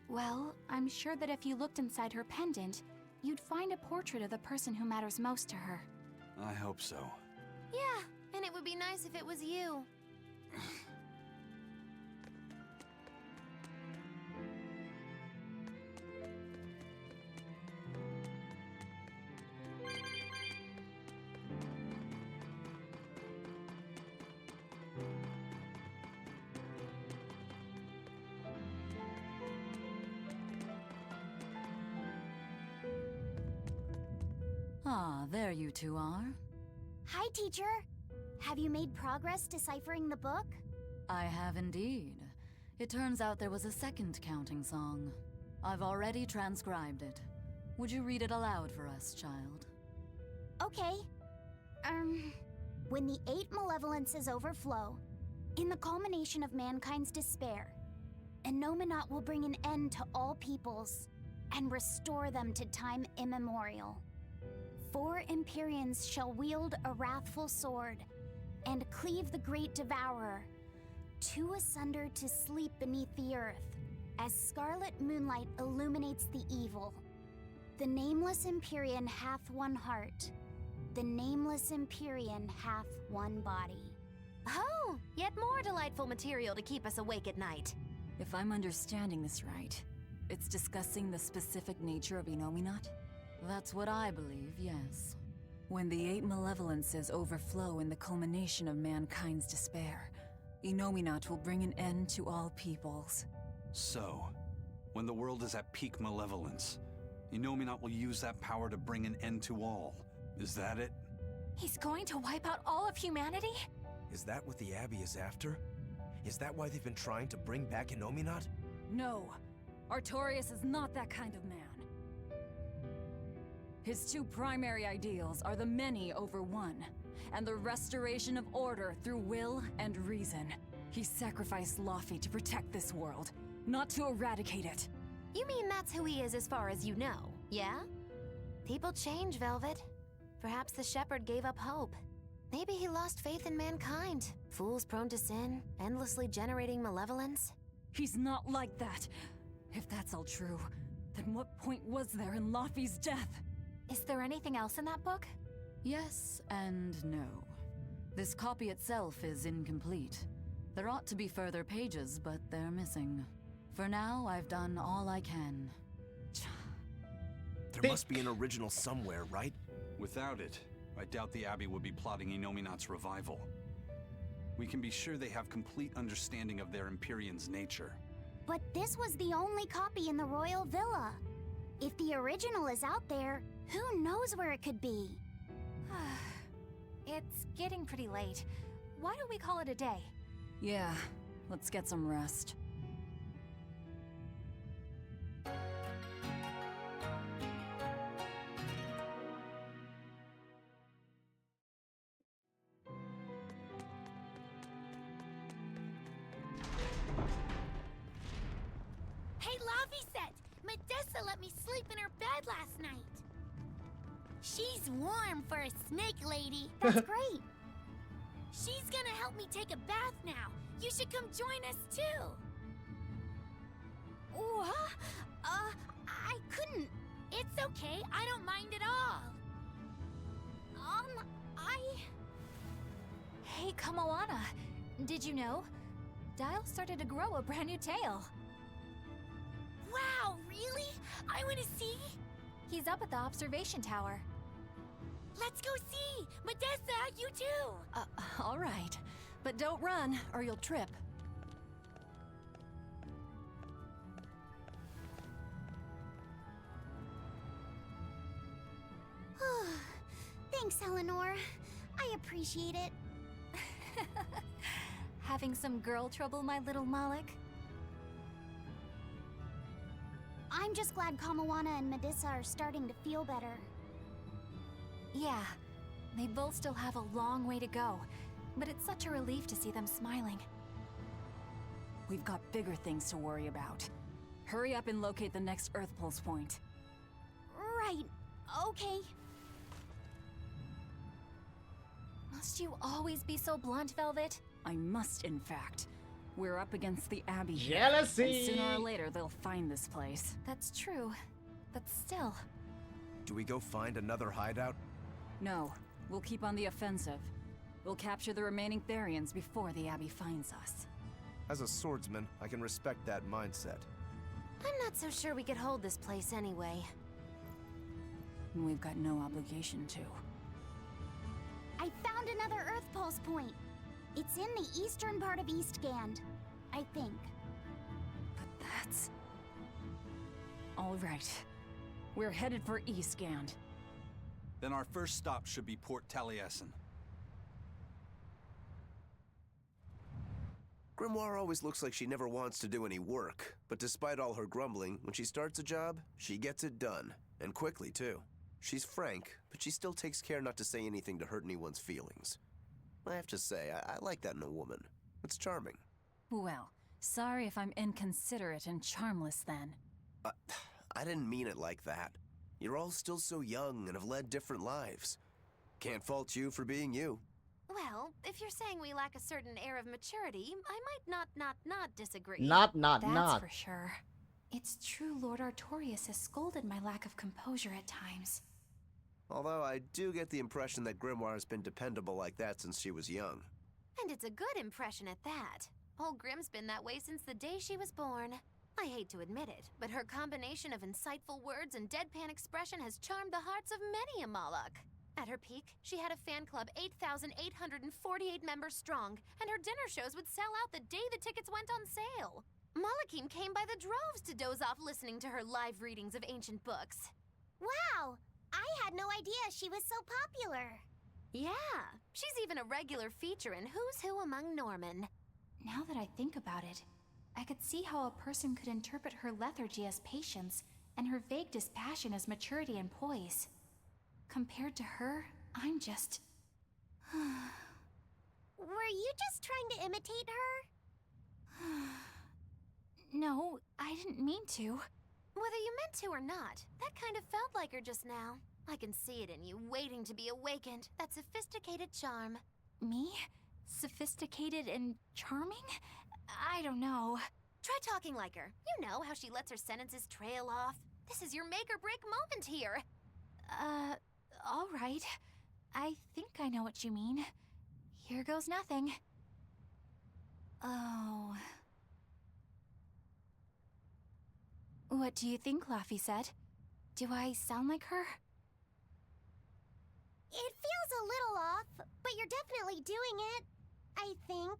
Well, I'm sure that if you looked inside her pendant, you'd find a portrait of the person who matters most to her. I hope so. Yeah, and it would be nice if it was you. Ah, there you two are. Hi, teacher. Have you made progress deciphering the book? I have indeed. It turns out there was a second counting song. I've already transcribed it. Would you read it aloud for us, child? Okay. When the 8 malevolences overflow, in the culmination of mankind's despair, Innominat will bring an end to all peoples and restore them to time immemorial. 4 Empyreans shall wield a wrathful sword and cleave the great devourer, 2 asunder to sleep beneath the earth, as scarlet moonlight illuminates the evil. The nameless Empyrean hath one heart. The nameless Empyrean hath one body. Oh, yet more delightful material to keep us awake at night. If I'm understanding this right, it's discussing the specific nature of Innominat? That's what I believe, yes. When the 8 malevolences overflow in the culmination of mankind's despair, Innominat will bring an end to all peoples. So, when the world is at peak malevolence, Innominat will use that power to bring an end to all. Is that it? He's going to wipe out all of humanity? Is that what the Abbey is after? Is that why they've been trying to bring back Innominat? No, Artorias is not that kind of man. His 2 primary ideals are the many over one, and the restoration of order through will and reason. He sacrificed Laufey to protect this world, not to eradicate it. You mean that's who he is as far as you know, yeah? People change, Velvet. Perhaps the shepherd gave up hope. Maybe he lost faith in mankind. Fools prone to sin, endlessly generating malevolence. He's not like that. If that's all true, then what point was there in Laufey's death? Is there anything else in that book? Yes and no. This copy itself is incomplete. There ought to be further pages, but they're missing. For now, I've done all I can. There must be an original somewhere, right? Without it, I doubt the Abbey would be plotting Innominat's revival. We can be sure they have complete understanding of their Empyrean's nature. But this was the only copy in the royal villa. If the original is out there, who knows where it could be? It's getting pretty late. Why don't we call it a day? Yeah, let's get some rest. Laphicet! Medessa let me sleep in her bed last night. She's warm for a snake lady. That's great. She's gonna help me take a bath now. You should come join us too. What? I couldn't. It's okay. I don't mind at all. Hey, Kamoana. Did you know? Dial started to grow a brand new tail. Wow, really? I want to see. He's up at the observation tower. Let's go see. Medessa, you too. All right. But don't run, or you'll trip. Thanks, Eleanor. I appreciate it. Having some girl trouble, my little Malik? I'm just glad Kamoana and Medissa are starting to feel better. Yeah, they both still have a long way to go, but it's such a relief to see them smiling. We've got bigger things to worry about. Hurry up and locate the next Earth Pulse point. Right. Okay. Must you always be so blunt, Velvet? I must, in fact. We're up against the Abbey here, Jealousy! and sooner or later they'll find this place. That's true, but still. Do we go find another hideout? No, we'll keep on the offensive. We'll capture the remaining Therians before the Abbey finds us. As a swordsman, I can respect that mindset. I'm not so sure we could hold this place anyway. We've got no obligation to. I found another Earth Pulse point. It's in the eastern part of Eastgand, I think. But that's... All right. We're headed for Eastgand. Then our first stop should be Port Taliesin. Grimoire always looks like she never wants to do any work, but despite all her grumbling, when she starts a job, she gets it done. And quickly, too. She's frank, but she still takes care not to say anything to hurt anyone's feelings. I have to say, I like that in a woman. It's charming. Well, sorry if I'm inconsiderate and charmless then. I didn't mean it like that. You're all still so young and have led different lives. Can't fault you for being you. Well, if you're saying we lack a certain air of maturity, I might not disagree. Not. That's for sure. It's true Lord Artorius has scolded my lack of composure at times. Although I do get the impression that Grimoire has been dependable like that since she was young. And it's a good impression at that. Old Grim's been that way since the day she was born. I hate to admit it, but her combination of insightful words and deadpan expression has charmed the hearts of many a Moloch. At her peak, she had a fan club 8,848 members strong, and her dinner shows would sell out the day the tickets went on sale. Molochim came by the droves to doze off listening to her live readings of ancient books. Wow! I had no idea she was so popular. Yeah, she's even a regular feature in Who's Who Among Norman. Now that I think about it, I could see how a person could interpret her lethargy as patience and her vague dispassion as maturity and poise. Compared to her, I'm just... Were you just trying to imitate her? No, I didn't mean to. Whether you meant to or not, that kind of felt like her just now. I can see it in you, waiting to be awakened. That sophisticated charm. Me? Sophisticated and charming? I don't know. Try talking like her. You know how she lets her sentences trail off. This is your make or break moment here. All right. I think I know what you mean. Here goes nothing. Oh... What do you think, Laphicet? Do I sound like her? It feels a little off, but you're definitely doing it, I think.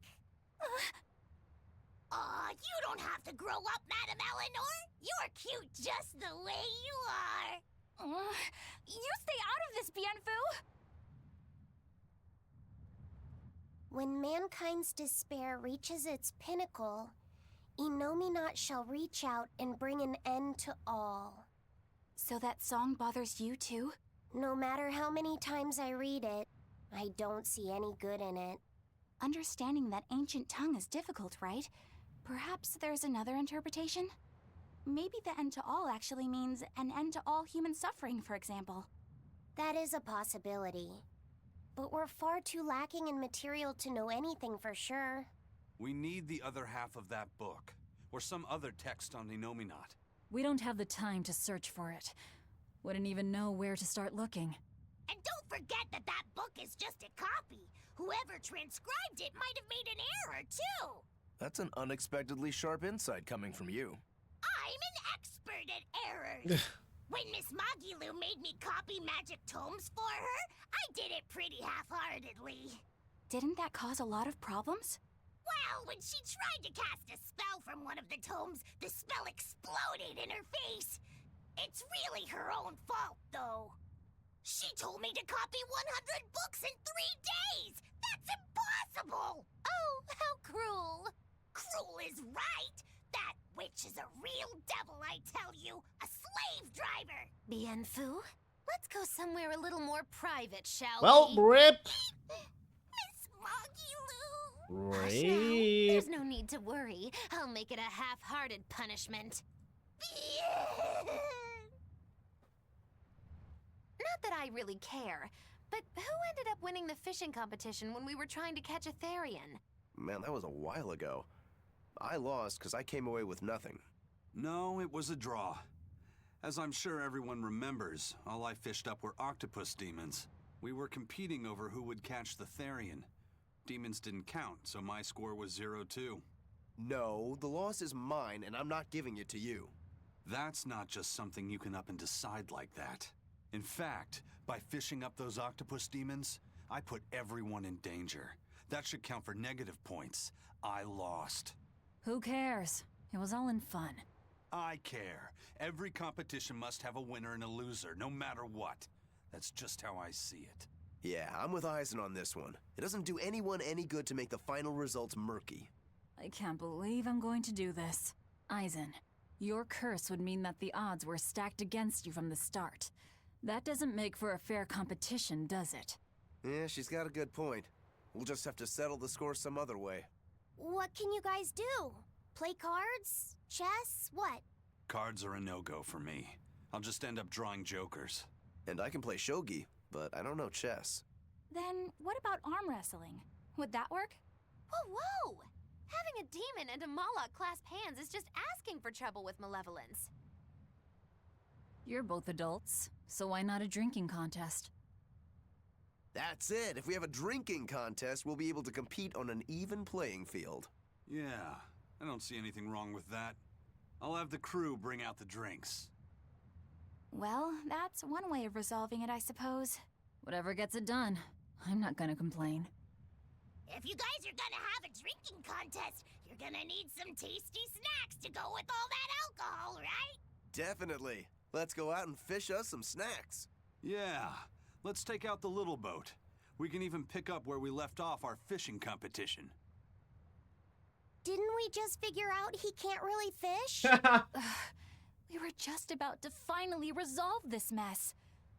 You don't have to grow up, Madam Eleanor. You're cute just the way you are. You stay out of this, Bienfu! When mankind's despair reaches its pinnacle, Innominat shall reach out and bring an end to all. So that song bothers you too? No matter how many times I read it, I don't see any good in it. Understanding that ancient tongue is difficult, right? Perhaps there's another interpretation? maybe the end to all actually means an end to all human suffering, for example. That is a possibility. But we're far too lacking in material to know anything for sure. We need the other half of that book, or some other text on the Nominat. We don't have the time to search for it. Wouldn't even know where to start looking. And don't forget that that book is just a copy. Whoever transcribed it might have made an error, too. That's an unexpectedly sharp insight coming from you. I'm an expert at errors. When Miss Magilu made me copy magic tomes for her, I did it pretty half-heartedly. Didn't that cause a lot of problems? Well, when she tried to cast a spell from one of the tomes, the spell exploded in her face. It's really her own fault, though. She told me to copy 100 books in 3 days! That's impossible! Oh, how cruel! Cruel is right! That witch is a real devil, I tell you! A slave driver! Bien Fu, let's go somewhere a little more private, shall Well, we? rip. Miss Magilu! Hush now. There's no need to worry. I'll make it a half-hearted punishment. Not that I really care, but who ended up winning the fishing competition when we were trying to catch a Therian? Man, that was a while ago. I lost because I came away with nothing. No, it was a draw. As I'm sure everyone remembers, all I fished up were octopus demons. We were competing over who would catch the Therian. Demons didn't count, so my score was 0-2. No, the loss is mine, and I'm not giving it to you. That's not just something you can up and decide like that. In fact, by fishing up those octopus demons, I put everyone in danger. That should count for negative points. I lost. Who cares? It was all in fun. I care. Every competition must have a winner and a loser, no matter what. That's just how I see it. Yeah, I'm with Eisen on this one. It doesn't do anyone any good to make the final results murky. I can't believe I'm going to do this. Eisen, your curse would mean that the odds were stacked against you from the start. That doesn't make for a fair competition, does it? Yeah, she's got a good point. We'll just have to settle the score some other way. What can you guys do? Play cards? Chess? What? Cards are a no-go for me. I'll just end up drawing jokers. And I can play shogi, but I don't know chess. Then what about arm wrestling? Would that work? Whoa, whoa! Having a demon and a Moloch clasp hands is just asking for trouble with malevolence. You're both adults, so why not a drinking contest? That's it! If we have a drinking contest, we'll be able to compete on an even playing field. Yeah, I don't see anything wrong with that. I'll have the crew bring out the drinks. Well, that's one way of resolving it, I suppose. Whatever gets it done. I'm not gonna complain. If you guys are gonna have a drinking contest, you're gonna need some tasty snacks to go with all that alcohol, right? Definitely. Let's go out and fish us some snacks. Yeah, let's take out the little boat. We can even pick up where we left off our fishing competition. Didn't we just figure out he can't really fish? We were just about to finally resolve this mess.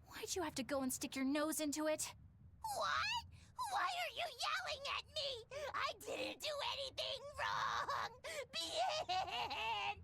Why'd you have to go and stick your nose into it? What? Why are you yelling at me? I didn't do anything wrong! Bien!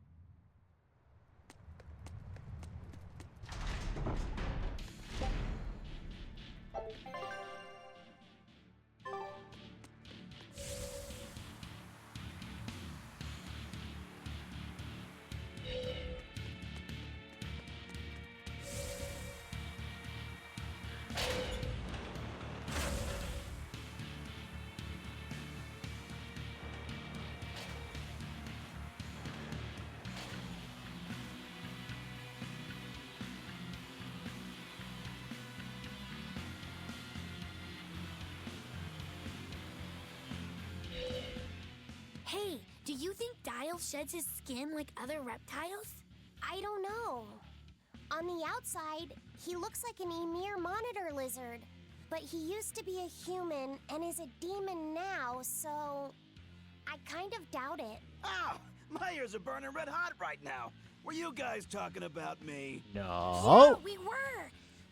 Hey, do you think Dial sheds his skin like other reptiles? I don't know. On the outside, he looks like an Emir monitor lizard. But he used to be a human and is a demon now, so I kind of doubt it. Ow! My ears are burning red hot right now. Were you guys talking about me? No. Yeah, we were.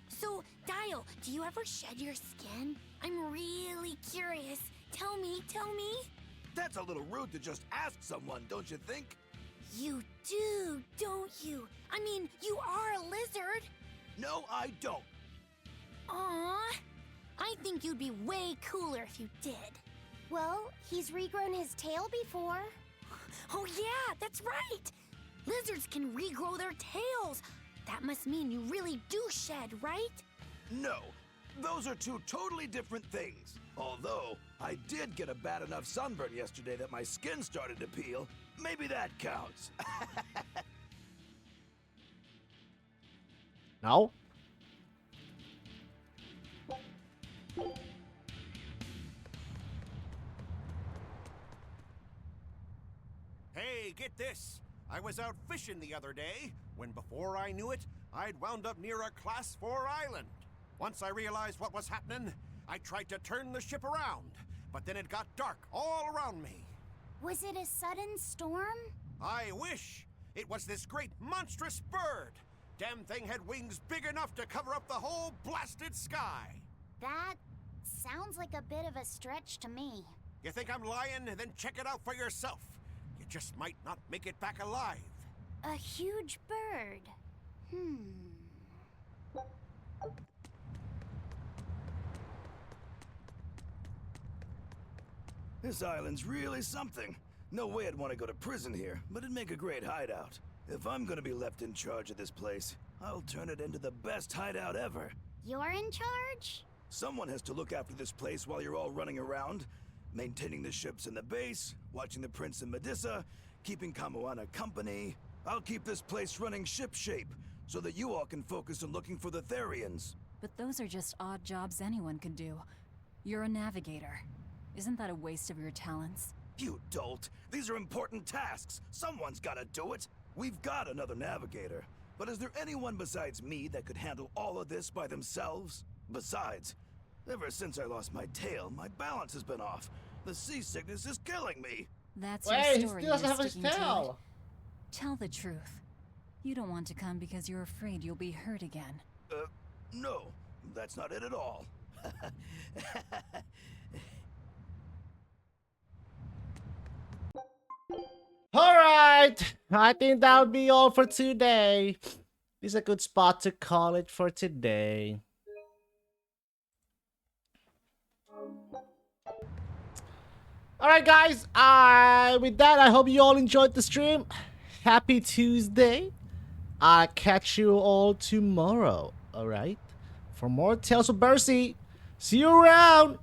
So, Dial, do you ever shed your skin? I'm really curious. Tell me. That's a little rude to just ask someone, don't you think? You do, don't you? I mean, you are a lizard. No, I don't. Aw, I think you'd be way cooler if you did. Well, he's regrown his tail before. Oh yeah, that's right! Lizards can regrow their tails. That must mean you really do shed, right? No, those are two totally different things. Although, I did get a bad enough sunburn yesterday that my skin started to peel. Maybe that counts. No? Hey, get this! I was out fishing the other day, when before I knew it, I'd wound up near a Class 4 island. Once I realized what was happening, I tried to turn the ship around, but then it got dark all around me. Was it a sudden storm? I wish! It was this great monstrous bird! Damn thing had wings big enough to cover up the whole blasted sky! That sounds like a bit of a stretch to me. You think I'm lying? Then check it out for yourself. You just might not make it back alive. A huge bird. This island's really something. No way I'd want to go to prison here, but it'd make a great hideout. If I'm gonna be left in charge of this place, I'll turn it into the best hideout ever. You're in charge? Someone has to look after this place while you're all running around, maintaining the ships in the base, watching the Prince and Medusa, keeping Kamoana company. I'll keep this place running ship-shape, so that you all can focus on looking for the Therians. But those are just odd jobs anyone could do. You're a navigator. Isn't that a waste of your talents? You dolt! These are important tasks! Someone's gotta do it! We've got another navigator, but is there anyone besides me that could handle all of this by themselves? Besides, ever since I lost my tail, my balance has been off. The seasickness is killing me! That's Wait, your story. he still doesn't you're have his sticking to tail. it. Tell the truth. You don't want to come because you're afraid you'll be hurt again. No, that's not it at all. Alright, I think that would be all for today. This is a good spot to call it for today. Alright guys, with that I hope you all enjoyed the stream. Happy Tuesday. I'll catch you all tomorrow, alright? For more Tales of Berseria, see you around!